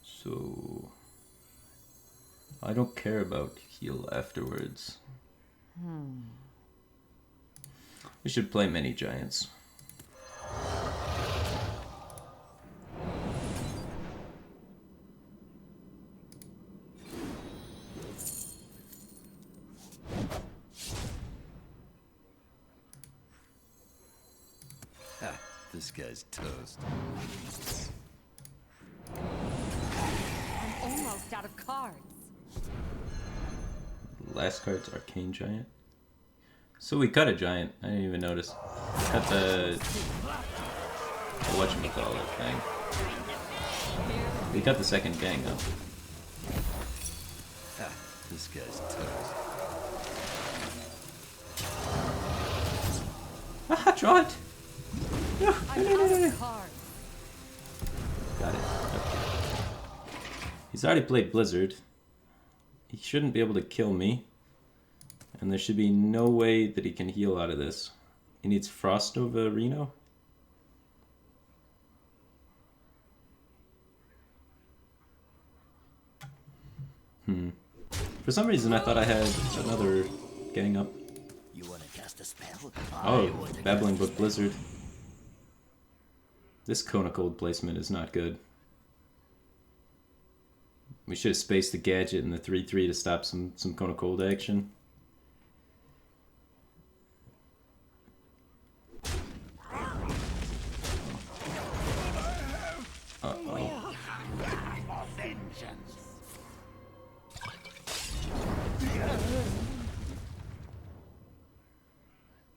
So I don't care about heal afterwards. We should play many giants. This guy's toast. I'm almost out of cards. Last card's Arcane Giant. So we cut a giant. I didn't even notice. Cut the whatchamacallit thing. We cut the second gang up. This guy's toast. Ah, draw it! No, I'm out of cards. Got it. Okay. He's already played Blizzard. He shouldn't be able to kill me. And there should be no way that he can heal out of this. He needs Frost over Reno. For some reason I thought I had another gang up. You wanna cast a spell? Oh, Babbling Book Blizzard. This Cone of Cold placement is not good. We should have spaced the gadget and the 3/3 to stop some Cone of Cold action. Uh-oh.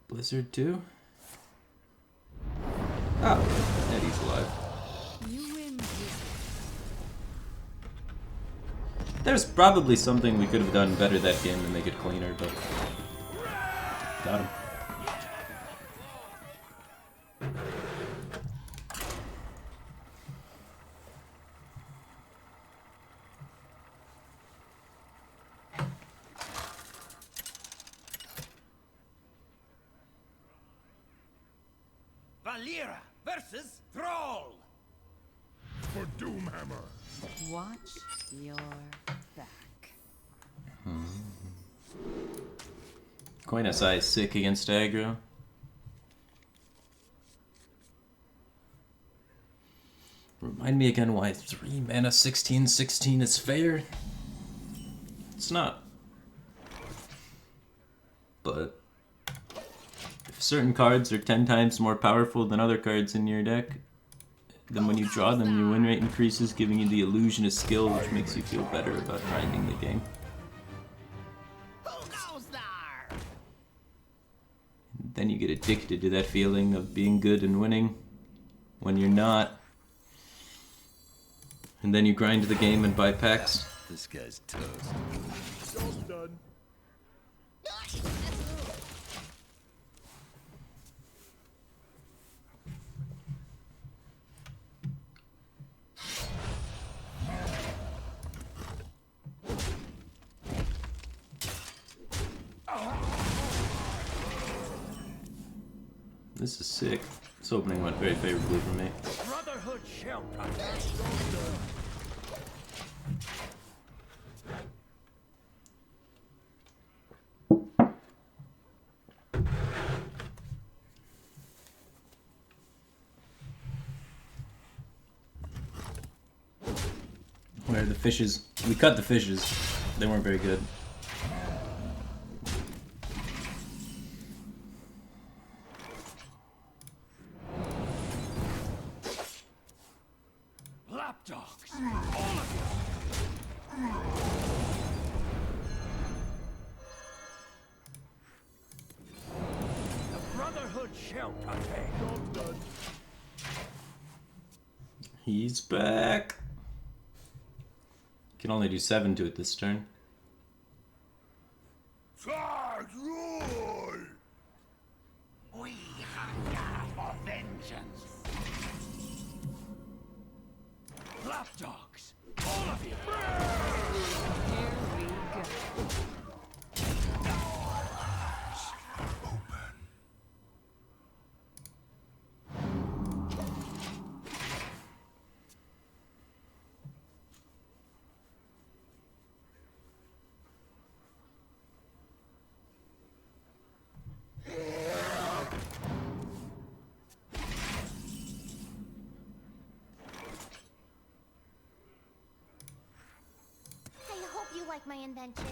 Blizzard 2? Oh, Eddie's alive. You win. There's probably something we could have done better that game to make it cleaner, but got him. Valera versus Thrall. For Doomhammer. Watch your back. Coin SI is sick against aggro. Remind me again why 3 mana 16/16 is fair? It's not. But if certain cards are 10 times more powerful than other cards in your deck, then when you draw them, your win rate increases, giving you the illusion of skill, which makes you feel better about grinding the game. Who goes there? Then you get addicted to that feeling of being good and winning when you're not. And then you grind the game and buy packs. This guy's toast. Job's done. This is sick. This opening went very favorably for me. Brotherhood shall protect. Where are the fishes? We cut the fishes. They weren't very good. Lapdogs. All of you. The Brotherhood shall protect. Job's done. He's back. Can only do 7 to it this turn. Charge roll! We hunger for vengeance. Lapdogs. All of you. Here we go. like my invention?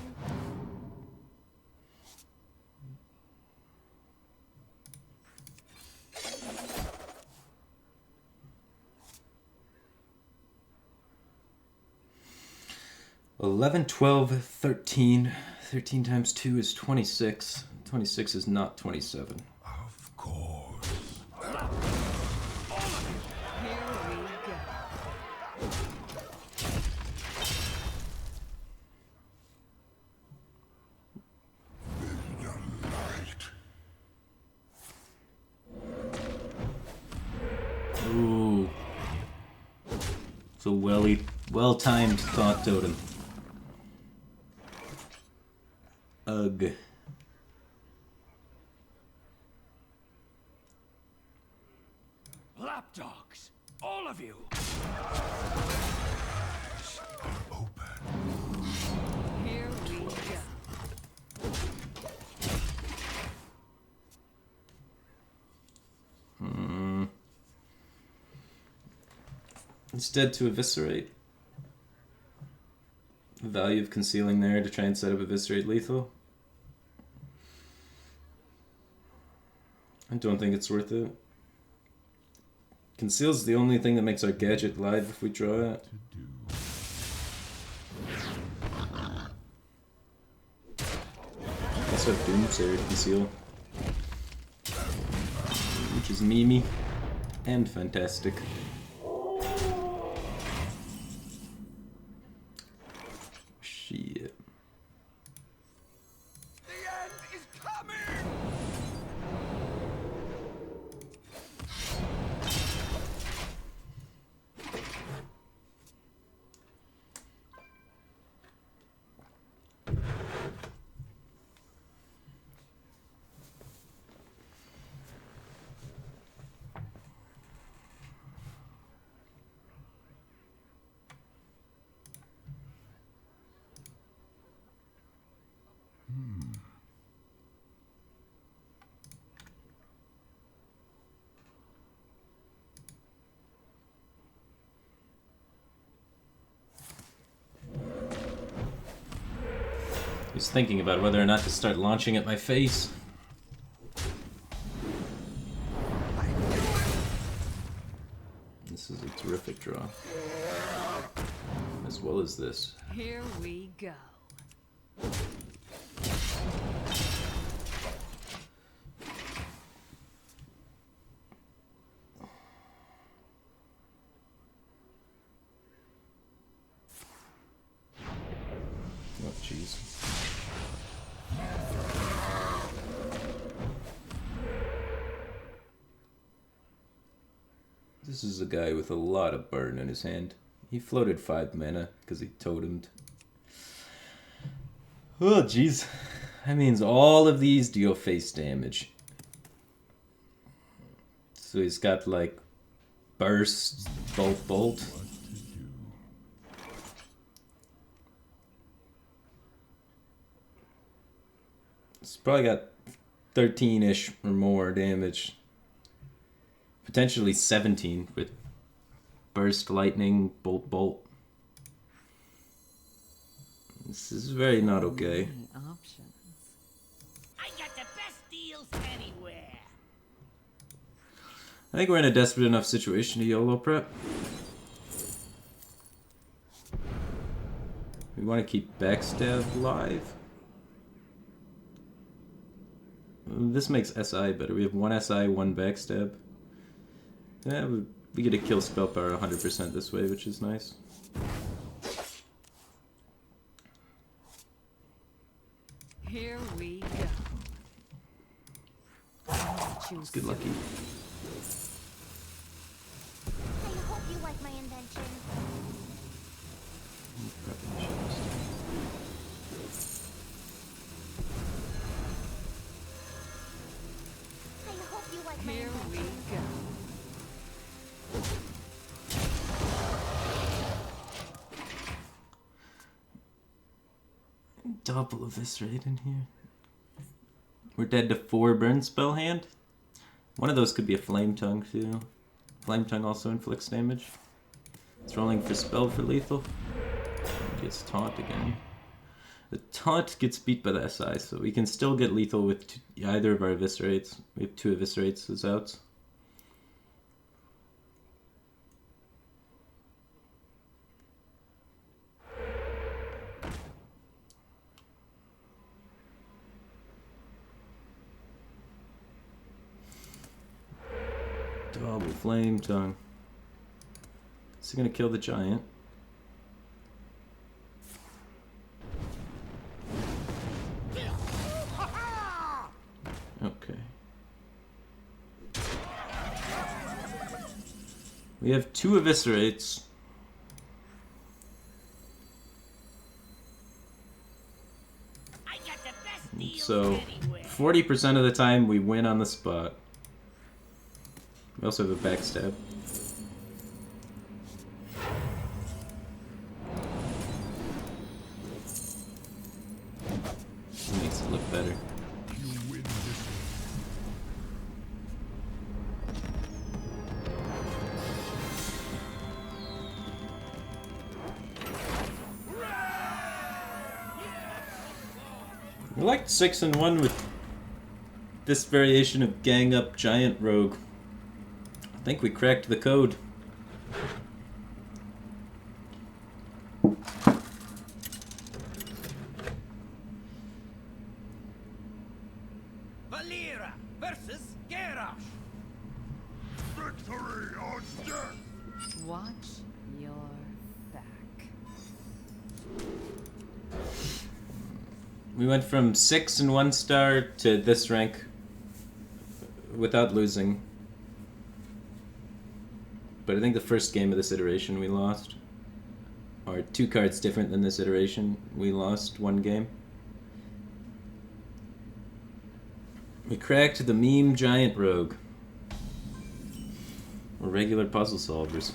11, 12, 13. 13 times 2 is 26. 26 is not 27. Of course. Here we go. Ooh. It's a well-timed thought totem. Ugh. Lapdogs! All of you! Here we go. Instead to eviscerate. The value of concealing there to try and set up eviscerate lethal. I don't think it's worth it. Conceal's the only thing that makes our gadget live if we draw it. Also have Doomsayer Conceal. Which is memey and fantastic. Shit. The end is coming! He's thinking about whether or not to start launching at my face. This is a terrific draw. As well as this. Here we go. Oh, jeez. This is a guy with a lot of burn in his hand. He floated 5 mana because he totemed. Oh, jeez. That means all of these deal face damage. So he's got, like, burst, bolt. It's probably got 13-ish or more damage. Potentially 17 with burst, lightning, bolt. This is very not okay. Many options. I got the best deals anywhere. I think we're in a desperate enough situation to YOLO prep. We want to keep Backstab live. This makes SI better. We have 1 SI, 1 Backstab. Yeah, we get to kill spell power 100% this way, which is nice. Here we go. Let's get lucky. I hope you like my invention. I hope you like my Here we invention. go. Double eviscerate in here. We're dead to 4 burn spell hand. One of those could be a flame tongue too. Flame tongue also inflicts damage. It's rolling for spell for lethal. Gets taunt again. The taunt gets beat by the SI, so we can still get lethal with either of our eviscerates. We have 2 eviscerates as outs. Double flame tongue. Is he gonna kill the giant? Okay. We have 2 eviscerates. I got the best deals So anywhere. 40% of the time we win on the spot. We also have a backstab. Makes it look better. You win this. We liked 6 and 1 with this variation of gang up giant rogue. I think we cracked the code. Valera versus Garrosh. Victory or death! Watch your back. We went from 6 and 1 star to this rank without losing. But I think the first game of this iteration we lost. Or 2 cards different than this iteration, we lost 1 game. We cracked the meme giant rogue. We're regular puzzle solvers.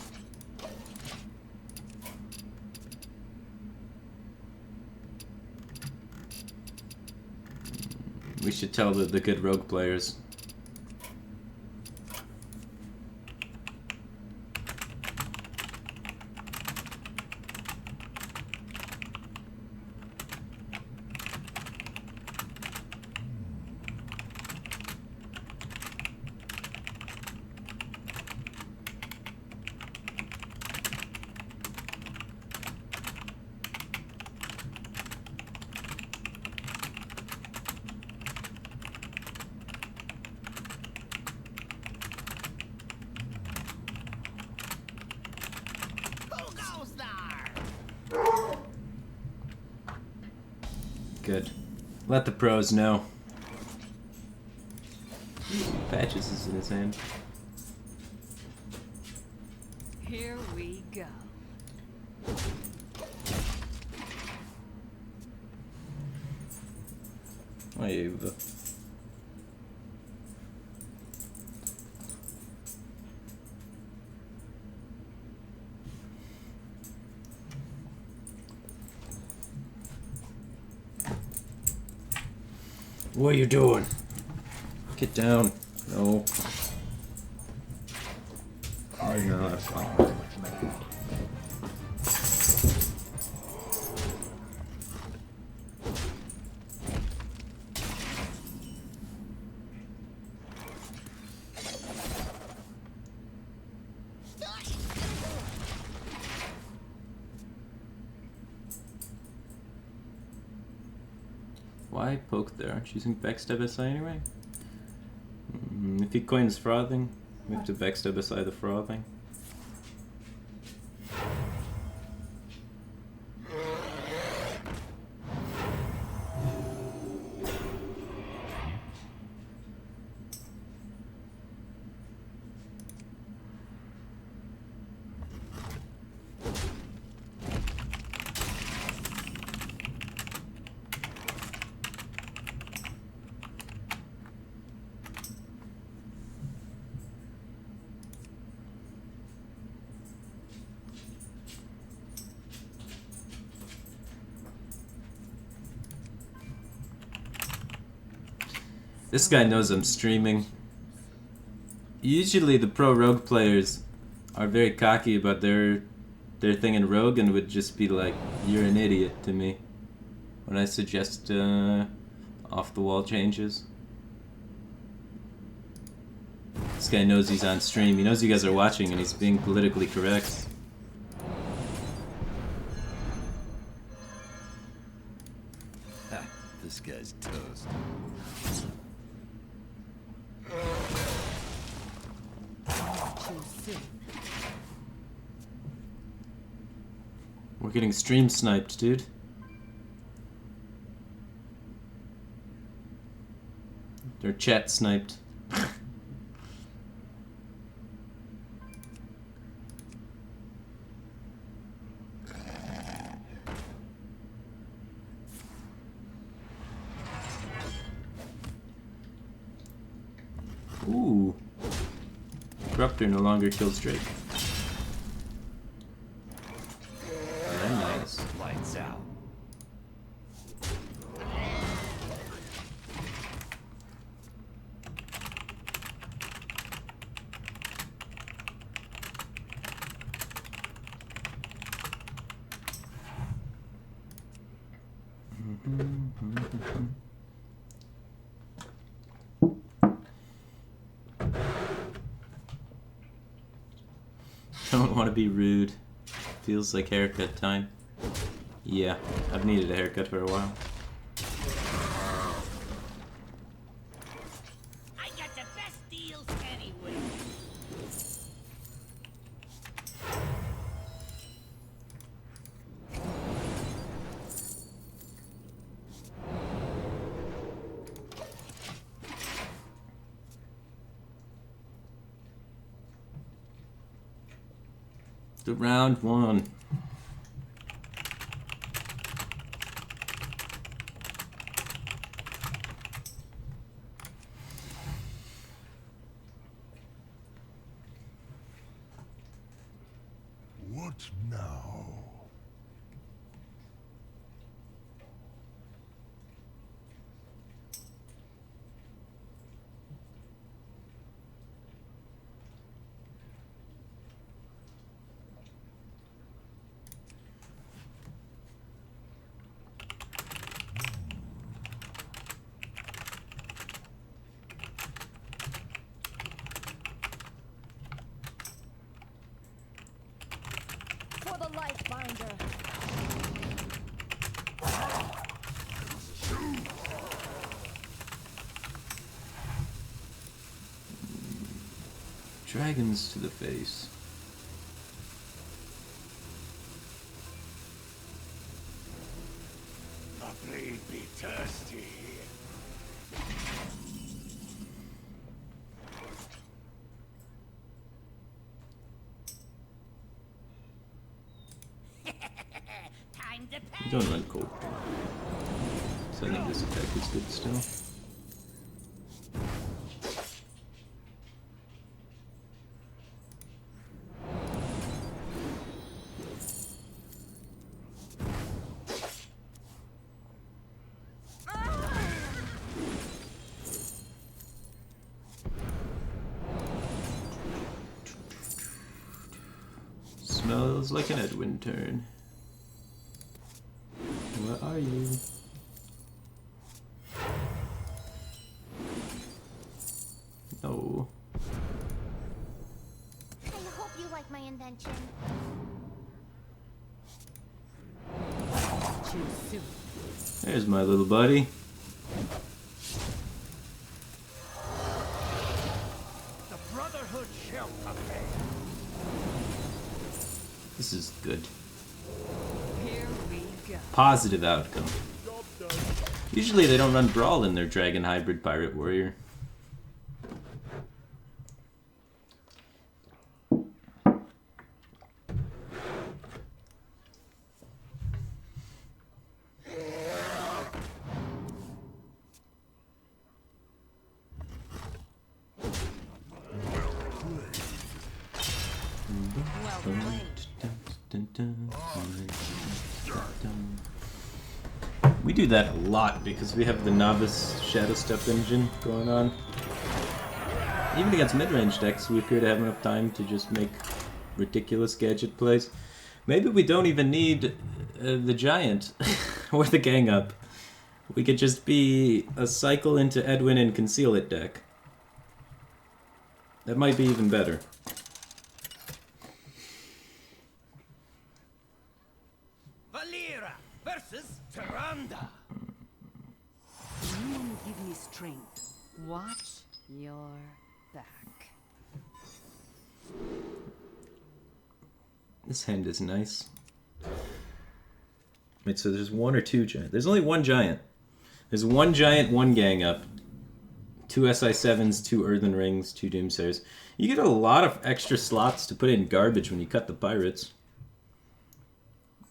We should tell the good rogue players. Who goes there? Good. Let the pros know. Patches is in his hand. Here we go. Aí, what are you doing? Get down. No. Oh, no, that's fine. Why poke there? Aren't you using backstab SI anyway? If he coins frothing, we have to backstab SI the frothing. This guy knows I'm streaming. Usually the pro rogue players are very cocky about their thing in rogue and would just be like, you're an idiot to me. when I suggest off-the-wall changes. This guy knows he's on stream. He knows you guys are watching, and he's being politically correct. Ha, this guy's toast. Too soon. We're getting stream sniped, dude. Their chat sniped. Ooh. Disruptor no longer kills Drake. Very nice. Lights out. Don't want to be rude. Feels like haircut time. Yeah, I've needed a haircut for a while. I got the best deals anyway. The round one. What now? For the light binder. Dragons to the face. Afraid be thirsty. Time to pay. Don't run cold. So I think this attack is good still. Smells like an Edwin turn. Where are you? No. I hope you like my invention. Too soon. There's my little buddy. The Brotherhood shall prevail. This is good. Here we go. Positive outcome. Usually they don't run Brawl in their Dragon Hybrid Pirate Warrior. Well played. We do that a lot because we have the novice Shadow Step engine going on. Even against mid-range decks, we appear to have enough time to just make ridiculous gadget plays. Maybe we don't even need the giant. or the gang up. We could just be a cycle into Edwin and conceal it deck. That might be even better. Valera versus Tyrande. You give me strength. Watch your back. This hand is nice. Wait, so there's one or two giant? There's only one giant. There's one giant, one gang up. 2 SI7s, 2 Earthen Rings, 2 Doomsayers. You get a lot of extra slots to put in garbage when you cut the pirates.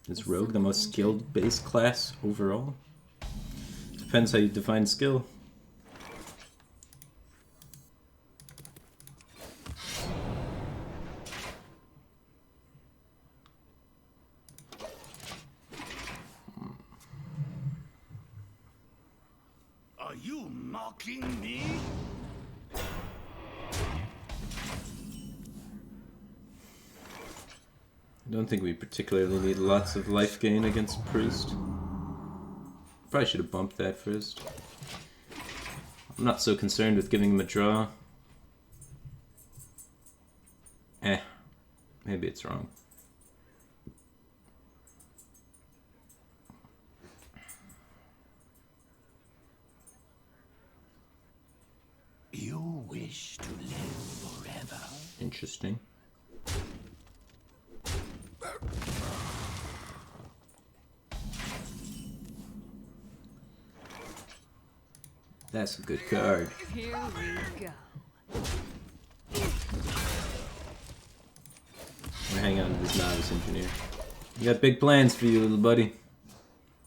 Is Rogue the most skilled base class overall? Depends how you define skill. Are you mocking me? I don't think we particularly need lots of life gain against Priest. Probably should have bumped that first. I'm not so concerned with giving him a draw. Maybe it's wrong. You wish to live forever. Interesting. That's a good card. Here we go. We're hanging on to this novice engineer. We got big plans for you, little buddy.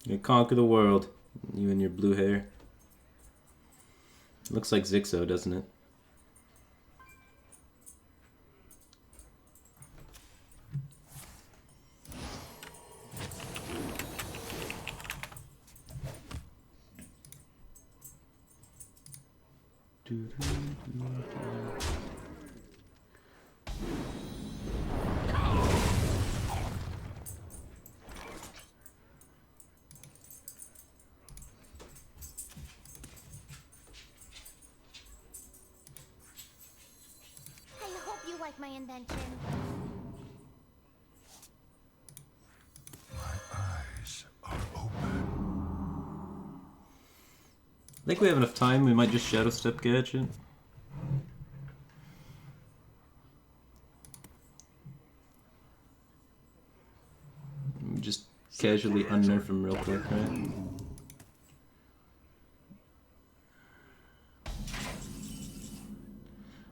You're gonna conquer the world. You and your blue hair. Looks like Zixo, doesn't it? I hope you like my invention. My eyes are open. I think we have enough time. We might just Shadow Step Gadget. Just casually unnerf him real quick, right?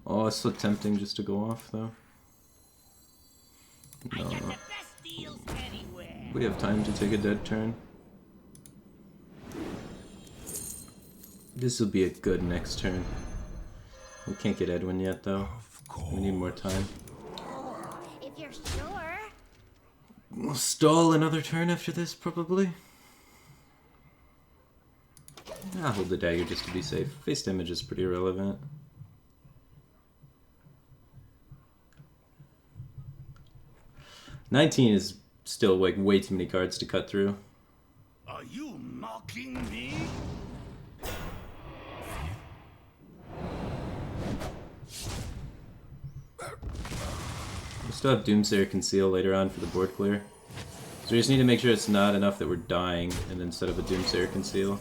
Oh, it's so tempting just to go off, though. No. Best deals anywhere. We have time to take a dead turn. This will be a good next turn. We can't get Edwin yet, though. We need more time. If you're sure. We'll stall another turn after this, probably. I'll hold the dagger just to be safe. Face damage is pretty irrelevant. $19 is still like way too many cards to cut through. Are you mocking me? We still have Doomsayer Conceal later on for the board clear. So we just need to make sure it's not enough that we're dying, and then set up a Doomsayer Conceal.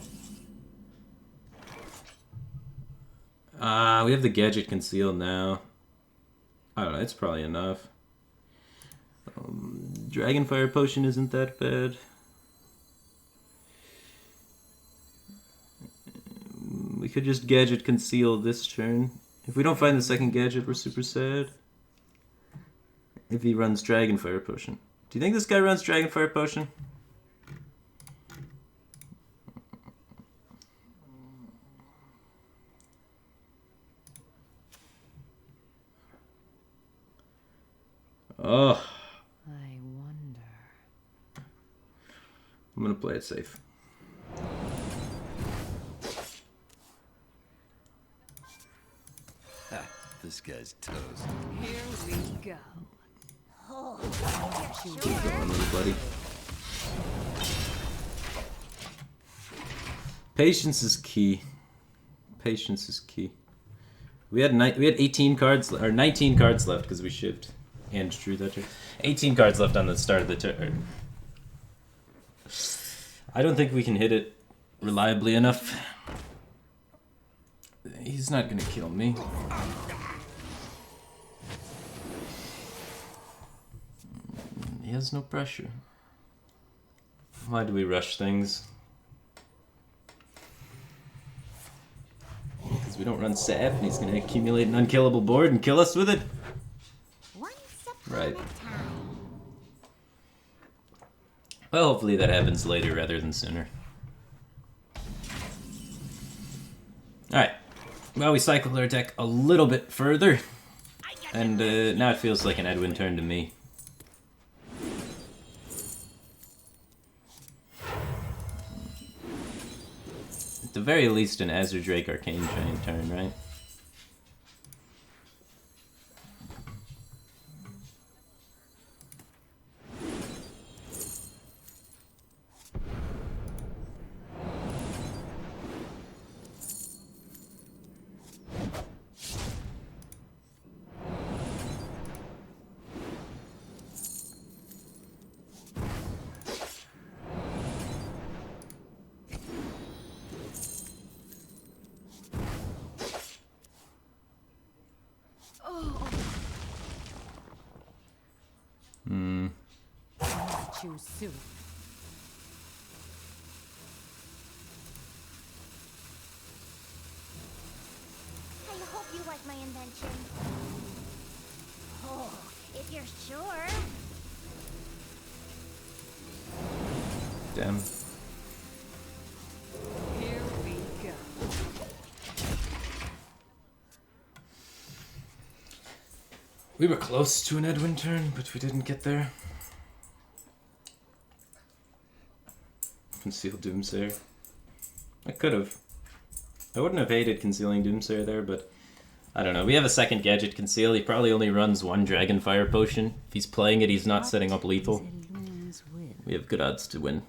We have the Gadget Conceal now. I don't know, it's probably enough. Dragonfire Potion isn't that bad. We could just Gadget Conceal this turn. If we don't find the second gadget, we're super sad. If he runs Dragonfire Potion. Do you think this guy runs Dragonfire Potion? Oh. I wonder. I'm gonna play it safe. This guy's toast. Here we go. Oh, if you're Keep sure. going, little buddy. Patience is key. Patience is key. We had 18 cards or 19 cards left because we shipped and drew that turn. 18 cards left on the start of the turn. I don't think we can hit it reliably enough. He's not gonna kill me. He has no pressure. Why do we rush things? Because we don't run sap, and he's gonna accumulate an unkillable board and kill us with it. Once upon Right. a time. Well, hopefully that happens later rather than sooner. Alright. Well, we cycled our deck a little bit further. And now it feels like an Edwin turn to me. At the very least, an Azure Drake Arcane Giant turn, right? Choose soon. I hope you like my invention. Oh, if you're sure. Damn. Here we go. We were close to an Edwin turn, but we didn't get there. Conceal Doomsayer. I could have. I wouldn't have hated concealing Doomsayer there, but I don't know. We have a second gadget conceal. He probably only runs one Dragonfire potion. If he's playing it, he's not setting up lethal. We have good odds to win.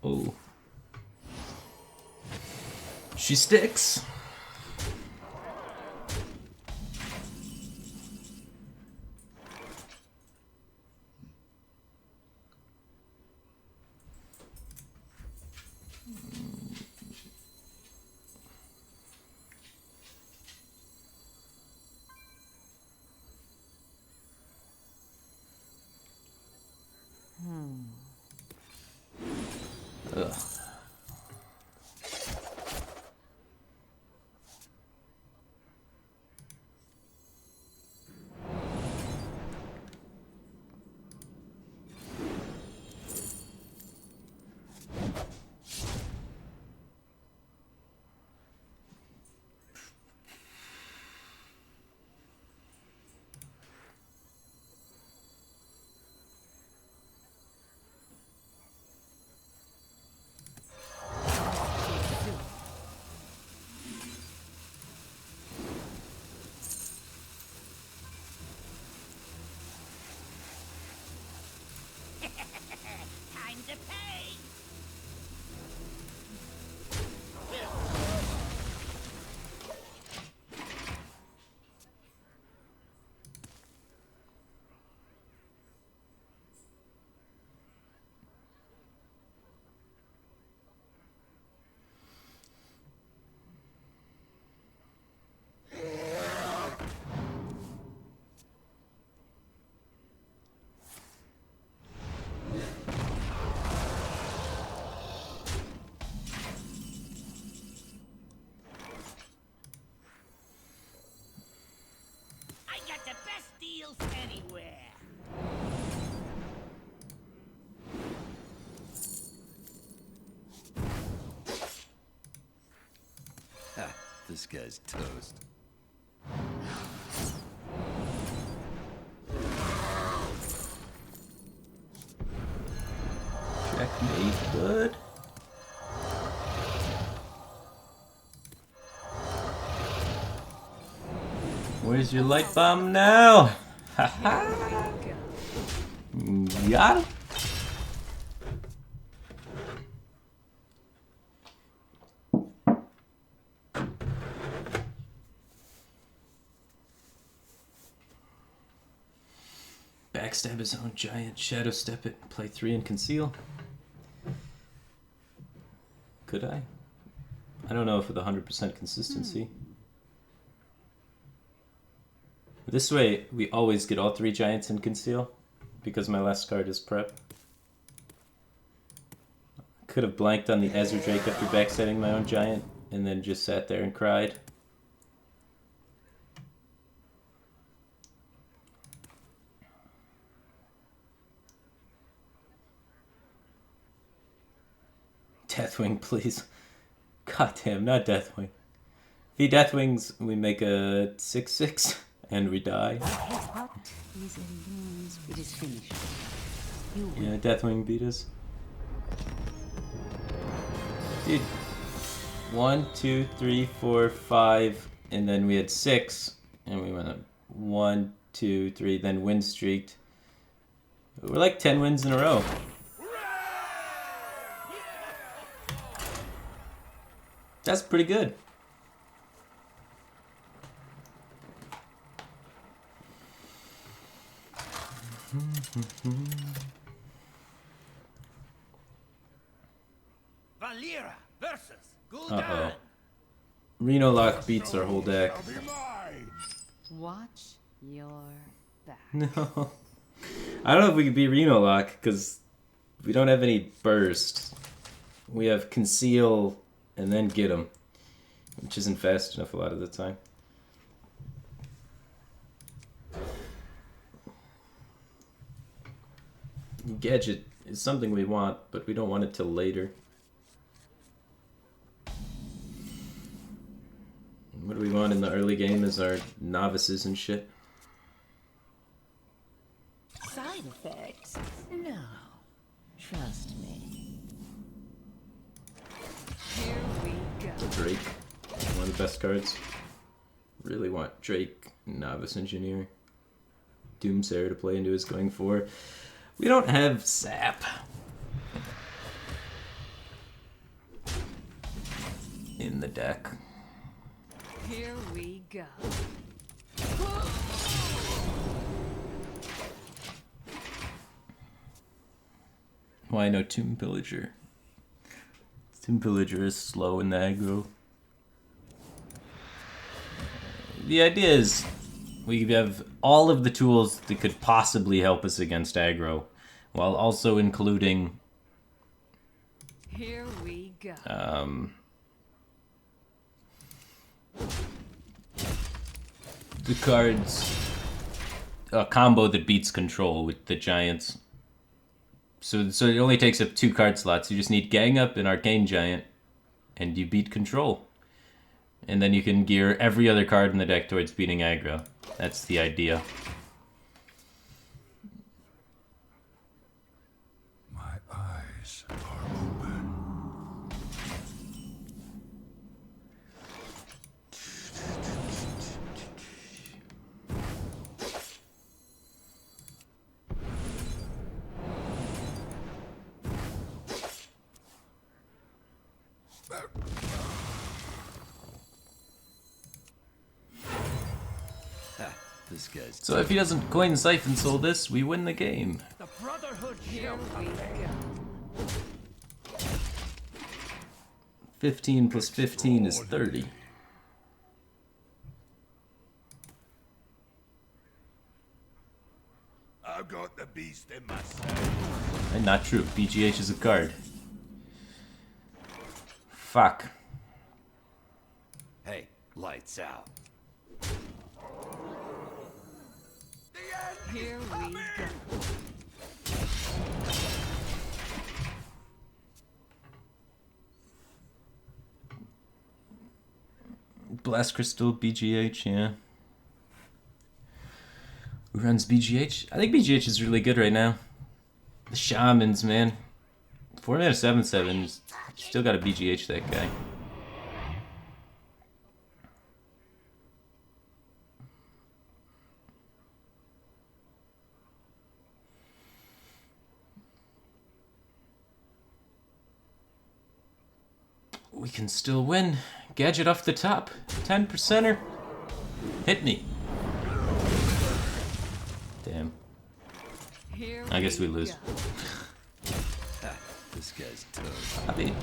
Oh. She sticks. Ugh. Time to pay! I got the best deals anywhere! Ha, this guy's toast. Checkmate, bud. Where's your light bomb now? Haha. Got him. backstab his own giant, shadow step it, play 3 and conceal. Could I? I don't know if with 100% consistency. This way, we always get all 3 giants and conceal, because my last card is prep. Could have blanked on the Azure Drake after backsetting my own giant, and then just sat there and cried. Deathwing, please. Goddamn, not Deathwing. If he Deathwings, we make a 6/6 and we die. What is illusions? It is finished. You win. Yeah, Deathwing beat us. Dude. 1, 2, 3, 4, 5, and then we had 6, and we went up 1, 2, 3, then win streaked. We're like 10 wins in a row. That's pretty good. Valera versus Uh-oh. Gul'dan. Reno Lock beats our whole deck. Shall be mine. Watch your back. No. I don't know if we could beat Reno Lock, because we don't have any burst. We have Conceal and then Get 'em, which isn't fast enough a lot of the time. Gadget is something we want, but we don't want it till later. What do we want in the early game is our novices and shit. Side effects? No. Trust me. Here we go. Drake, one of the best cards. Really want Drake, Novice Engineer, Doomsayer to play into his going 4. We don't have Sap. In the deck. Here we go. Why no Tomb Pillager? Tomb Pillager is slow in the aggro. The idea is we have all of the tools that could possibly help us against aggro, while also including Here we go. the cards, a combo that beats control with the giants. So it only takes up 2 card slots. You just need Gang Up and Arcane Giant, and you beat control. And then you can gear every other card in the deck towards beating aggro. That's the idea. My eyes are open. This guy's So if he doesn't coin Siphon Soul this, we win the game. the Brotherhood Here shall we prevail. go. 15 plus 15 is 30. I've got the beast in myself. And not true. BGH is a card. Fuck. Hey, lights out. Here we go. Blast Crystal, BGH, yeah. Who runs BGH? I think BGH is really good right now. The Shamans, man. 4 mana 7/7. Still got a BGH that guy. We can still win. Gadget off the top. 10%er. Hit me. Damn. Here I guess we lose. go. This guy's tough. I mean,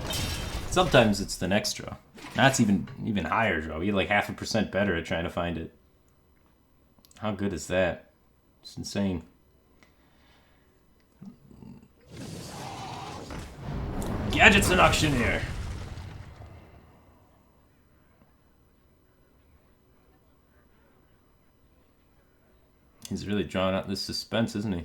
sometimes it's the next draw. That's even higher draw. We get like 0.5% better at trying to find it. How good is that? It's insane. Gadgets and auctioneer. He's really drawing out this suspense, isn't he?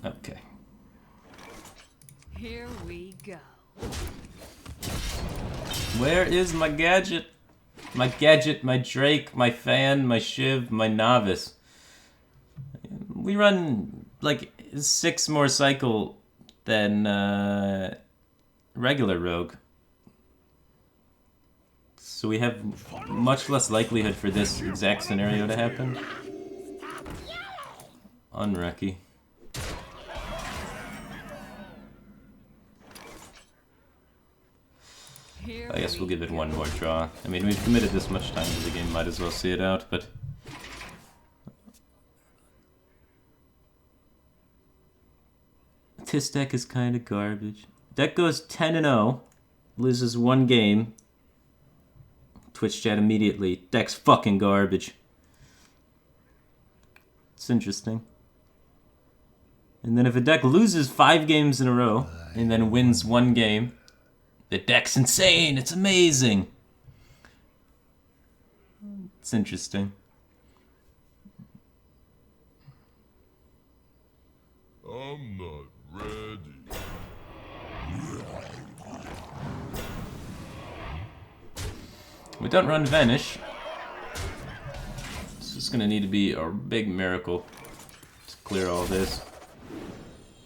Okay. Here we go. Where is my gadget? My gadget, my Drake, my fan, my Shiv, my novice. We run like 6 more cycle than regular rogue. So we have much less likelihood for this exact scenario to happen. Unlucky. Here I guess we'll we give it go. one more draw. I mean, we've committed this much time to the game, might as well see it out, but... This deck is kind of garbage. Deck goes 10-0, loses 1 game. Twitch chat immediately. Deck's fucking garbage. It's interesting. And then if a deck loses 5 games in a row, and then wins 1 game, the deck's insane! It's amazing! It's interesting. I'm not ready. We don't run Vanish. It's just gonna need to be a big miracle to clear all this.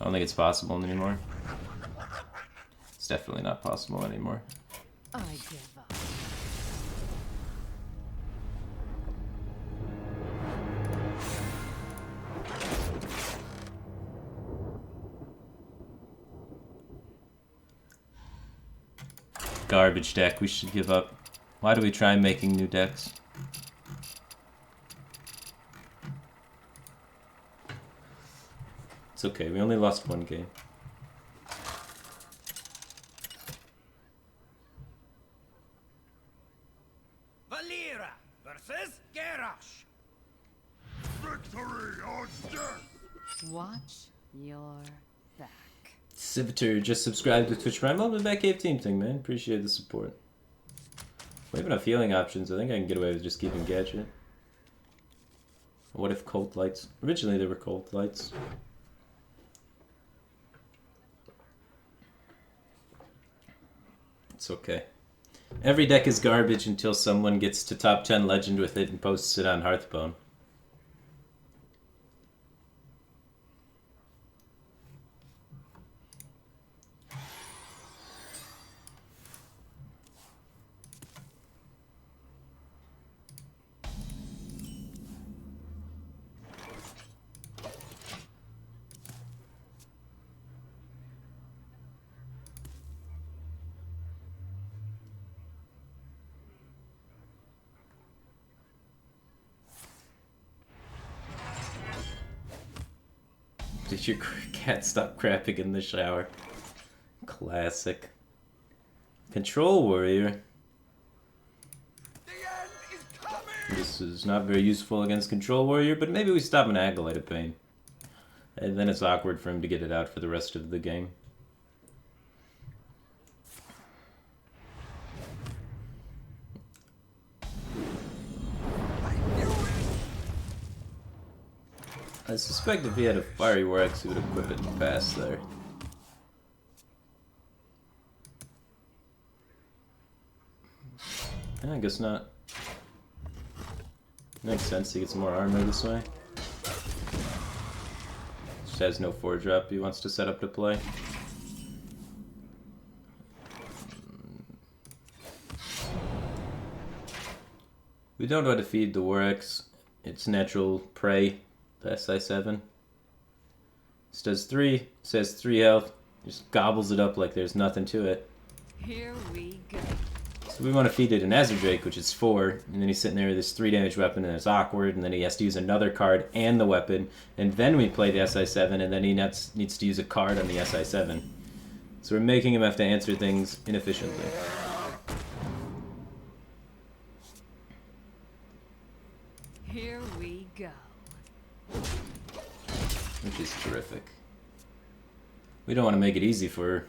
I don't think it's possible anymore. It's definitely not possible anymore. I give up. Garbage deck, we should give up. Why do we try making new decks? It's okay, we only lost 1 game. Valera versus Garrosh. Victory or death! Watch your back. Civitor just subscribed to Twitch Prime. Love the Batcave team thing, man. Appreciate the support. We have enough healing options. I think I can get away with just keeping Gadget. What if Cold Lights? Originally they were Cold Lights. It's okay. Every deck is garbage until someone gets to top 10 legend with it and posts it on Hearthbone. Did your cat stop crapping in the shower? Classic. Control Warrior. The end is coming. This is not very useful against Control Warrior, but maybe we stop an Acolyte of Pain. And then it's awkward for him to get it out for the rest of the game. I suspect if he had a Fiery War Axe, he would equip it fast there. I guess not. Makes sense, he gets more armor this way. Just has no 4-drop he wants to set up to play. We don't know how to feed the War Axe. Its natural prey, The SI-7. This does 3, says 3 health, just gobbles it up like there's nothing to it. Here we go. So we want to feed it an Azure which is 4, and then he's sitting there with this 3 damage weapon, and it's awkward, and then he has to use another card and the weapon, and then we play the SI-7, and then he needs to use a card on the SI-7. So we're making him have to answer things inefficiently. Here we go. Which is terrific. We don't want to make it easy for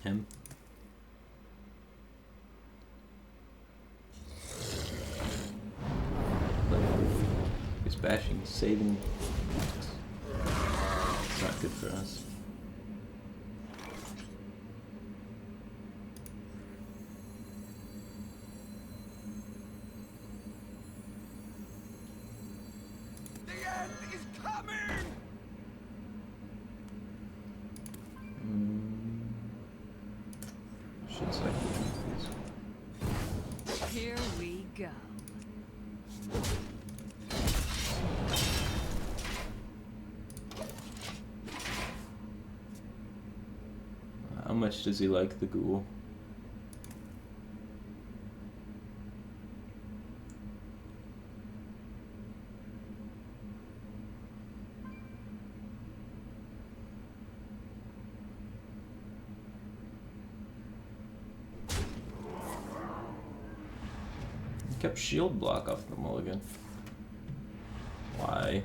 him. He's bashing, saving. It's not good for us. The end is coming! Should cycle these. Here we go. How much does he like the ghoul? He kept shield block off the mulligan. Why?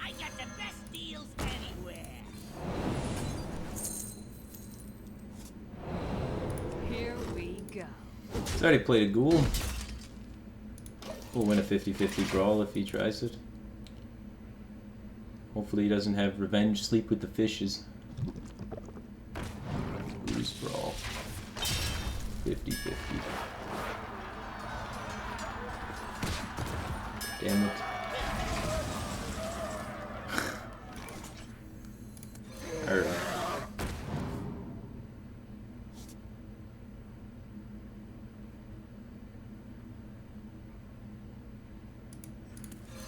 I got the best deals anywhere. Here we go. He's already played a ghoul. We'll win a 50-50 brawl if he tries it. Hopefully he doesn't have revenge sleep with the fishes. Lose brawl. 50-50. Damn it. Alright.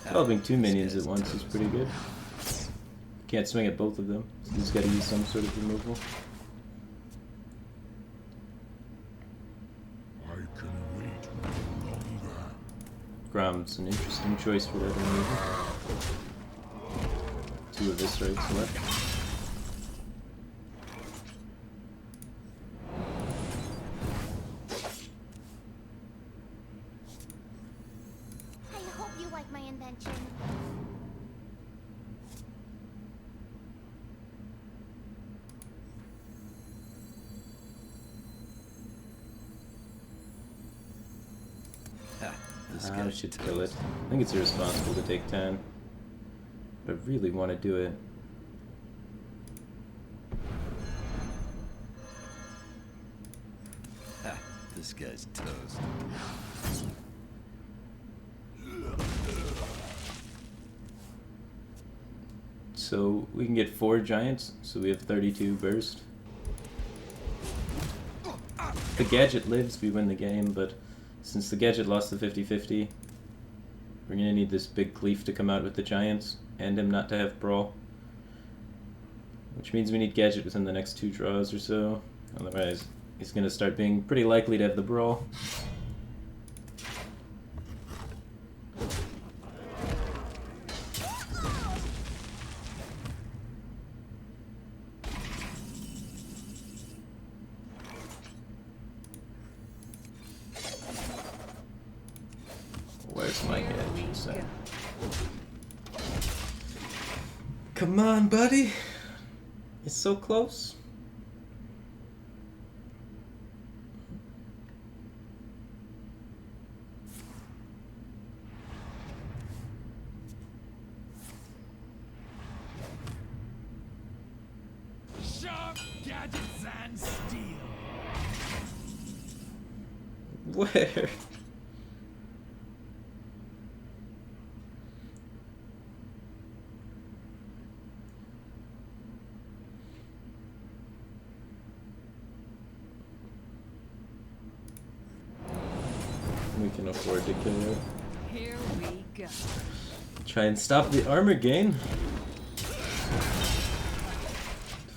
Developing 2 minions at once is pretty good. Can't swing at both of them, so he's got to use some sort of removal. I can wait no longer. Grom's an interesting choice for that removal. 2 of this rights left. I hope you like my invention. I should kill it. I think it's irresponsible to take 10. But I really want to do it. This guy's toast. So we can get 4 giants, so we have 32 burst. If the gadget lives, we win the game, but since the gadget lost the 50-50, we're gonna need this big cleave to come out with the giants, and him not to have brawl. Which means we need gadget within the next 2 draws or so, otherwise he's gonna start being pretty likely to have the brawl. Where's my gadget set? Come on, buddy. It's so close. Sharp gadgets and steel. Where? can afford to kill it. Here we go. Try and stop the armor gain.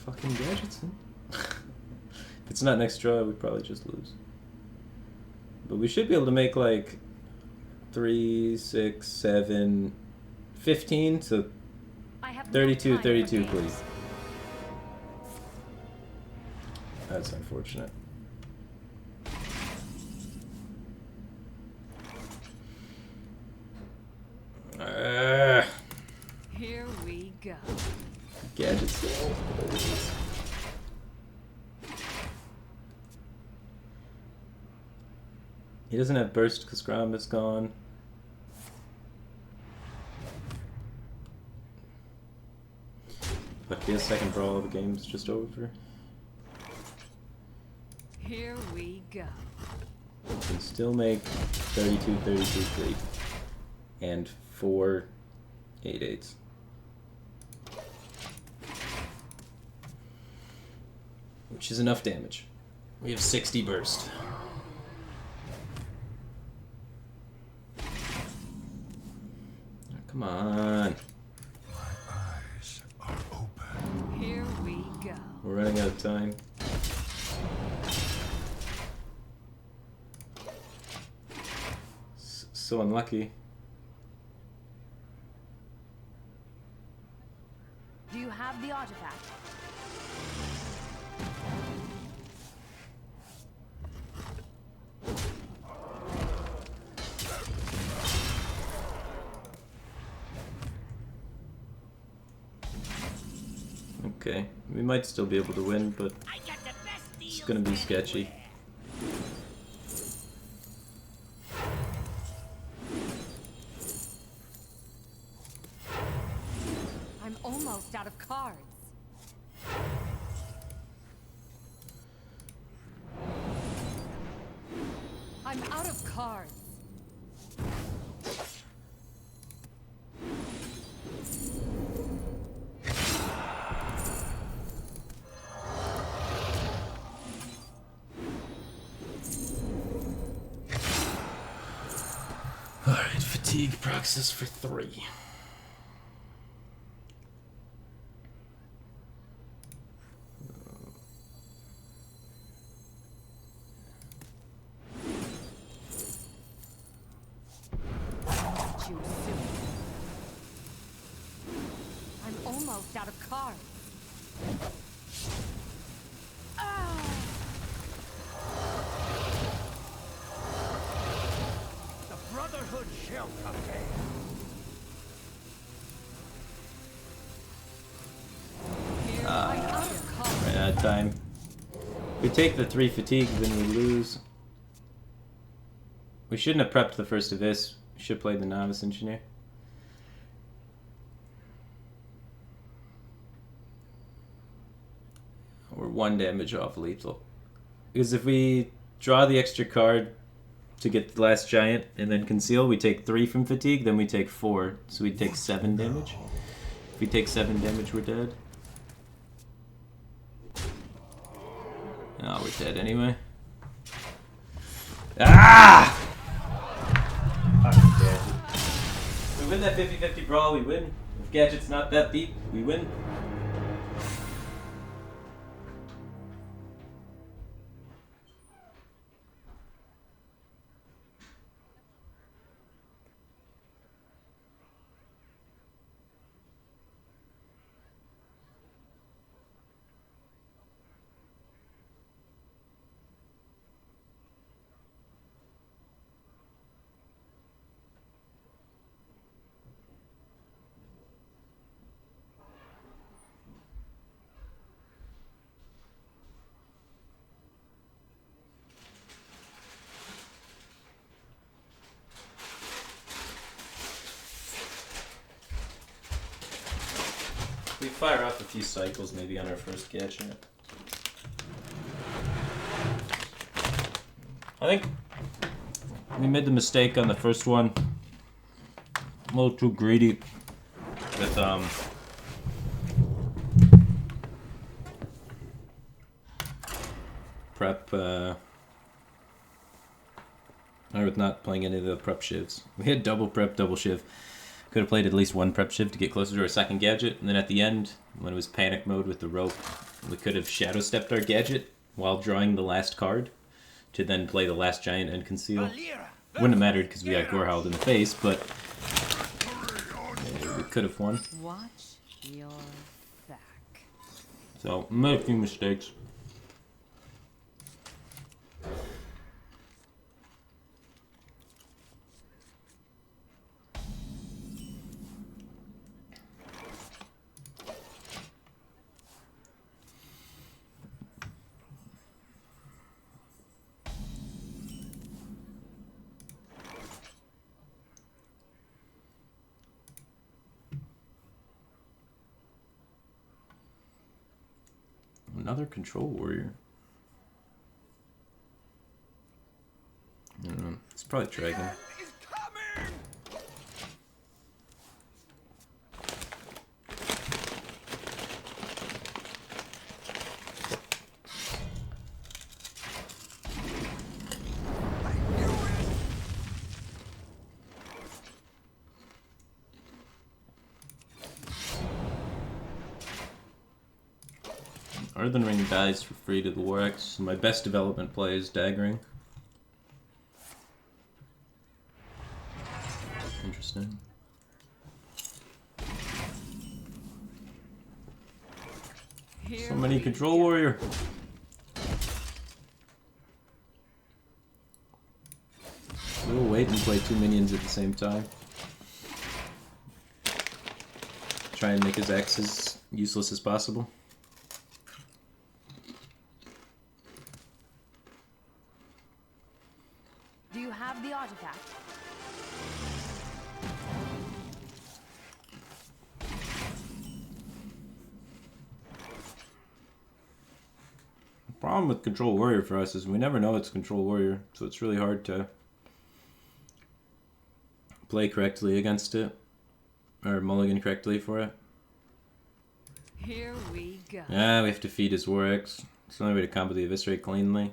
Fucking gadgets, huh? If it's not next draw, we probably just lose. But we should be able to make like 3, 6, 7, 15, so I have 32, no time for 32, games. please. That's unfortunate. Here we go. Gadgets. He doesn't have burst because Grom is gone. But he has second brawl, the game's just over. Here we go. We can still make 32, 32, 3. And 4 8/8s. Which is enough damage. We have 60 burst. Oh, come on. My eyes are open. Here we go. We're running out of time. So unlucky. Do you have the artifact? Okay, we might still be able to win, but I got the best it's deals gonna be sketchy. I'm almost out of cards. I'm out of cards. Alright, fatigue proxies for 3. Too soon. I'm almost out of cards. The Brotherhood shall prevail. Here I'm out of cards. Right out of time. We take the 3 fatigue, then we lose. We shouldn't have prepped the first of this. We should have played the Novice Engineer. We're 1 damage off lethal. Because if we draw the extra card to get the last giant and then conceal, we take 3 from fatigue, then we take 4. So we take 7 damage. If we take 7 damage, we're dead. Oh, we're dead anyway. Ah! We win that 50-50 brawl, we win. If Gadget's not that deep, we win. We fire off a few cycles maybe on our first gadget. I think we made the mistake on the first one. A little too greedy with prep our with not playing any of the prep shivs. We had double prep, double shiv. Could have played at least one prep shiv to get closer to our second gadget, and then at the end, when it was panic mode with the rope, we could have shadow stepped our gadget while drawing the last card to then play the last giant and conceal. Wouldn't have mattered because we got Gorehowled in the face, but yeah, we could have won. Watch your back. So, made a few mistakes. Another control warrior. I don't know. It's probably Dragon. Is coming! Earthen Ring dies for free to the War Axe. My best development play is Daggering. Interesting. So many control warrior. We'll wait and play 2 minions at the same time. Try and make his axe as useless as possible. Do you have the artifact? The problem with Control Warrior for us is we never know it's Control Warrior, so it's really hard to play correctly against it, or mulligan correctly for it. Here we go. Yeah, we have to feed his War Axe. It's the only way to combo the Eviscerate cleanly.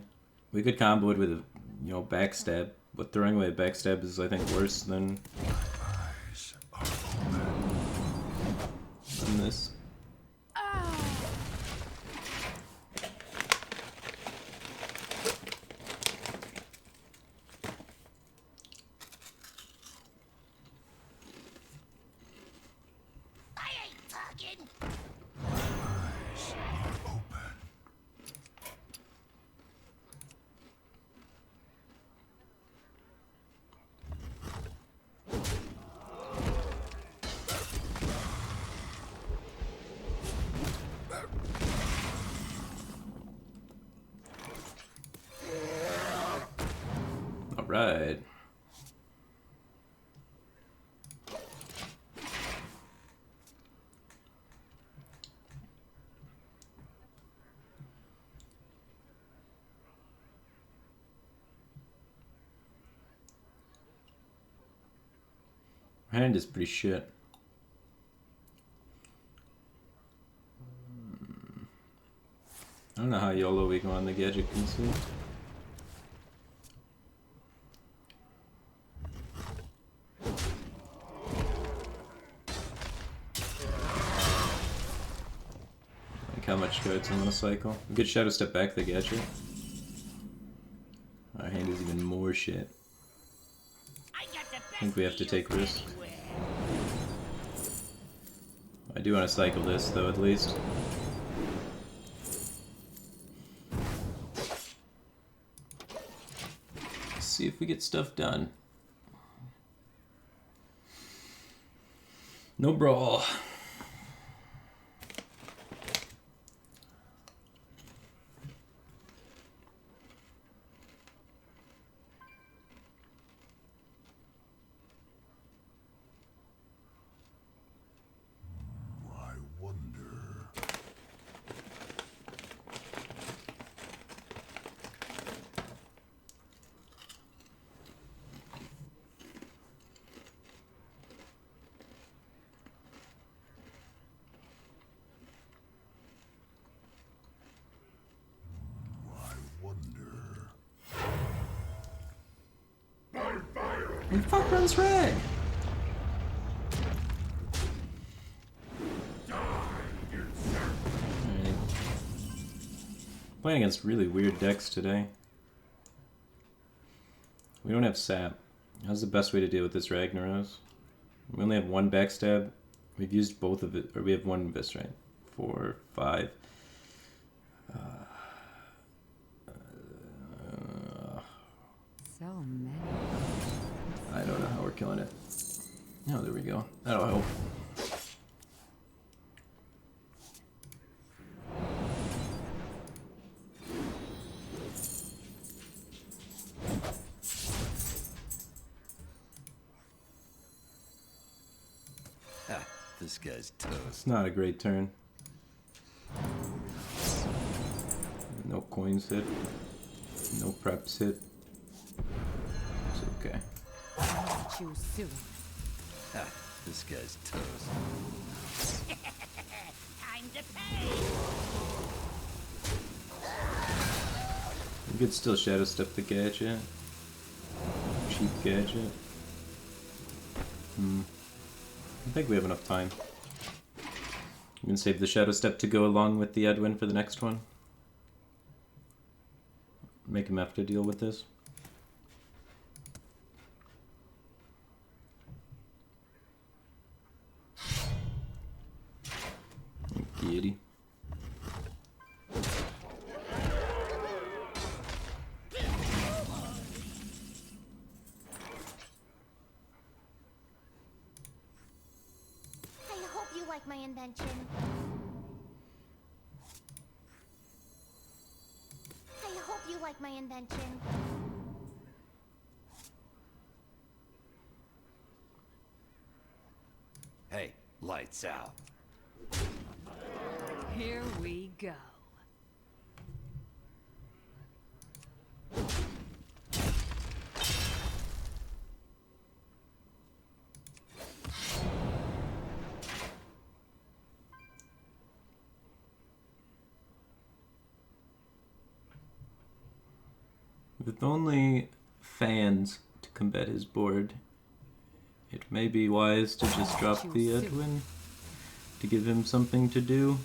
We could combo it with a, backstab, but throwing away a backstab is, I think, worse than this. I ain't talking. Eyes are open. All right. Hand is pretty shit. I don't know how YOLO we go on the gadget conceal. Like how much cards I'm gonna cycle. A good shadow step back the gadget. Our hand is even more shit. I think we have to take risks. I do want to cycle this though, at least. Let's see if we get stuff done. No brawl. I wonder. Who the fuck runs Rag? Alright. Playing against really weird decks today. We don't have sap. How's the best way to deal with this Ragnaros? We only have one backstab. We've used both of it, or we have one Vis, right? 4, 5. So many. I don't know how we're killing it. Oh, there we go. That'll help. Ah, this guy's toast. It's not a great turn. No coins hit. No preps hit. It's okay. Choose soon. Ah, this guy's toast. Time to pay! We could still Shadow Step the gadget. Cheap gadget. I think we have enough time. We can save the Shadow Step to go along with the Edwin for the next one. Make him have to deal with this. Giddy. I hope you like my invention. I hope you like my invention. Hey, lights out. Here we go. With only fans to combat his board, it may be wise to just drop the Edwin to give him something to do.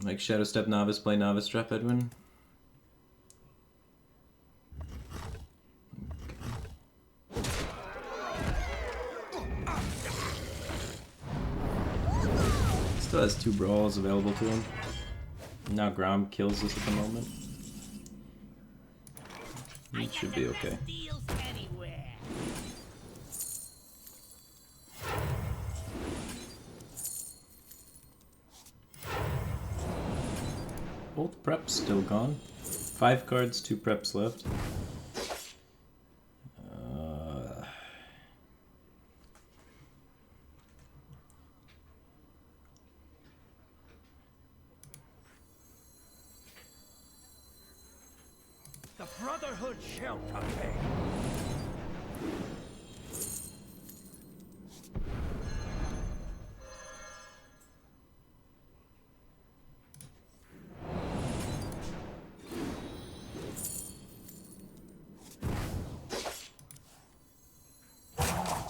Like Shadow Step Novice, play Novice, drop Edwin. Still has 2 brawls available to him. Now Grom kills us at the moment. It should be okay. Deals anywhere. Both preps still gone. 5 cards, 2 preps left. The Brotherhood shall contain.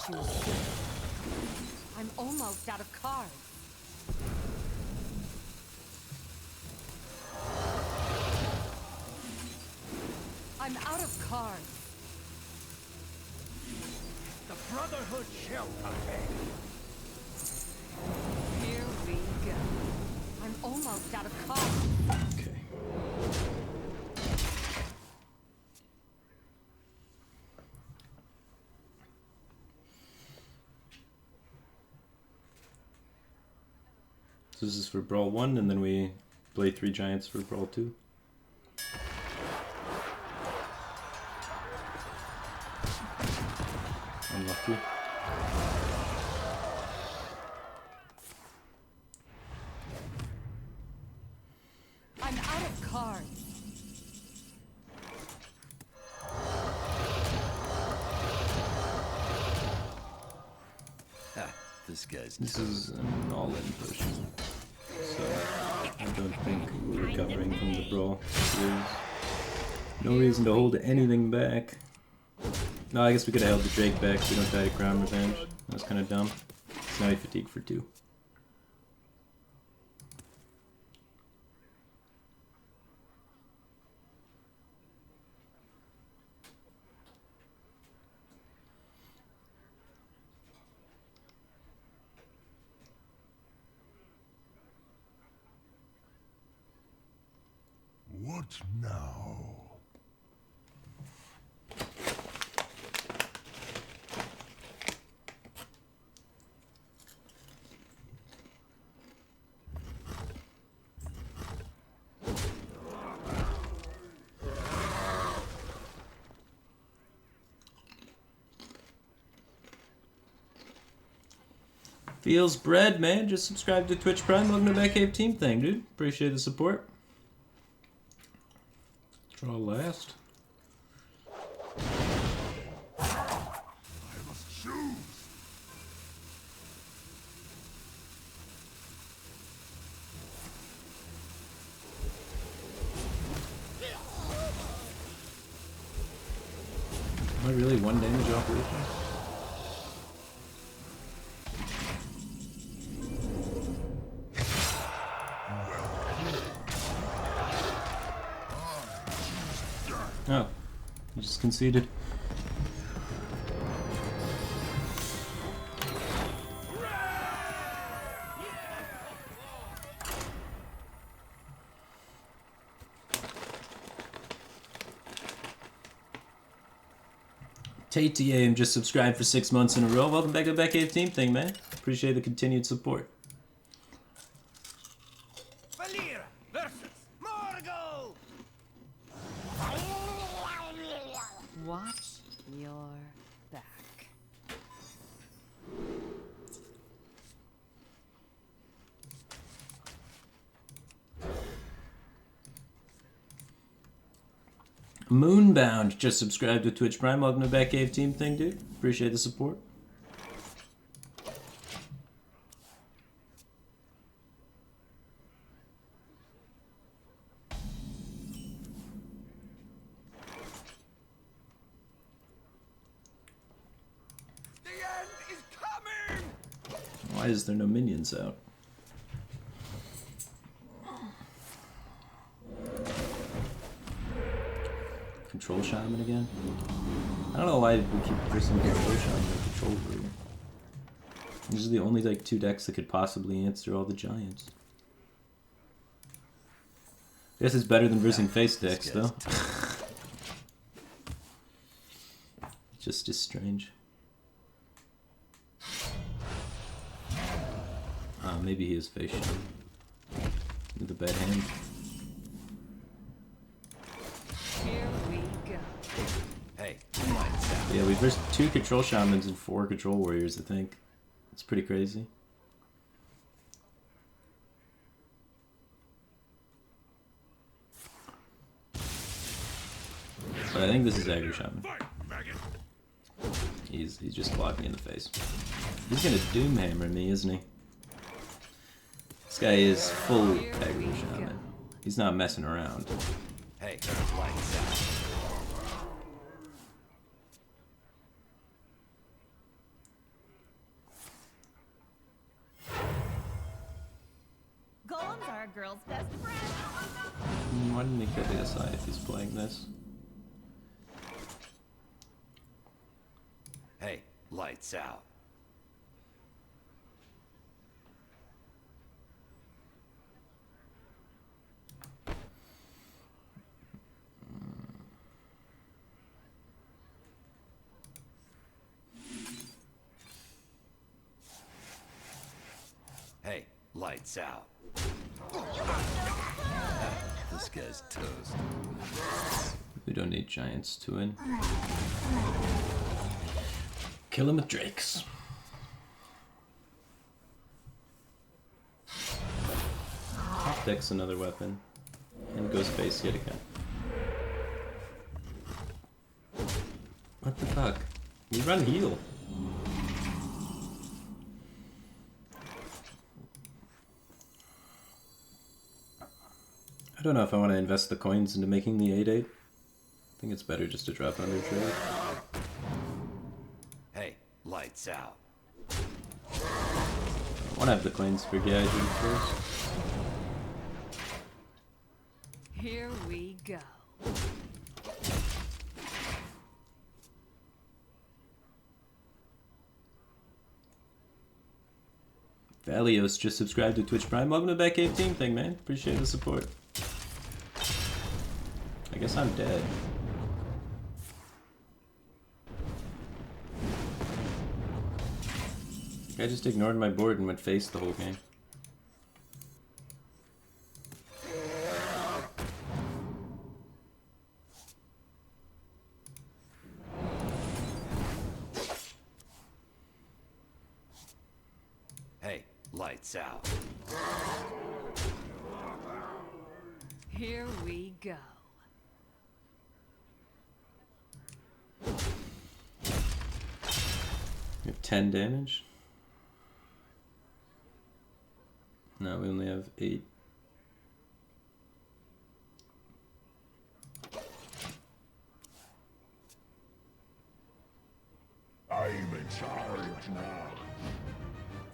Choose soon. I'm almost out of cards. I'm out of cards. The Brotherhood shall contain. Here we go. I'm almost out of cards. Okay. So this is for Brawl 1, and then we play 3 Giants for Brawl 2. Unlucky. I'm out of cards. Ah, this guy's This is an all-in push. So, don't think we're recovering from the brawl. There's no reason to hold anything back. No, I guess we could have held the Drake back so we don't die to Crown Revenge. That was kind of dumb. So now we fatigue for 2. What now? Feels bread, man. Just subscribe to Twitch Prime. Welcome to Batcave Team thing, dude. Appreciate the support. Draw last. I must choose. Am I really 1 damage off Lucian? Oh, you just conceded. TTM just subscribed for 6 months in a row. Welcome back to the Batcave Team thing, man. Appreciate the continued support. Valir versus Morgul! Watch your back. Moonbound just subscribed to Twitch Prime. Welcome to Batcave Team thing, dude. Appreciate the support. The end is coming! Why is there no minions out? Control Shaman again? I don't know why we keep pressing Control Shaman and Control Warrior. These are the only like 2 decks that could possibly answer all the giants. I guess it's better than versing face decks though. Just as strange. Maybe he is face shaman. With a bad hand. Here we go. Hey, Yeah, we versed 2 control shamans and 4 control warriors, I think. It's pretty crazy. But I think this is aggro shaman. He's just clocked me in the face. He's gonna doomhammer me, isn't he? This guy is full aggro shaman. He's not messing around. hey, lights out. Golems are a girl's best friend. Why didn't he go to the side if he's playing this? Hey, lights out. Hey, lights out. This guy's toast. We don't need giants to win. Kill him with drakes. Top deck's another weapon. And goes face yet again. What the fuck? We run heal. I don't know if I want to invest the coins into making the 8/8. I think it's better just to drop under trade. Hey, lights out. I want to have the coins for Gaijin first. Here we go. Valios just subscribed to Twitch Prime. Welcome to back 18 thing, man. Appreciate the support. I guess I'm dead. I just ignored my board and went face the whole game. Hey, lights out. Here we go. We have 10 damage. No, we only have 8. I'm in charge now.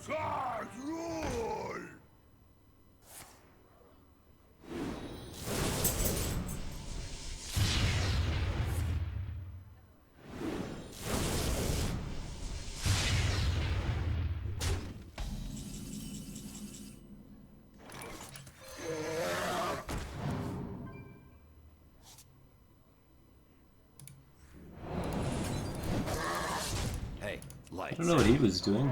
Charge rule! Hey, I lights don't know what he was doing.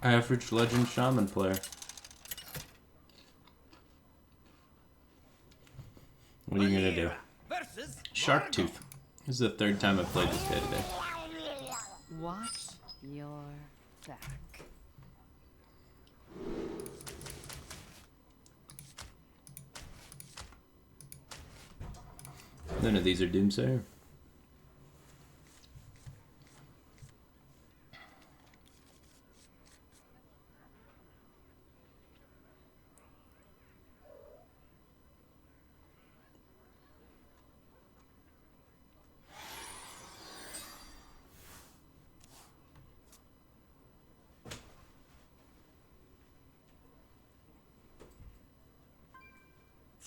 Average Legend Shaman player. What are you gonna do? versus Shark Tooth. This is the 3rd time I've played this guy today. Watch your back. None of these are Doomsayer.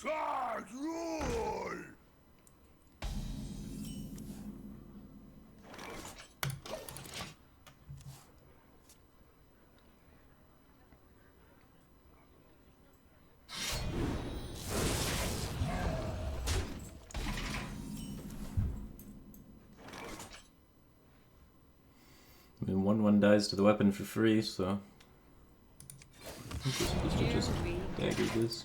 Charge rule! I mean, 1/1 dies to the weapon for free, so I think we're supposed to Here just we go. dagger this.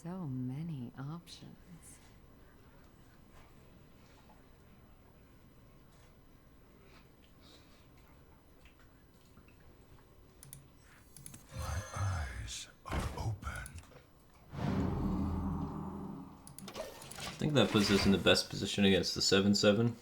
So many options. My eyes are open. I think that puts us in the best position against the 7/7.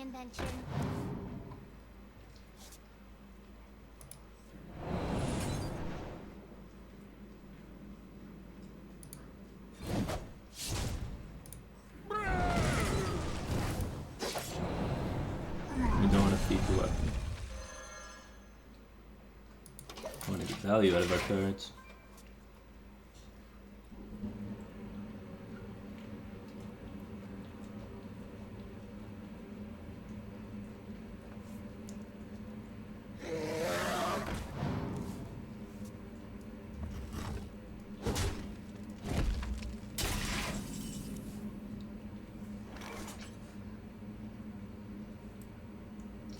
invention? You don't want to feed the weapon. I want to get value out of our cards.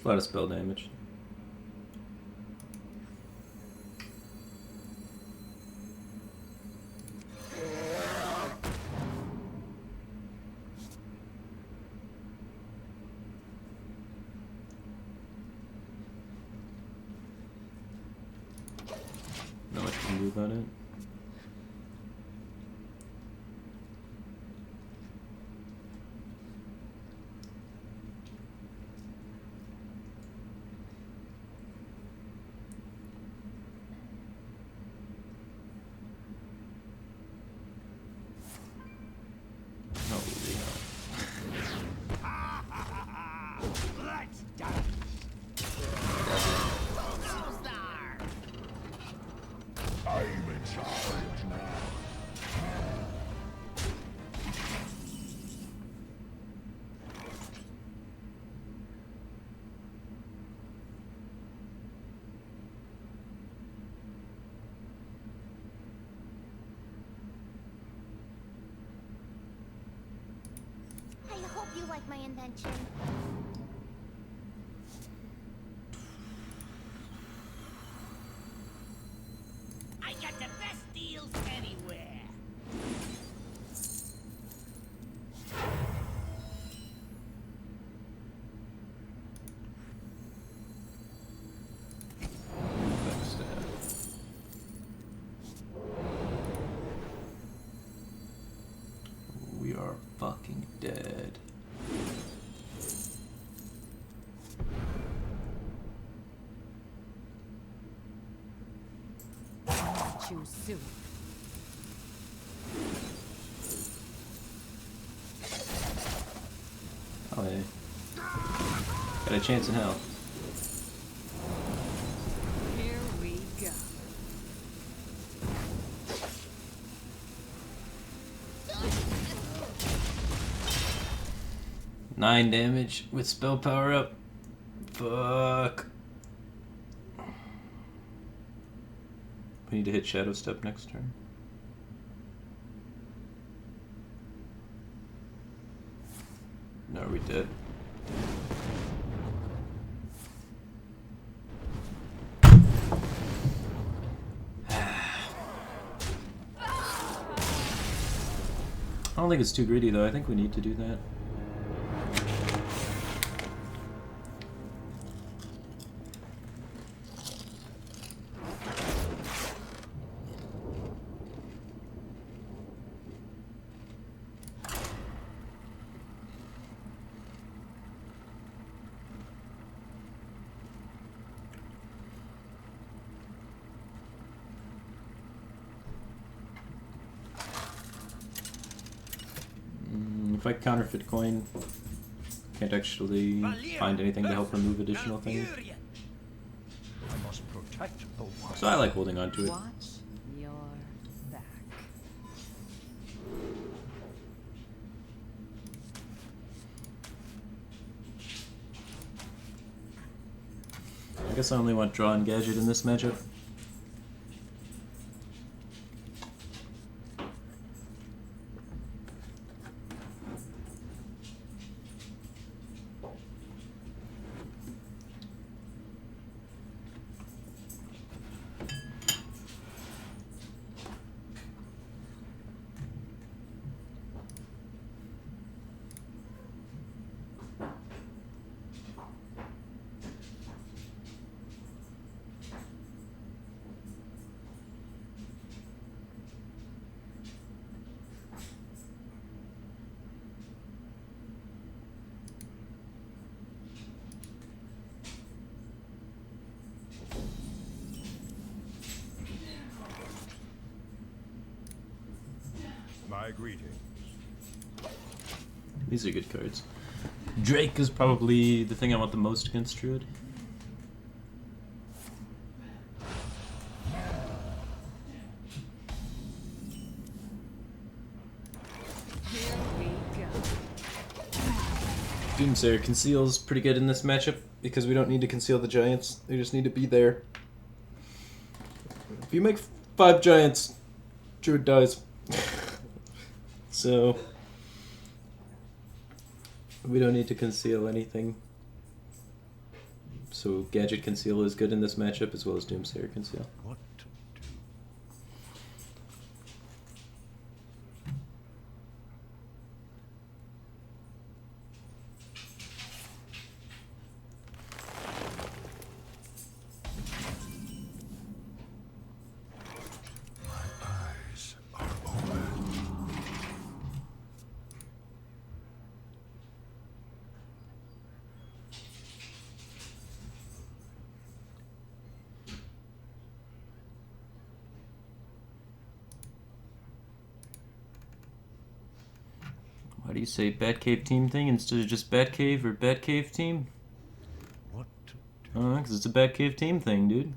A lot of spell damage. Not much we can do about it. Holy hell. Let's dance. I'm in charge now. I hope you like my invention. I got the best deals anywhere. Backstab. We are fucking dead. Choose soon. Oh hey. Got a chance in hell. Here we go. Nine damage with spell power up. Fuck. We need to hit Shadow Step next turn. No, are we dead? I don't think it's too greedy though. I think we need to do that. If I counterfeit coin, can't actually find anything to help remove additional things. I must protect the wild. So I like holding on to it. Watch your back. I guess I only want Draw and Gadget in this matchup. my greetings. These are good cards. Drake is probably the thing I want the most against Druid. Here we go. Doomsayer conceals pretty good in this matchup because we don't need to conceal the giants. They just need to be there. If you make 5 giants, Druid dies. So we don't need to conceal anything. So Gadget Conceal is good in this matchup as well as Doomsayer Conceal. What to do? My eyes are open. Why do you say Batcave team thing instead of just Batcave or Batcave team? What to do? Because it's a Batcave team thing, dude.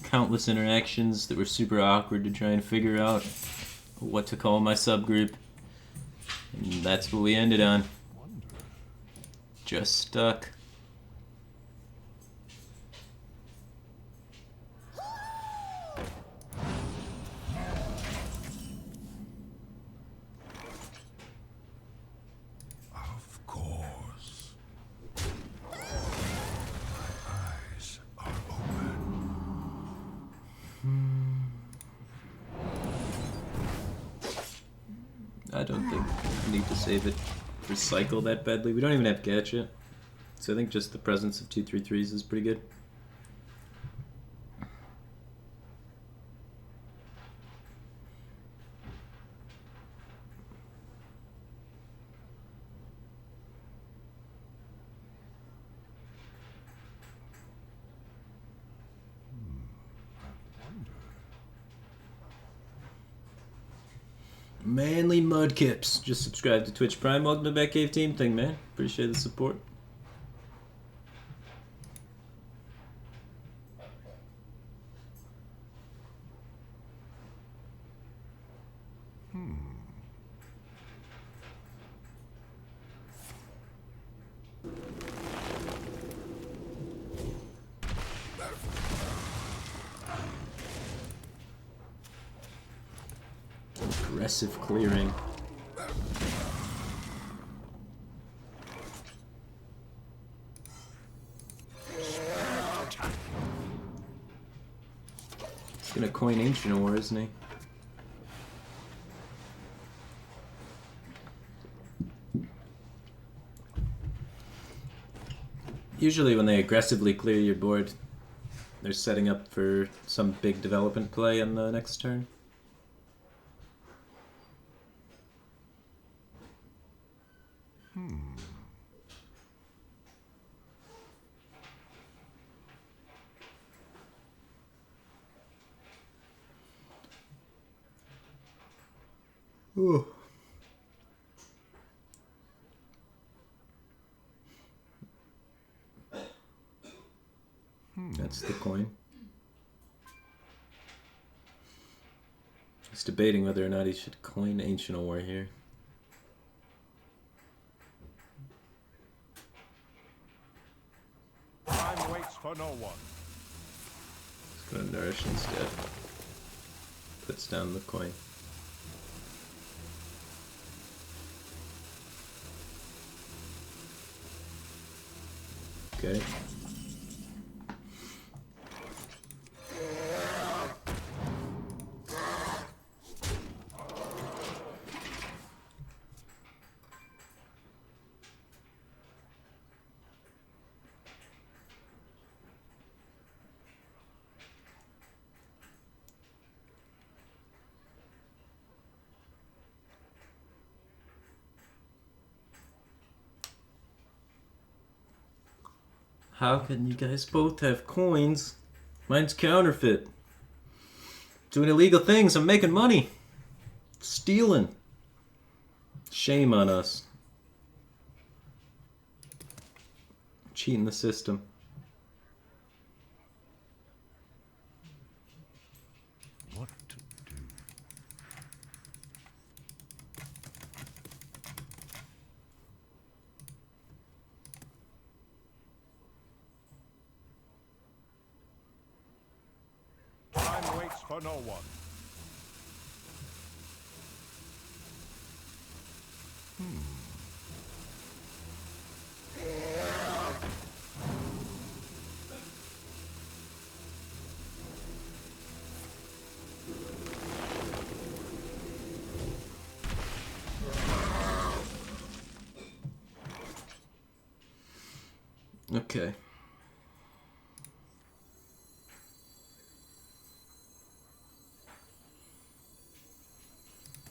Countless interactions that were super awkward to try and figure out what to call my subgroup. And that's what we ended on. Wonder. Just stuck. Of course. My eyes are open. I don't think we need to save it for cycle that badly. We don't even have Gadget. So I think just the presence of 2/3/3s is pretty good. Wonder. Manly Mudkips. Just subscribe to Twitch Prime. Welcome to Batcave team thing, man. Appreciate the support. Aggressive clearing. He's gonna coin Ancient War, isn't he? Usually when they aggressively clear your board, they're setting up for some big development play on the next turn. Ooh. That's the coin. He's debating whether or not he should coin Ancient War here. Time waits for no one. He's gonna Nourish instead. Puts down the coin. Okay. How can you guys both have coins? Mine's counterfeit. Doing illegal things. I'm making money. Stealing. Shame on us. Cheating the system. What to do? Time waits for no one. Okay.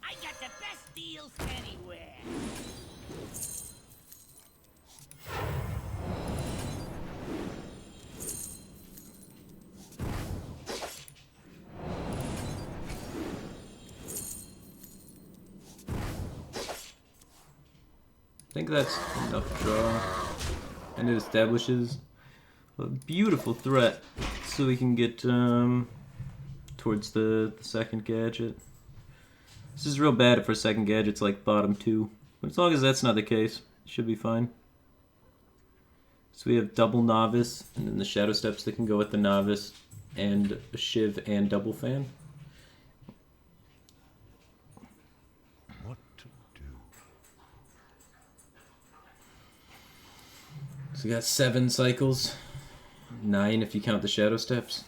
I got the best deals anywhere. I think that's enough draw. And it establishes a beautiful threat so we can get towards the second gadget. This is real bad if our second gadget's like bottom 2. But as long as that's not the case, it should be fine. So we have double novice, and then the shadow steps that can go with the novice, and a shiv and double fan. What to do? So we got 7 cycles, 9 if you count the shadow steps.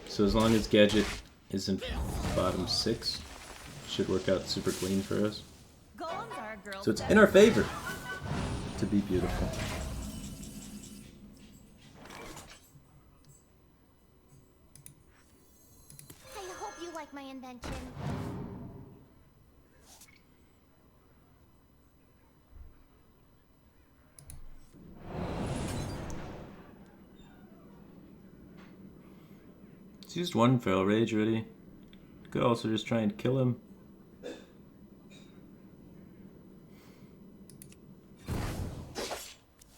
So as long as gadget isn't bottom 6, it should work out super clean for us. Golems are a girl's So it's best in our favor to be beautiful. I hope you like my invention. It's used one feral rage already. Could also just try and kill him.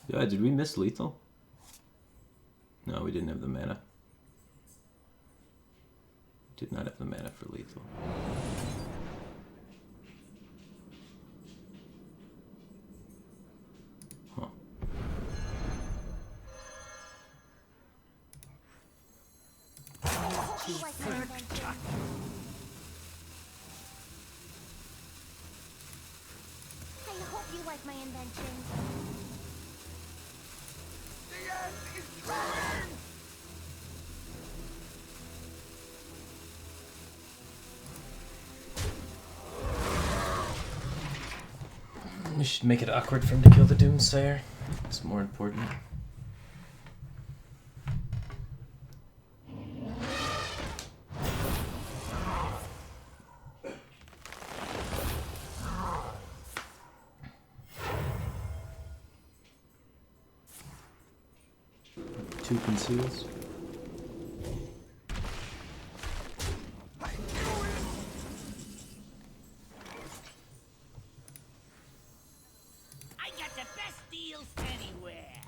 Yeah, did we miss lethal? No, we didn't have the mana. Did not have the mana for lethal. Huh. I hope you like my invention. I hope you like my invention. The end is coming! We should make it awkward for him to kill the Doomsayer. It's more important. Two conceals. I got the best deals anywhere.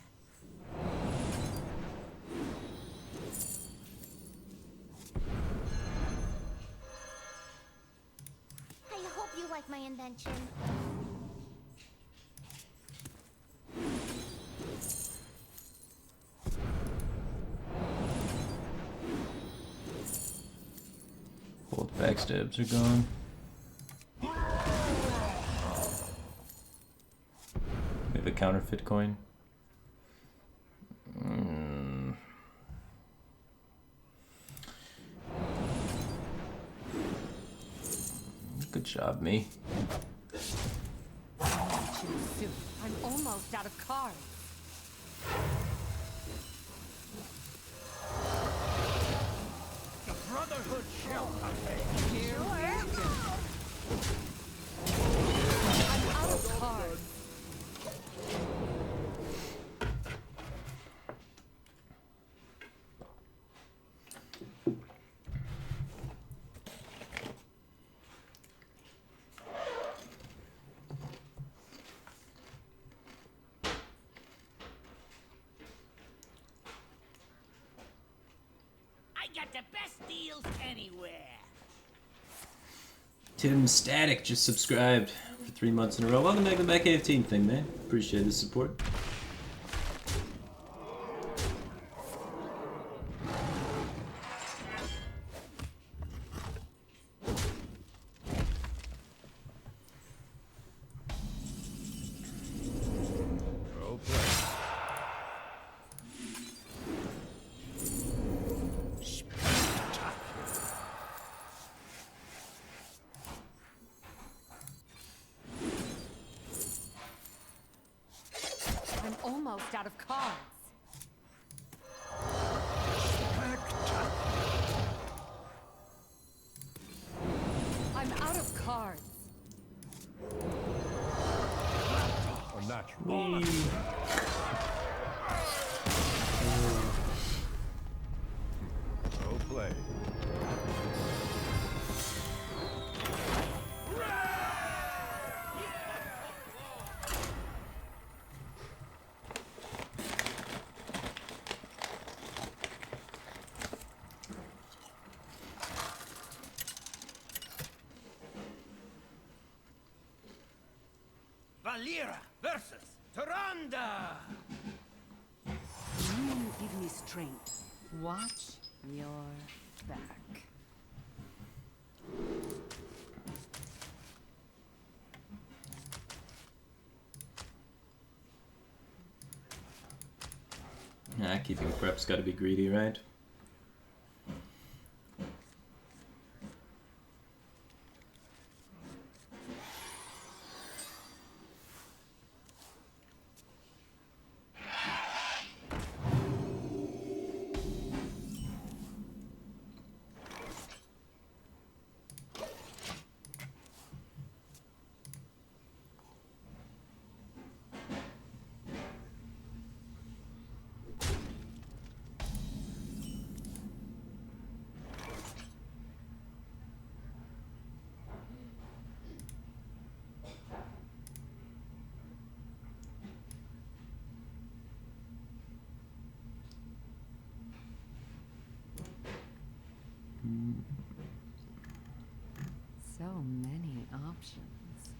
I hope you like my invention. Both backstabs are gone. We have a counterfeit coin. Good job, me. Too soon. I'm almost out of cards. The Brotherhood shall pay. I'm out of cards. got the best deals anywhere. Tim Static just subscribed for 3 months in a row. Welcome back to the Batcave team thing, man. Appreciate the support. Well played. I'm almost out of cards. I'm out of cards. Unnatural. Well played. Valera versus Tyrande. You give me strength. Watch your back. Nah, keeping prep's gotta be greedy, right? So many options.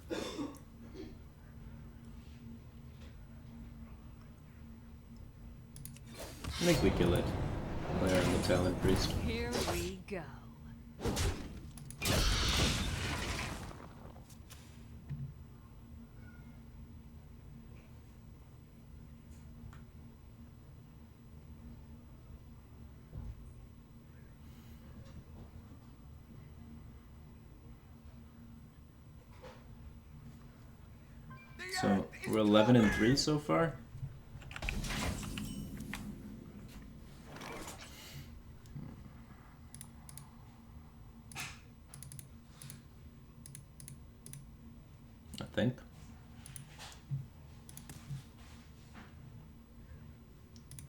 I think we kill it. Player and the Talent Priest. Here we go. So we're 11 and 3 so far. I think.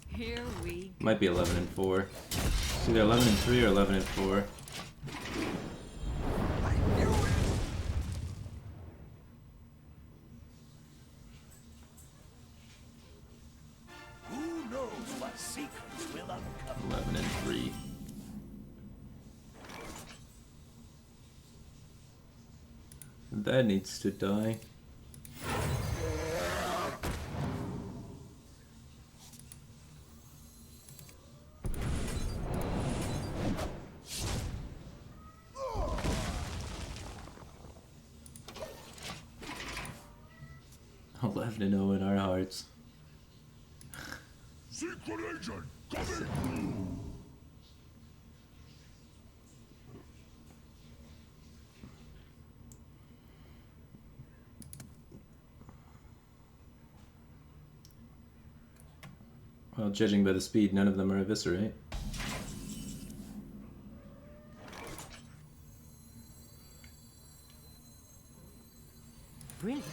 Here we go. Might be 11 and 4. It's either 11 and 3 or 11 and 4. Who knows what secrets will uncover? 11 and 3. That needs to die. Eleven and 0 in our hearts. Secret agent, coming! 2. Well, judging by the speed, none of them are eviscerate. Brilliant.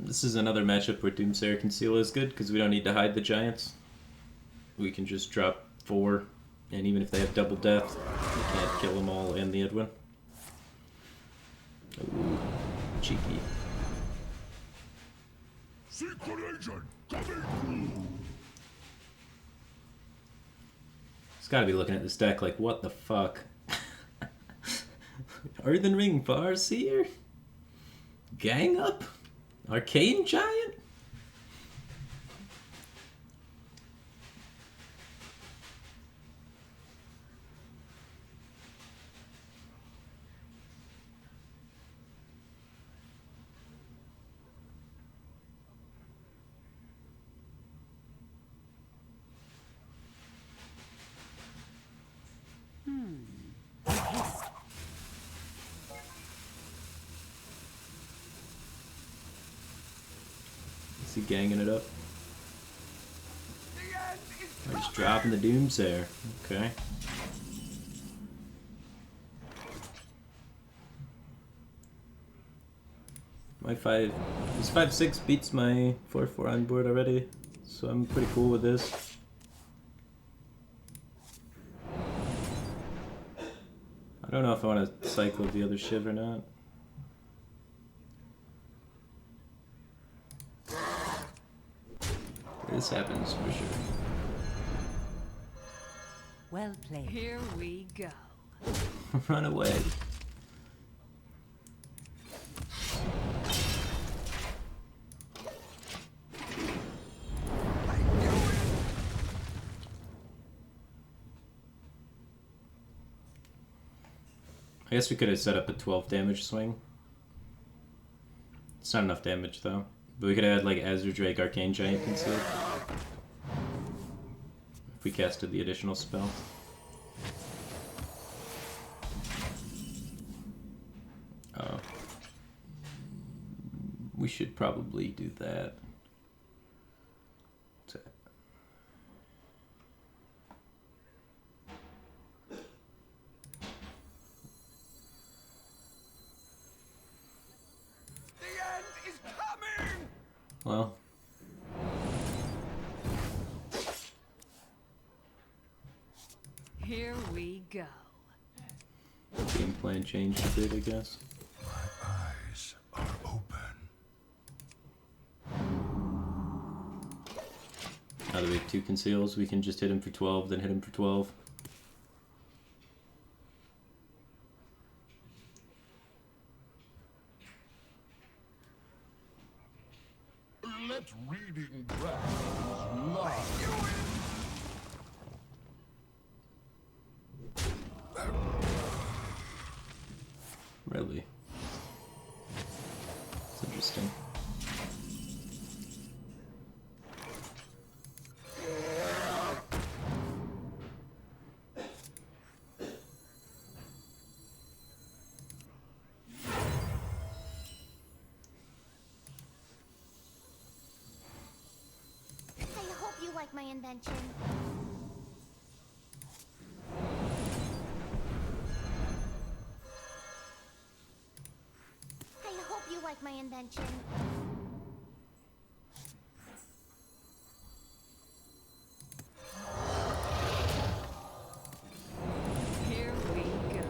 This is another matchup where Doomsayer Conceal is good because we don't need to hide the giants. We can just drop 4 And even if they have double death, you can't kill them all and the Edwin. Ooh, cheeky. Secret agent coming through. He's gotta be looking at this deck like, what the fuck? Earthen Ring Farseer? Gang Up? Arcane Giant? Is he ganging it up? Or just dropping the Doomsayer. Okay. My 5/6 beats my 4/4 on board already, so I'm pretty cool with this. I don't know if I want to cycle the other Shiv or not. This happens for sure. Well played. Here we go. Run away. I guess we could have set up a 12 damage swing. It's not enough damage though. But we could have had like Azure Drake, Arcane Giant concealed. If we casted the additional spell. Oh. We should probably do that. Well. Here we go. Game plan changed a bit, I guess. My eyes are open. Now that we have 2 conceals, we can just hit him for 12, then hit him for 12. Let reading dragons lie. Really? It's interesting. I hope you like my invention. I hope you like my invention. Here we go.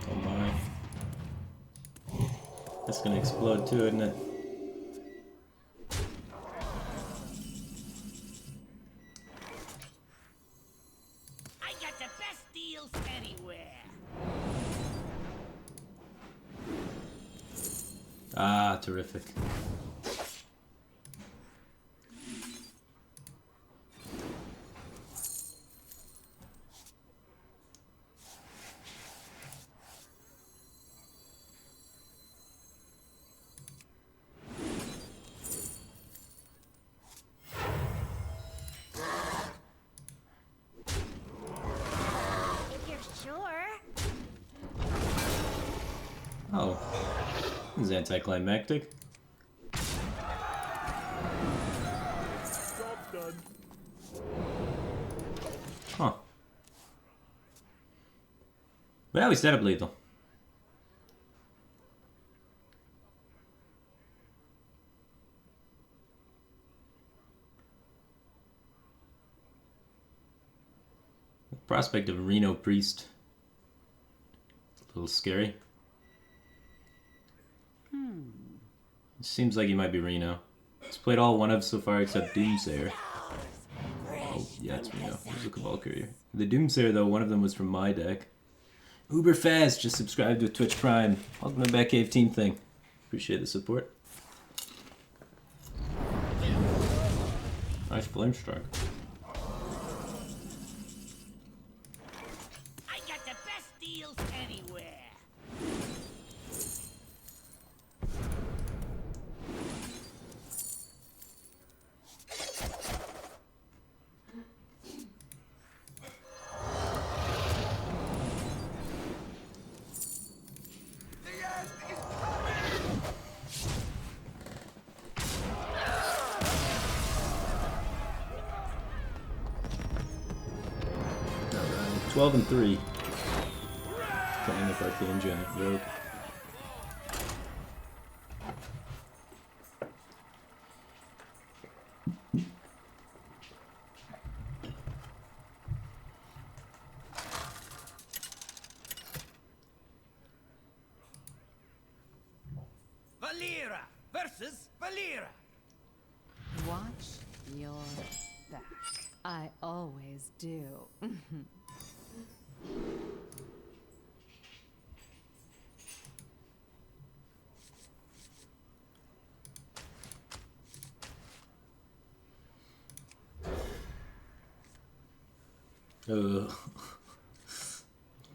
Oh my. That's gonna explode too, isn't it? I got the best deals anywhere. Ah, terrific. If you're sure. Oh. This is anticlimactic. Huh. Well, we set up lethal. The prospect of Reno Priest. A little scary. Seems like he might be Reno. He's played all one of so far except Doomsayer. Oh, yeah, it's Reno. There's a Cabal Courier. The Doomsayer, though, one of them was from my deck. Uber Fast just subscribed to Twitch Prime. Welcome to Batcave Team Thing. Appreciate the support. Nice Flame Strike. I got the best deals anywhere. The end is coming. 12 and 3. Playing with Arcane Giant Rogue. Valera versus Valera. Watch your back. I always do.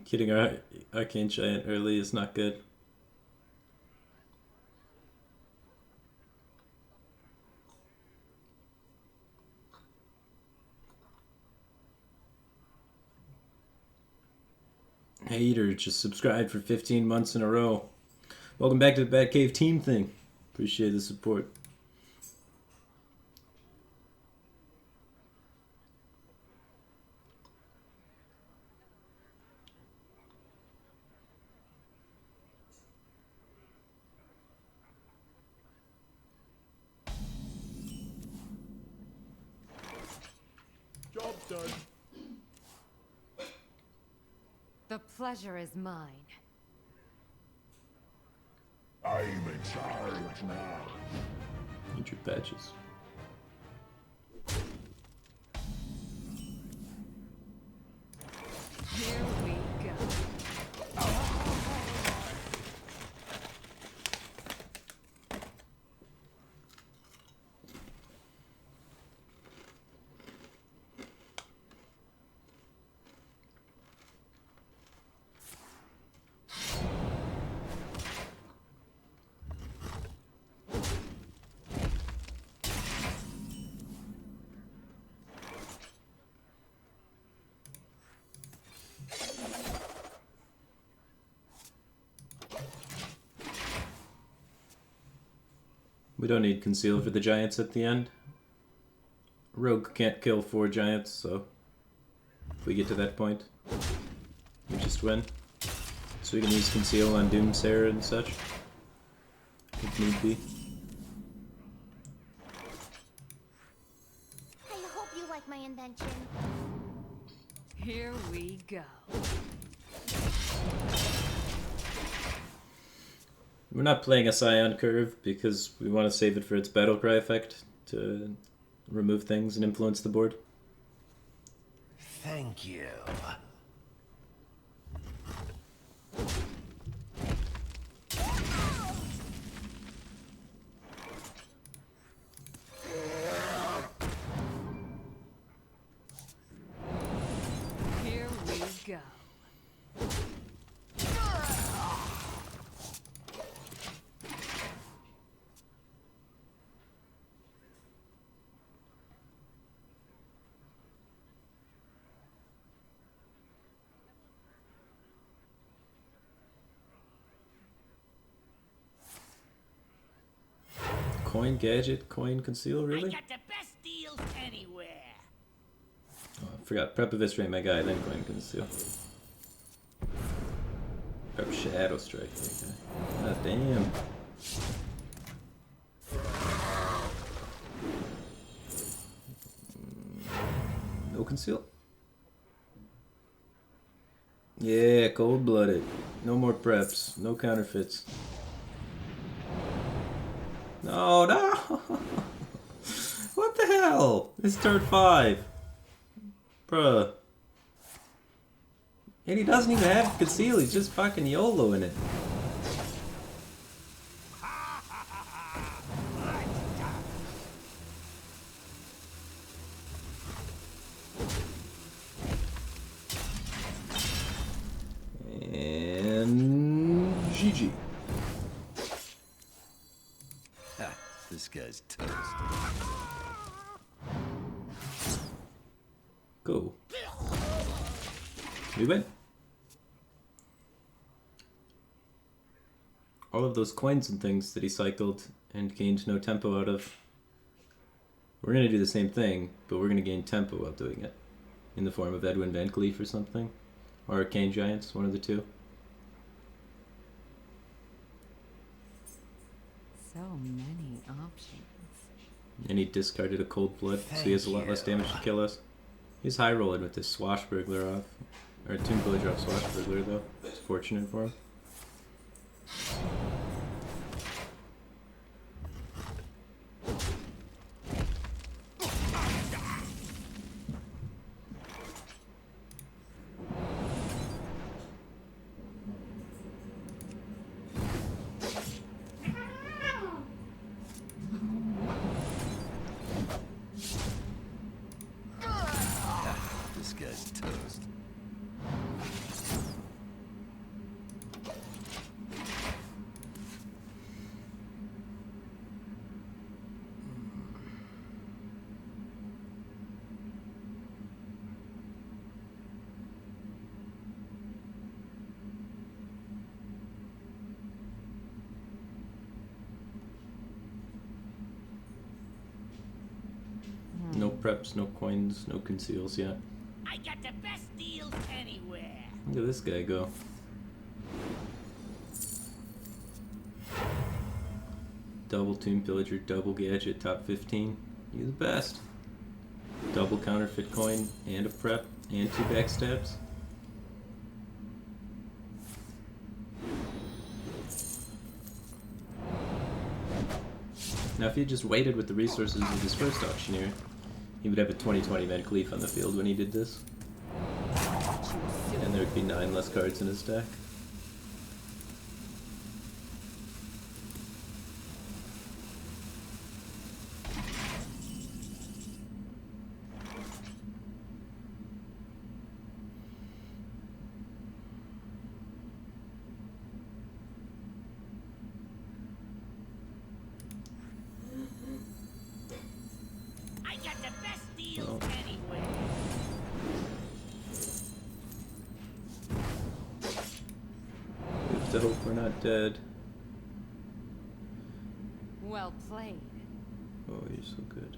Kidding our Arcane Giant early is not good. Hater just subscribed for 15 months in a row. Welcome back to the Batcave Team Thing. Appreciate the support. Job done. The pleasure is mine. I'm in charge now. Need your patches. Here we go. We don't need conceal for the giants at the end. Rogue can't kill 4 giants, so if we get to that point, we just win. So we can use conceal on Doomsayer and such, if need be. I hope you like my invention. Here we go. We're not playing a Scion curve because we want to save it for its battlecry effect to remove things and influence the board. Thank you. Here we go. coin, gadget, coin, conceal, I really? got the best deals anywhere. Oh, I forgot. Prep eviscerate my guy, then coin, conceal. Prep shadow strike that guy. God damn. No conceal? Yeah, cold-blooded. No more preps. No counterfeits. No, no! What the hell? It's turn 5. Bruh. And he doesn't even have conceal, he's just fucking YOLO in it. And GG. This guy's toast. Go. We win. All of those coins and things that he cycled and gained no tempo out of. We're going to do the same thing, but we're going to gain tempo while doing it. In the form of Edwin Van Cleef or something. Or Arcane Giants, one of the two. So many options. And he discarded a cold blood, so he has a lot less damage to kill us. He's high rolling with this Swashbuckler off. Or Tomb Villager off Swashbuckler though. It's fortunate for him. This guy's toast. No preps, no coins, no conceals yet. I got the best deals anywhere. Look at this guy go. Double Tomb Pillager, double gadget, top 15. You're the best. Double counterfeit coin, and a prep, and 2 backstabs. Now if he had just waited with the resources of his first auctioneer, he would have a 20/20 Van Cleef on the field when he did this. And there would be 9 less cards in his deck. I got the best deals Oh. anywhere. We have to hope we're not dead. Well played. Oh, you're so good.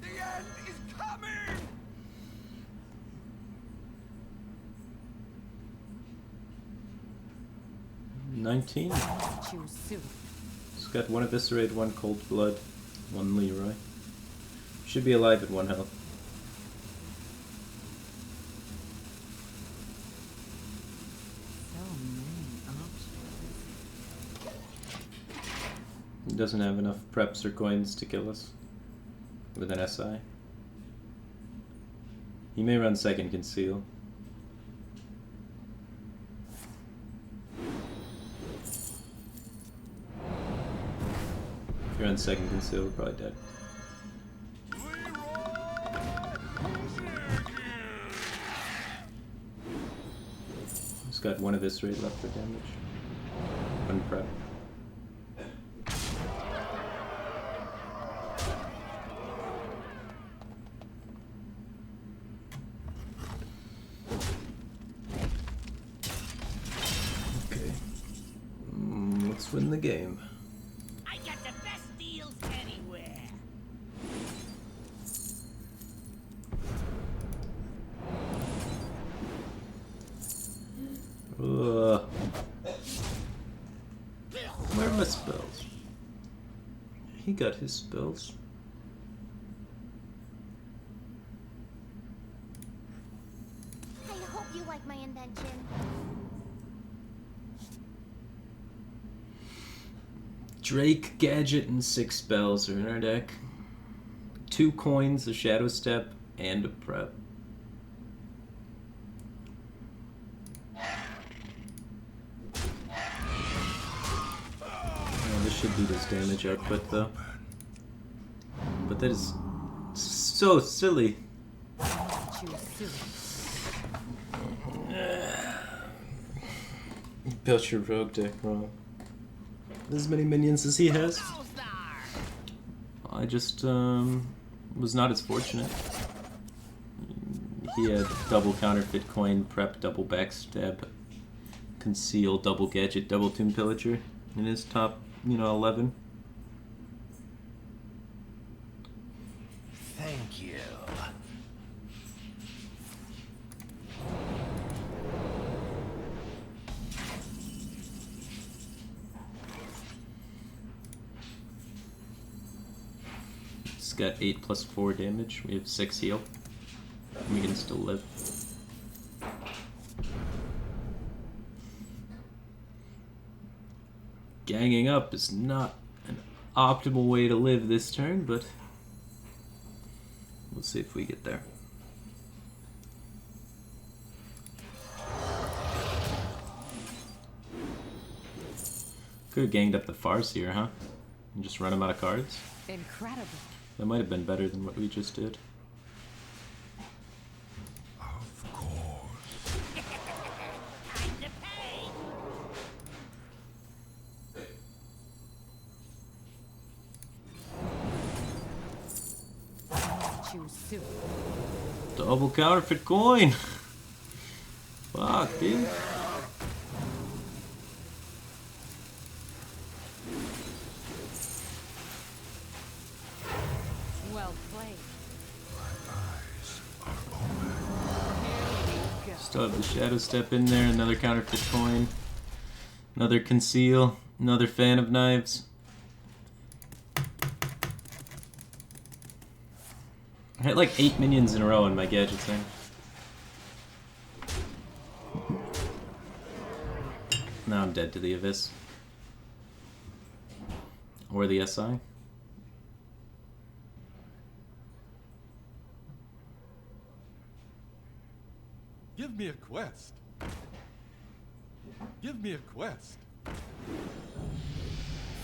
The end is coming! 19. Choose soon. He's got 1 Eviscerate, 1 Cold Blood, 1 Leroy. Should be alive at 1 health. So many options. He doesn't have enough preps or coins to kill us with an SI. He may run second conceal. If you're on second conceal, we're probably dead. He's got 1 Eviscerate left for damage. 1 prep. win the game. I got the best deals anywhere. Ugh. Where are my spells? He got his spells. I hope you like my invention. Drake, Gadget, and 6 spells are in our deck. 2 coins, a Shadow Step, and a Prep. Oh, this should beat his damage output though. But that is so silly. You built your rogue deck wrong. As many minions as he has. I just was not as fortunate. He had double counterfeit coin, prep, double backstab, conceal, double gadget, double tomb pillager in his top, 11. Thank you. It's got 8 plus 4 damage. We have 6 heal. We can still live. Ganging up is not an optimal way to live this turn, but we'll see if we get there. Could have ganged up the Farseer, huh? And just run him out of cards? Incredible. That might have been better than what we just did. Of course. Time to pay. Choose soon. Double counterfeit coin! Fuck, dude. Well played. Still have the Shadow Step in there, another counterfeit coin, another conceal, another fan of knives. I had like 8 minions in a row in my gadget thing. Now I'm dead to the Abyss. Or the SI. Give me a quest. Give me a quest.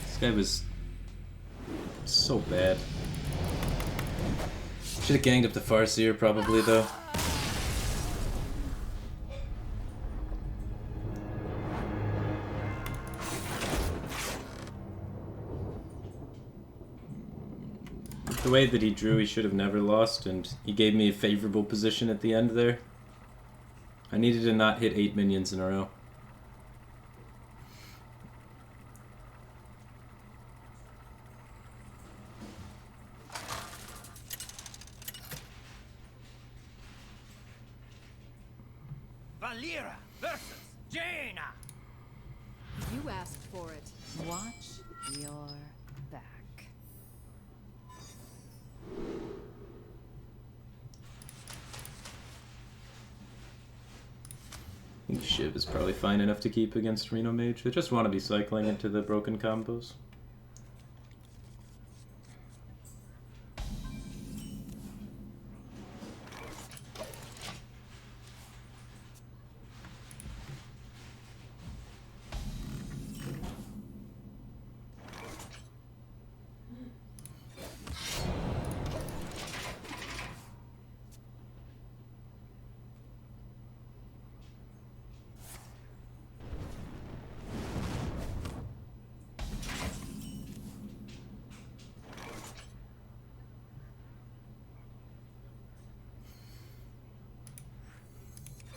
This guy was so bad. Should have ganged up the Farseer probably though. The way that he drew, he should have never lost, and he gave me a favorable position at the end there. I needed to not hit 8 minions in a row. Valera versus Jaina. You asked for it. Watch your back. I think Shiv is probably fine enough to keep against Reno Mage. They just want to be cycling into the broken combos.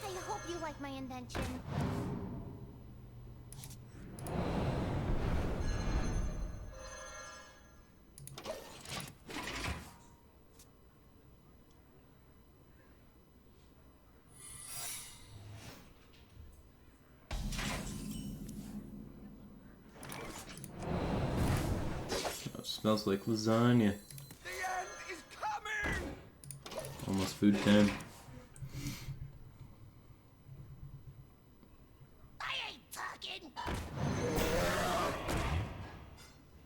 I hope you like my invention. Smells like lasagna. The end is coming! Almost food time. I ain't talking.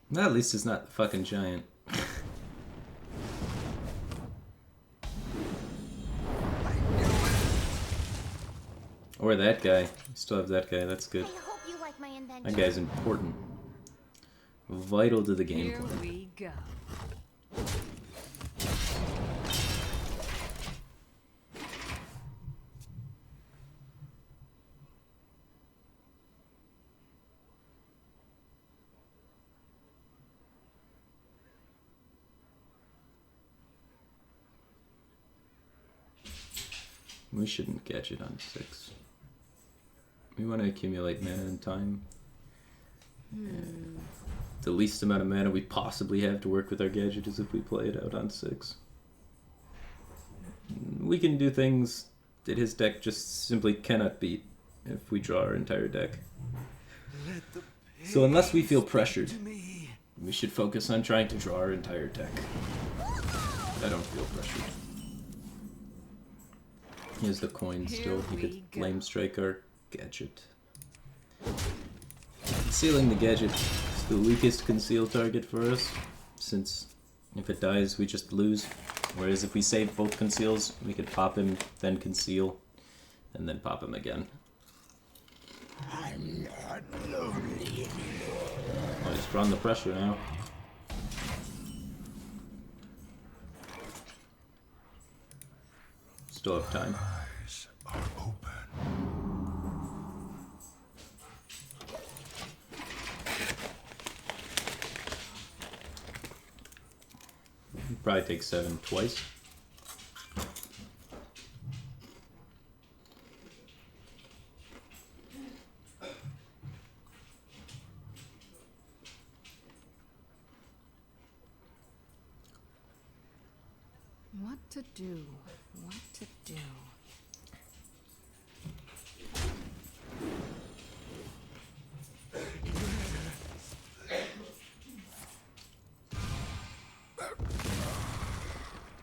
Well, at least it's not the fucking giant. Or that guy. We still have that guy, that's good. I hope you like my invention. That guy's important. Vital to the Here gameplay. we go. We shouldn't gadget on 6. We want to accumulate mana and time. The least amount of mana we possibly have to work with our gadget is if we play it out on 6. We can do things that his deck just simply cannot beat if we draw our entire deck. So unless we feel pressured, we should focus on trying to draw our entire deck. I don't feel pressured. He has the coin still. He could flame strike our gadget. Concealing the gadget is the weakest conceal target for us, since if it dies we just lose. Whereas if we save both conceals, we could pop him, then conceal, and then pop him again. I'm not lonely anymore. Oh, he's drawing the pressure now. Still have time. Eyes are open. Probably take 7 twice. What to do? What to do?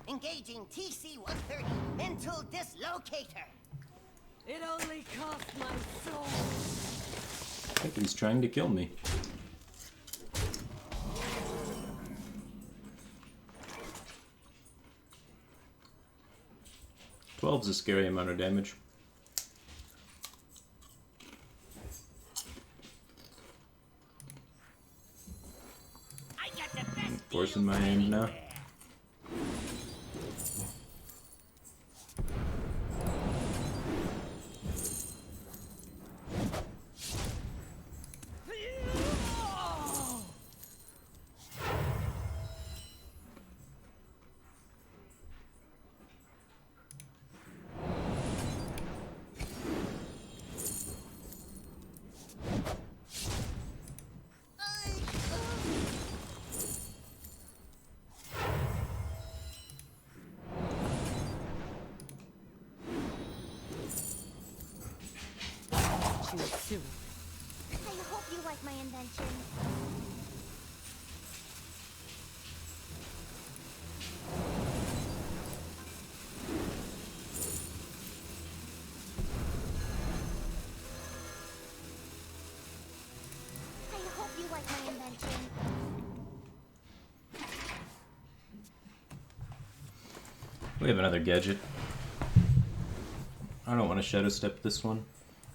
Engaging TC-130 mental dislocator. It only cost my soul. I think he's trying to kill me. Twelve's a scary amount of damage. I got the best Forcing my deals hand now. anywhere. Too soon. I hope you like my invention. I hope you like my invention. We have another gadget. I don't want to shadow step this one.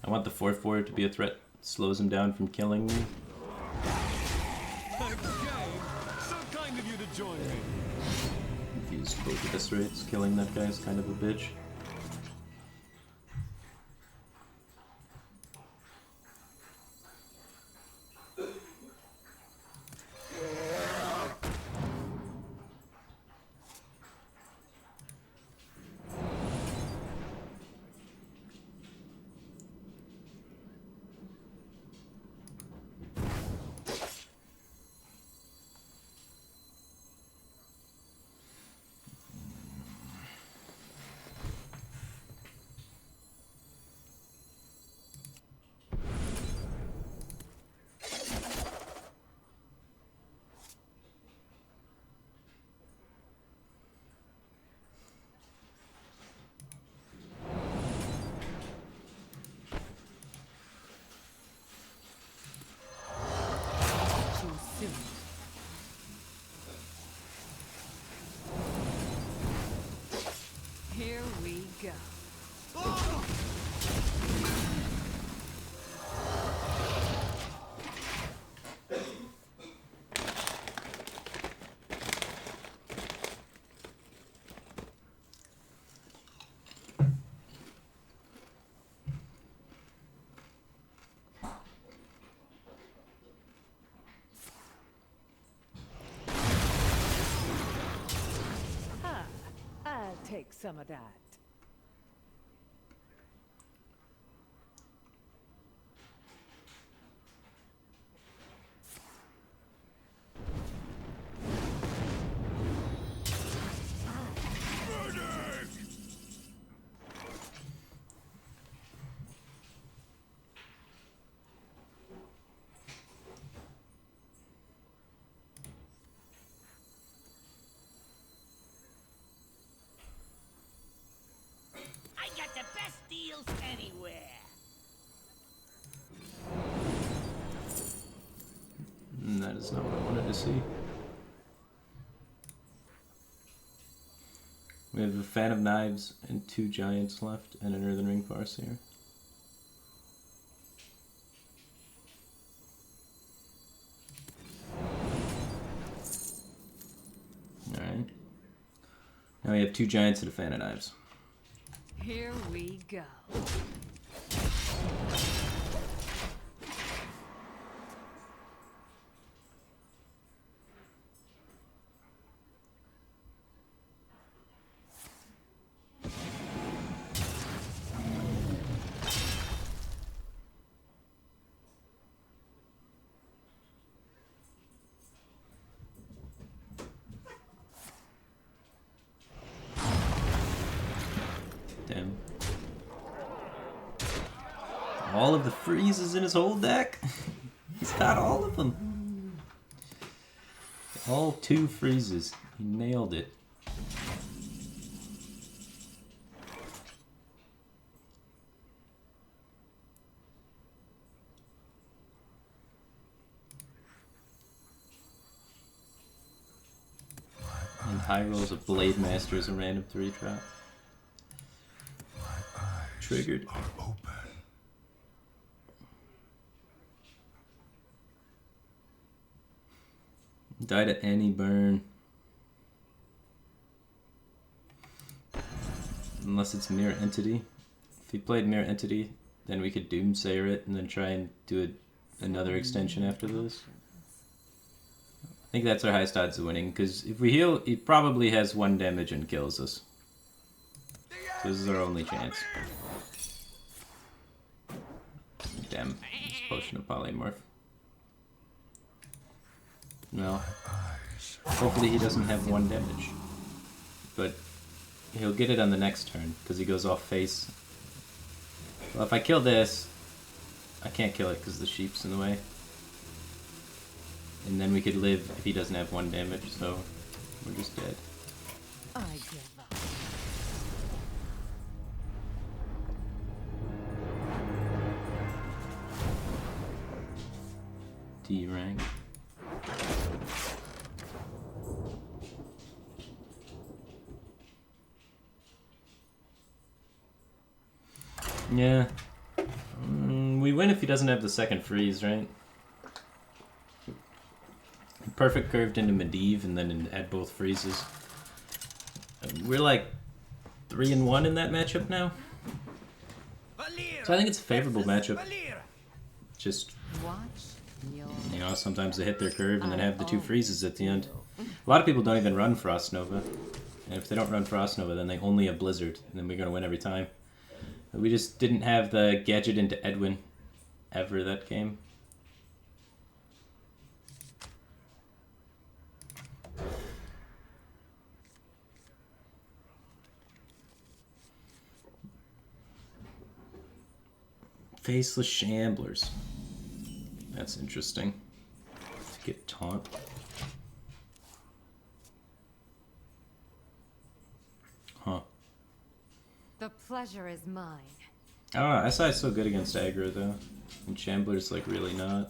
I want the 4/4 to be a threat. Slows him down from killing me. Okay. So kind of you to join me. Use both of his rates. Killing that guy is kind of a bitch. some of that. I got the best deals anywhere. That is not what I wanted to see. We have a Fan of Knives and 2 Giants left, and an Earthen Ring Farseer. Alright. Now we have 2 Giants and a Fan of Knives. Here we go. Damn. All of the freezes in his whole deck? He's got all of them. All 2 freezes. He nailed it. And high rolls of Blade Master as a random 3-drop. Triggered. Are open. Die to any burn. Unless it's Mirror Entity. If he played Mirror Entity, then we could Doomsayer it and then try and do another extension after this. I think that's our highest odds of winning, because if we heal, he probably has 1 damage and kills us. So this is our only chance. Damn, it's Potion of Polymorph. No. Hopefully he doesn't have 1 damage. But he'll get it on the next turn, because he goes off face. Well, if I kill this, I can't kill it because the sheep's in the way. And then we could live if he doesn't have 1 damage, so we're just dead. I give up. D rank. Yeah. We win if he doesn't have the second freeze, right? Perfect curved into Medivh and then add both freezes. We're like 3-1 in that matchup now. So I think it's a favorable matchup. Just, Watch your you know, sometimes they hit their curve and then have the 2 freezes at the end. A lot of people don't even run Frost Nova. And if they don't run Frost Nova, then they only have Blizzard. And then we're going to win every time. We just didn't have the gadget into Edwin ever that game. Faceless Shamblers. That's interesting. To get taunt. Huh. The pleasure is mine. I don't know, SI is so good against aggro though. And Shambler's like really not.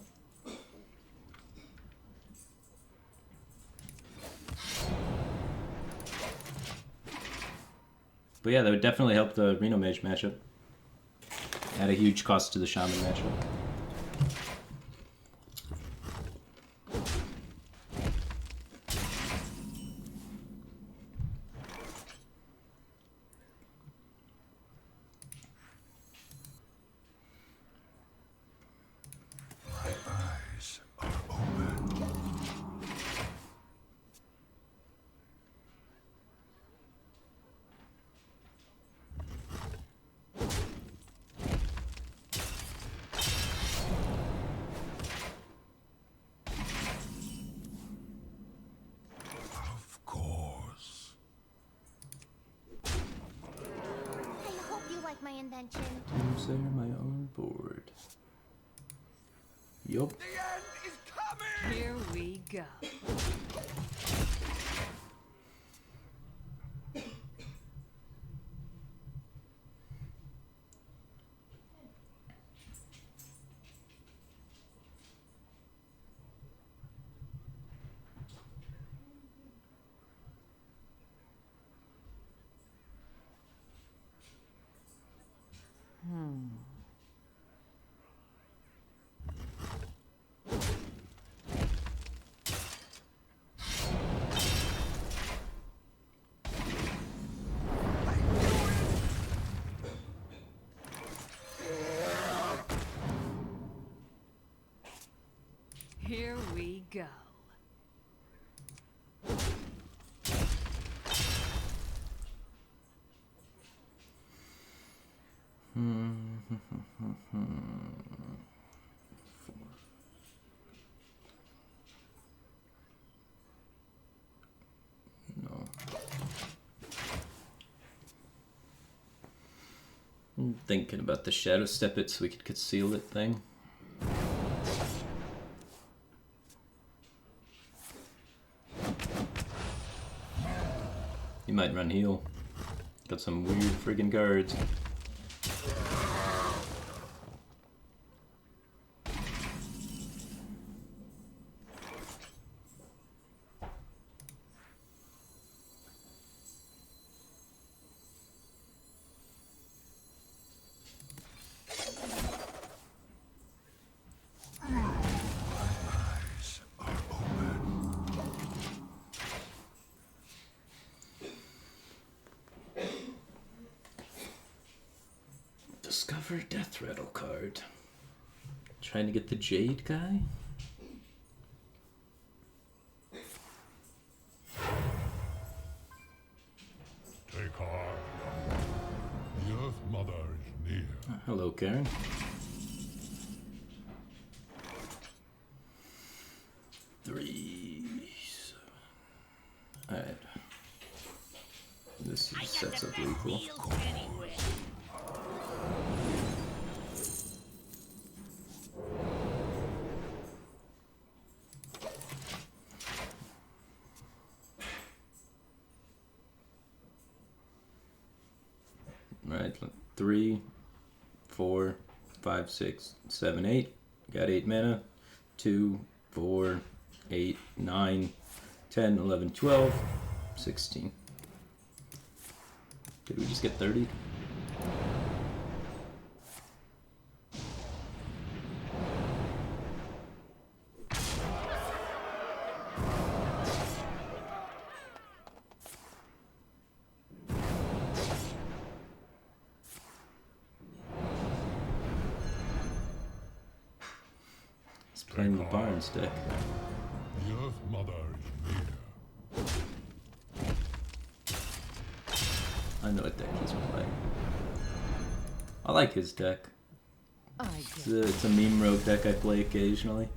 But yeah, that would definitely help the Reno Mage matchup. Add a huge cost to the Shaman matchup. Eyes are open. invention? Doomsayer, my own board. Yup. The end is coming! Here we go. Here we go. No. I'm thinking about the shadow step it so we could conceal it thing. You might run heal. Got some weird friggin' cards. Discover Death Rattle card. Trying to get the Jade guy? Take heart, young one. The Earth Mother is near. Hello, Karen. Three. Alright. This sets up lethal. Right, 3, 4, 5, 6, 7, 8. Got 8 mana. 2, 4, 8, 9, 10, 11, 12, 16. Did we just get 30? He's playing the Barnes deck. The Earth Mother is near. I know what deck he's playing. I like his deck. It's a meme rogue deck I play occasionally.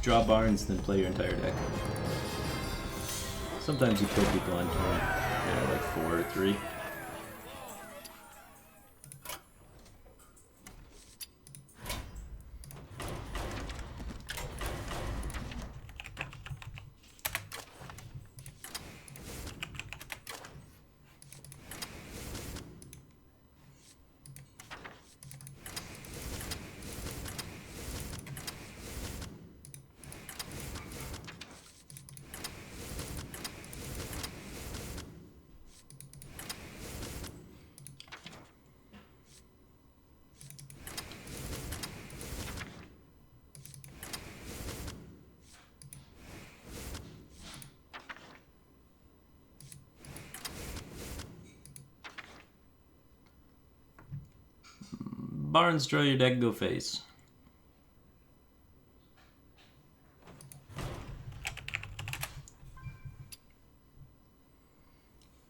Draw Barnes, then play your entire deck. Sometimes you kill people on turn. Yeah, like 4 or 3. Barnes, draw your deck, go face.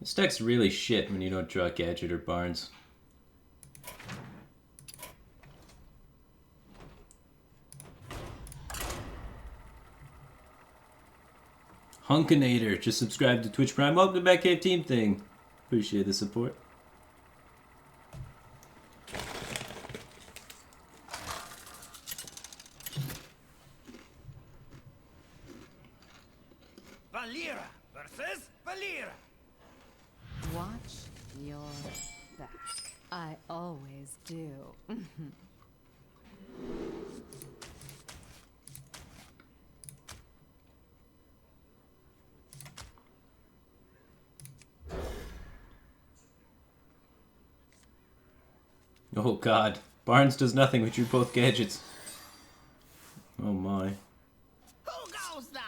This deck's really shit when you don't draw Gadget or Barnes. Hunkinator, just subscribe to Twitch Prime. Welcome to Batcave Team Thing. Appreciate the support. Valira versus Valira. Watch your back. I always do. Oh god. Barnes does nothing. We drew both gadgets. Oh my. Who goes there?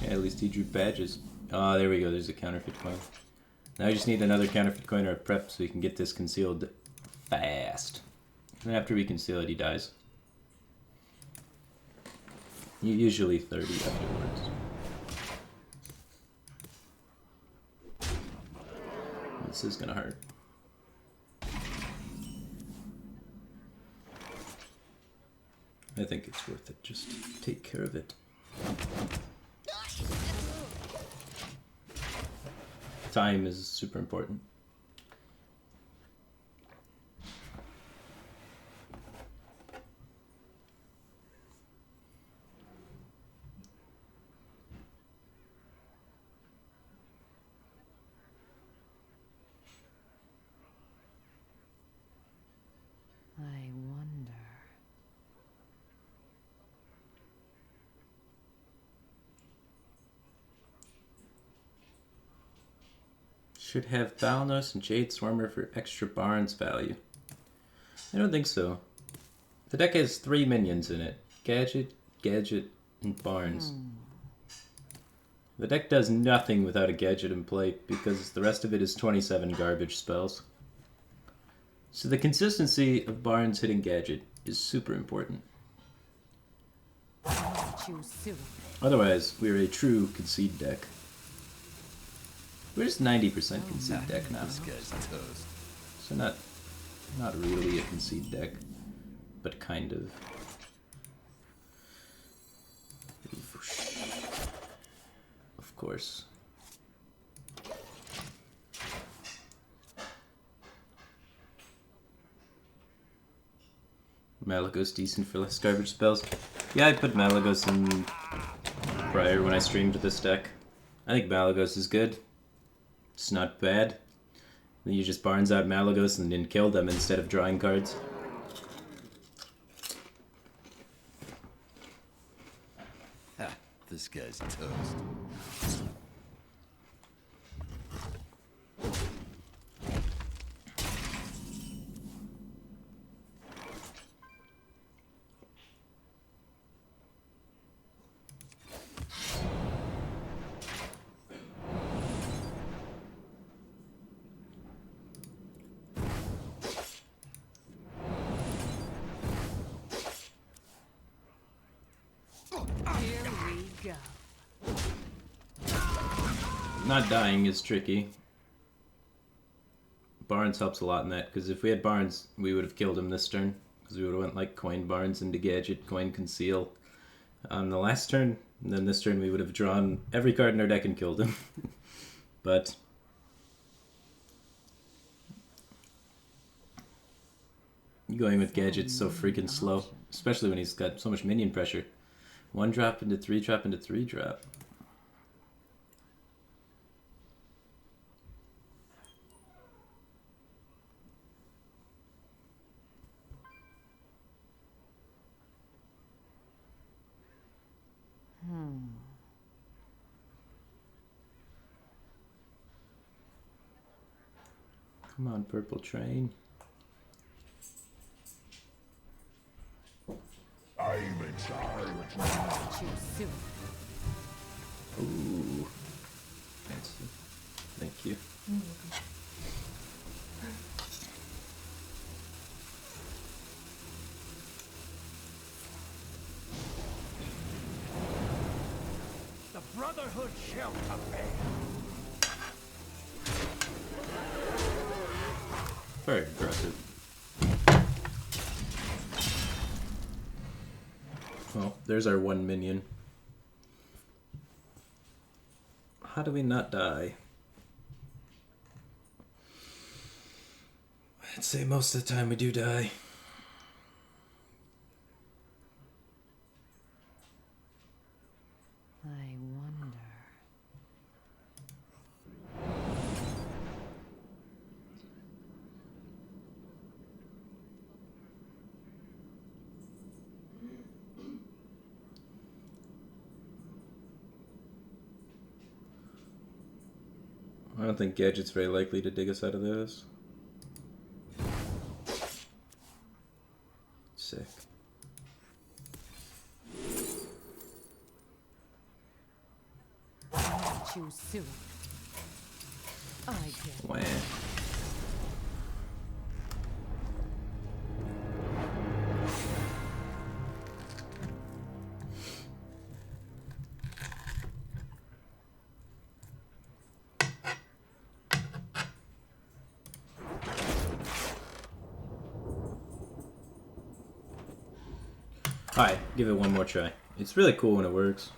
Yeah, at least he drew badges. Oh, there we go. There's a counterfeit coin. Now I just need another counterfeit coin or a prep so we can get this concealed fast. And after we conceal it, he dies. Usually 30 afterwards. This is gonna hurt. I think it's worth it. Just take care of it. Time is super important. I wonder. Should have Thalnos and Jade Swarmer for extra Barnes value. I don't think so. The deck has 3 minions in it. Gadget, Gadget, and Barnes. The deck does nothing without a Gadget in play because the rest of it is 27 garbage spells. So the consistency of Barnes hitting Gadget is super important. Choose soon. Otherwise, we're a true concede deck. We're just 90% concede deck now. This guy's toast. So not really a concede deck, but kind of. Of course. Malagos decent for less garbage spells. Yeah, I put Malagos in prior when I streamed this deck. I think Malagos is good. It's not bad. Then you just Barnes out Malagos and then kill them instead of drawing cards. Ha, this guy's toast. Here we go. Not dying is tricky. Barnes helps a lot in that, because if we had Barnes, we would have killed him this turn. Because we would have went like coin Barnes into Gadget, coin Conceal on the last turn. And then this turn we would have drawn every card in our deck and killed him. But going with Gadget's so freaking slow. Especially when he's got so much minion pressure. 1 drop into 3 drop into 3 drop. Come on, purple train. I'm in charge. Choose soon. Ooh. Fancy. Thank you. The Brotherhood shall prevail. Very aggressive. Well, there's our 1 minion. How do we not die? I'd say most of the time we do die. I don't think Gadget's very likely to dig us out of this. Sick. Choose soon. I did. Wah. Alright, give it one more try. It's really cool when it works.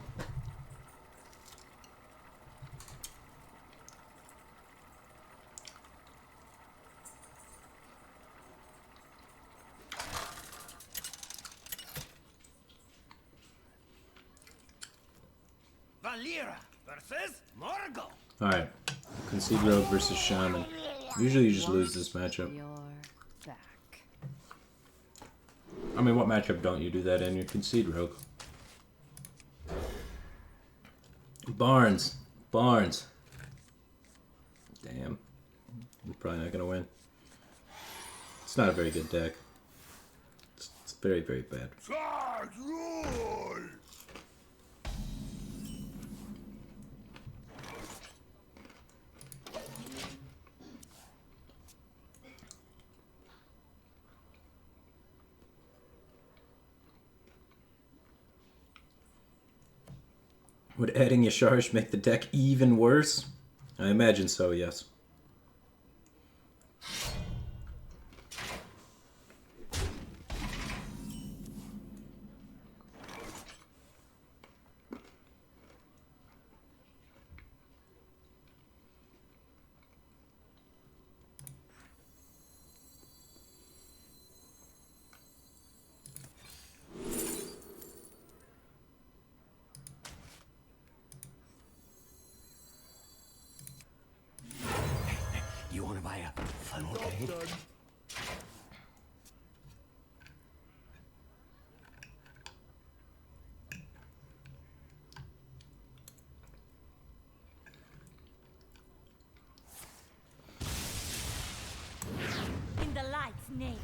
Valera versus Morgul. Alright. Concede Rogue versus Shaman. Usually you just lose this matchup. Your back. I mean, what matchup don't you do that in? You concede Rogue. Barnes. Barnes. Damn. We're probably not gonna win. It's not a very good deck. It's very, very bad. Would adding Yasharsh make the deck even worse? I imagine so, yes. You want to buy a funnel cake? In the light's name.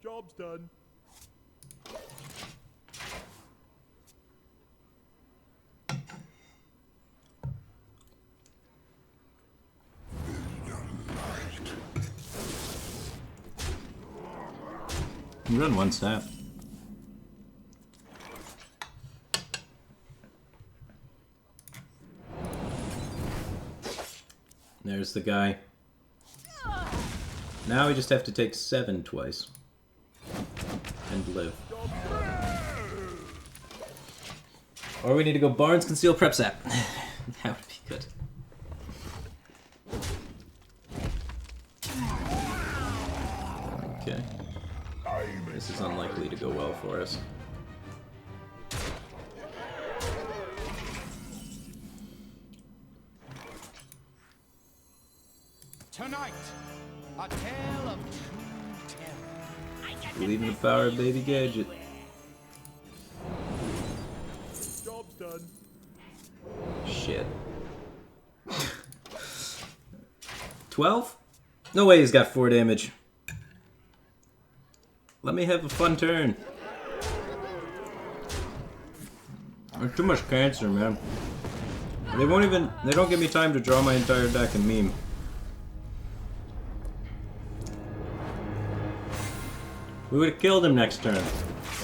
Job's done. You run one snap. There's the guy. Now we just have to take 7 twice. And live. Or we need to go Barnes Conceal Prep Sap. That would be good. Okay. This is unlikely to go well for us. Tonight, a tale of true terror. Believe in the power of Baby Gadget. Job's done. Shit. 12? No way he's got 4 damage. Let me have a fun turn. There's too much cancer, man. They don't give me time to draw my entire deck and meme. We would have killed him next turn.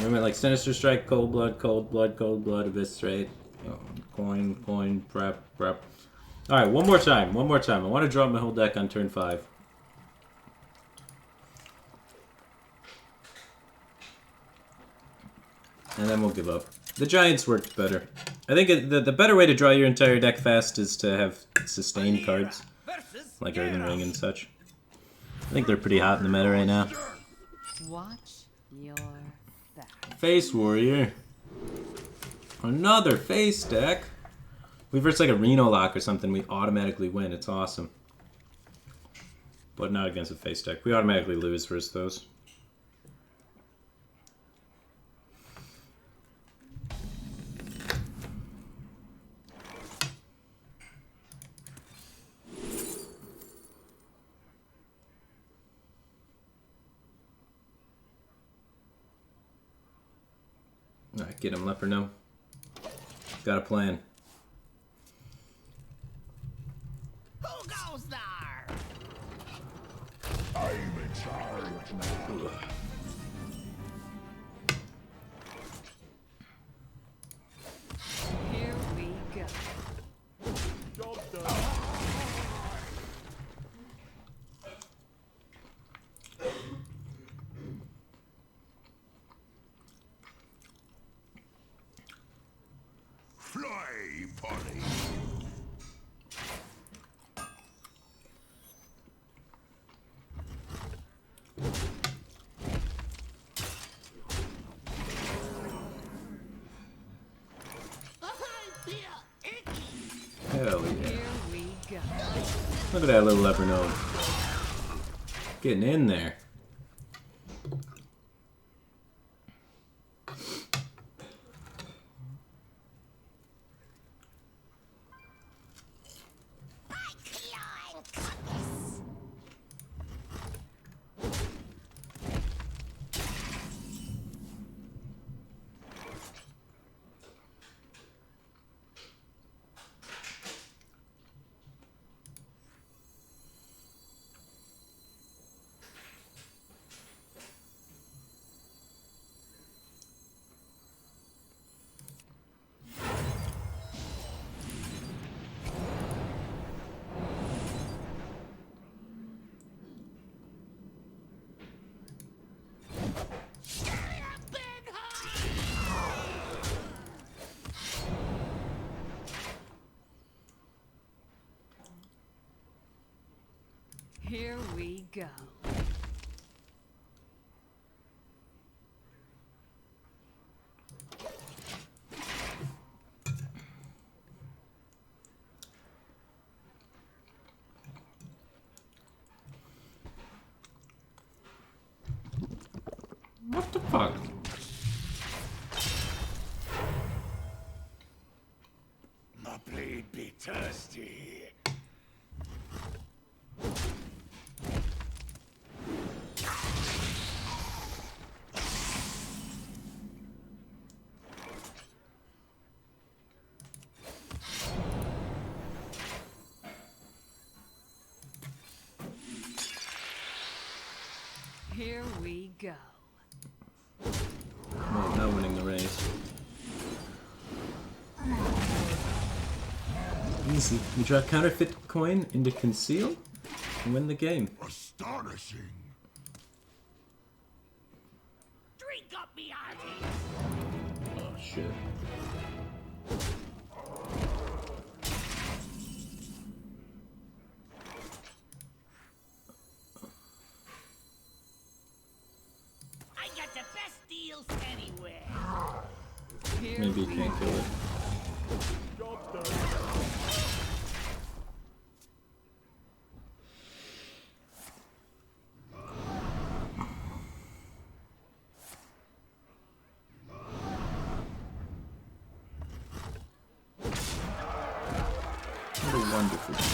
We went like Sinister Strike, Cold Blood, Cold Blood, Cold Blood, Eviscerate, coin, prep. Alright, one more time. I want to draw my whole deck on turn 5. And then we'll give up. The Giants worked better. I think the better way to draw your entire deck fast is to have sustained cards. Like Earthen Ring and such. I think they're pretty hot in the meta right now. Watch your back. Face warrior. Another face deck. We verse like a Reno lock or something, we automatically win. It's awesome. But not against a face deck. We automatically lose versus those. Alright, get him, Leper, no. Got a plan. Who goes there? I'm in charge now. Here we go. Fly, Polly. Hell yeah. Here we go. Look at that little leper nose. Getting in there. Here we go. What the fuck? My blade be thirsty. Here we go. Well, not winning the race. Easy. You drop counterfeit coin into conceal and win the game. Astonishing. Drink up me hearty. Oh shit. I got the best deals anywhere. Here Maybe you we can't kill it. What a wonderful game.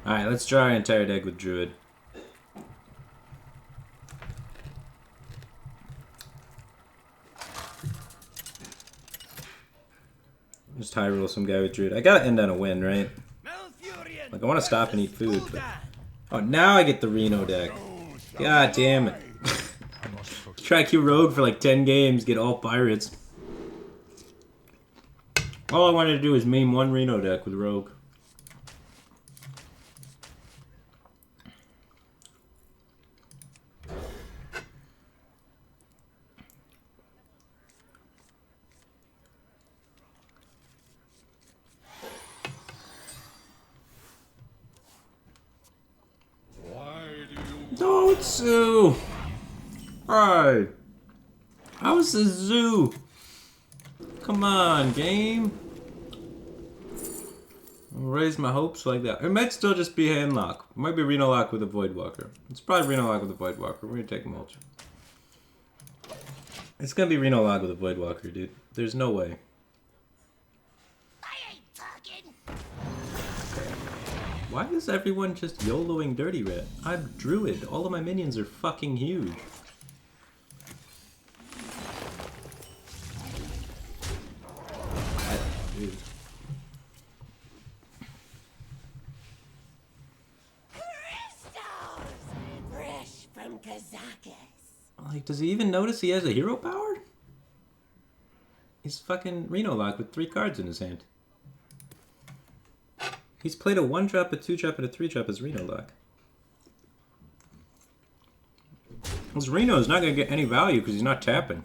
Alright, let's draw our entire deck with Druid. Just high roll some guy with Druid. I gotta end on a win, right? Malfurion Like, I want to stop and eat food, but... Gul'dan. Oh, now I get the Reno deck. God damn it. I must protect. Try Q Rogue for like 10 games, get all pirates. All I wanted to do is meme one Reno deck with Rogue. Jutsu! Alright. How's the zoo? Come on, game. I'll raise my hopes like that. It might still just be hand lock. It might be Reno lock with a Void Walker. It's probably Reno lock with a Void Walker. We're gonna take mulch. It's gonna be Reno lock with a Void Walker, dude. There's no way. I ain't talking. Why is everyone just YOLOing Dirty Rat? I'm Druid. All of my minions are fucking huge. Dude. Crystals! Fresh from Kazakis. Like, does he even notice he has a hero power? He's fucking Reno lock with 3 cards in his hand. He's played a 1-drop, a 2-drop, and a 3-drop as Reno lock. This Reno's not gonna get any value because he's not tapping.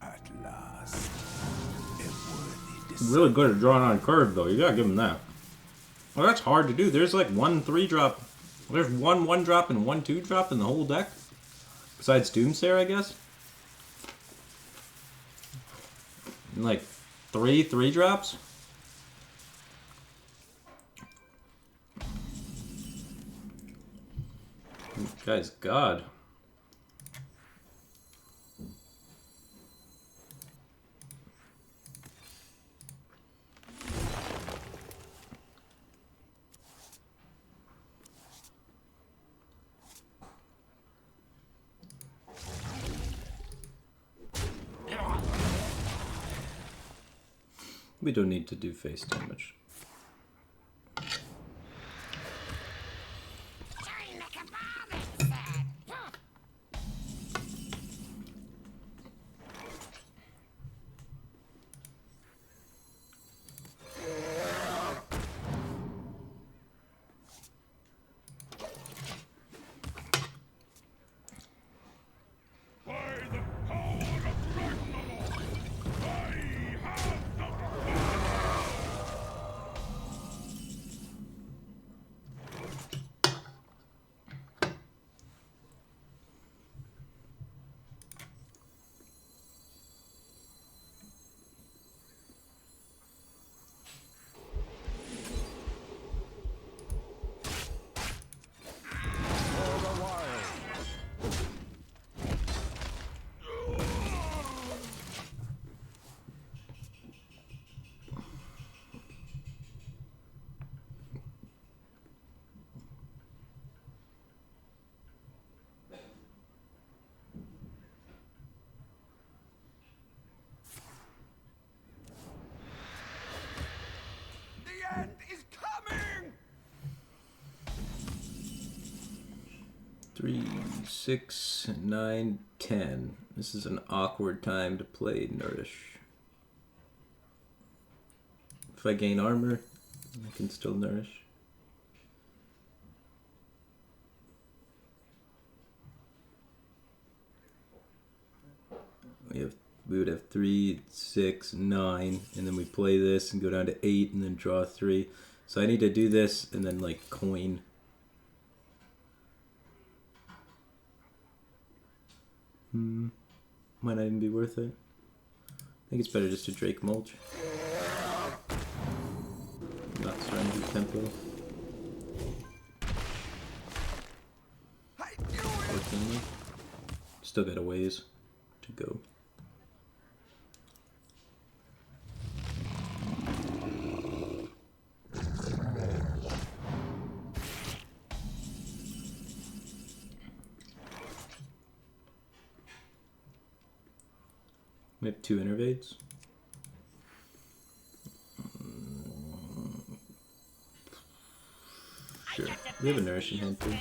At last, a worthy Really good at drawing on curve though, you gotta give him that. Well, that's hard to do. There's like 1 3-drop. There's 1 1-drop and 1 2-drop in the whole deck. Besides Doomsayer, I guess. And like 3 3-drops. This guy's God. We don't need to do face damage. The end is coming! 3, 6, 9, 10. This is an awkward time to play Nourish. If I gain armor, I can still Nourish. We would have 3, 6, 9, and then we play this and go down to 8 and then draw 3. So I need to do this and then like coin. Might not even be worth it. I think it's better just to Drake Mulch. Not surrender tempo. Fortunately. Still got a ways to go. We have 2 innervades. Sure. We have a nourishing hand too.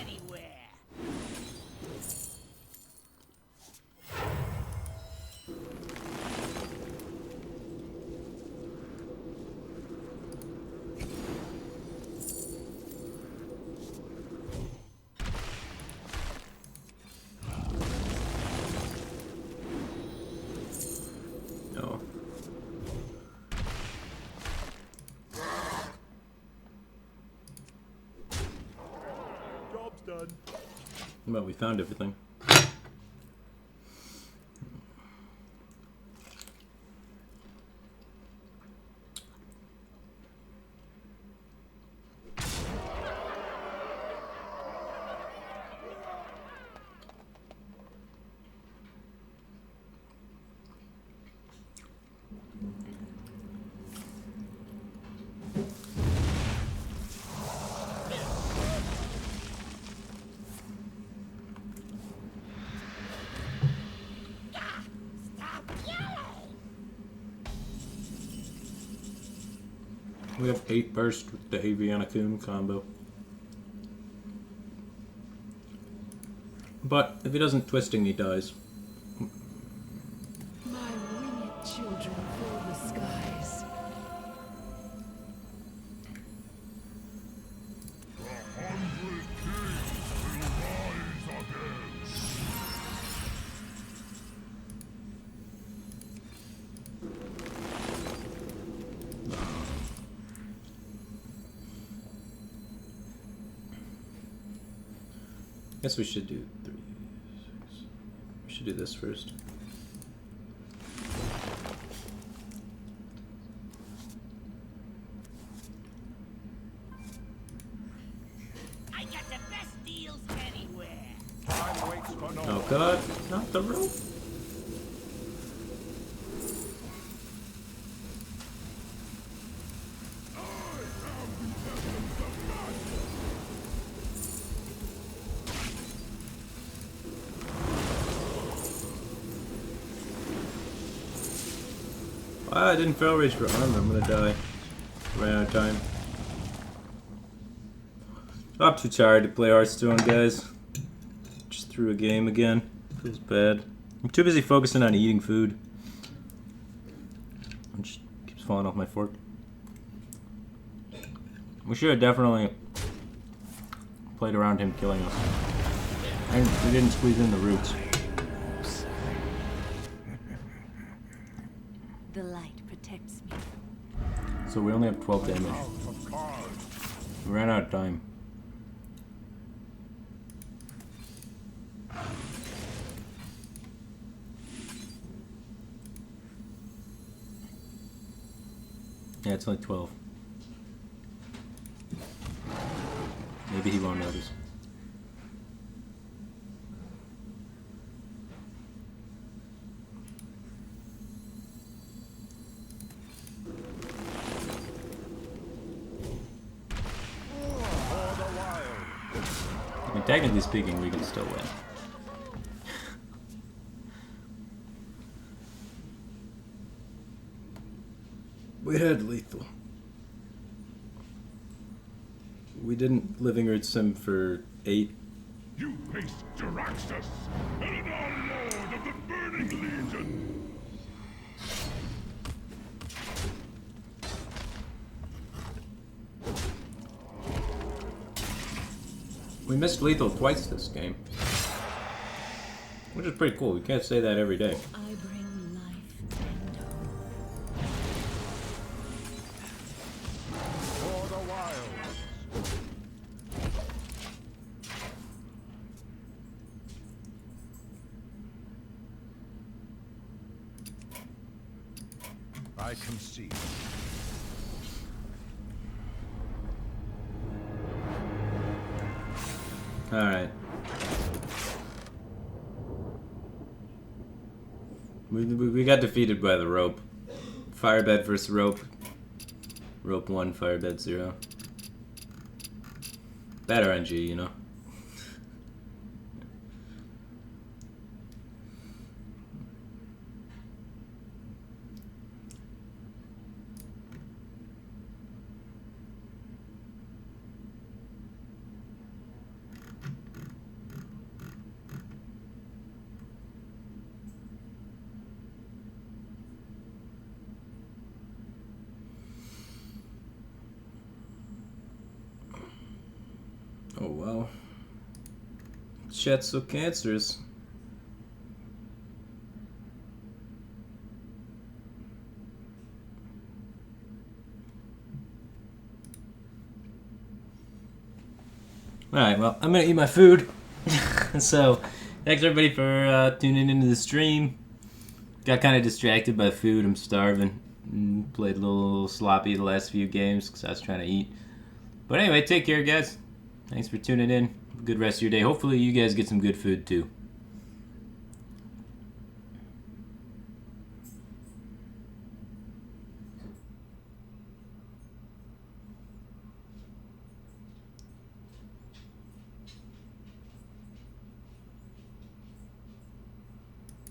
Well, we found everything. We have 8 burst with the Aviana Coon combo. But if he doesn't twisting, he dies. My winged children fill the skies. The 100 kings will rise again. Guess we should do 3, 6. We should do this first. I got the best deals anywhere. Time waits for no Oh god, not the rope. Ah, I didn't fail race for armor. I'm gonna die. Ran out of time. I'm too tired to play Hearthstone, guys. Just threw a game again. Feels bad. I'm too busy focusing on eating food. It just keeps falling off my fork. We should have definitely played around him killing us. And we didn't squeeze in the roots. The light protects me. So we only have 12 damage. out of cards. We ran out of time. Yeah, it's only 12. Maybe he won't notice. For the wild. I mean, technically speaking, we can still win. We had lethal. We didn't Living Earth Sim for 8. You face Jaraxxus, Eladar Lord of the Burning Legion. We missed lethal twice this game. Which is pretty cool. We can't say that every day. I bring life and hope. For the wild. I concede. Alright. We got defeated by the rope. Firebat versus rope. Rope 1, Firebat 0. Bad RNG, you know. Oh wow. Chat's so cancerous. Alright, well, I'm gonna eat my food. So, thanks everybody for tuning into the stream. Got kind of distracted by food. I'm starving. Played a little sloppy the last few games because I was trying to eat. But anyway, take care, guys. Thanks for tuning in. Good rest of your day. Hopefully, you guys get some good food too.